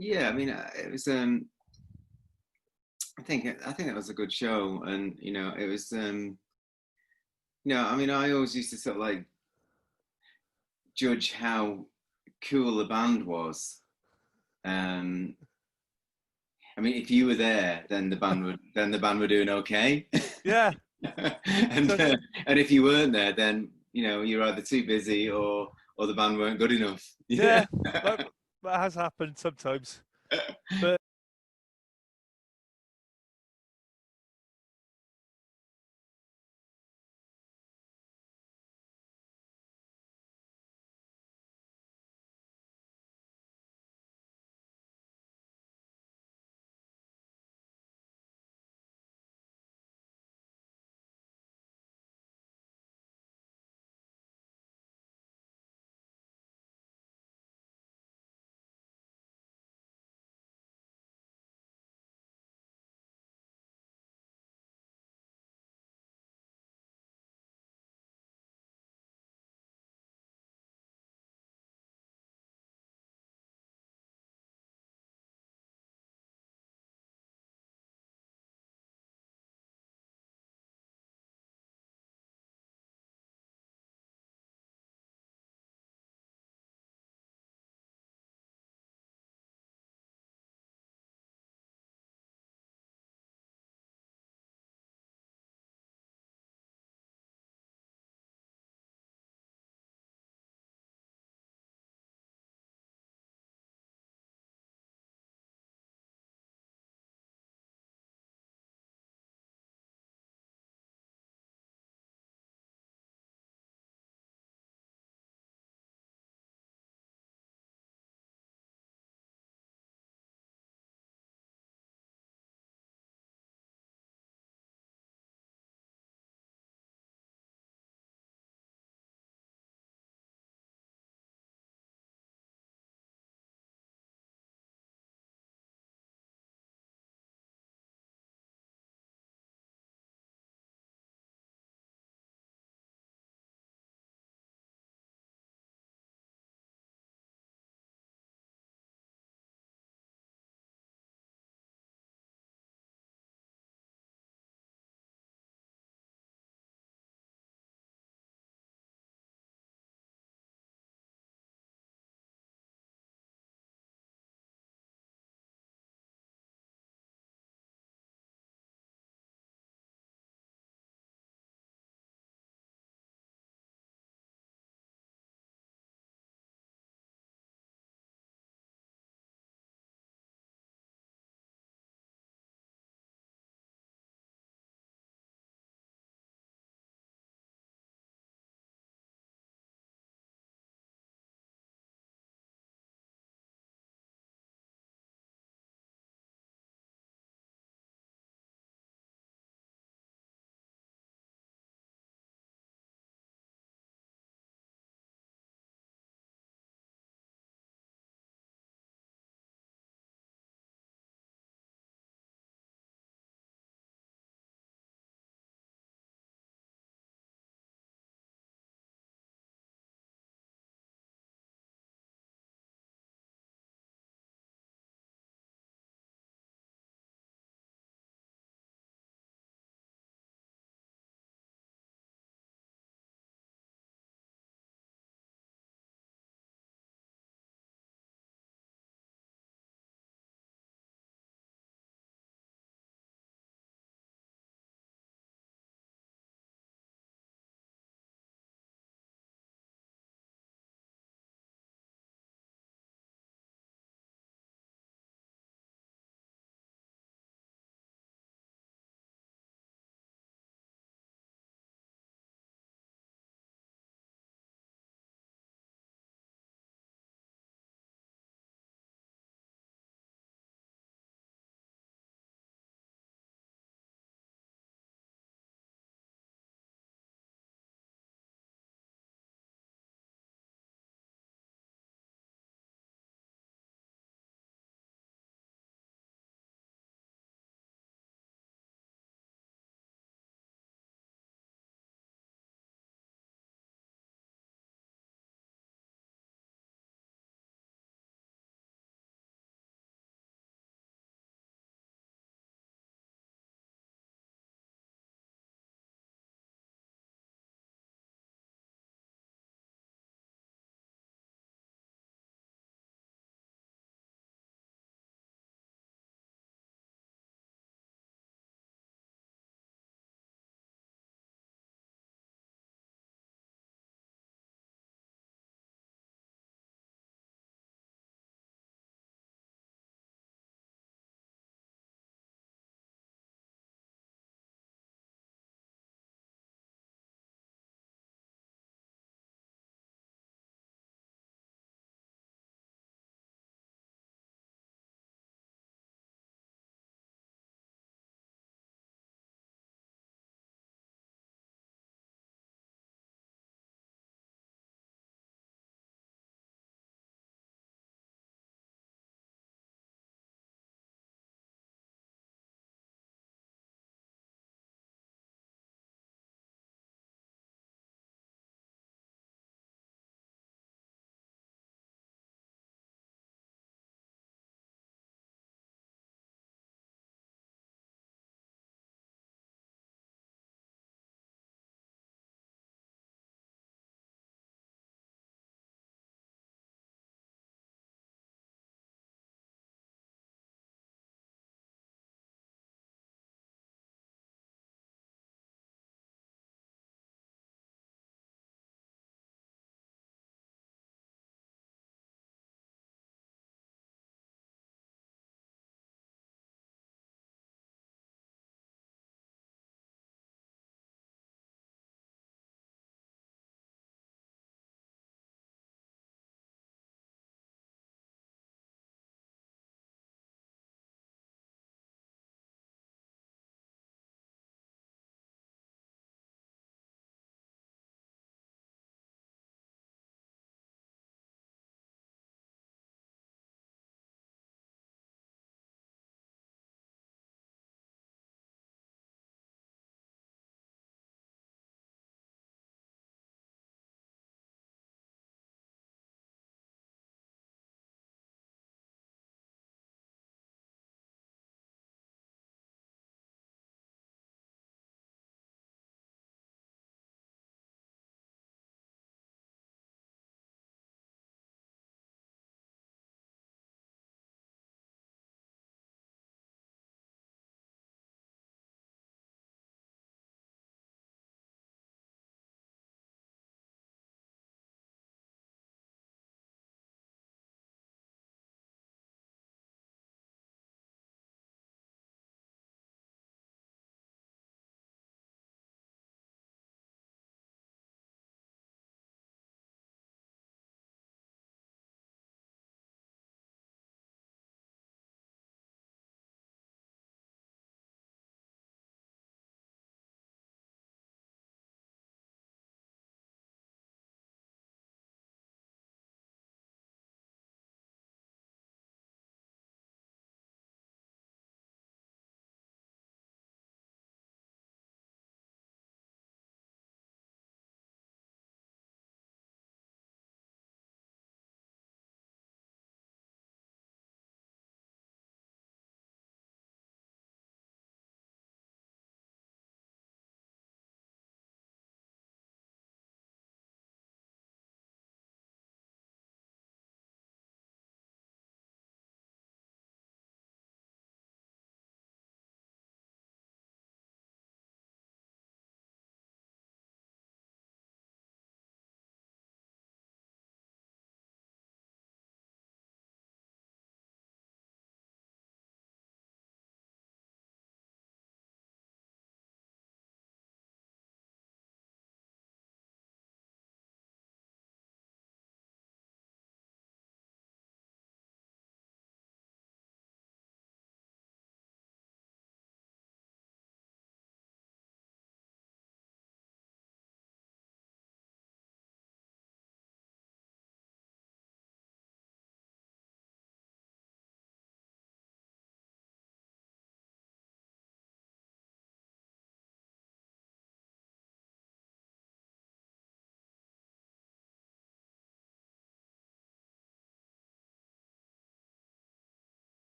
Yeah, I mean, it was. I think it was a good show, and it was. I mean, I always used to sort of like judge how cool the band was. I mean, if you were there, then the band were doing okay. Yeah. and if you weren't there, then you're either too busy or the band weren't good enough. Yeah, that has happened sometimes. But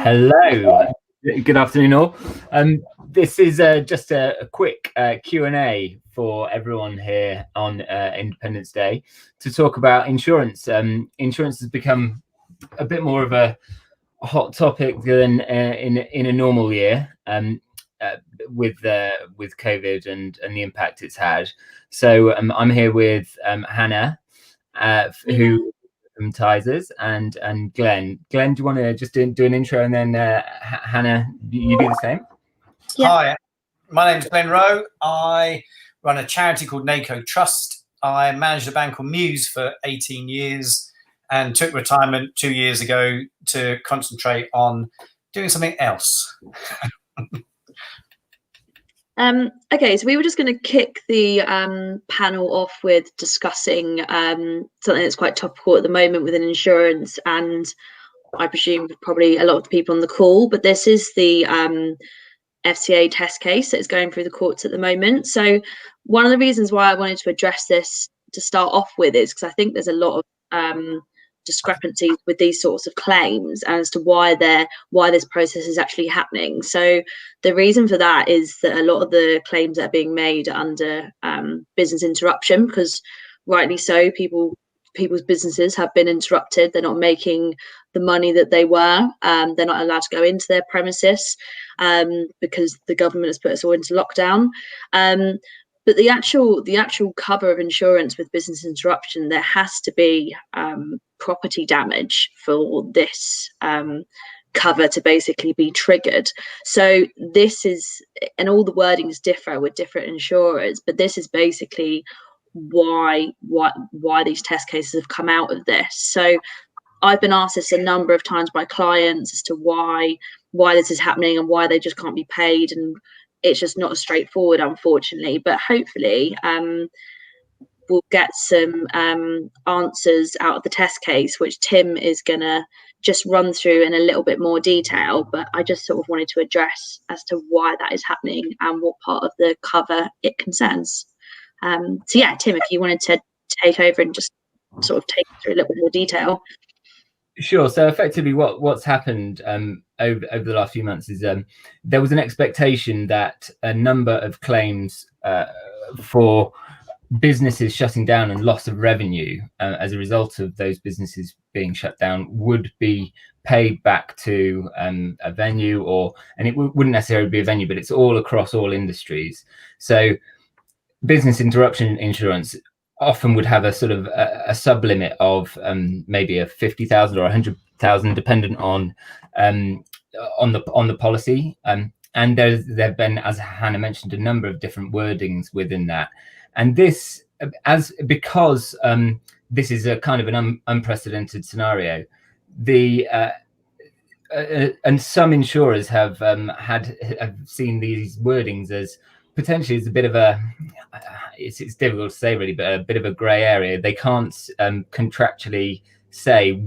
Hello, good afternoon all. This is just a quick Q&A for everyone here on Independence Day to talk about insurance. Insurance has become a bit more of a hot topic than in a normal year with COVID and the impact it's had. So I'm here with Hannah, who from Tysers, and Glenn. Glenn, do you want to just do an intro, and then Hannah, you do the same? Yeah. Hi, my name is Glenn Rowe. I run a charity called NACO Trust. I managed a bank called Muse for 18 years and took retirement 2 years ago to concentrate on doing something else. Okay, so we were just going to kick the panel off with discussing something that's quite topical at the moment within insurance, and I presume probably a lot of the people on the call, but this is the FCA test case that is going through the courts at the moment. So one of the reasons why I wanted to address this to start off with is because I think there's a lot of discrepancies with these sorts of claims as to why this process is actually happening. So the reason for that is that a lot of the claims that are being made are under business interruption, because rightly so, people's businesses have been interrupted. They're not making the money that they were. They're not allowed to go into their premises because the government has put us all into lockdown. But the actual cover of insurance with business interruption, there has to be property damage for this cover to basically be triggered. So this is, and all the wordings differ with different insurers, but this is basically why these test cases have come out of this. So I've been asked this a number of times by clients as to why this is happening and why they just can't be paid, and it's just not as straightforward, unfortunately. But hopefully we'll get some answers out of the test case, which Tim is gonna just run through in a little bit more detail. But I just sort of wanted to address as to why that is happening and what part of the cover it concerns. So yeah, Tim, if you wanted to take over and just sort of take through a little bit more detail. Sure. So effectively what's happened over the last few months is there was an expectation that a number of claims for businesses shutting down and loss of revenue as a result of those businesses being shut down would be paid back to a venue, and it wouldn't necessarily be a venue, but it's all across all industries. So business interruption insurance often would have a sort of a sub-limit of maybe a 50,000 or 100,000, dependent on the policy. And there've been, as Hannah mentioned, a number of different wordings within that. And this, because this is a kind of an unprecedented scenario, and some insurers have seen these wordings as potentially as a bit of a, it's difficult to say really, but a bit of a grey area. They can't contractually say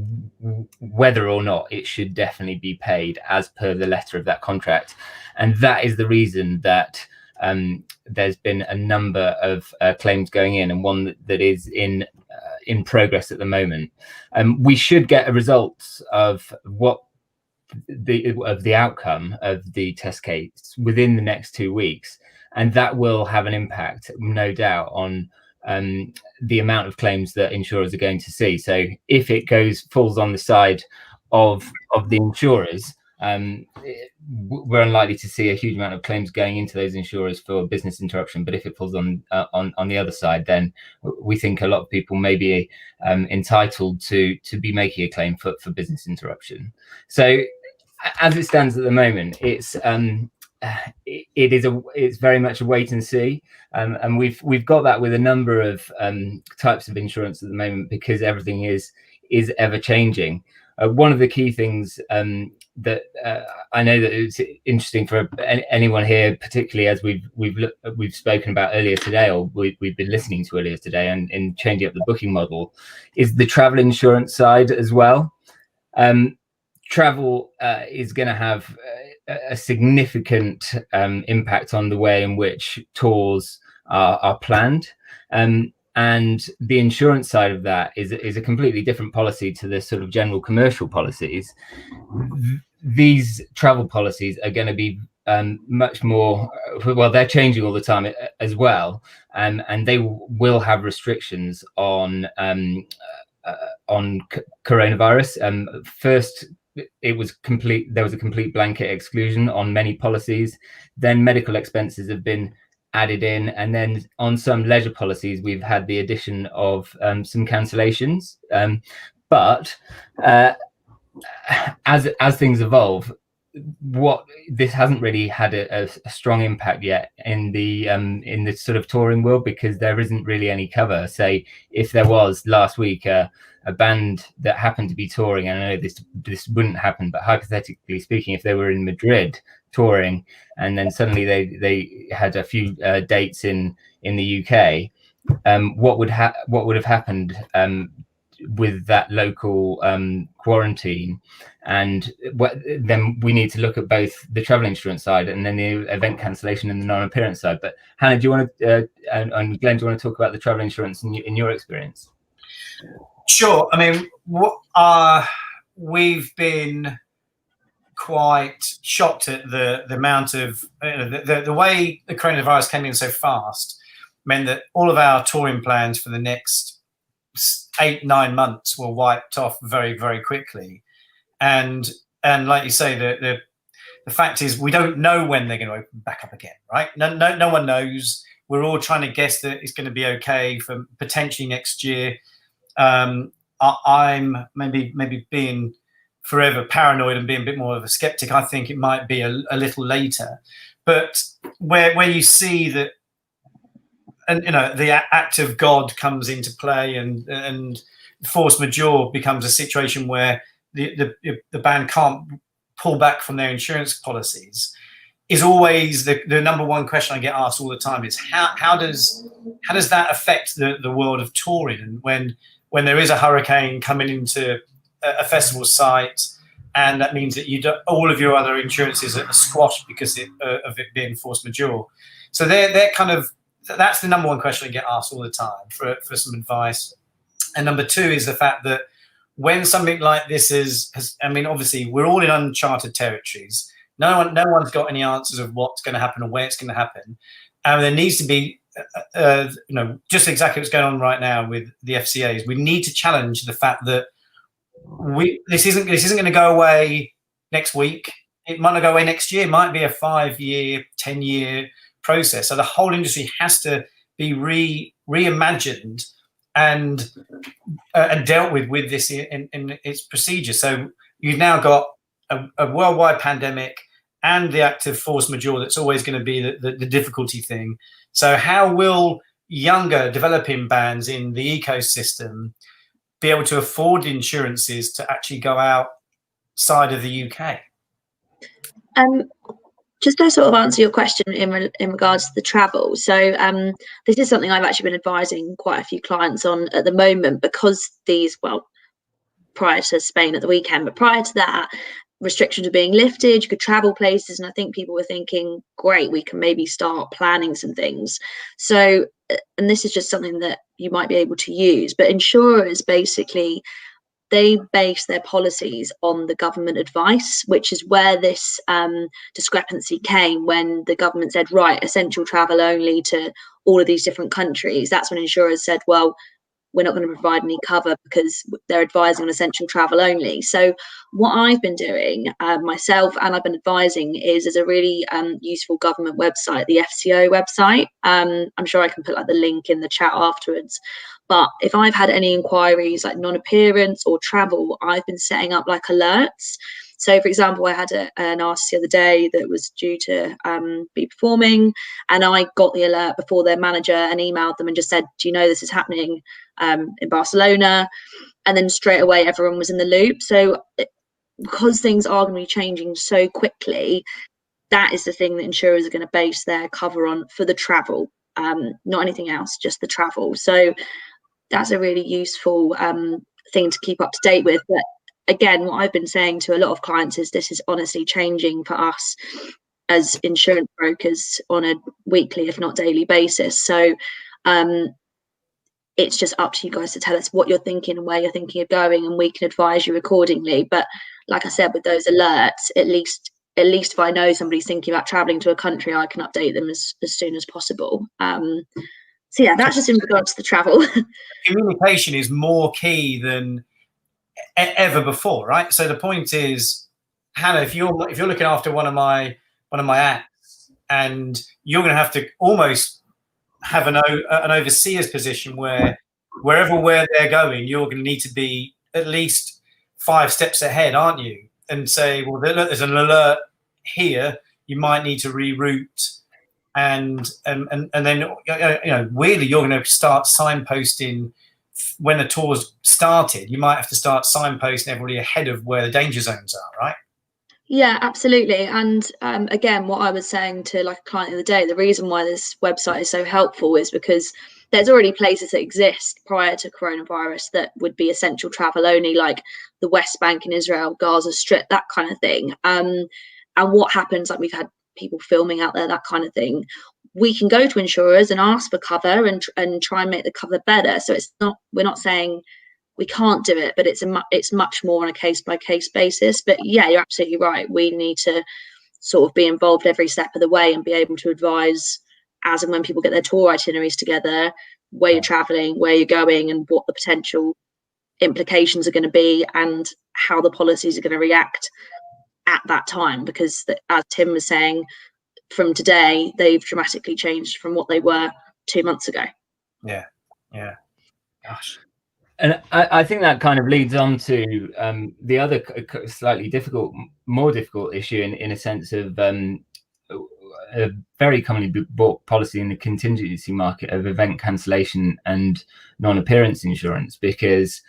whether or not it should definitely be paid as per the letter of that contract. And that is the reason that there's been a number of claims going in, and one that is in progress at the moment. We should get a result of the outcome of the test case within the next 2 weeks. And that will have an impact, no doubt, on the amount of claims that insurers are going to see. So if it falls on the side of the insurers, we're unlikely to see a huge amount of claims going into those insurers for business interruption. But if it falls on the other side, then we think a lot of people may be entitled to be making a claim for business interruption. So as it stands at the moment, it's very much a wait and see, and we've got that with a number of types of insurance at the moment, because everything is ever changing. One of the key things that I know that it's interesting for anyone here, particularly as we've spoken about earlier today, or we've been listening to earlier today, and in changing up the booking model, is the travel insurance side as well. Travel is going to have a significant impact on the way in which tours are planned. and the insurance side of that is a completely different policy to the sort of general commercial policies. These travel policies are going to be much more, well, they're changing all the time as well, and they will have restrictions on coronavirus. First, there was a complete blanket exclusion on many policies. Then medical expenses have been added in, and then on some leisure policies we've had the addition of some cancellations. But as things evolve, this hasn't really had a strong impact yet in the sort of touring world, because there isn't really any cover. Say if there was last week a band that happened to be touring, and I know this wouldn't happen, but hypothetically speaking, if they were in Madrid touring and then suddenly they had a few dates in the UK, what would have happened with that local quarantine? And then we need to look at both the travel insurance side and then the event cancellation and the non-appearance side. But Hannah, do you want to and Glenn, do you want to talk about the travel insurance in your experience? Sure. I mean, we've been quite shocked at the amount of the way the coronavirus came in so fast meant that all of our touring plans for the next 8-9 months were wiped off very, very quickly. And like you say, the fact is we don't know when they're going to open back up again, right? No one knows. We're all trying to guess that it's going to be okay for potentially next year. I'm maybe being forever paranoid and being a bit more of a skeptic. I think it might be a little later, but where you see that, and the act of God comes into play, and force majeure becomes a situation where the band can't pull back from their insurance policies, is always the number one question I get asked all the time is how does that affect the world of touring? And when there is a hurricane coming into a festival site, and that means that all of your other insurances are squashed because of it being force majeure. So they're kind of, that's the number one question I get asked all the time for some advice. And number two is the fact that when something like this has, I mean, obviously we're all in uncharted territories. No one's got any answers of what's going to happen or where it's going to happen. And there needs to be, just exactly what's going on right now with the FCAs. We need to challenge the fact that this isn't going to go away next week. It might not go away next year. It might be a 5-year, 10-year process. So the whole industry has to be reimagined and dealt with this in its procedure. So you've now got a worldwide pandemic and the active force majeure that's always going to be the difficulty thing. So how will younger developing bands in the ecosystem be able to afford insurances to actually go outside of the UK? Just to sort of answer your question in regards to the travel. So this is something I've actually been advising quite a few clients on at the moment, because prior to Spain at the weekend, but prior to that, restrictions are being lifted, you could travel places, and I think people were thinking, great, we can maybe start planning some things. So, and this is just something that you might be able to use, but insurers basically, they base their policies on the government advice, which is where this discrepancy came when the government said, right, essential travel only to all of these different countries. That's when insurers said, well, we're not going to provide any cover because they're advising on essential travel only. So what I've been doing myself, and I've been advising, is a really useful government website, the FCO website. I'm sure I can put the link in the chat afterwards. But if I've had any inquiries like non-appearance or travel, I've been setting up alerts. So, for example, I had an artist the other day that was due to be performing, and I got the alert before their manager and emailed them and just said, do you know this is happening in Barcelona? And then straight away, everyone was in the loop. So because things are going to be changing so quickly, that is the thing that insurers are going to base their cover on for the travel, not anything else, just the travel. So that's a really useful thing to keep up to date with. But again, what I've been saying to a lot of clients is this is honestly changing for us as insurance brokers on a weekly, if not daily basis. So it's just up to you guys to tell us what you're thinking and where you're thinking of going, and we can advise you accordingly. But like I said, with those alerts, at least if I know somebody's thinking about traveling to a country, I can update them as soon as possible. So yeah, that's just in regards to the travel. Communication is more key than ever before, right? So the point is, Hannah, if you're looking after one of my acts, and you're going to have to almost have an overseer's position where where they're going, you're going to need to be at least 5 steps ahead, aren't you? And say, well, there's an alert here, you might need to reroute, and then weirdly, you're going to start signposting when the tour's started. You might have to start signposting everybody ahead of where the danger zones are, right? Yeah, absolutely. And again, what I was saying to like a client the other day, the reason why this website is so helpful is because there's already places that exist prior to coronavirus that would be essential travel only, like the West Bank in Israel, Gaza Strip, that kind of thing. And what happens, like we've had people filming out there, that kind of thing. We can go to insurers and ask for cover and try and make the cover better. So we're not saying we can't do it, but it's much more on a case-by-case basis. But yeah, you're absolutely right. We need to sort of be involved every step of the way and be able to advise as and when people get their tour itineraries together, where you're traveling, where you're going, and what the potential implications are going to be, and how the policies are going to react at that time. Because as Tim was saying, from today, they've dramatically changed from what they were 2 months ago. Yeah. Gosh. And I think that kind of leads on to the other slightly more difficult issue in a sense of a very commonly bought policy in the contingency market of event cancellation and non-appearance insurance, because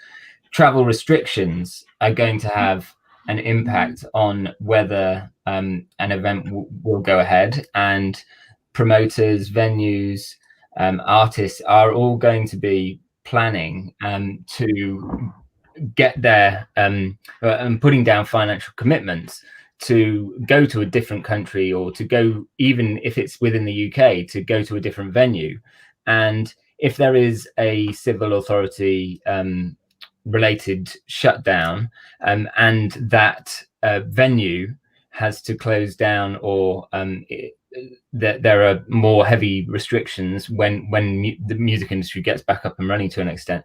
travel restrictions are going to have an impact on whether an event will go ahead, and promoters, venues, artists are all going to be planning to get there and putting down financial commitments to go to a different country, or to go, even if it's within the UK, to go to a different venue. And if there is a civil authority related shutdown and that venue has to close down, or there are more heavy restrictions when the music industry gets back up and running to an extent,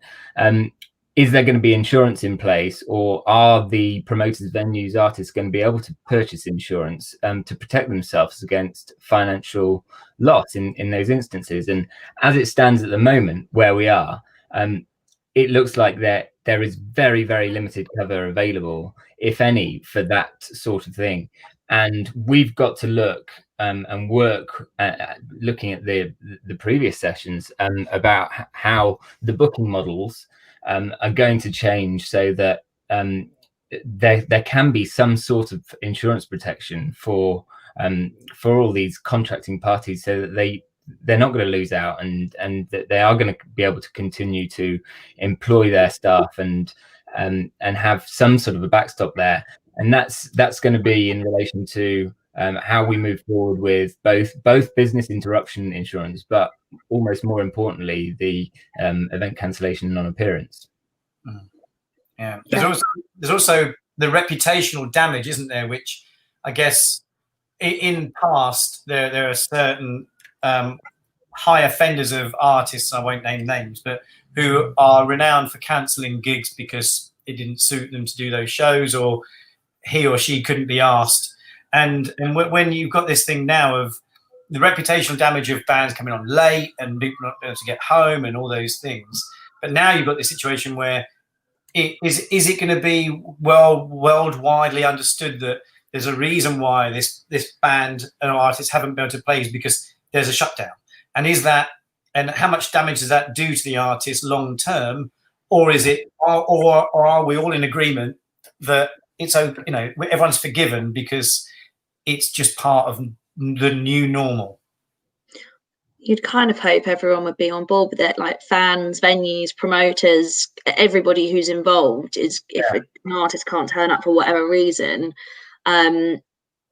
is there going to be insurance in place, or are the promoters, venues, artists going to be able to purchase insurance to protect themselves against financial loss in those instances? And as it stands at the moment, where we are, it looks like there is very, very limited cover available, if any, for that sort of thing. And we've got to look and work looking at the previous sessions about how the booking models are going to change, so that there can be some sort of insurance protection for all these contracting parties, so that they're not going to lose out, and that they are going to be able to continue to employ their staff and have some sort of a backstop there. And that's going to be in relation to how we move forward with both business interruption insurance, but almost more importantly, the event cancellation and non-appearance. Yeah, there's also the reputational damage, isn't there? Which I guess in past there are certain high offenders of artists, I won't name names, but who are renowned for cancelling gigs because it didn't suit them to do those shows, or he or she couldn't be asked. And when you've got this thing now of the reputational damage of bands coming on late and people not able to get home and all those things, but now you've got this situation where is it going to be worldwide understood that there's a reason why this band and artists haven't been able to play is because there's a shutdown? And and how much damage does that do to the artist long term? Or is it, or are we all in agreement that it's open, everyone's forgiven because it's just part of the new normal? You'd kind of hope everyone would be on board with it, like fans, venues, promoters, everybody who's involved. If an artist can't turn up for whatever reason,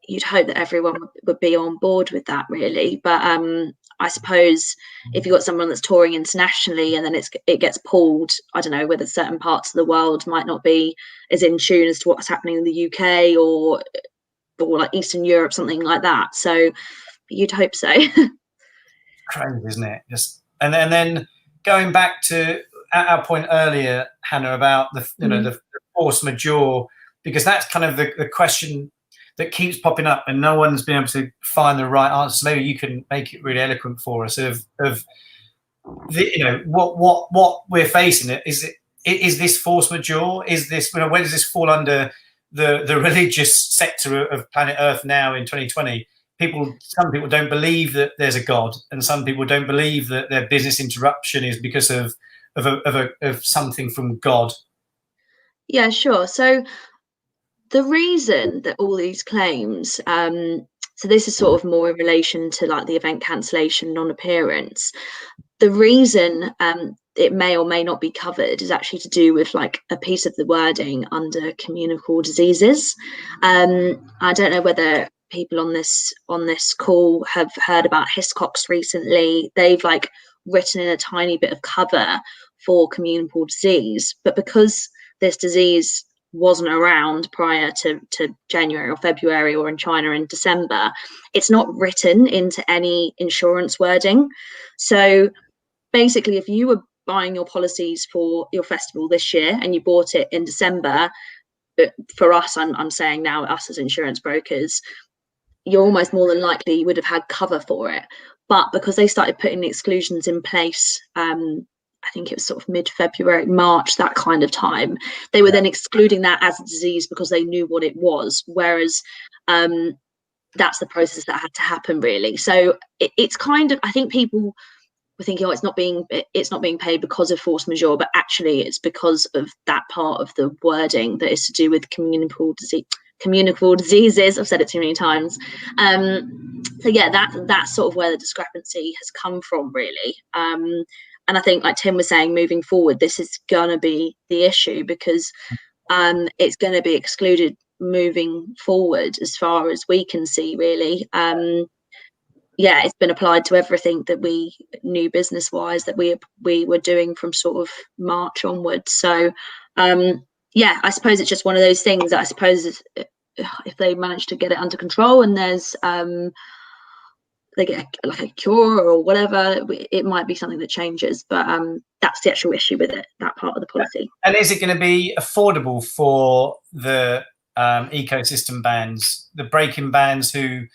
you'd hope that everyone would be on board with that, really. But I suppose if you've got someone that's touring internationally and then it gets pulled, I don't know whether certain parts of the world might not be as in tune as to what's happening in the UK or like Eastern Europe, something like that. So you'd hope so. Crazy, isn't it? Just and then going back to our point earlier, Hannah, about the the force majeure, because that's kind of the question that keeps popping up, and no one's been able to find the right answer. So maybe you can make it really eloquent for us of the, what we're facing. Is this force majeure? Is this, where does this fall under the religious sector of planet Earth now in 2020? Some people don't believe that there's a God, and some people don't believe that their business interruption is because of something from God. Yeah, sure. So the reason that all these claims, so this is sort of more in relation to like the event cancellation, non-appearance. The reason it may or may not be covered is actually to do with like a piece of the wording under communicable diseases. I don't know whether people on this call have heard about Hiscox recently. They've like written in a tiny bit of cover for communicable disease, but because this disease wasn't around prior to January or February, or in China in December, it's not written into any insurance wording. So basically, if you were buying your policies for your festival this year and you bought it in December, but for us, I'm saying now, us as insurance brokers, you're almost more than likely you would have had cover for it. But because they started putting the exclusions in place, I think it was sort of mid-February, March, that kind of time, they were then excluding that as a disease because they knew what it was. Whereas that's the process that had to happen, really. So it's kind of, I think people were thinking, oh, it's not being paid because of force majeure, but actually it's because of that part of the wording that is to do with communicable diseases. I've said it too many times. So yeah, that's sort of where the discrepancy has come from, really. And I think, like Tim was saying, moving forward, this is going to be the issue, because it's going to be excluded moving forward as far as we can see, really. Yeah, it's been applied to everything that we knew business-wise that we were doing from sort of March onwards. So, yeah, I suppose it's just one of those things that I suppose if they manage to get it under control and there's they get like a cure or whatever, it might be something that changes. But that's the actual issue with it, that part of the policy. And is it going to be affordable for the ecosystem bands, the break-in bands who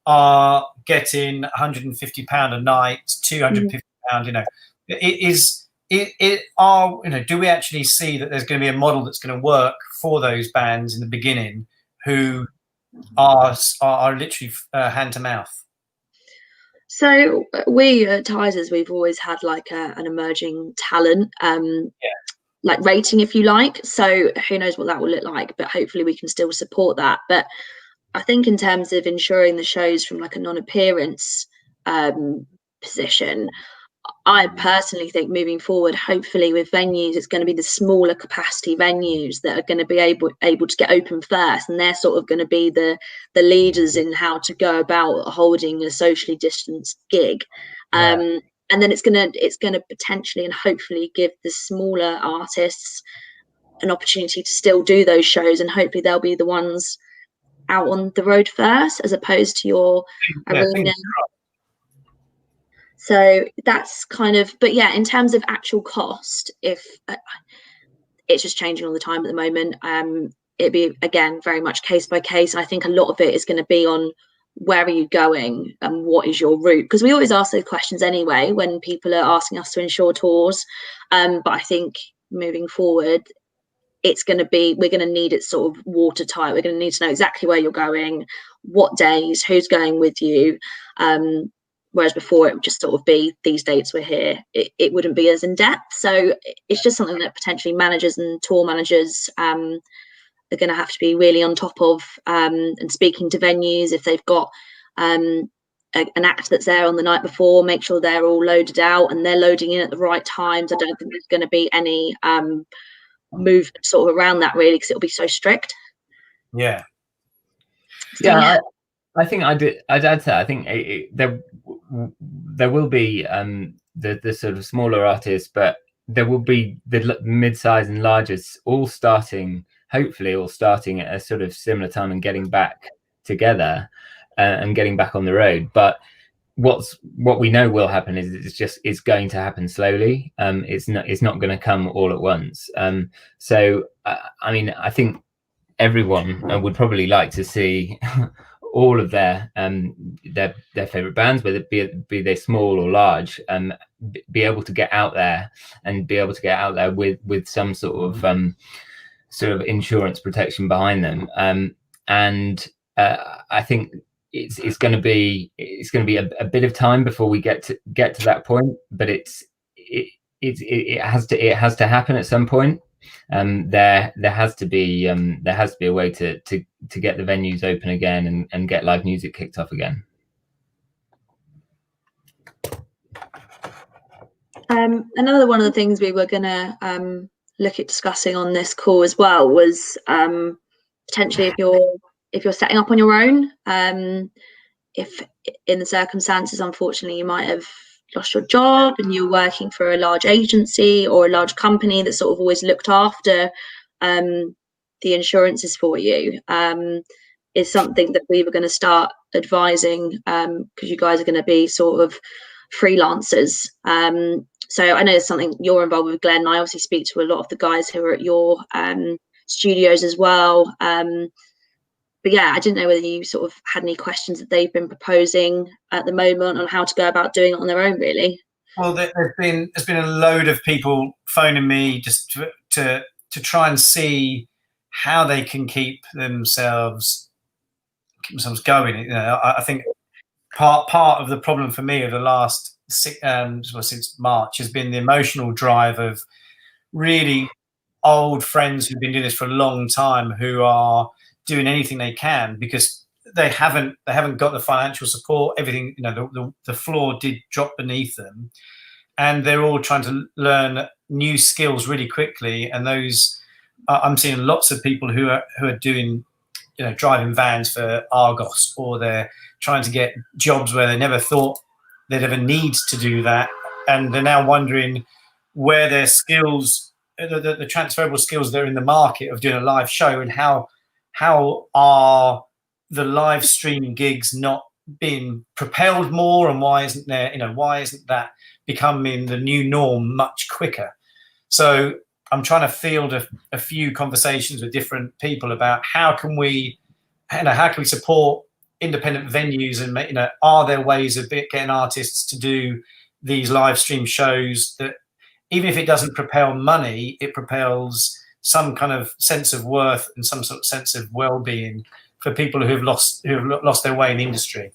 are getting £150 a night, £250? Do we actually see that there's going to be a model that's going to work for those bands in the beginning who are literally hand to mouth? So we at Tysers, we've always had like an emerging talent like rating, if you like. So who knows what that will look like, but hopefully we can still support that. But I think in terms of ensuring the shows from like a non-appearance position, I personally think moving forward, hopefully with venues, it's going to be the smaller capacity venues that are going to be able to get open first, and they're sort of going to be the leaders in how to go about holding a socially distanced gig. And then it's going to potentially and hopefully give the smaller artists an opportunity to still do those shows, and hopefully they'll be the ones out on the road first, as opposed to your arena. So that's kind of, but yeah, in terms of actual cost, if it's just changing all the time at the moment, it'd be, again, very much case by case. I think a lot of it is going to be on where are you going and what is your route, because we always ask those questions anyway when people are asking us to insure tours. But I think moving forward, it's going to be, we're going to need it sort of watertight. We're going to need to know exactly where you're going, what days, who's going with you. Whereas before it would just sort of be these dates we're here. It wouldn't be as in depth. So it's just something that potentially managers and tour managers are going to have to be really on top of, and speaking to venues if they've got an act that's there on the night before, make sure they're all loaded out and they're loading in at the right times. I don't think there's going to be any movement sort of around that, really, because it'll be so strict. Yeah. Yeah, I think I'd add to that. I think there will be the sort of smaller artists, but there will be the mid-size and largest hopefully all starting at a sort of similar time and getting back together and getting back on the road. But what we know will happen is it's going to happen slowly. It's not going to come all at once. So I mean, I think everyone would probably like to see all of their favorite bands, whether it be they small or large, be able to get out there with some sort of insurance protection behind them. And I think it's going to be a bit of time before we get to that point, but it has to happen at some point. There has to be a way to get the venues open again and get live music kicked off again. Another one of the things we were going to look at discussing on this call as well was potentially if you're setting up on your own, if in the circumstances, unfortunately, you might have lost your job and you're working for a large agency or a large company that sort of always looked after the insurances for you, is something that we were going to start advising, because you guys are going to be sort of freelancers. So I know it's something you're involved with, Glenn. I obviously speak to a lot of the guys who are at your studios as well. But yeah, I didn't know whether you sort of had any questions that they've been proposing at the moment on how to go about doing it on their own, really. Well, there's been a load of people phoning me just to try and see how they can keep themselves going. You know, I think part of the problem for me of the last since March has been the emotional drive of really old friends who've been doing this for a long time, who are doing anything they can because they haven't got the financial support. Everything, you know, the floor did drop beneath them, and they're all trying to learn new skills really quickly. And those, I'm seeing lots of people who are doing, you know, driving vans for Argos, or they're trying to get jobs where they never thought they'd ever need to do that, and they're now wondering where their skills, the transferable skills that are in the market of doing a live show, and how are the live streaming gigs not being propelled more, and why isn't that becoming the new norm much quicker? So I'm trying to field a few conversations with different people about how can we support independent venues, and you know, are there ways of getting artists to do these live stream shows that even if it doesn't propel money, it propels some kind of sense of worth and some sort of sense of well-being for people who have lost their way in the industry.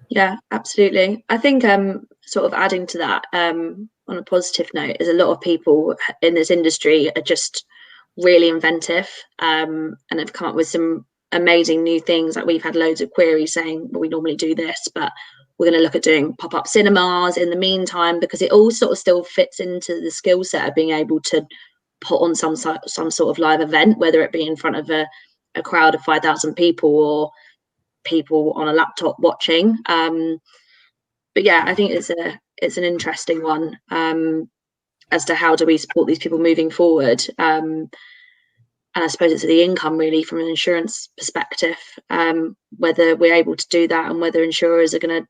Yeah, absolutely. I think sort of adding to that, on a positive note, is a lot of people in this industry are just really inventive, and have come up with some amazing new things. Like, we've had loads of queries saying, well, we normally do this, but we're going to look at doing pop-up cinemas in the meantime, because it all sort of still fits into the skill set of being able to put on some sort of live event, whether it be in front of a crowd of 5,000 people or people on a laptop watching. But yeah, I think it's an interesting one, as to how do we support these people moving forward. And I suppose it's the income, really, from an insurance perspective, whether we're able to do that and whether insurers are going to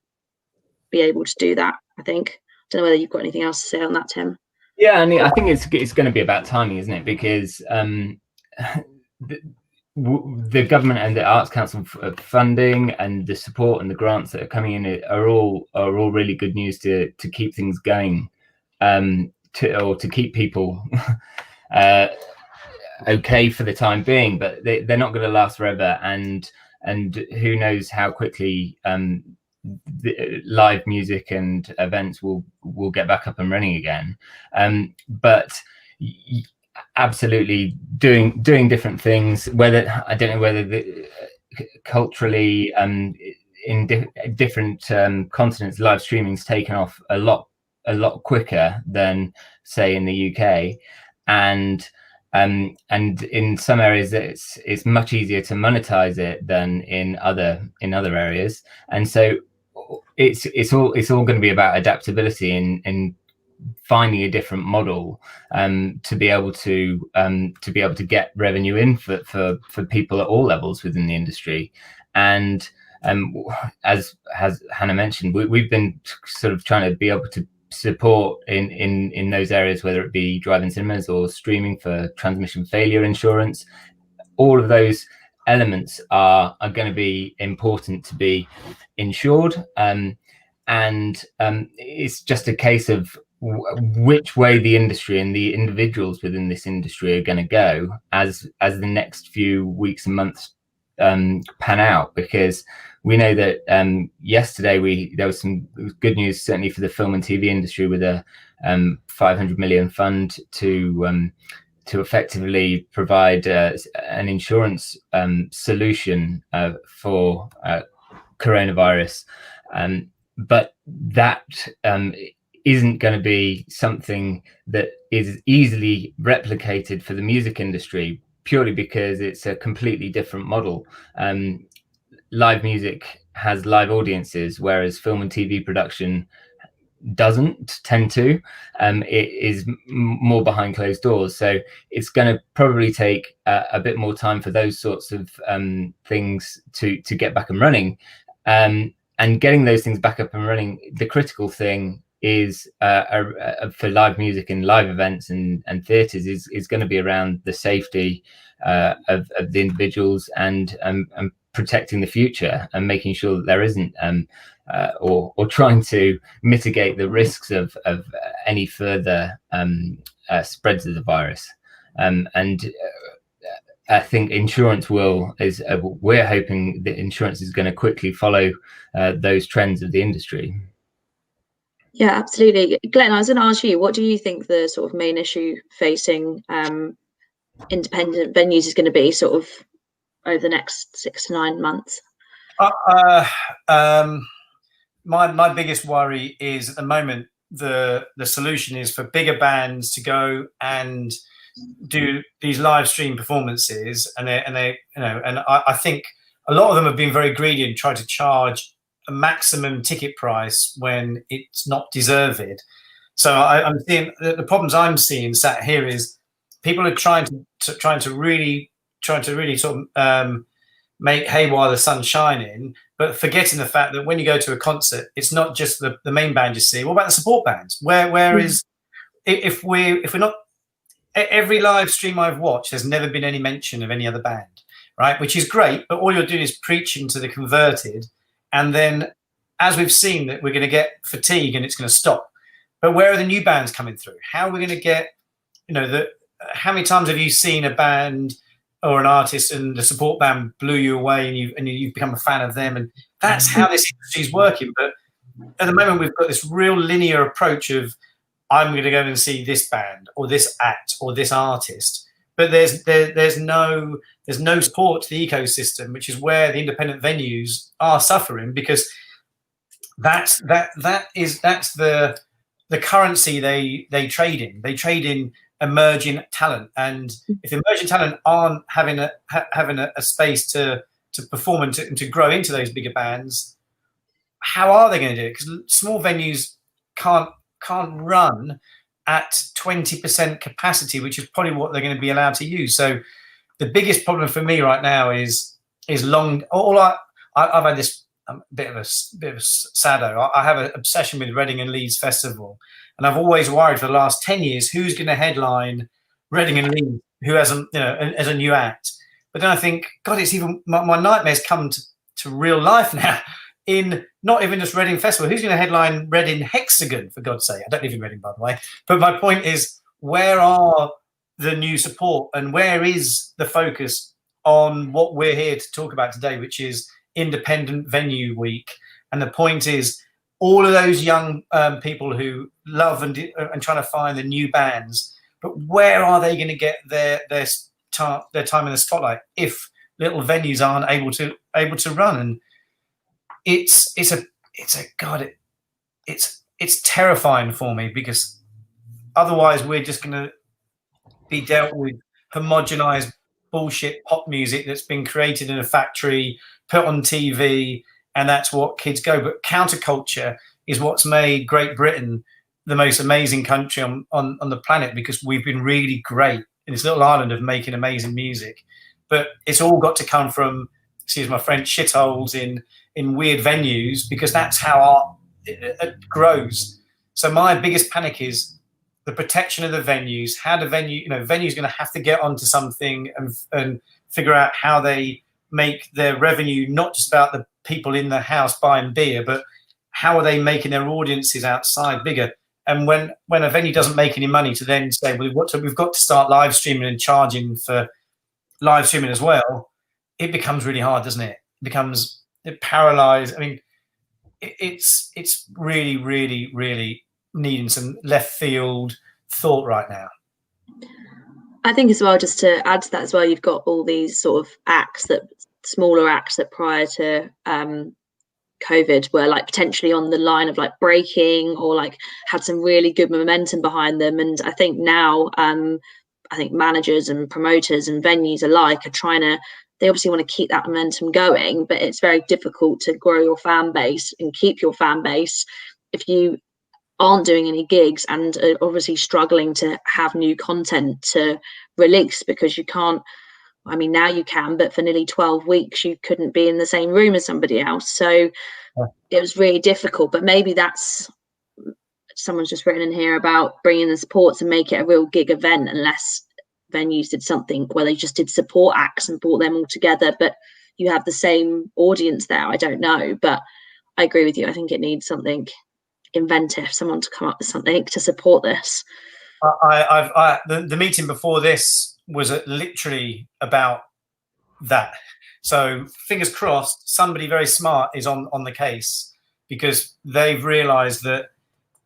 be able to do that. I don't know whether you've got anything else to say on that, Tim. Yeah, I think it's going to be about timing, isn't it? Because the government and the Arts Council funding and the support and the grants that are coming in are all really good news to keep things going, to keep people okay for the time being. But they're not going to last forever, and who knows how quickly the live music and events will get back up and running again. But absolutely doing different things, whether I don't know whether culturally in different continents, live streaming's taken off a lot quicker than, say, in the UK, and and in some areas it's much easier to monetize it than in other areas. And so it's all going to be about adaptability and finding a different model to be able to get revenue in for people at all levels within the industry. And as Hannah mentioned, we've been sort of trying to be able to support in those areas, whether it be drive-in cinemas or streaming for transmission failure insurance. All of those elements are going to be important to be insured, and it's just a case of which way the industry and the individuals within this industry are going to go as the next few weeks and months pan out, because we know that yesterday there was some good news, certainly for the film and TV industry, with a 500 million fund to effectively provide an insurance solution for coronavirus. But that isn't going to be something that is easily replicated for the music industry, purely because it's a completely different model. Live music has live audiences, whereas film and TV production doesn't tend to. It is more behind closed doors, so it's going to probably take a bit more time for those sorts of things to get back and running. And getting those things back up and running, the critical thing is for live music and live events and theatres is going to be around the safety of the individuals and protecting the future and making sure that there isn't or trying to mitigate the risks of any further spreads of the virus. And I think insurance we're hoping that insurance is going to quickly follow those trends of the industry. Yeah, absolutely. Glenn, I was going to ask you, what do you think the sort of main issue facing independent venues is going to be sort of over the next 6 to 9 months? My biggest worry is at the moment the solution is for bigger bands to go and do these live stream performances, and I think a lot of them have been very greedy and tried to charge a maximum ticket price when it's not deserved. So I'm seeing the problems I'm seeing sat here is people are trying to really sort of make hay while the sun's shining, but forgetting the fact that when you go to a concert, it's not just the main band you see. What about the support bands? Where is if we're not, every live stream I've watched, there's never been any mention of any other band, right? Which is great, but all you're doing is preaching to the converted. And then, as we've seen, that we're going to get fatigue and it's going to stop. But where are the new bands coming through? How are we going to get, how many times have you seen a band or an artist and the support band blew you away and you've become a fan of them? And that's how this industry is working. But at the moment, we've got this real linear approach of, I'm going to go and see this band or this act or this artist. But there's no support to the ecosystem, which is where the independent venues are suffering, because that's the currency they trade in. They trade in emerging talent, and if emerging talent aren't having a space to perform and to grow into those bigger bands, how are they going to do it? Because small venues can't run at 20% capacity, which is probably what they're going to be allowed to use. So the biggest problem for me right now is long. I've had this bit of a saddo. I have an obsession with Reading and Leeds Festival, and I've always worried for the last 10 years who's going to headline Reading and Leeds, who has as a new act. But then I think, God, it's even my nightmares come to real life now. In not even just Reading Festival, who's going to headline Reading Hexagon, for God's sake? I don't live in Reading, by the way. But my point is, where are the new support and where is the focus on what we're here to talk about today, which is Independent Venue Week? And the point is, all of those young people who love and trying to find the new bands, but where are they going to get their time in the spotlight if little venues aren't able to run? And it's terrifying for me, because otherwise we're just going to be dealt with homogenized bullshit pop music that's been created in a factory, put on TV, and that's what kids go. But counterculture is what's made Great Britain the most amazing country on the planet, because we've been really great in this little island of making amazing music. But it's all got to come from, excuse my French, shitholes in weird venues, because that's how art it grows. So my biggest panic is the protection of the venues. How the venue's going to have to get onto something and figure out how they make their revenue not just about the people in the house buying beer, but how are they making their audiences outside bigger? And when a venue doesn't make any money, to then say, well, we've got to start live streaming and charging for live streaming as well, it becomes really hard, doesn't it? It paralyzed. I mean, it's really, really, really needing some left field thought right now. I think as well, just to add to that as well, you've got all these sort of smaller acts that prior to COVID were like potentially on the line of like breaking, or like had some really good momentum behind them. And I think now, I think managers and promoters and venues alike are trying to, they obviously want to keep that momentum going, but it's very difficult to grow your fan base and keep your fan base if you aren't doing any gigs and are obviously struggling to have new content to release, because you can't, I mean, now you can, but for nearly 12 weeks, you couldn't be in the same room as somebody else. So it was really difficult, but maybe that's, someone's just written in here about bringing the support to make it a real gig event, unless venues did something where they just did support acts and brought them all together, but you have the same audience there. I don't know, but I agree with you. I think it needs something inventive, someone to come up with something to support this. The meeting before this was literally about that. So fingers crossed, somebody very smart is on the case, because they've realised that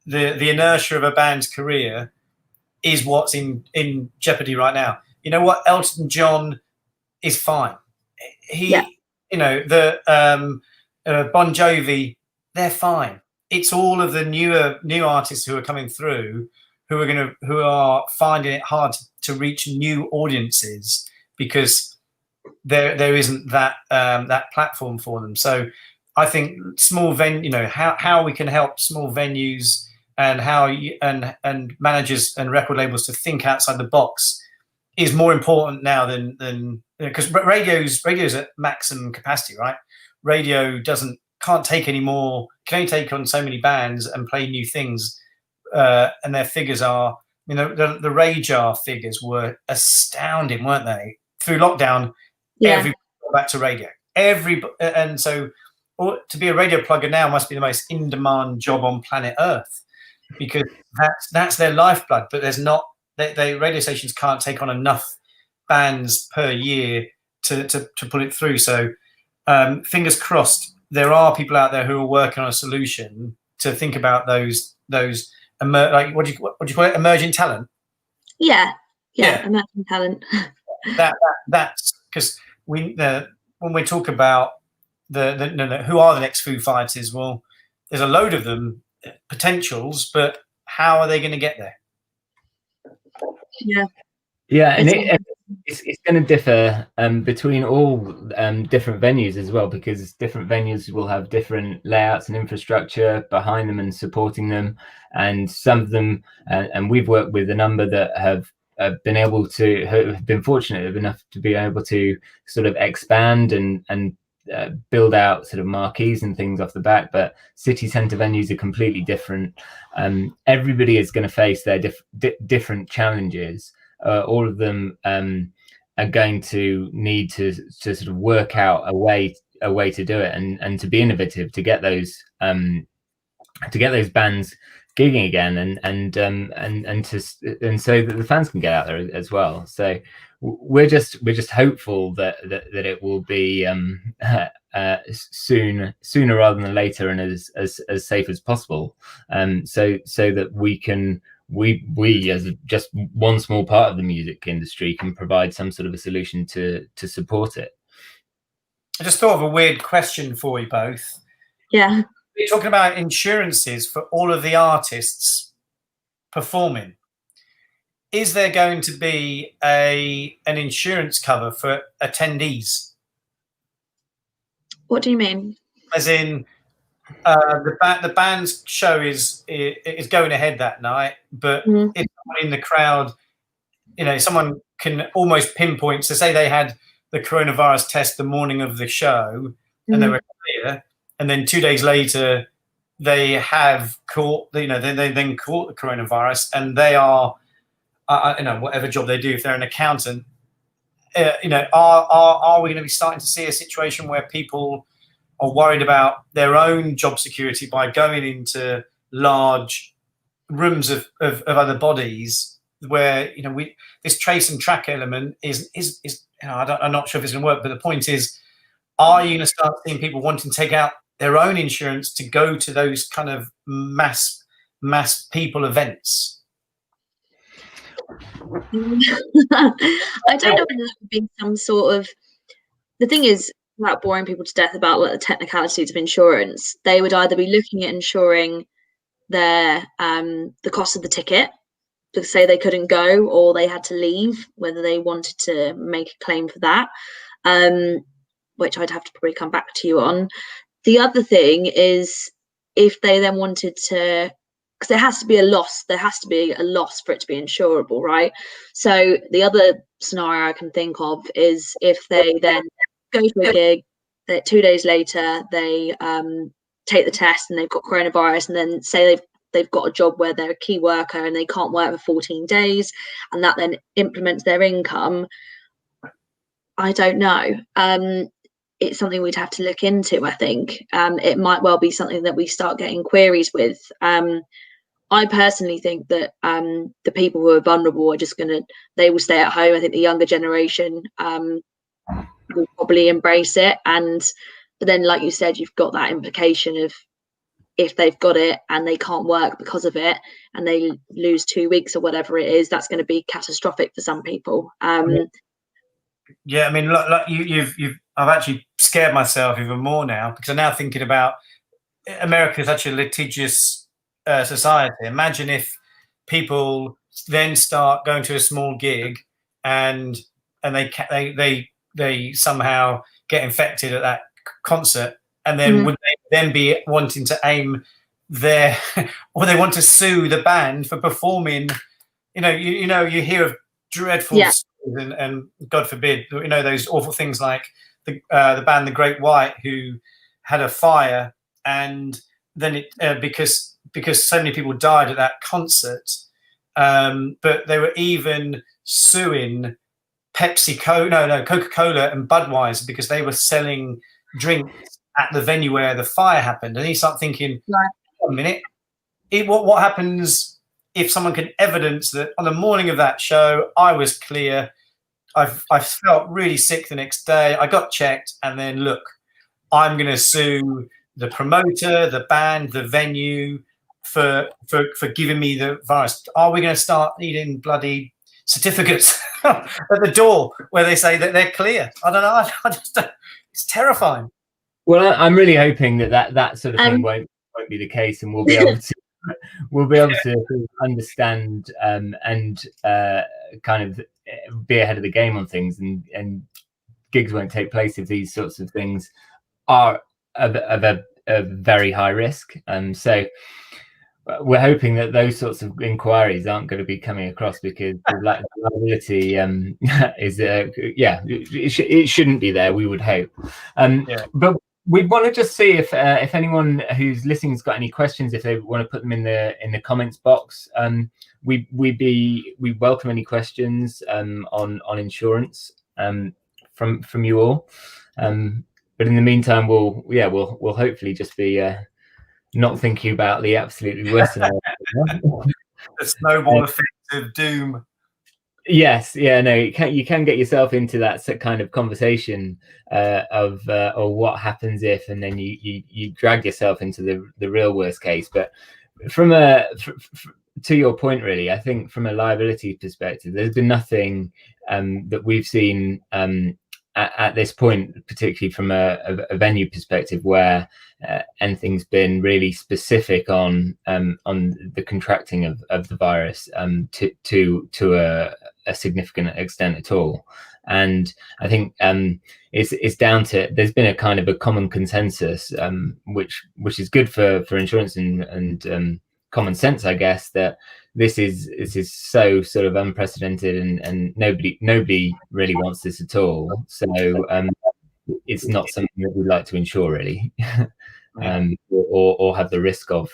the inertia of a band's career is what's in jeopardy right now. You know what? Elton John is fine. You know, the Bon Jovi, they're fine. It's all of the new artists who are coming through who are finding it hard to reach new audiences, because there isn't that that platform for them. So I think small venue, you know, how we can help small venues and how and managers and record labels to think outside the box is more important now than because radio's at maximum capacity, right? Radio can't take any more, can only take on so many bands and play new things, and their figures are, you know, the Radar figures were astounding, weren't they? Through lockdown, everybody got back to radio. And so to be a radio plugger now must be the most in-demand job on planet Earth, because that's their lifeblood. But there's not, they radio stations can't take on enough bands per year to pull it through. So fingers crossed, there are people out there who are working on a solution to think about those like what do you call it, emerging talent? Yeah, emerging talent. That's because when we talk about who are the next Foo Fighters, well, there's a load of them, potentials, but how are they going to get there? And it's going to differ between all different venues as well, because different venues will have different layouts and infrastructure behind them and supporting them, and some of them and we've worked with a number that have been able to, have been fortunate enough to be able to sort of expand and build out sort of marquees and things off the back. But city centre venues are completely different. Everybody is going to face their different challenges. All of them are going to need to sort of work out a way to do it and to be innovative, to get those bands gigging again, and so that the fans can get out there as well. So we're just hopeful that it will be sooner rather than later, and as safe as possible, so that we as just one small part of the music industry can provide some sort of a solution to support it. I just thought of a weird question for you both. Yeah. You're talking about insurances for all of the artists performing. is there going to be an insurance cover for attendees? What do you mean? As in, the band's show is going ahead that night, but if someone in the crowd, someone can almost pinpoint. So say they had the coronavirus test the morning of the show, and they were clear, and then 2 days later they have caught, they then caught the coronavirus, and they are, whatever job they do, if they're an accountant, are we going to be starting to see a situation where people are worried about their own job security by going into large rooms of other bodies where this trace and track element is I'm not sure if it's going to work, but the point is, are you going to start seeing people wanting to take out their own insurance to go to those kind of mass people events? I don't know whether that would be some sort of, the thing is, without boring people to death about the technicalities of insurance, they would either be looking at insuring their the cost of the ticket, to say they couldn't go or they had to leave, whether they wanted to make a claim for that, which I'd have to probably come back to you on. The other thing is, if they then wanted to, because there has to be a loss for it to be insurable, right? So the other scenario I can think of is if they then go to a gig, that 2 days later they take the test and they've got coronavirus, and then say they've got a job where they're a key worker and they can't work for 14 days, and that then implements their income. I don't know. It's something we'd have to look into, I think. It might well be something that we start getting queries with. I personally think that the people who are vulnerable are just they will stay at home. I think the younger generation will probably embrace it. But then, like you said, you've got that implication of, if they've got it and they can't work because of it and they lose 2 weeks or whatever it is, that's going to be catastrophic for some people. Yeah, I mean, like I've actually scared myself even more now, because I'm now thinking about America is such a litigious society. Imagine if people then start going to a small gig and they somehow get infected at that concert, and then would they then be wanting to aim their, or they want to sue the band for performing? You hear of dreadful stories, and God forbid, those awful things like the band The Great White, who had a fire, and then it because so many people died at that concert, but they were even suing Coca-Cola and Budweiser because they were selling drinks at the venue where the fire happened. And you start thinking, wait a minute, what happens if someone can evidence that on the morning of that show I was clear, I felt really sick the next day, I got checked, and then look, I'm going to sue the promoter, the band, the venue for giving me the virus? Are we going to start needing bloody certificates at the door where they say that they're clear? I don't know. It's terrifying. Well, I'm really hoping that sort of thing won't be the case, and we'll be able to understand and kind of be ahead of the game on things, and gigs won't take place if these sorts of things are of a very high risk. So we're hoping that those sorts of inquiries aren't going to be coming across, because the liability is it shouldn't be there, we would hope. But we want to just see if anyone who's listening has got any questions, if they want to put them in the comments box. We welcome any questions on insurance from you all. But in the meantime, we'll hopefully just be not thinking about the absolutely worst scenario. The snowball effect of doom. Yes, no, you can get yourself into that kind of conversation of or what happens if, and then you drag yourself into the real worst case. But to your point, really, I think from a liability perspective, there's been nothing that we've seen at this point, particularly from a venue perspective, where anything's been really specific on the contracting of the virus to a significant extent at all. And I think it's down to, there's been a kind of a common consensus, which is good for insurance and common sense, I guess, that this is so sort of unprecedented, and nobody really wants this at all. So it's not something that we'd like to insure, really, or have the risk of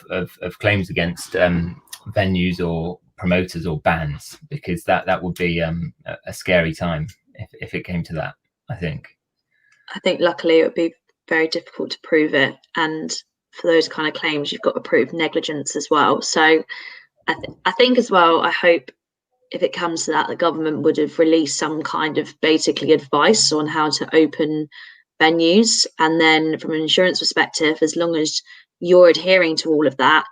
claims against venues or promoters or bands, because that would be a scary time if it came to that. I think luckily it would be very difficult to prove it, and for those kind of claims you've got to prove negligence as well. So I think as well, I hope if it comes to that, the government would have released some kind of basically advice on how to open venues, and then from an insurance perspective, as long as you're adhering to all of that,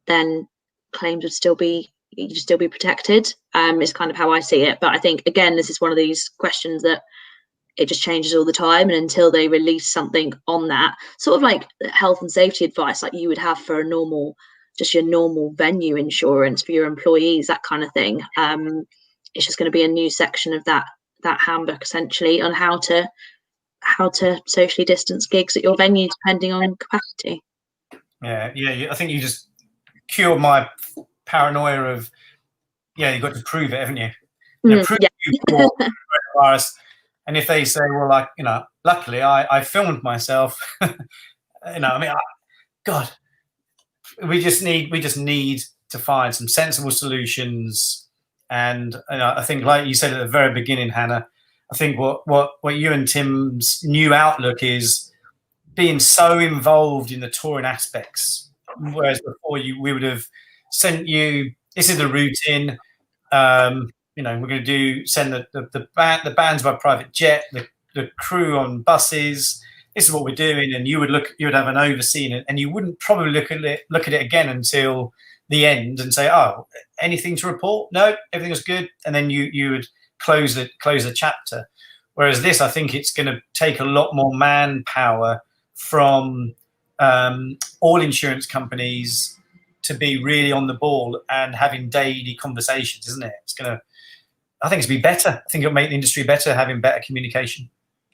then claims would still be protected. Is kind of how I see it. But I think, again, this is one of these questions that it just changes all the time, and until they release something on that, sort of like health and safety advice like you would have for your normal venue insurance for your employees, that kind of thing, it's just going to be a new section of that handbook, essentially, on how to socially distance gigs at your venue depending on capacity. I think you just cured my paranoia of you've got to prove it, haven't you? Prove you virus. And if they say, well, like, luckily I filmed myself, God, we just need to find some sensible solutions. And I think, like you said at the very beginning, Hannah, I think what you and Tim's new outlook is being so involved in the touring aspects, whereas before we would have sent you, this is the routine. We're going to send the bands by private jet, the crew on buses. This is what we're doing, and you would have an overseeing, and you wouldn't probably look at it again until the end and say, "Oh, anything to report? No, everything was good," and then you would close the chapter. Whereas this, I think it's going to take a lot more manpower from all insurance companies to be really on the ball and having daily conversations, isn't it? I think it's be better. I think it'll make the industry better, having better communication.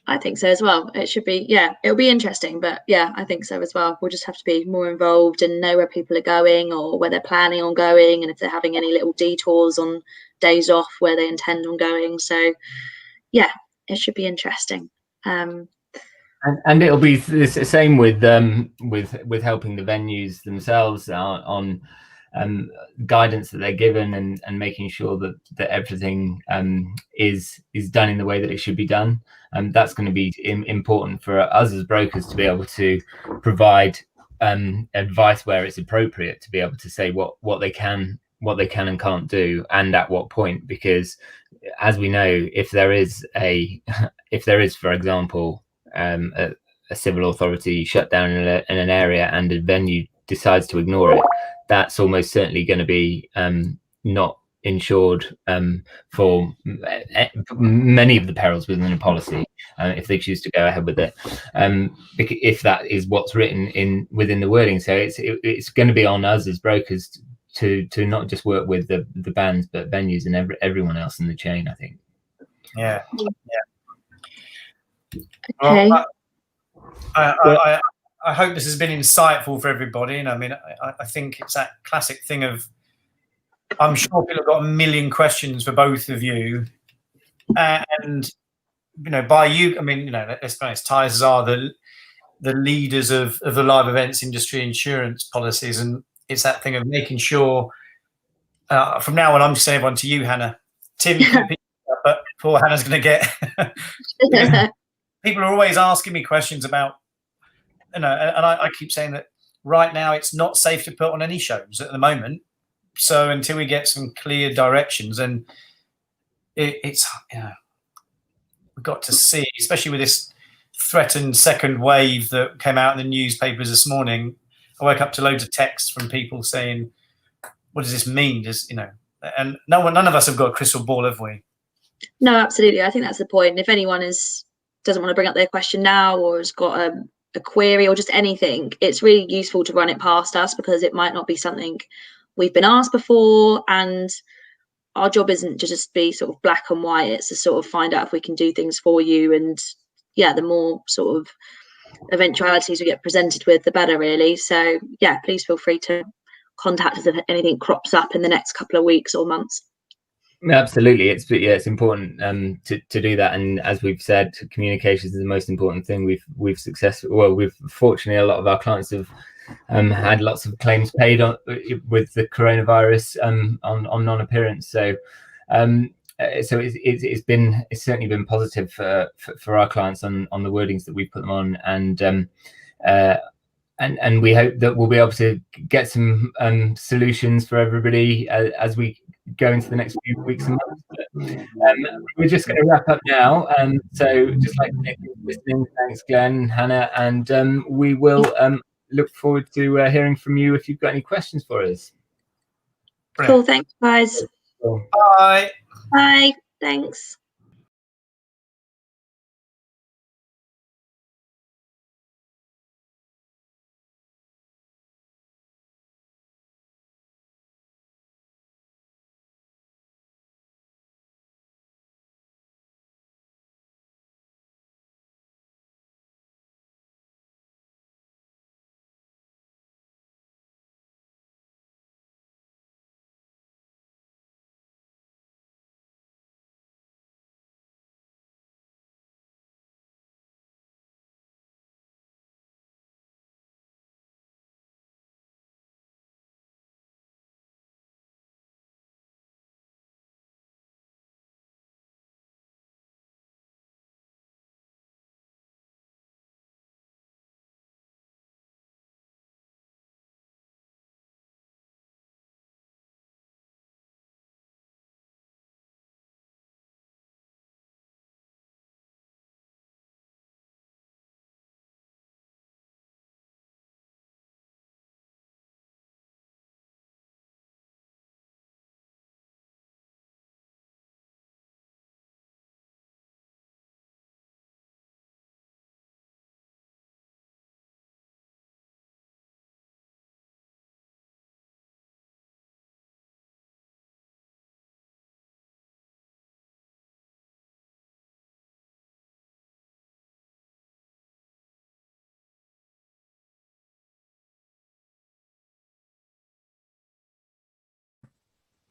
I think so as well. It should be, it'll be interesting, but I think so as well. We'll just have to be more involved and know where people are going or where they're planning on going, and if they're having any little detours on days off where they intend on going. So it should be interesting. And it'll be the same with helping the venues themselves on guidance that they're given, and making sure that everything is done in the way that it should be done. That's going to be important for us as brokers to be able to provide advice where it's appropriate, to be able to say what they can and can't do, and at what point. Because as we know, if there is for example a civil authority shut down in an area and a venue decides to ignore it, that's almost certainly going to be not insured for many of the perils within a policy, if they choose to go ahead with it, if that is what's written within the wording. So it's going to be on us as brokers to not just work with the bands, but venues and everyone else in the chain, I think. Okay. Well, I hope this has been insightful for everybody. And I think it's that classic thing of, I'm sure people have got a million questions for both of you. And, by you, let's be honest, Tyres are the leaders of the live events industry insurance policies. And it's that thing of making sure, from now on, I'm just saying everyone to you, Hannah. Tim, but poor Hannah's going to get... People are always asking me questions about, and I keep saying that right now it's not safe to put on any shows at the moment. So until we get some clear directions, and it's we've got to see, especially with this threatened second wave that came out in the newspapers this morning. I woke up to loads of texts from people saying, "What does this mean?" And none of us have got a crystal ball, have we? No, absolutely. I think that's the point. If anyone is doesn't want to bring up their question now, or has got a query or just anything, it's really useful to run it past us, because it might not be something we've been asked before, and our job isn't to just be sort of black and white. It's to sort of find out if we can do things for you. And yeah, the more sort of eventualities we get presented with, the better, really. So yeah, please feel free to contact us if anything crops up in the next couple of weeks or months. Absolutely, it's important to do that, and as we've said, communication is the most important thing. We've fortunately, a lot of our clients have had lots of claims paid on with the coronavirus on non-appearance. So it's certainly been positive for our clients on the wordings that we put them on, and we hope that we'll be able to get some solutions for everybody as we go into the next few weeks and months. But, we're just going to wrap up now. So just like to thank you for listening. Thanks, Glenn, Hannah, and we will look forward to hearing from you if you've got any questions for us. Cool, thanks, guys. Cool. Bye. Bye. Thanks.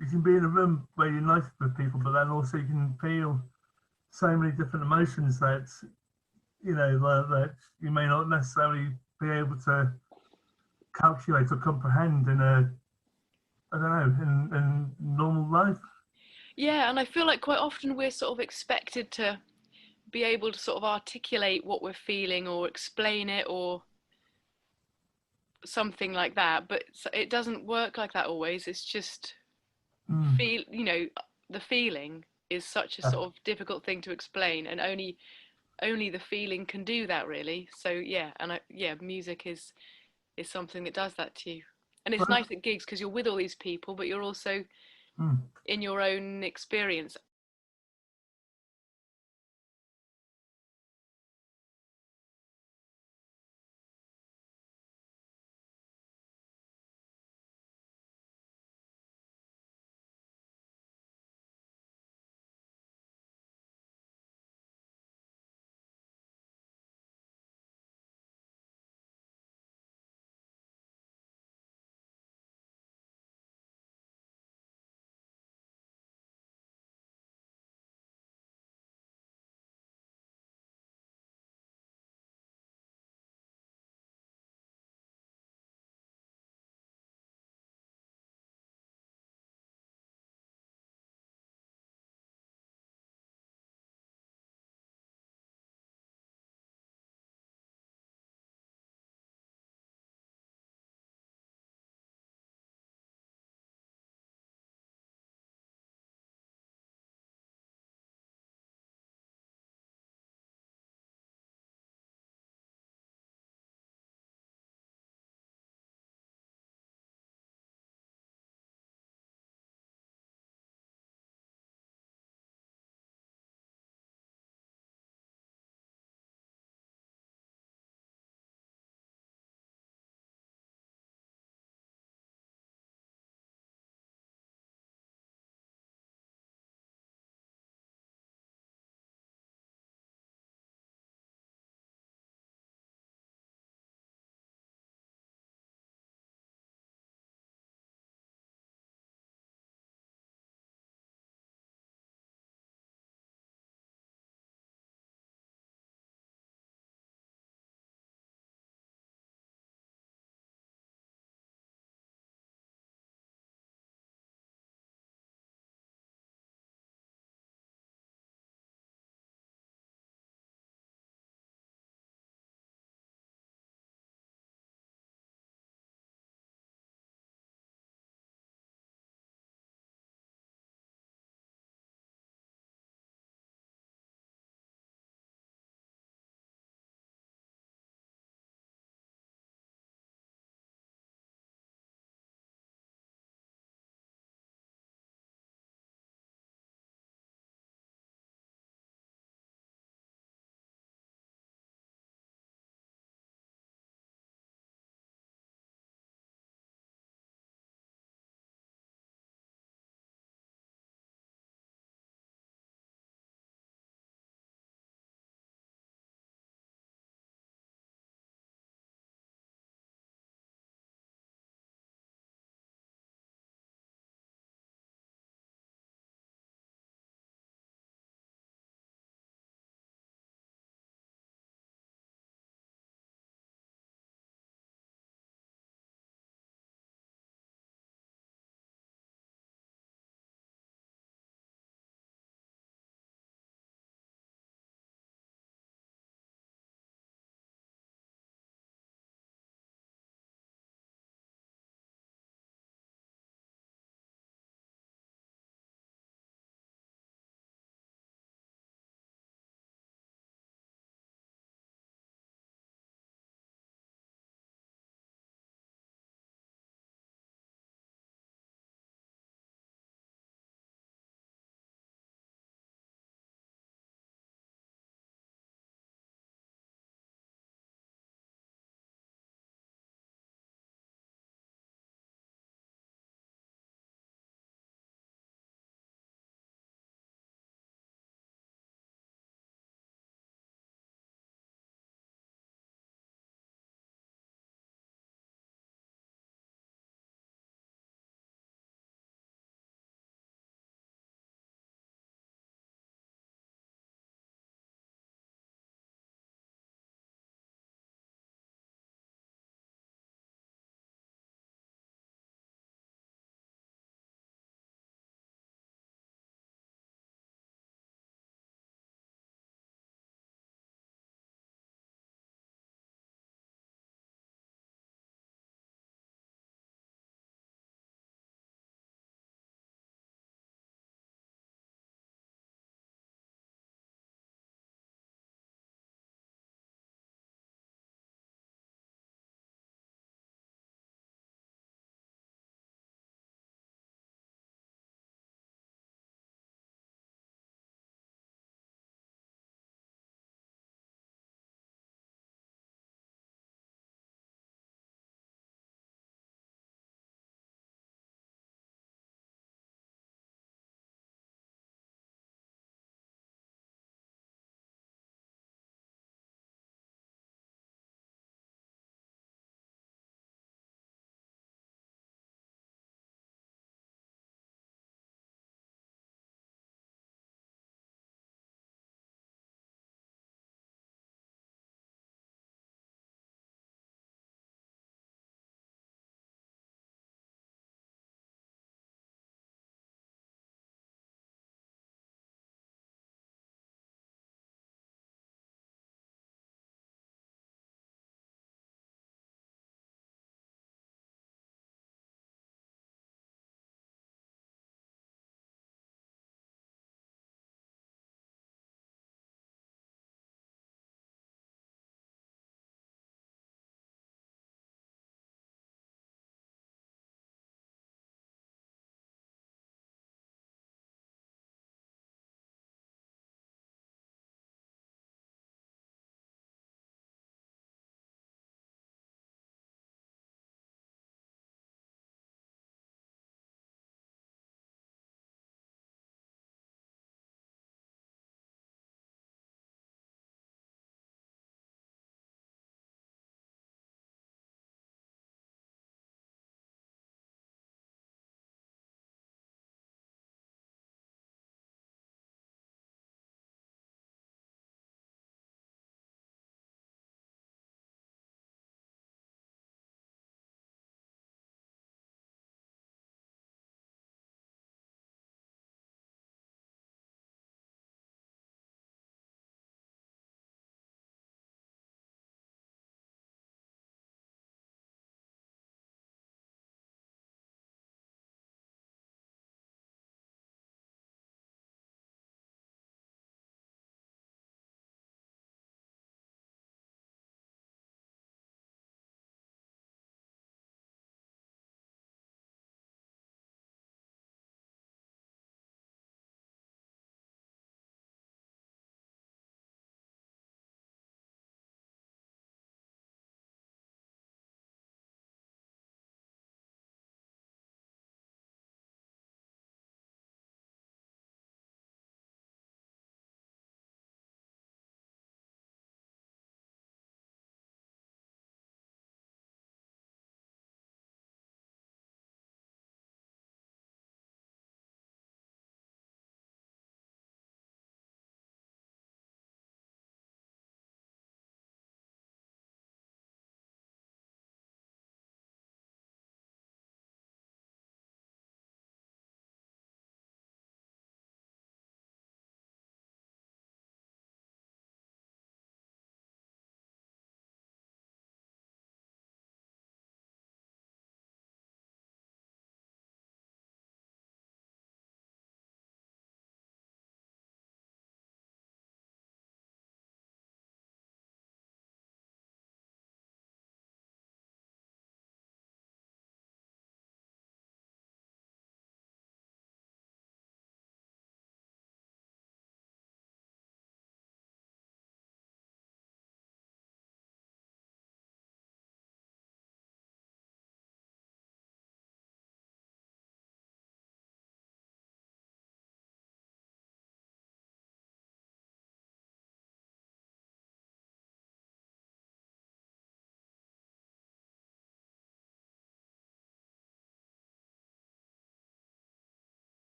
You can be in a room where you're nice with people, but then also you can feel so many different emotions that, you know, that you may not necessarily be able to calculate or comprehend in a, I don't know, in normal life. Yeah, and I feel like quite often we're sort of expected to be able to sort of articulate what we're feeling or explain it or something like that, but it doesn't work like that always. It's just feel, you know, the feeling is such a sort of difficult thing to explain, and only the feeling can do that, really. So yeah, and music is something that does that to you, and it's nice at gigs because you're with all these people, but you're also in your own experience.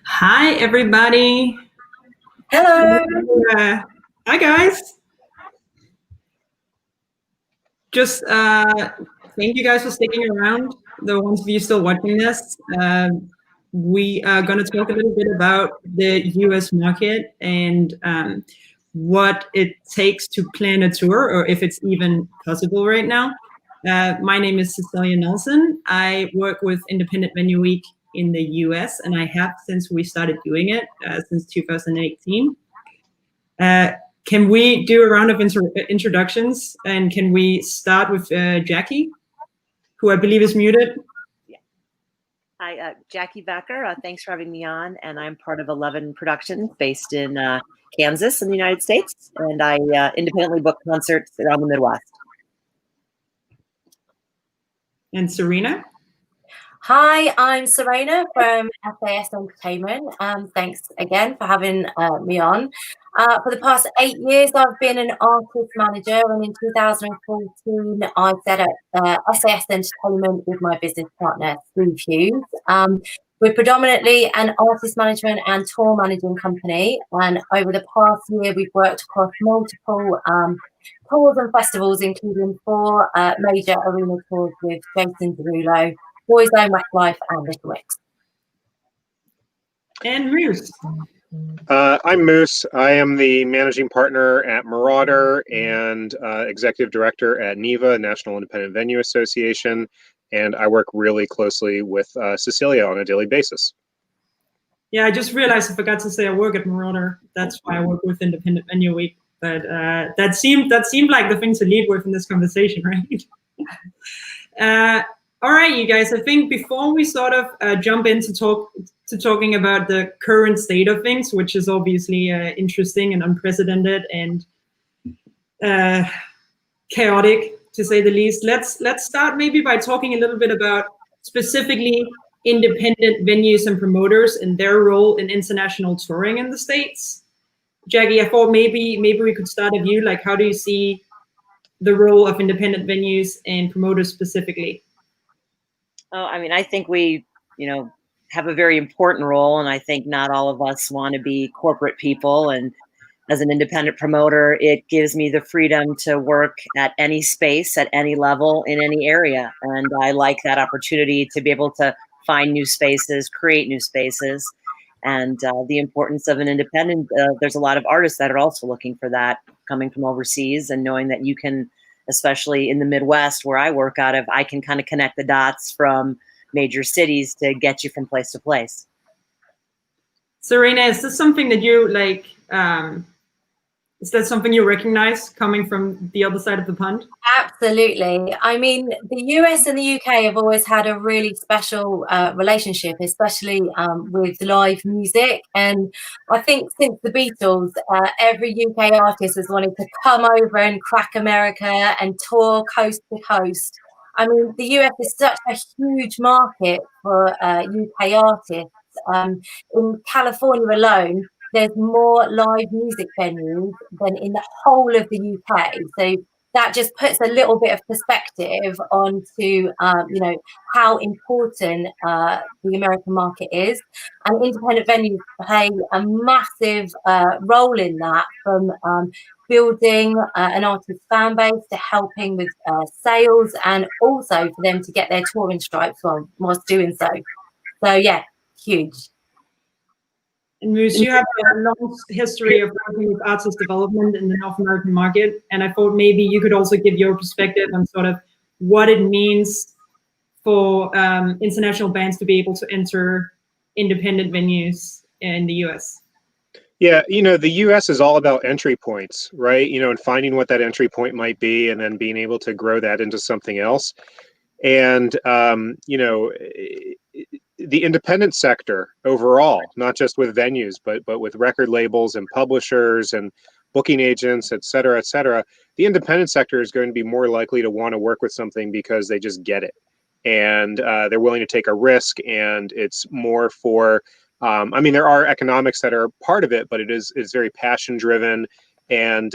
Hi, everybody. Hello. Hi, guys. Just thank you guys for sticking around. The ones of you still watching this. We are going to talk a little bit about the US market and what it takes to plan a tour, or if it's even possible right now. My name is Cecilia Nelson. I work with Independent Venue Week in the US, and I have since we started doing it, since 2018. Can we do a round of introductions, and can we start with Jackie, who I believe is muted? Hi, Jackie Becker. Thanks for having me on. And I'm part of 11 Productions based in Kansas in the United States. And I independently book concerts around the Midwest. And Serena? Hi, I'm Serena from SAS Entertainment. Thanks again for having me on. For the past 8 years, I've been an artist manager, and in 2014, I set up SAS Entertainment with my business partner, Steve Hughes. We're predominantly an artist management and tour managing company, and over the past year, we've worked across multiple tours and festivals, including 4 major arena tours with Jason Derulo, Boyzone, Westlife, and Little Mix. And Moose. I'm Moose. I am the managing partner at Marauder and executive director at NIVA, National Independent Venue Association, and I work really closely with Cecilia on a daily basis. Yeah, I just realized I forgot to say I work at Marauder. That's why I work with Independent Venue Week. But that seemed like the thing to lead with in this conversation, right? All right, you guys. I think before we sort of jump into talking about the current state of things, which is obviously interesting and unprecedented and chaotic, to say the least, let's start maybe by talking a little bit about specifically independent venues and promoters and their role in international touring in the States. Jackie, I thought maybe we could start with you. Like, how do you see the role of independent venues and promoters specifically? Oh, I mean, I think we, have a very important role, and I think not all of us want to be corporate people. And as an independent promoter, it gives me the freedom to work at any space, at any level, in any area. And I like that opportunity to be able to find new spaces, create new spaces. And the importance of an independent, there's a lot of artists that are also looking for that, coming from overseas and knowing that you can, especially in the Midwest where I work out of, I can kind of connect the dots from major cities to get you from place to place. Serena, is this something that you like? Is that something you recognize coming from the other side of the pond? Absolutely. I mean, the US and the UK have always had a really special relationship, especially with live music. And I think since the Beatles, every UK artist has wanted to come over and crack America and tour coast to coast. I mean, the US is such a huge market for UK artists. In California alone, there's more live music venues than in the whole of the UK. So that just puts a little bit of perspective onto, how important the American market is. And independent venues play a massive role in that, from building an artist's fan base to helping with sales, and also for them to get their touring stripes whilst doing so. So yeah, huge. And Moose, you have a long history of working with artist development in the North American market, and I thought maybe you could also give your perspective on sort of what it means for international bands to be able to enter independent venues in the US. Yeah, the US is all about entry points, right? And finding what that entry point might be and then being able to grow that into something else. And, the independent sector overall, not just with venues, but with record labels and publishers and booking agents, et cetera, the independent sector is going to be more likely to want to work with something because they just get it. And they're willing to take a risk, and it's more for, there are economics that are part of it, but it's very passion driven and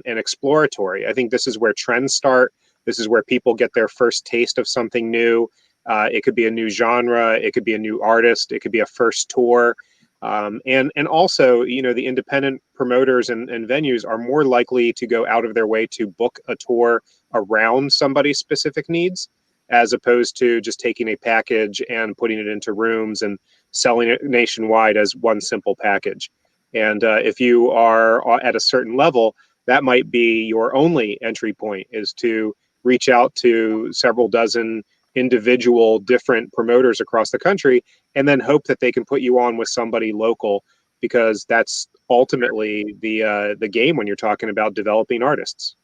exploratory. I think this is where trends start. This is where people get their first taste of something new. It could be a new genre, it could be a new artist, it could be a first tour. And also, you know, the independent promoters and venues are more likely to go out of their way to book a tour around somebody's specific needs, as opposed to just taking a package and putting it into rooms and selling it nationwide as one simple package. And if you are at a certain level, that might be your only entry point, is to reach out to several dozen individual different promoters across the country and then hope that they can put you on with somebody local, because that's ultimately the game when you're talking about developing artists.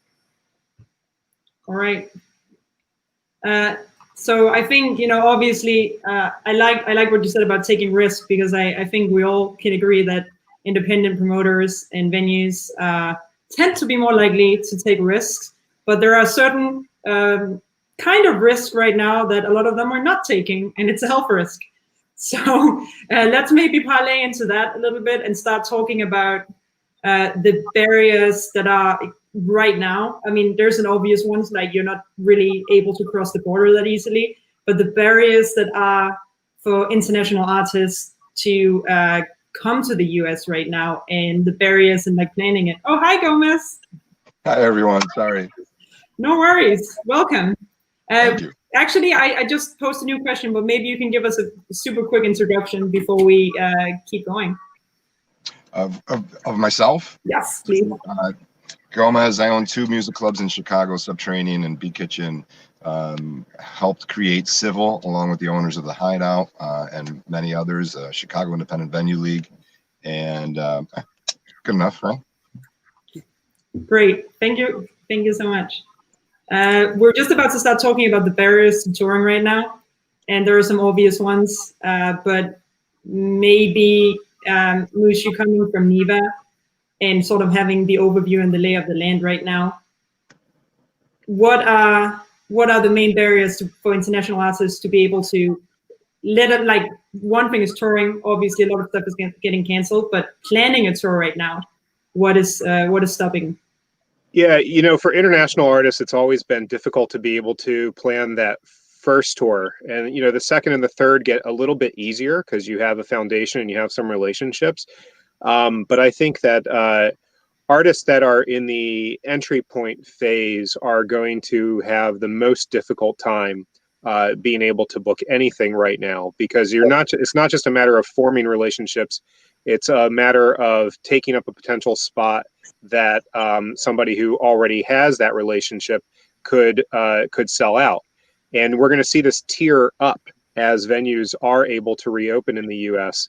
All right. So I think, you know, obviously, I like what you said about taking risks, because I think we all can agree that independent promoters and venues tend to be more likely to take risks, but there are certain kind of risks right now that a lot of them are not taking, and it's a health risk. So let's maybe parlay into that a little bit and start talking about the barriers that are right now. I mean, there's an obvious ones, like you're not really able to cross the border that easily, but the barriers that are for international artists to come to the US right now, and the barriers in like planning it. Oh, hi, Gomez. Hi, everyone. Sorry. No worries. Welcome. Thank you. Actually, I just posed a new question, but maybe you can give us a super quick introduction before we keep going. Of myself? Yes, please. Gomez, I own 2 music clubs in Chicago, Subterranean and Beat Kitchen. Helped create Civil along with the owners of the Hideout and many others, Chicago Independent Venue League. And good enough, right? Great. Thank you. Thank you so much. We're just about to start talking about the barriers to touring right now. And there are some obvious ones, but maybe Moose, you coming from NIVA and sort of having the overview and the lay of the land right now. What are the main barriers for international artists to be able to let it, like, one thing is touring, obviously a lot of stuff is getting canceled, but planning a tour right now, what is stopping? Yeah, you know, for international artists, it's always been difficult to be able to plan that first tour. And, you know, the second and the third get a little bit easier because you have a foundation and you have some relationships. But I think that artists that are in the entry point phase are going to have the most difficult time being able to book anything right now, because it's not just a matter of forming relationships. It's a matter of taking up a potential spot that somebody who already has that relationship could sell out. And we're going to see this tier up as venues are able to reopen in the US,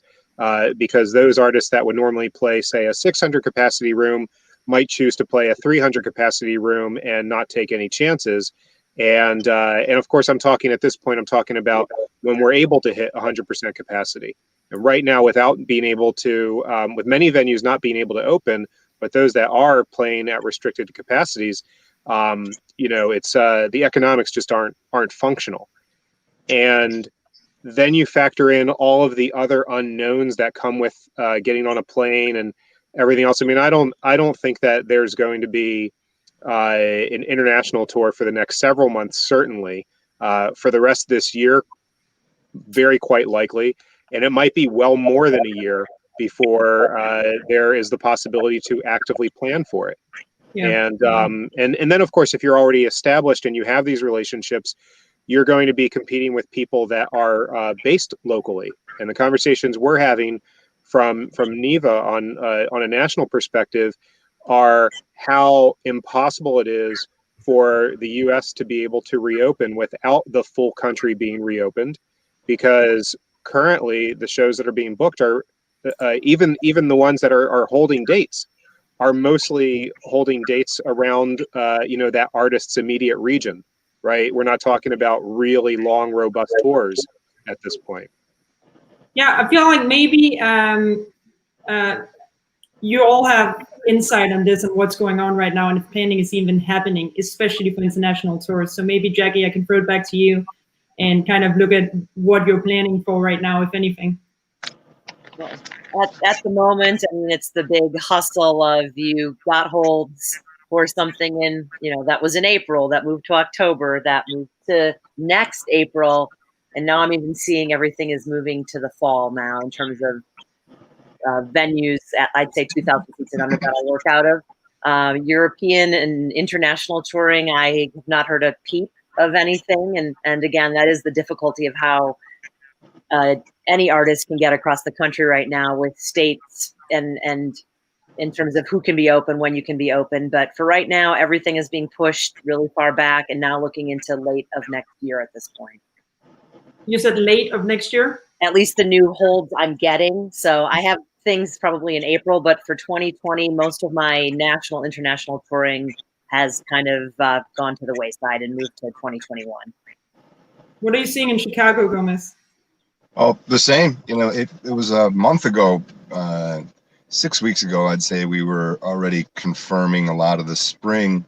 because those artists that would normally play, say, a 600 capacity room might choose to play a 300 capacity room and not take any chances. And of course, at this point, I'm talking about when we're able to hit 100% capacity. And right now, without being able to, with many venues not being able to open, but those that are playing at restricted capacities, you know, it's the economics just aren't functional. And then you factor in all of the other unknowns that come with getting on a plane and everything else. I mean, I don't think that there's going to be an international tour for the next several months, certainly. For the rest of this year, very quite likely. And it might be well more than a year before there is the possibility to actively plan for it. Yeah. And then, of course, if you're already established and you have these relationships, you're going to be competing with people that are based locally. And the conversations we're having from NIVA on a national perspective are how impossible it is for the US to be able to reopen without the full country being reopened, because currently the shows that are being booked are even the ones that are holding dates are mostly holding dates around you know, that artist's immediate region, right? We're not talking about really long, robust tours at this point. Yeah, I feel like maybe you all have insight on this and what's going on right now, and if planning is even happening, especially for international tours. So maybe, Jackie, I can throw it back to you and kind of look at what you're planning for right now, if anything. Well, at the moment, I mean, it's the big hustle of you got holds for something in, you know, that was in April, that moved to October, that moved to next April. And now I'm even seeing everything is moving to the fall now in terms of venues at, I'd say 2,000 seats and under that I work out of. European and international touring, I have not heard a peep of anything. And again, that is the difficulty of how any artist can get across the country right now with states and in terms of who can be open, when you can be open. But for right now, everything is being pushed really far back and now looking into late of next year at this point. You said late of next year? At least the new holds I'm getting. So I have things probably in April, but for 2020, most of my national, international touring has kind of gone to the wayside and moved to 2021. What are you seeing in Chicago, Gomez? Oh, the same. You know, it was a month ago, 6 weeks ago, I'd say we were already confirming a lot of the spring,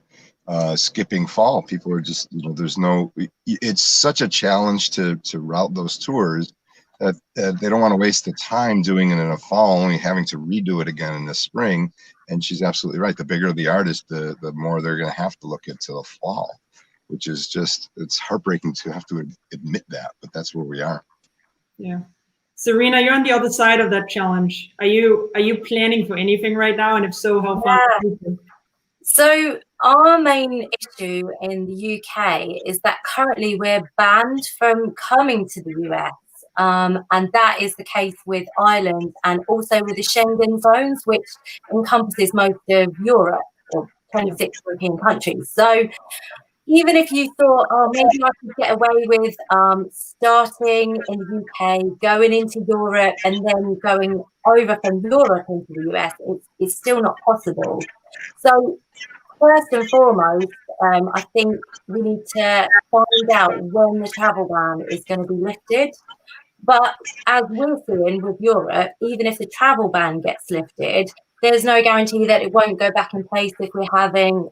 skipping fall. People are just, you know, it's such a challenge to route those tours that they don't want to waste the time doing it in a fall, only having to redo it again in the spring. And she's absolutely right. The bigger the artist, the more they're going to have to look into the fall, which is just, it's heartbreaking to have to admit that, but that's where we are. Yeah. Serena, you're on the other side of that challenge. Are you planning for anything right now? And if so, how far? Yeah. So our main issue in the UK is that currently we're banned from coming to the US. And that is the case with Ireland and also with the Schengen zones, which encompasses most of Europe, or 26 European countries. So even if you thought, oh, maybe I could get away with starting in the UK, going into Europe, and then going over from Europe into the US, it's still not possible. So first and foremost, I think we need to find out when the travel ban is going to be lifted. But as we're seeing with Europe, even if the travel ban gets lifted, there's no guarantee that it won't go back in place if we're having,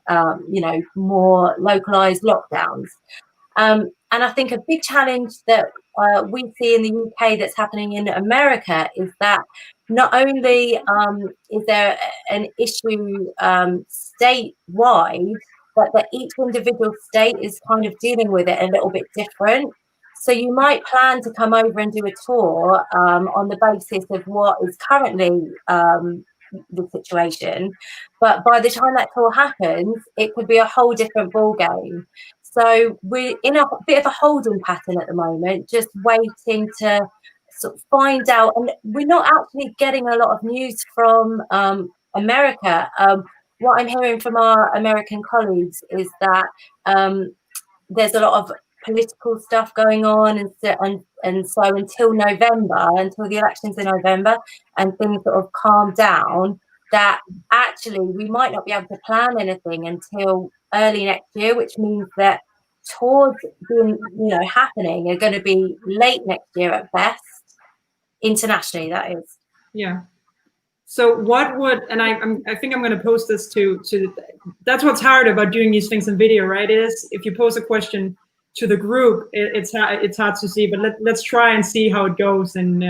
you know, more localized lockdowns. And I think a big challenge that we see in the UK that's happening in America is that not only is there an issue statewide, but that each individual state is kind of dealing with it a little bit different. So you might plan to come over and do a tour on the basis of what is currently the situation, but by the time that tour happens, it could be a whole different ball game. So we're in a bit of a holding pattern at the moment, just waiting to sort of find out. And we're not actually getting a lot of news from America. What I'm hearing from our American colleagues is that there's a lot of political stuff going on, and so until November, until the elections in November and things sort of calm down, that actually we might not be able to plan anything until early next year, which means that tours being, you know, happening are going to be late next year at best, internationally, that is. Yeah. So what would, and I think I'm going to post this to that's what's hard about doing these things in video, right? Is if you pose a question to the group, it's hard to see, but let's try and see how it goes, and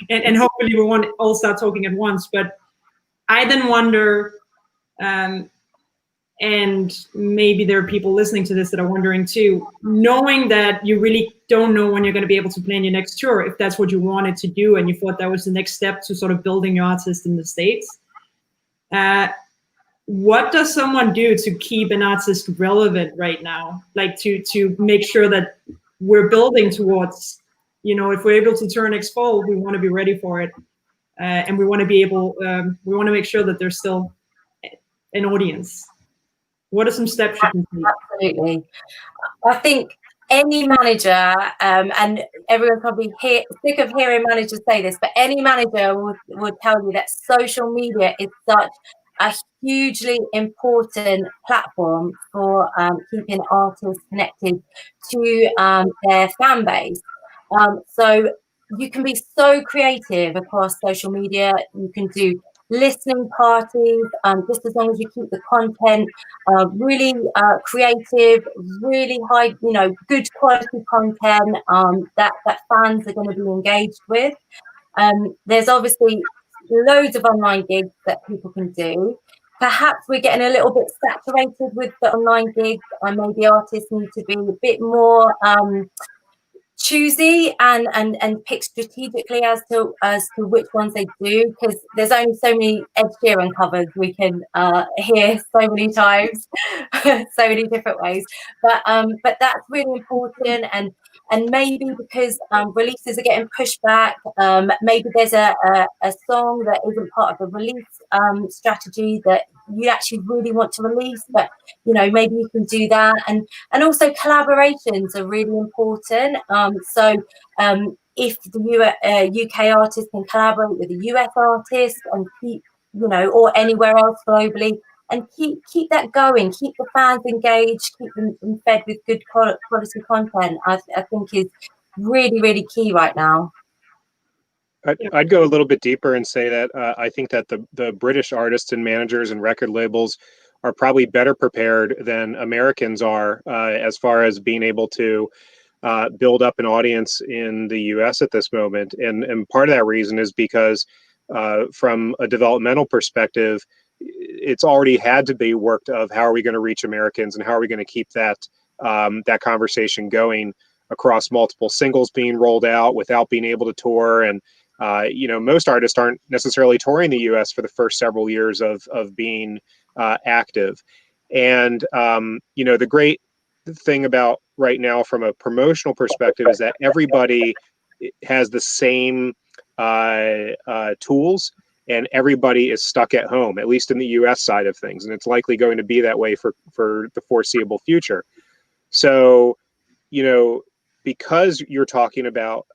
and hopefully we won't all start talking at once. But I then wonder, and maybe there are people listening to this that are wondering too, knowing that you really don't know when you're going to be able to plan your next tour, if that's what you wanted to do and you thought that was the next step to sort of building your artist in the States. What does someone do to keep an artist relevant right now? Like to make sure that we're building towards, you know, if we're able to tour next fall, we want to be ready for it. And we want to be able, we want to make sure that there's still an audience. What are some steps you can take? Absolutely. I think any manager, and everyone's probably sick of hearing managers say this, but any manager would tell you that social media is such a hugely important platform for keeping artists connected to their fan base. So you can be so creative across social media. You can do listening parties, just as long as you keep the content really creative, really high, you know, good quality content that fans are going to be engaged with. There's obviously loads of online gigs that people can do. Perhaps we're getting a little bit saturated with the online gigs, and maybe artists need to be a bit more choosy and pick strategically as to which ones they do, because there's only so many Ed Sheeran covers we can hear so many times, so many different ways. But that's really important, and maybe because releases are getting pushed back, maybe there's a song that isn't part of the release strategy that you actually really want to release, but you know, maybe you can do that. And also collaborations are really important. So if the UK artist can collaborate with a US artist and keep, you know, or anywhere else globally, and keep that going, keep the fans engaged, keep them fed with good quality content, I think is really, really key right now. I'd go a little bit deeper and say that I think that the British artists and managers and record labels are probably better prepared than Americans are as far as being able to build up an audience in the US at this moment. And part of that reason is because from a developmental perspective, it's already had to be worked of how are we going to reach Americans and how are we going to keep that that conversation going across multiple singles being rolled out without being able to tour. And you know, most artists aren't necessarily touring the US for the first several years of being active. And you know, the great thing about right now from a promotional perspective is that everybody has the same tools, and everybody is stuck at home, at least in the US side of things, and it's likely going to be that way for the foreseeable future. So, you know, because you're talking about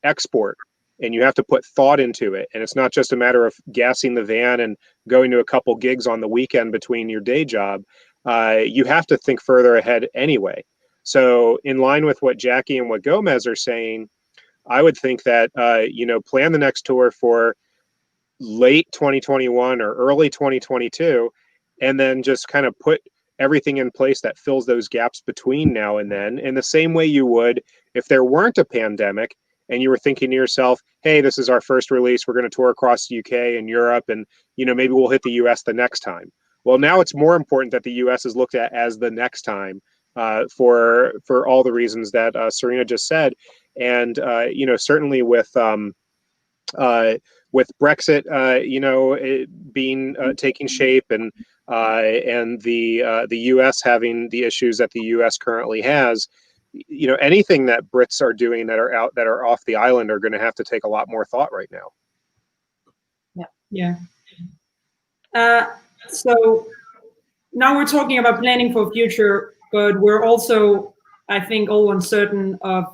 export, and you have to put thought into it, and it's not just a matter of gassing the van and going to a couple gigs on the weekend between your day job, you have to think further ahead anyway. So in line with what Jackie and what Gomez are saying, I would think that, you know, plan the next tour for late 2021 or early 2022, and then just kind of put everything in place that fills those gaps between now and then, in the same way you would if there weren't a pandemic and you were thinking to yourself, hey, this is our first release, we're going to tour across the UK and Europe, and you know, maybe we'll hit the US the next time. Well, now it's more important that the US is looked at as the next time for all the reasons that Serena just said. And you know, certainly with Brexit, you know, being taking shape, and the U.S. having the issues that the U.S. currently has, you know, anything that Brits are doing that are off the island are going to have to take a lot more thought right now. Yeah. So now we're talking about planning for future, but we're also, I think, all uncertain of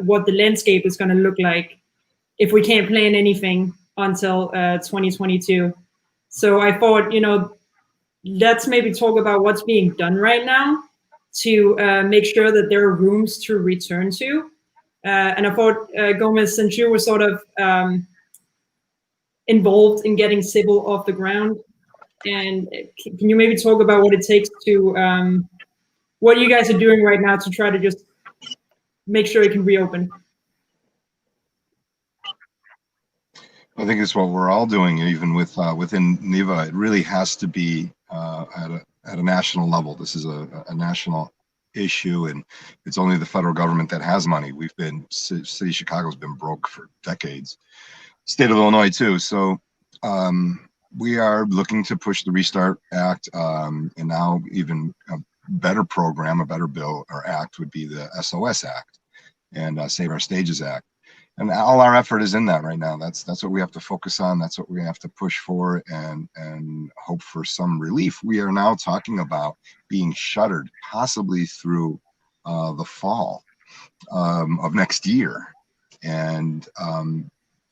what the landscape is going to look like if we can't plan anything until 2022. So I thought, you know, let's maybe talk about what's being done right now to make sure that there are rooms to return to. And I thought, Gomez, since you were sort of involved in getting Civil off the ground, and can you maybe talk about what it takes to, what you guys are doing right now to try to just make sure it can reopen? I think it's what we're all doing, even with within NIVA. It really has to be at a national level. This is a national issue, and it's only the federal government that has money. City of Chicago's been broke for decades. State of Illinois too. So we are looking to push the Restart Act, and now even a better program, a better bill or act would be the SOS Act and Save Our Stages Act. And all our effort is in that right now. That's what we have to focus on. That's what we have to push for and hope for some relief. We are now talking about being shuttered possibly through the fall of next year. And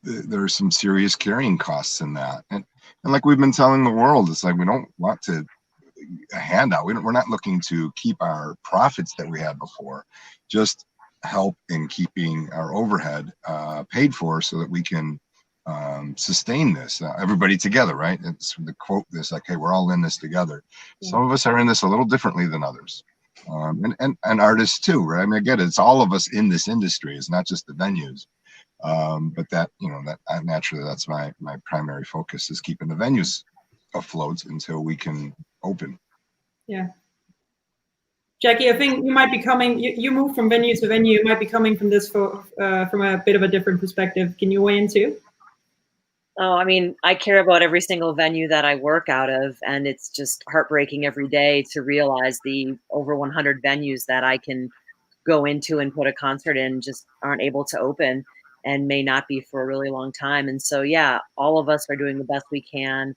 there are some serious carrying costs in that. And like we've been telling the world, it's like we don't want to a handout. We're not looking to keep our profits that we had before. Just help in keeping our overhead paid for so that we can sustain this, everybody together, right? It's the quote, this like, hey, we're all in this together. Yeah. Some of us are in this a little differently than others, and artists too, right? I mean, I get it. It's all of us in this industry. It's not just the venues, but that, you know, that naturally, that's my primary focus, is keeping the venues afloat until we can open. Yeah. Jackie, I think you might be coming. You move from venue to venue. You might be coming from this from a bit of a different perspective. Can you weigh in too? Oh, I mean, I care about every single venue that I work out of, and it's just heartbreaking every day to realize the over 100 venues that I can go into and put a concert in just aren't able to open and may not be for a really long time. And so, yeah, all of us are doing the best we can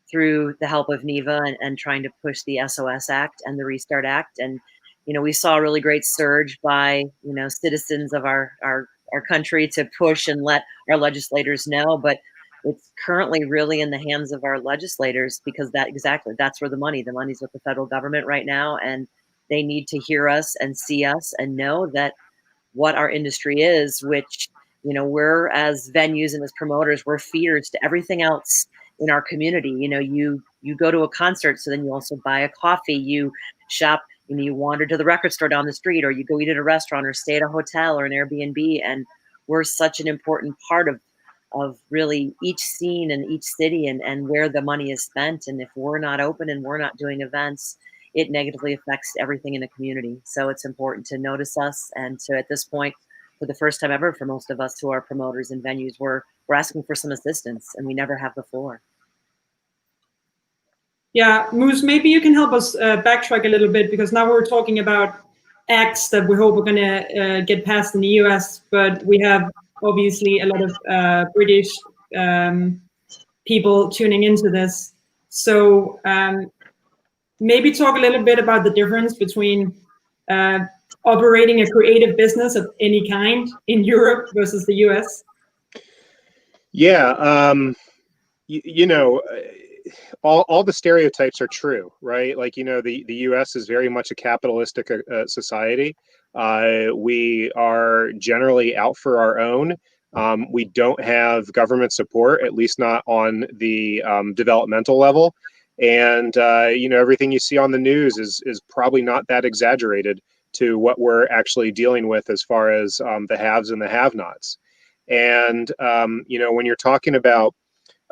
through the help of NEVA and trying to push the SOS Act and the Restart Act. And, you know, we saw a really great surge by, you know, citizens of our country to push and let our legislators know, but it's currently really in the hands of our legislators because that's where the money's with the federal government right now. And they need to hear us and see us and know that what our industry is, which, you know, we're as venues and as promoters, we're feeders to everything else in our community. You know, you go to a concert, so then you also buy a coffee, you shop, you know, you wander to the record store down the street, or you go eat at a restaurant or stay at a hotel or an Airbnb. And we're such an important part of really each scene and each city and where the money is spent. And if we're not open and we're not doing events, it negatively affects everything in the community. So it's important to notice us. And so at this point, for the first time ever, for most of us who are promoters and venues, we're asking for some assistance, and we never have before. Yeah, Moose, maybe you can help us backtrack a little bit, because now we're talking about acts that we hope are going to get passed in the US, but we have obviously a lot of British people tuning into this. So maybe talk a little bit about the difference between operating a creative business of any kind in Europe versus the US. Yeah, you know, all the stereotypes are true, right? Like, you know, the US is very much a capitalistic society. We are generally out for our own. We don't have government support, at least not on the developmental level. And, you know, everything you see on the news is probably not that exaggerated to what we're actually dealing with as far as the haves and the have-nots. And, you know, when you're talking about,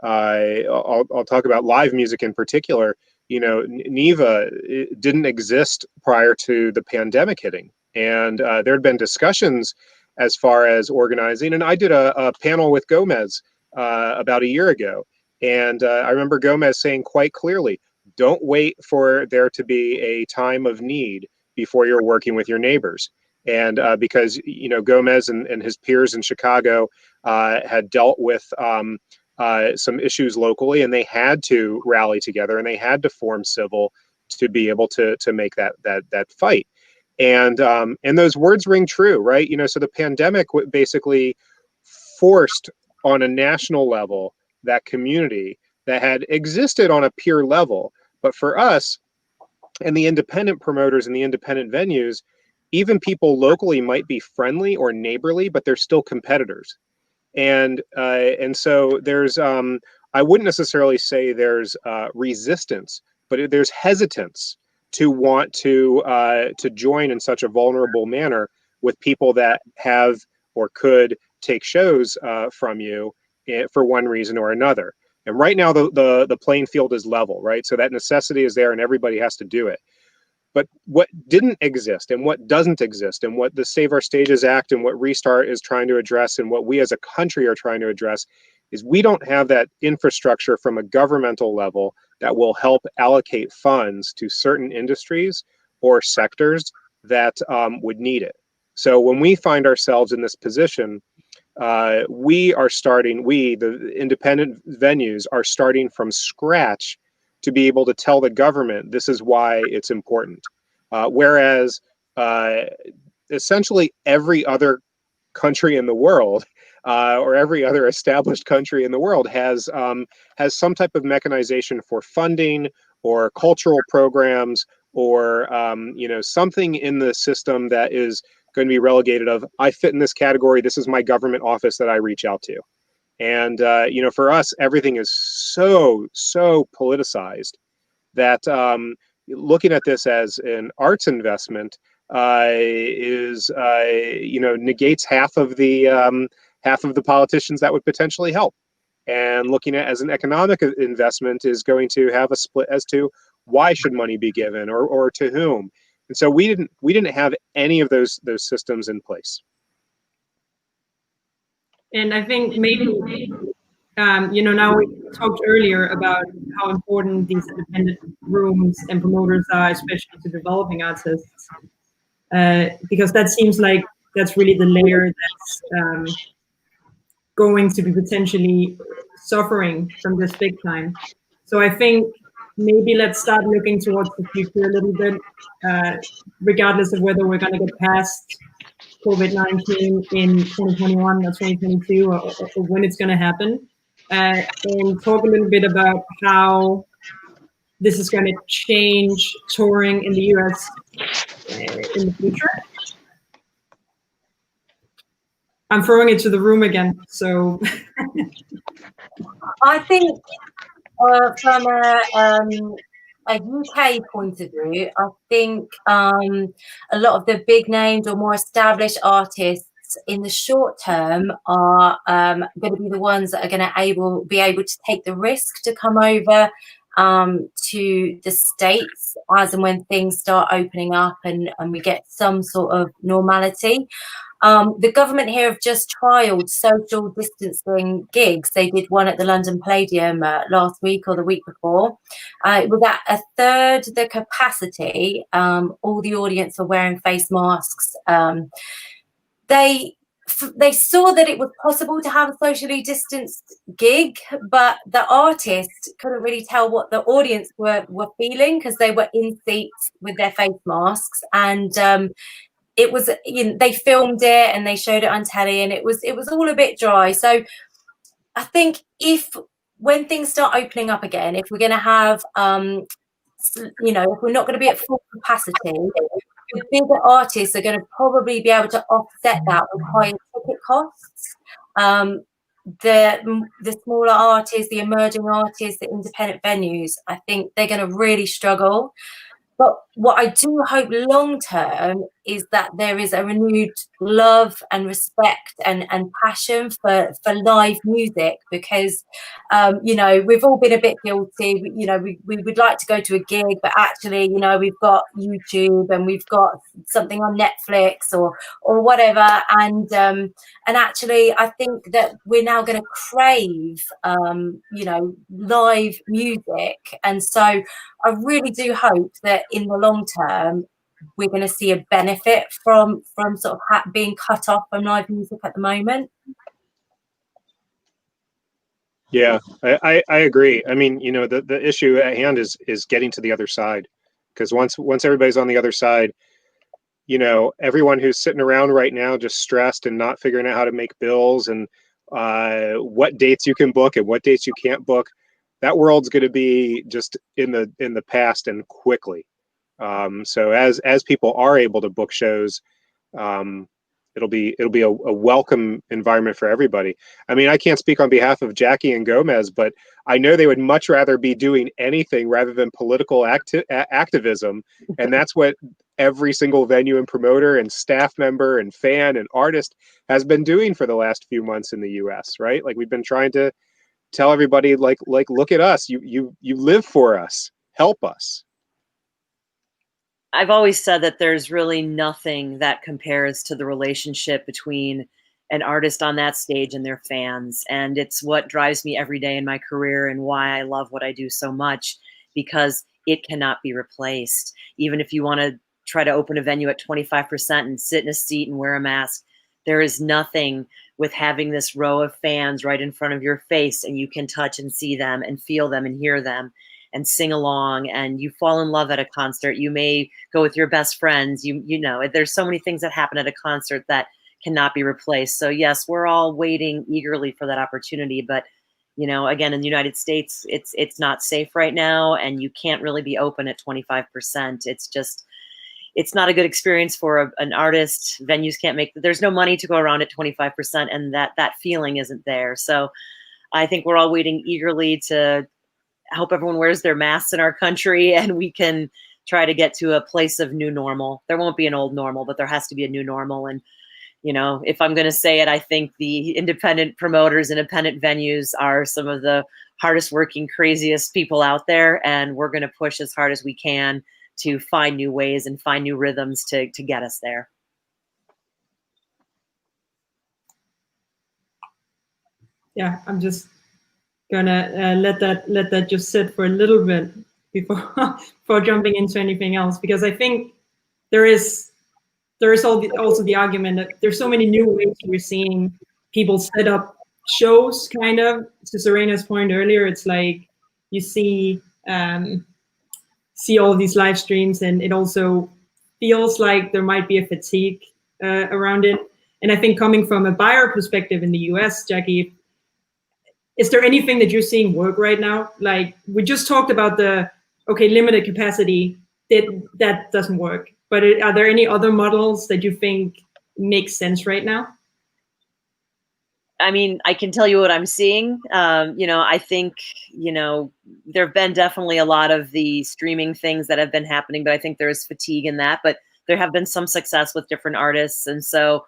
I'll talk about live music in particular, you know, NEVA didn't exist prior to the pandemic hitting. And there had been discussions as far as organizing. And I did a panel with Gomez about a year ago. And I remember Gomez saying quite clearly, don't wait for there to be a time of need before you're working with your neighbors. And because, you know, Gomez and his peers in Chicago had dealt with some issues locally, and they had to rally together and they had to form civil to be able to make that fight. And those words ring true, right? You know, so the pandemic basically forced on a national level that community that had existed on a peer level. But for us and the independent promoters and the independent venues, even people locally might be friendly or neighborly, but they're still competitors. And so there's, I wouldn't necessarily say there's resistance, but there's hesitance to want to join in such a vulnerable manner with people that have or could take shows from you for one reason or another. And right now the playing field is level, right? So that necessity is there and everybody has to do it. But what didn't exist and what doesn't exist and what the Save Our Stages Act and what Restart is trying to address and what we as a country are trying to address is we don't have that infrastructure from a governmental level that will help allocate funds to certain industries or sectors that would need it. So when we find ourselves in this position, we are starting, the independent venues are starting from scratch to be able to tell the government this is why it's important. Whereas essentially every other country in the world or every other established country in the world has some type of mechanization for funding or cultural programs or you know, something in the system that is going to be relegated of, I fit in this category, this is my government office that I reach out to. And, you know, for us, everything is so politicized that looking at this as an arts investment is, you know, negates half of the politicians that would potentially help. And looking at it as an economic investment is going to have a split as to why should money be given or to whom. And so we didn't have any of those systems in place. And I think maybe, now we talked earlier about how important these independent rooms and promoters are, especially to developing artists, because that seems like that's really the layer that's going to be potentially suffering from this big time. So I think maybe let's start looking towards the future a little bit, regardless of whether we're going to get past COVID-19 in 2021 or 2022 or when it's going to happen, and talk a little bit about how this is going to change touring in the US in the future. I'm throwing it to the room again, so. I think from a UK point of view, I think a lot of the big names or more established artists in the short term are going to be the ones that are going to be able to take the risk to come over to the States as and when things start opening up and we get some sort of normality. The government here have just trialled social distancing gigs. They did one at the London Palladium last week or the week before. It was at a third the capacity. All the audience were wearing face masks. They saw that it was possible to have a socially distanced gig, but the artists couldn't really tell what the audience were feeling because they were in seats with their face masks, and it was, they filmed it and they showed it on telly, and it was all a bit dry. So I think when things start opening up again, if we're going to have, if we're not going to be at full capacity, the bigger artists are going to probably be able to offset that with higher ticket costs. The smaller artists, the emerging artists, the independent venues, I think they're going to really struggle. But what I do hope long term is that there is a renewed love and respect and passion for live music, because we've all been a bit guilty. We would like to go to a gig, but actually we've got YouTube and we've got something on Netflix or whatever, and actually I think that we're now going to crave live music, and so I really do hope that in the long term we're going to see a benefit from sort of being cut off from live music at the moment. Yeah, I agree. I mean, the issue at hand is getting to the other side, because once everybody's on the other side, everyone who's sitting around right now just stressed and not figuring out how to make bills and what dates you can book and what dates you can't book, that world's going to be just in the past and quickly. So as people are able to book shows, it'll be a welcome environment for everybody. I mean, I can't speak on behalf of Jackie and Gomez, but I know they would much rather be doing anything rather than political activism, and that's what every single venue and promoter and staff member and fan and artist has been doing for the last few months in the US, right? Like, we've been trying to tell everybody, like look at us, you live for us, help us. I've always said that there's really nothing that compares to the relationship between an artist on that stage and their fans. And it's what drives me every day in my career and why I love what I do so much, because it cannot be replaced. Even if you want to try to open a venue at 25% and sit in a seat and wear a mask, there is nothing with having this row of fans right in front of your face, and you can touch and see them and feel them and hear them and sing along, and you fall in love at a concert. You may go with your best friends. There's so many things that happen at a concert that cannot be replaced. So yes, we're all waiting eagerly for that opportunity. But again, in the United States, it's not safe right now, and you can't really be open at 25%. It's not a good experience for an artist. Venues can't there's no money to go around at 25%, and that feeling isn't there. So I think we're all waiting eagerly to hope everyone wears their masks in our country, and we can try to get to a place of new normal. There won't be an old normal, but there has to be a new normal. And, if I'm going to say it, I think the independent promoters, independent venues are some of the hardest working, craziest people out there. And we're going to push as hard as we can to find new ways and find new rhythms to get us there. Yeah, I'm just gonna let that just sit for a little bit before jumping into anything else, because I think there is also the argument that there's so many new ways we're seeing people set up shows. Kind of to Serena's point earlier, it's like you see all these live streams, and it also feels like there might be a fatigue around it. And I think coming from a buyer perspective in the US, Jackie, is there anything that you're seeing work right now? Like we just talked about the limited capacity, that doesn't work. But are there any other models that you think make sense right now? I mean, I can tell you what I'm seeing. I think, there have been definitely a lot of the streaming things that have been happening, but I think there's fatigue in that. But there have been some success with different artists. And so,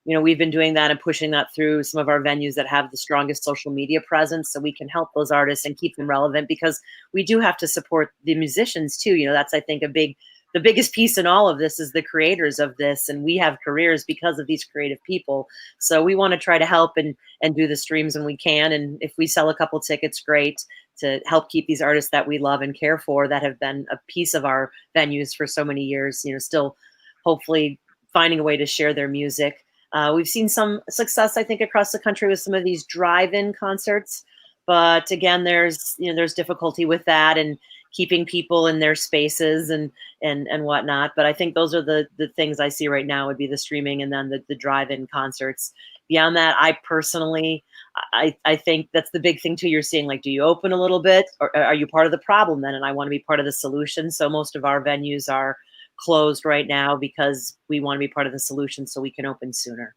we've been doing that and pushing that through some of our venues that have the strongest social media presence, so we can help those artists and keep them relevant, because we do have to support the musicians too. That's, I think, the biggest piece in all of this is the creators of this, and we have careers because of these creative people. So we want to try to help and do the streams when we can. And if we sell a couple tickets, great, to help keep these artists that we love and care for, that have been a piece of our venues for so many years, still hopefully finding a way to share their music. We've seen some success, I think, across the country with some of these drive-in concerts, but again, there's difficulty with that and keeping people in their spaces and whatnot. But I think those are the things I see right now would be the streaming and then the drive-in concerts. Beyond that, I personally, I think that's the big thing too. You're seeing, like, do you open a little bit, or are you part of the problem then? And I want to be part of the solution. So most of our venues are closed right now because we want to be part of the solution so we can open sooner.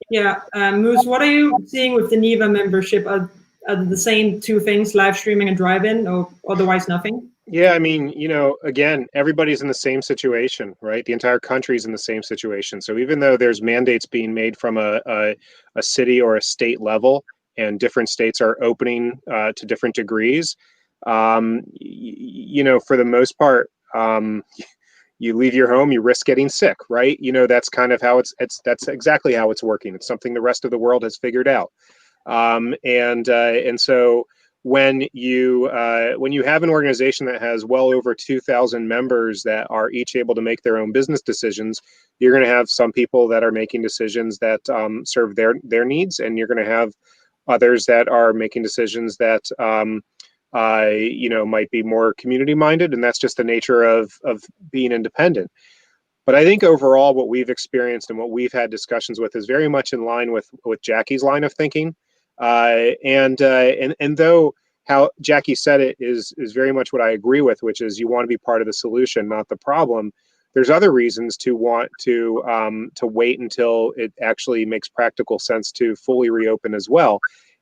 Yeah, Moose, what are you seeing with the NIVA membership? Are the same two things, live streaming and drive-in, or otherwise nothing? Yeah, I mean, again, everybody's in the same situation, right? The entire country's in the same situation. So even though there's mandates being made from a city or a state level, and different states are opening to different degrees, for the most part, you leave your home, you risk getting sick, right? That's kind of how that's exactly how it's working. It's something the rest of the world has figured out. And so when you have an organization that has well over 2,000 members that are each able to make their own business decisions, you're going to have some people that are making decisions that serve their needs, and you're going to have others that are making decisions that might be more community minded, and that's just the nature of being independent. But I think overall, what we've experienced and what we've had discussions with is very much in line with Jackie's line of thinking. And though how Jackie said it is very much what I agree with, which is you want to be part of the solution, not the problem. There's other reasons to want to wait until it actually makes practical sense to fully reopen as well.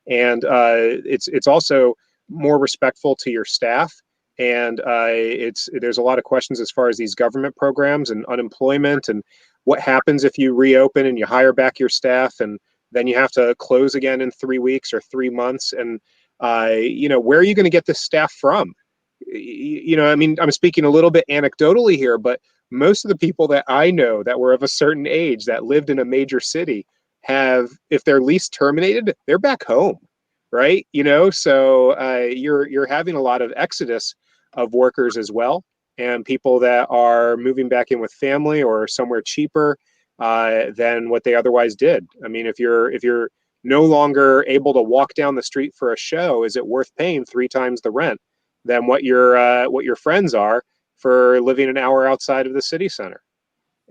And it's also more respectful to your staff. And there's a lot of questions as far as these government programs and unemployment and what happens if you reopen and you hire back your staff and then you have to close again in 3 weeks or 3 months. And, where are you going to get this staff from? I mean, I'm speaking a little bit anecdotally here, but most of the people that I know that were of a certain age that lived in a major city have, if their lease terminated, they're back home, right? So you're having a lot of exodus of workers as well, and people that are moving back in with family or somewhere cheaper than what they otherwise did. I mean, if you're no longer able to walk down the street for a show, is it worth paying 3 times the rent than what your friends are for living an hour outside of the city center?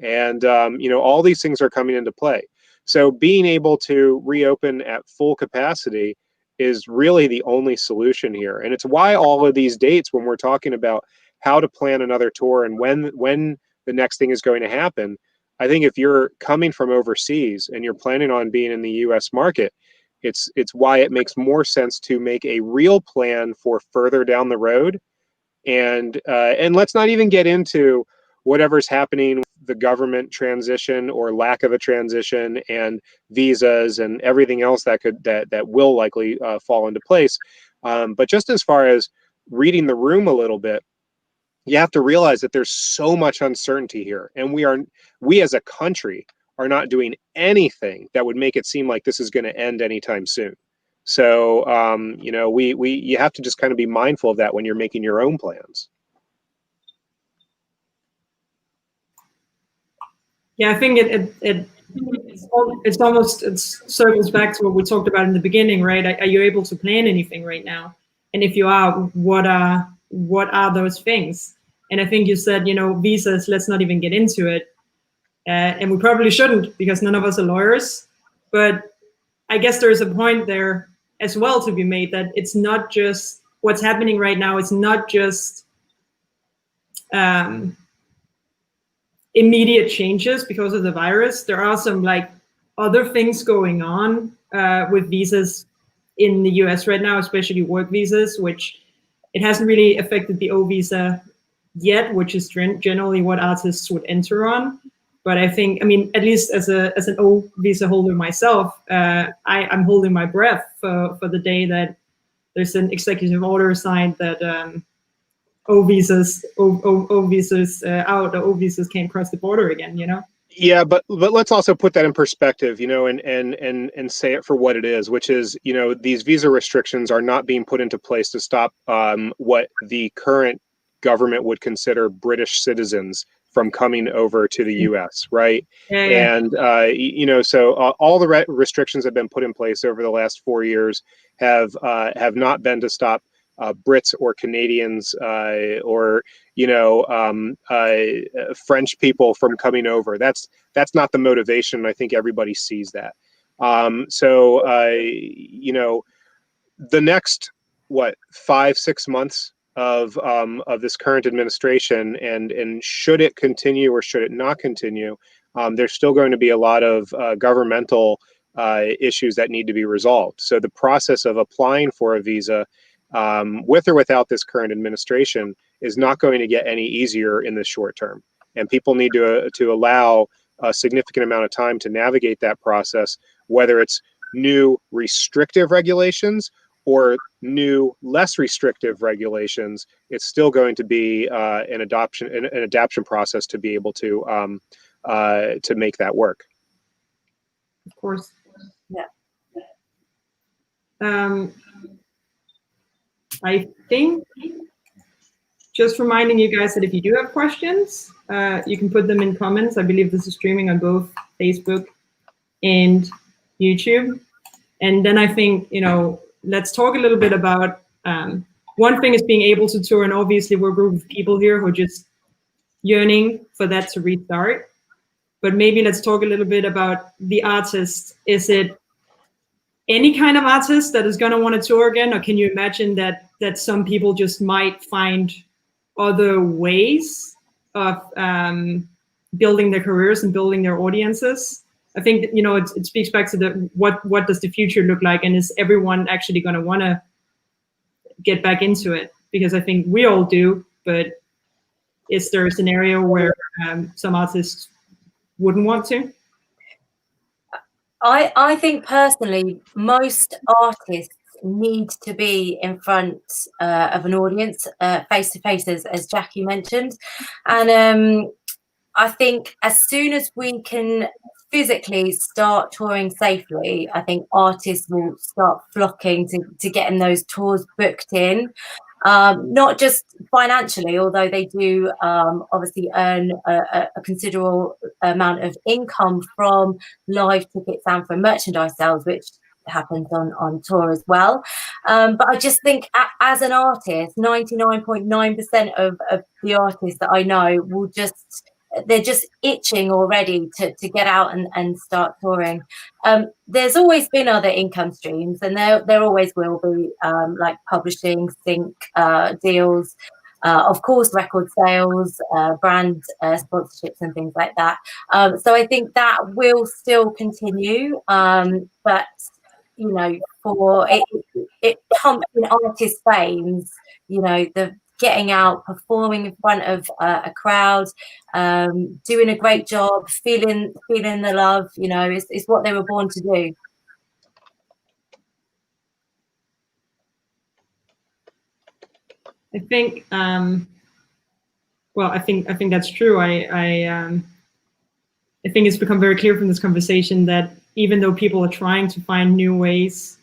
And all these things are coming into play. So being able to reopen at full capacity is really the only solution here. And it's why all of these dates, when we're talking about how to plan another tour and when the next thing is going to happen, I think if you're coming from overseas and you're planning on being in the US market, it's why it makes more sense to make a real plan for further down the road. And let's not even get into whatever's happening with the government transition or lack of a transition and visas and everything else that will likely fall into place. But just as far as reading the room a little bit, you have to realize that there's so much uncertainty here, and we as a country are not doing anything that would make it seem like this is going to end anytime soon. So you know, you have to just kind of be mindful of that when you're making your own plans. Yeah, I think it circles back to what we talked about in the beginning, right? Are you able to plan anything right now? And if you are, what are those things? And I think you said, you know, visas, let's not even get into it. And we probably shouldn't, because none of us are lawyers. But I guess there's a point there as well to be made that it's not just what's happening right now. It's not just immediate changes because of the virus. There are some like other things going on with visas in the US right now, especially work visas, which it hasn't really affected the O visa yet, which is generally what artists would enter on. But I think, I mean, at least as an O visa holder myself, I'm holding my breath for the day that there's an executive order signed that O visas out, or O visas can't cross the border again, you know? Yeah, but let's also put that in perspective, you know, and say it for what it is, which is, you know, these visa restrictions are not being put into place to stop what the current government would consider British citizens from coming over to the U.S., right? Yeah. And you know, so all the restrictions that have been put in place over the last 4 years have not been to stop Brits or Canadians or, you know, French people from coming over. That's not the motivation. I think everybody sees that. So you know, the next 5-6 months of this current administration, and should it continue or should it not continue, there's still going to be a lot of governmental issues that need to be resolved. So the process of applying for a visa, with or without this current administration, is not going to get any easier in the short term. And people need to allow a significant amount of time to navigate that process, whether it's new restrictive regulations or new less restrictive regulations. It's still going to be an adaptation process to be able to make that work. Of course. Yeah. I think just reminding you guys that if you do have questions, you can put them in comments. I believe this is streaming on both Facebook and YouTube. And then I think, you know, let's talk a little bit about, one thing is being able to tour, and obviously we're a group of people here who are just yearning for that to restart. But maybe let's talk a little bit about the artist. Is it any kind of artist that is going to want to tour again, or can you imagine that some people just might find other ways of building their careers and building their audiences? I think, you know, it speaks back to what does the future look like, and is everyone actually going to want to get back into it? Because I think we all do, but is there a scenario where some artists wouldn't want to? I think personally, most artists need to be in front of an audience, face to face, as Jackie mentioned. And I think as soon as we can physically start touring safely, I think artists will start flocking to getting those tours booked in. Not just financially, although they do obviously earn a considerable amount of income from live tickets and from merchandise sales, which happens on tour as well. But I just think as an artist, 99.9% of the artists that I know will they're just itching already to get out and start touring. There's always been other income streams, and there always will be, like publishing, sync deals, of course, record sales, brand sponsorships and things like that. So I think that will still continue, but you know, for it comes in artist veins, you know, the getting out, performing in front of a crowd, doing a great job, feeling the love, you know, is what they were born to do. I think, well, I think that's true. I think it's become very clear from this conversation that even though people are trying to find new ways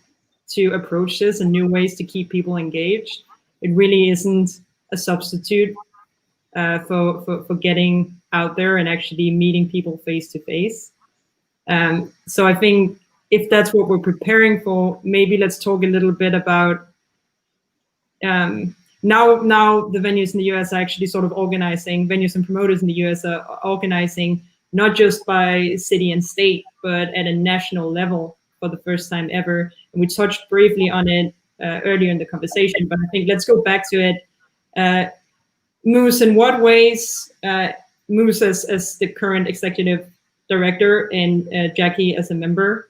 to approach this and new ways to keep people engaged, it really isn't a substitute for getting out there and actually meeting people face to face. So I think if that's what we're preparing for, maybe let's talk a little bit about now the venues in the US are actually sort of organizing, venues and promoters in the US are organizing not just by city and state, but at a national level for the first time ever. And we touched briefly on it earlier in the conversation, but I think let's go back to it. Moose, in what ways, Moose as the current executive director and Jackie as a member,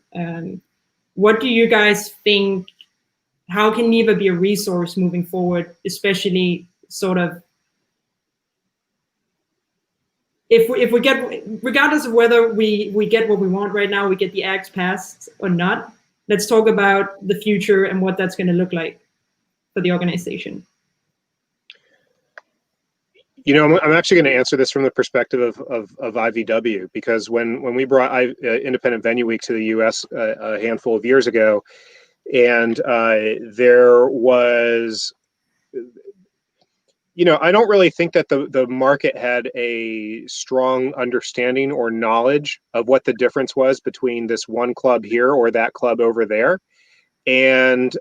what do you guys think? How can NIVA be a resource moving forward, especially sort of if we get, regardless of whether we get what we want right now, we get the acts passed or not, let's talk about the future and what that's going to look like for the organization. You know, I'm actually going to answer this from the perspective of IVW, because when we brought Independent Venue Week to the US a handful of years ago, and there was, you know, I don't really think that the market had a strong understanding or knowledge of what the difference was between this one club here or that club over there. And,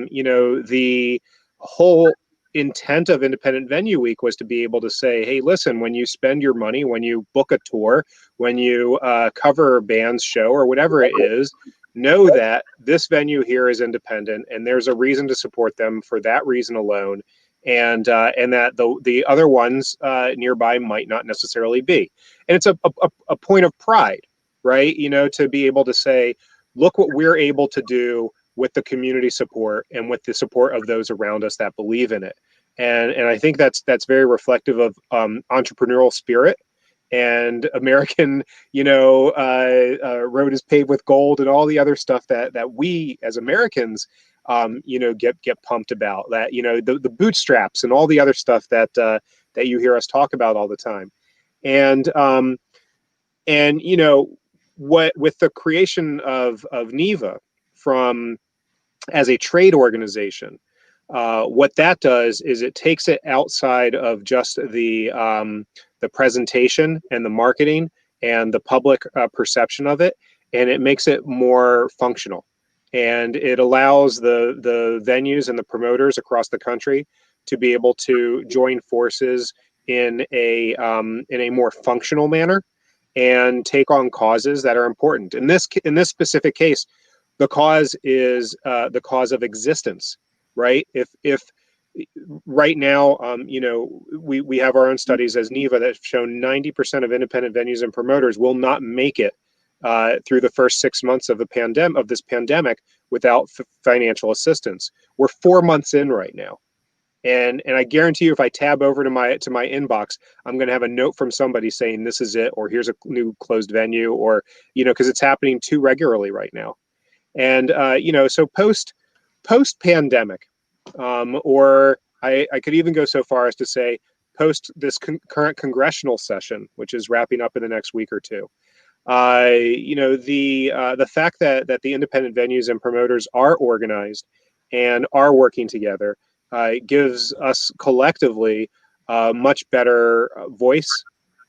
you know, the whole intent of Independent Venue Week was to be able to say, hey, listen, when you spend your money, when you book a tour, when you cover a band's show or whatever it is, know that this venue here is independent and there's a reason to support them for that reason alone. And that the other ones nearby might not necessarily be. And it's a point of pride, right? You know, to be able to say, look what we're able to do with the community support and with the support of those around us that believe in it. And I think that's very reflective of entrepreneurial spirit and American, you know, road is paved with gold and all the other stuff that we as Americans, you know, get pumped about, that, you know, the bootstraps and all the other stuff that that you hear us talk about all the time. And you know, what with the creation of NIVA from as a trade organization, what that does is it takes it outside of just the presentation and the marketing and the public perception of it, and it makes it more functional. And it allows the venues and the promoters across the country to be able to join forces in a more functional manner and take on causes that are important. In this specific case, the cause is the cause of existence, right? If right now, you know, we have our own studies as NIVA that have shown 90% of independent venues and promoters will not make it through the first 6 months of this pandemic without financial assistance. We're 4 months in right now, and I guarantee you, if I tab over to my inbox, I'm going to have a note from somebody saying this is it, or here's a new closed venue, or, you know, because it's happening too regularly right now. And you know, so post pandemic, or I could even go so far as to say post this current congressional session, which is wrapping up in the next week or two. You know, the fact that the independent venues and promoters are organized and are working together gives us collectively a much better voice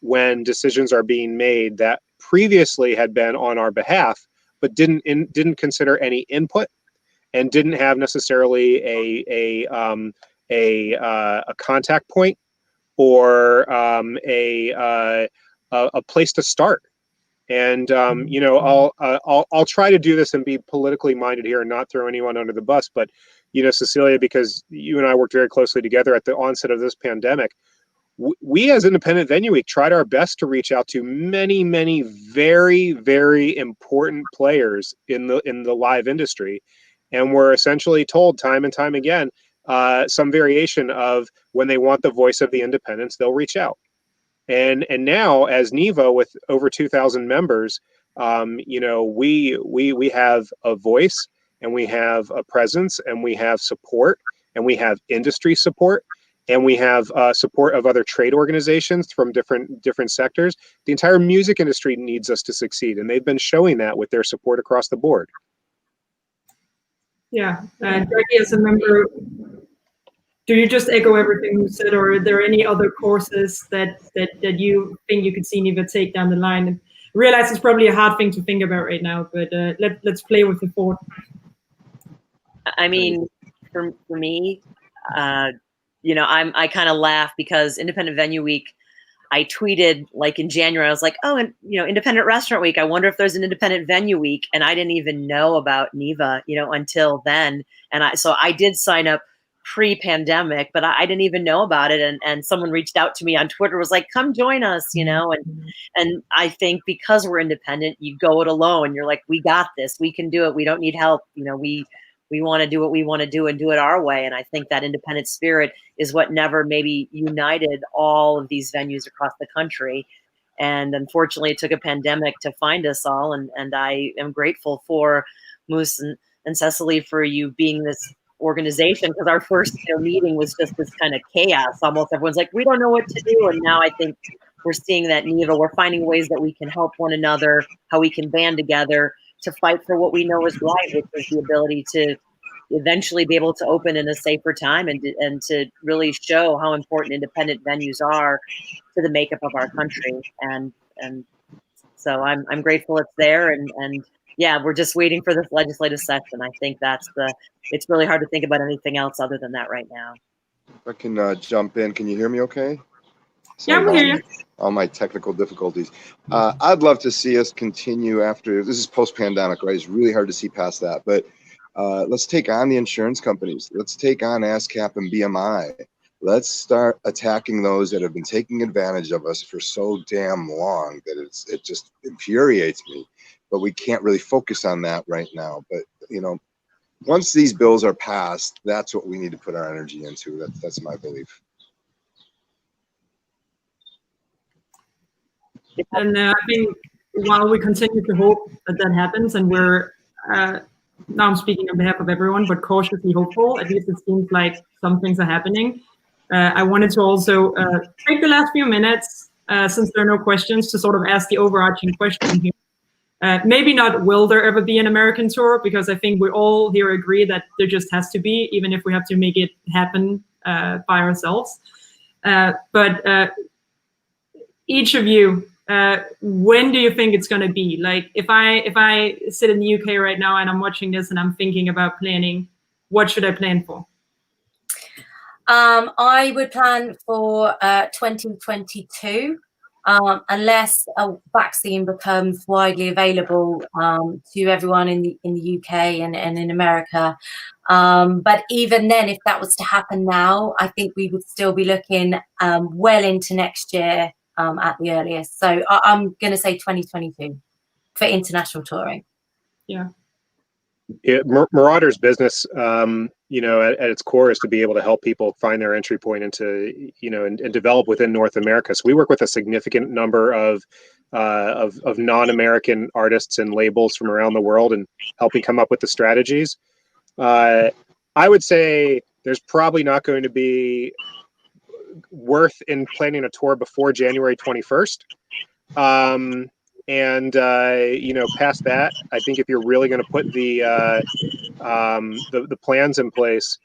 when decisions are being made that previously had been on our behalf, but didn't consider any input and didn't have necessarily a contact point or a place to start. And you know, I'll try to do this and be politically minded here and not throw anyone under the bus. But you know, Cecilia, because you and I worked very closely together at the onset of this pandemic, we as Independent Venue Week tried our best to reach out to many very, very important players in the live industry, and we're essentially told time and time again some variation of when they want the voice of the independents, they'll reach out. And now, as NIVA with over 2,000 members, you know, we have a voice, and we have a presence, and we have support, and we have industry support, and we have support of other trade organizations from different sectors, the entire music industry needs us to succeed, and they've been showing that with their support across the board. Yeah, Jackie, as a member, do you just echo everything you said, or are there any other courses that you think you could see Niva take down the line? And realize it's probably a hard thing to think about right now, but let's play with the thought. I mean, for me, you know, I kind of laugh because Independent Venue Week, I tweeted like in January, I was like, oh, and you know, Independent Restaurant Week, I wonder if there's an Independent Venue Week. And I didn't even know about NIVA, you know, until then. And so I did sign up pre-pandemic, but I didn't even know about it. And someone reached out to me on Twitter, was like, come join us, you know, and I think because we're independent, you go it alone. You're like, we got this, we can do it. We don't need help. You know, we want to do what we want to do and do it our way. And I think that independent spirit is what never maybe united all of these venues across the country. And unfortunately, it took a pandemic to find us all. And I am grateful for Moose and Cecily for you being this organization, because our first meeting was just this kind of chaos. Almost everyone's like, we don't know what to do. And now I think we're seeing that NIVA, we're finding ways that we can help one another, how we can band together to fight for what we know is right, which is the ability to eventually be able to open in a safer time and to really show how important independent venues are to the makeup of our country. And so I'm grateful it's there. And yeah, we're just waiting for this legislative session. I think it's really hard to think about anything else other than that right now. If I can jump in, can you hear me okay? Yeah, we hear you. All my technical difficulties. I'd love to see us continue after, this is post-pandemic, right? It's really hard to see past that, but let's take on the insurance companies. Let's take on ASCAP and BMI. Let's start attacking those that have been taking advantage of us for so damn long that it just infuriates me. But we can't really focus on that right now. But, you know, once these bills are passed, that's what we need to put our energy into. That's my belief. And I think while we continue to hope that happens, and we're, now I'm speaking on behalf of everyone, but cautiously hopeful, at least it seems like some things are happening. I wanted to also take the last few minutes, since there are no questions, to sort of ask the overarching question here. Maybe not will there ever be an American tour, because I think we all here agree that there just has to be, even if we have to make it happen by ourselves. But each of you, when do you think it's going to be? Like, if I sit in the UK right now and I'm watching this and I'm thinking about planning, what should I plan for? I would plan for 2022. Unless a vaccine becomes widely available to everyone in the UK and in America. But even then, if that was to happen now, I think we would still be looking well into next year at the earliest. So I'm going to say 2022 for international touring. Yeah. Yeah, Marauder's business, you know, at its core is to be able to help people find their entry point into, you know, and develop within North America. So we work with a significant number of non-American artists and labels from around the world and helping come up with the strategies. I would say there's probably not going to be worth in planning a tour before January 21st. And you know, past that, I think if you're really going to put the plans in place,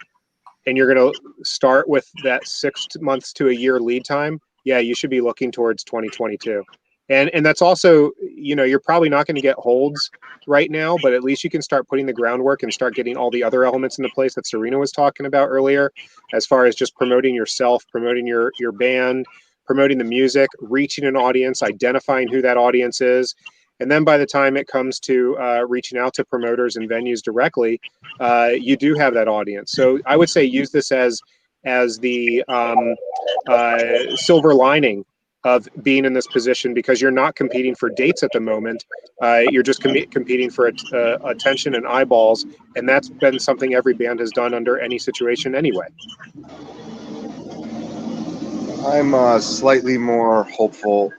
and you're going to start with that 6 months to a year lead time, yeah, you should be looking towards 2022. And that's also, you know, you're probably not going to get holds right now, but at least you can start putting the groundwork and start getting all the other elements into place that Serena was talking about earlier, as far as just promoting yourself, promoting your band, promoting the music, reaching an audience, identifying who that audience is. And then by the time it comes to reaching out to promoters and venues directly, you do have that audience. So I would say use this as the silver lining of being in this position, because you're not competing for dates at the moment. You're just competing for attention and eyeballs. And that's been something every band has done under any situation anyway. I'm slightly more hopeful.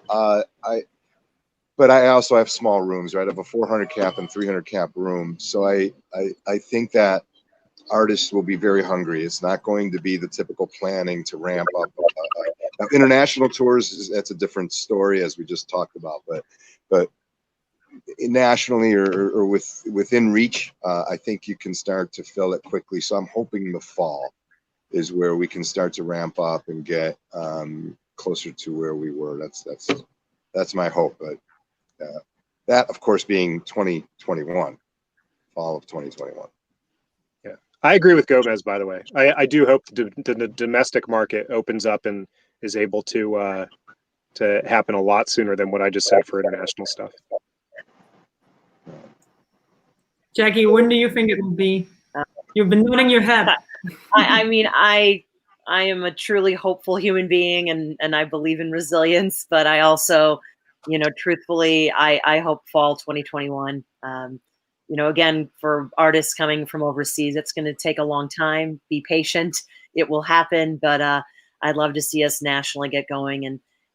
But I also have small rooms, right? I have a 400 cap and 300 cap room. So I think that artists will be very hungry. It's not going to be the typical planning to ramp up. Now, international tours, that's a different story, as we just talked about, but nationally or within reach, I think you can start to fill it quickly. So I'm hoping the fall is where we can start to ramp up and get closer to where we were. That's my hope. But that, of course, being 2021, fall of 2021. Yeah, I agree with Gomez. By the way, I do hope the domestic market opens up and is able to happen a lot sooner than what I just said for international stuff. Jackie, when do you think it will be? You've been nodding your head. I mean, I am a truly hopeful human being, and I believe in resilience, but I also, you know, truthfully, I hope fall 2021. You know, again, for artists coming from overseas, it's going to take a long time. Be patient. It will happen, but I'd love to see us nationally get going.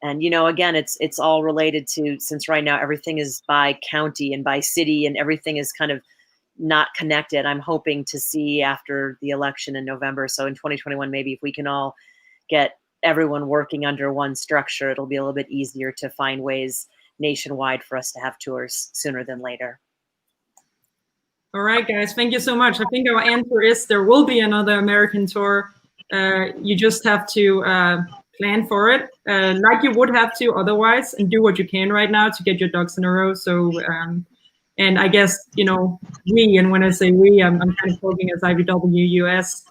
And you know, again, it's all related to, since right now everything is by county and by city and everything is kind of not connected. I'm hoping to see after the election in November. So in 2021, maybe if we can all get everyone working under one structure, it'll be a little bit easier to find ways nationwide for us to have tours sooner than later. All right, guys, thank you so much. I think our answer is there will be another American tour. You just have to plan for it like you would have to otherwise, and do what you can right now to get your ducks in a row. So, and I guess, you know, and when I say we, I'm kind of talking as IVW US,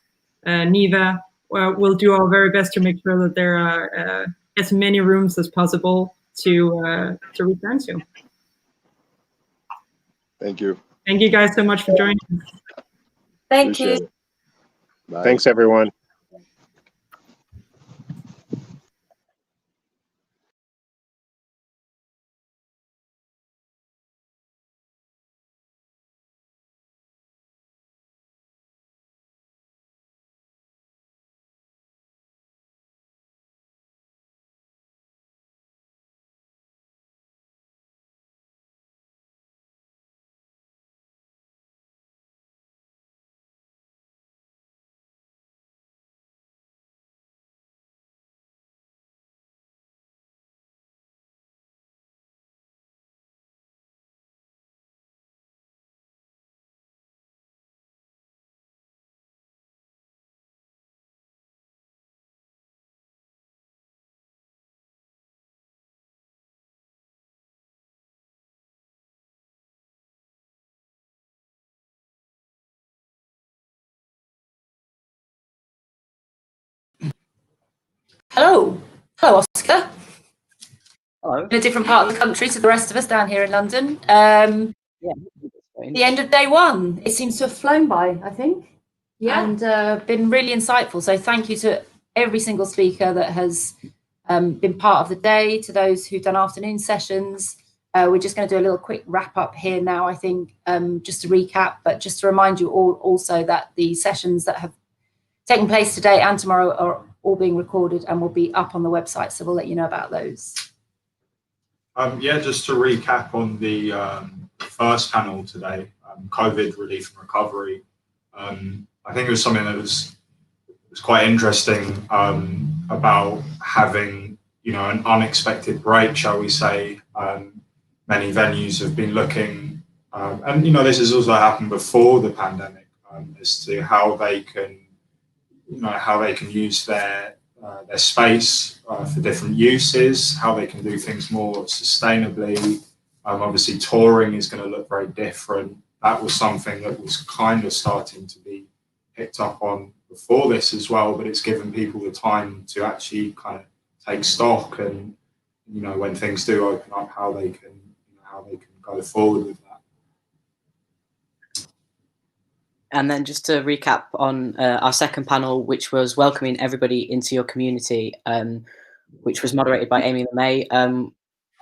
NIVA, we'll do our very best to make sure that there are as many rooms as possible to return to. Thank you. Thank you guys so much for joining us. Thank you. Bye. Thanks, everyone. Hello. Hello, Oscar. Hello. In a different part of the country to the rest of us down here in London. The end of day one. It seems to have flown by, I think. Yeah. And been really insightful. So thank you to every single speaker that has been part of the day, to those who've done afternoon sessions. We're just going to do a little quick wrap up here now, I think, just to recap, but just to remind you all also that the sessions that have taken place today and tomorrow are all being recorded and will be up on the website. So we'll let you know about those. Yeah, just to recap on the first panel today, COVID relief and recovery. I think it was something that was quite interesting about having, you know, an unexpected break, shall we say. Many venues have been looking, and you know, this has also happened before the pandemic, as to how they can, you know, how they can use their space for different uses, how they can do things more sustainably. Obviously, touring is going to look very different. That was something that was kind of starting to be picked up on before this as well, but it's given people the time to actually kind of take stock and, you know, when things do open up, how they can go forward with that. And then just to recap on our second panel, which was welcoming everybody into your community, which was moderated by Amy LeMay.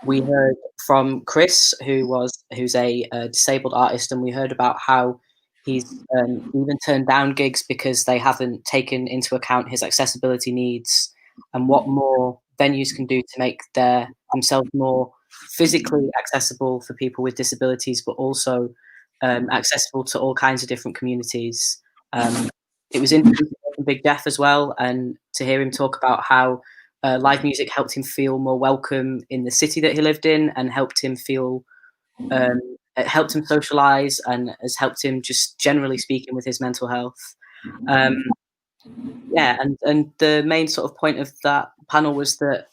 We heard from Chris, who's a disabled artist, and we heard about how he's even turned down gigs because they haven't taken into account his accessibility needs, and what more venues can do to make themselves more physically accessible for people with disabilities, but also accessible to all kinds of different communities. It was interesting from Big Jeff as well, and to hear him talk about how live music helped him feel more welcome in the city that he lived in, and helped him feel, it helped him socialize, and has helped him just generally speaking with his mental health. Yeah, and the main sort of point of that panel was that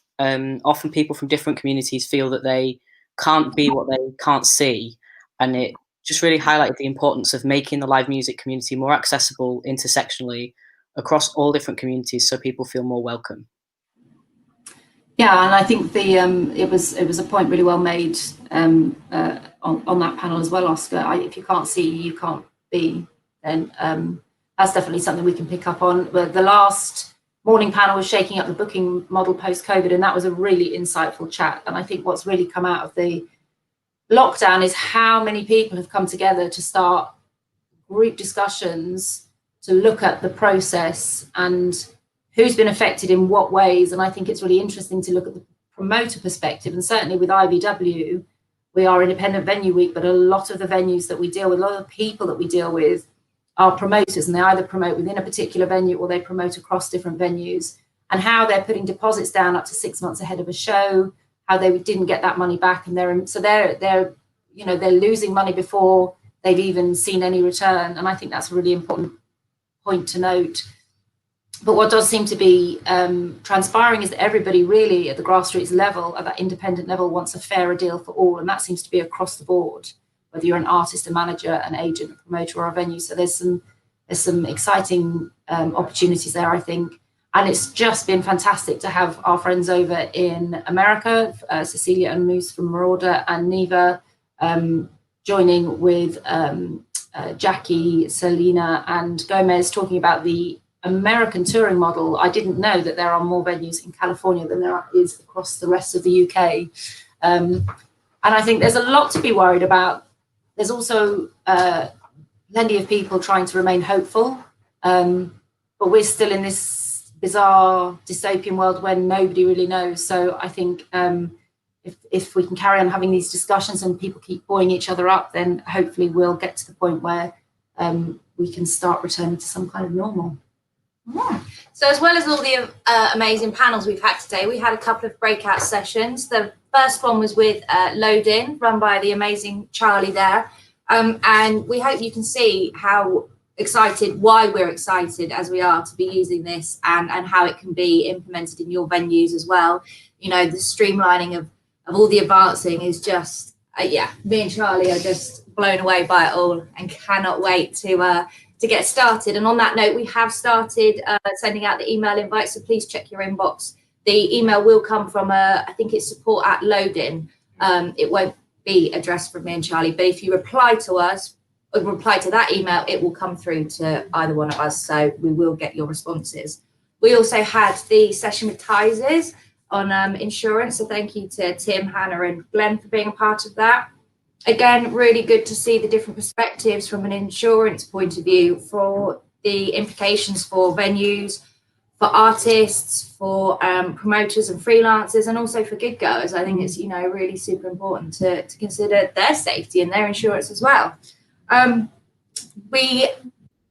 often people from different communities feel that they can't be what they can't see, and it just really highlighted the importance of making the live music community more accessible intersectionally across all different communities, so people feel more welcome. Yeah, and I think the it was a point really well made on that panel as well, Oscar. If you can't see, you can't be. Then that's definitely something we can pick up on. But the last morning panel was shaking up the booking model post-COVID, and that was a really insightful chat. And I think what's really come out of the lockdown is how many people have come together to start group discussions to look at the process and who's been affected in what ways. And I think it's really interesting to look at the promoter perspective. And certainly with IVW, we are Independent Venue Week, but a lot of the venues that we deal with, a lot of the people that we deal with are promoters, and they either promote within a particular venue or they promote across different venues, and how they're putting deposits down up to 6 months ahead of a show, how they didn't get that money back, and they're losing money before they've even seen any return. And I think that's a really important point to note. But what does seem to be transpiring is that everybody really at the grassroots level, at that independent level, wants a fairer deal for all, and that seems to be across the board, whether you're an artist, a manager, an agent, a promoter, or a venue. So there's some exciting opportunities there, I think. And it's just been fantastic to have our friends over in America, Cecilia and Moose from Marauder, and Neva joining with Jackie, Selena, and Gomez talking about the American touring model. I didn't know that there are more venues in California than there is across the rest of the UK. And I think there's a lot to be worried about. There's also plenty of people trying to remain hopeful, but we're still in this bizarre dystopian world when nobody really knows. So I think if we can carry on having these discussions and people keep buoying each other up, then hopefully we'll get to the point where we can start returning to some kind of normal. Yeah. So as well as all the amazing panels we've had today, we had a couple of breakout sessions. The first one was with Load In, run by the amazing Charlie there. And we hope you can see how excited, why we're excited as we are to be using this, and how it can be implemented in your venues as well. You know, the streamlining of all the advancing is just, yeah, me and Charlie are just blown away by it all and cannot wait to get started. And on that note, we have started sending out the email invites, so please check your inbox. The email will come from, I think it's support@loadin. It won't be addressed from me and Charlie, but if you reply to us, or reply to that email, it will come through to either one of us, so we will get your responses. We also had the session with Tysers on insurance, so thank you to Tim, Hannah and Glenn for being a part of that. Again, really good to see the different perspectives from an insurance point of view for the implications for venues, for artists, for promoters and freelancers, and also for gig goers. I think it's, you know, really super important to consider their safety and their insurance as well. We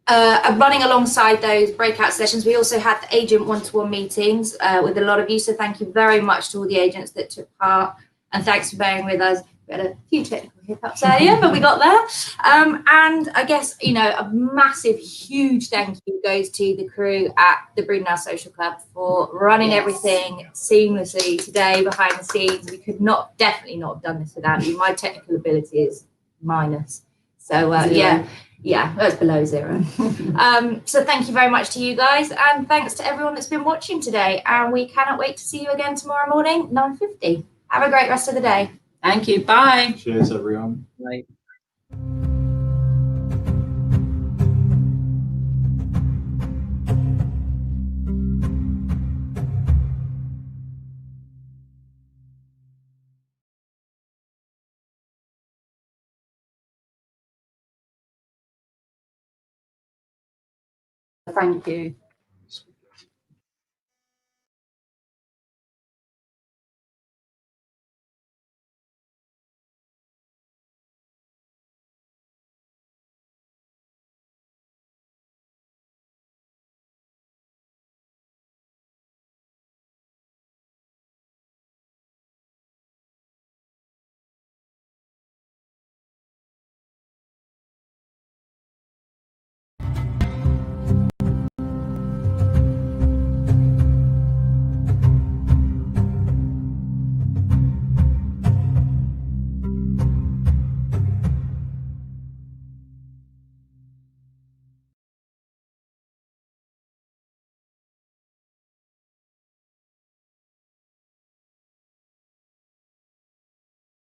are running alongside those breakout sessions. We also had the agent one-to-one meetings with a lot of you. So thank you very much to all the agents that took part, and thanks for bearing with us. We had a few technical hiccups earlier, but we got there. And I guess, you know, a massive, huge thank you goes to the crew at the Brunel Social Club for running everything seamlessly today behind the scenes. We could definitely not have done this without you. My technical ability is minus. So yeah, that's below zero. So thank you very much to you guys, and thanks to everyone that's been watching today. And we cannot wait to see you again tomorrow morning, 9:50. Have a great rest of the day. Thank you. Bye. Cheers, everyone. Bye. Thank you.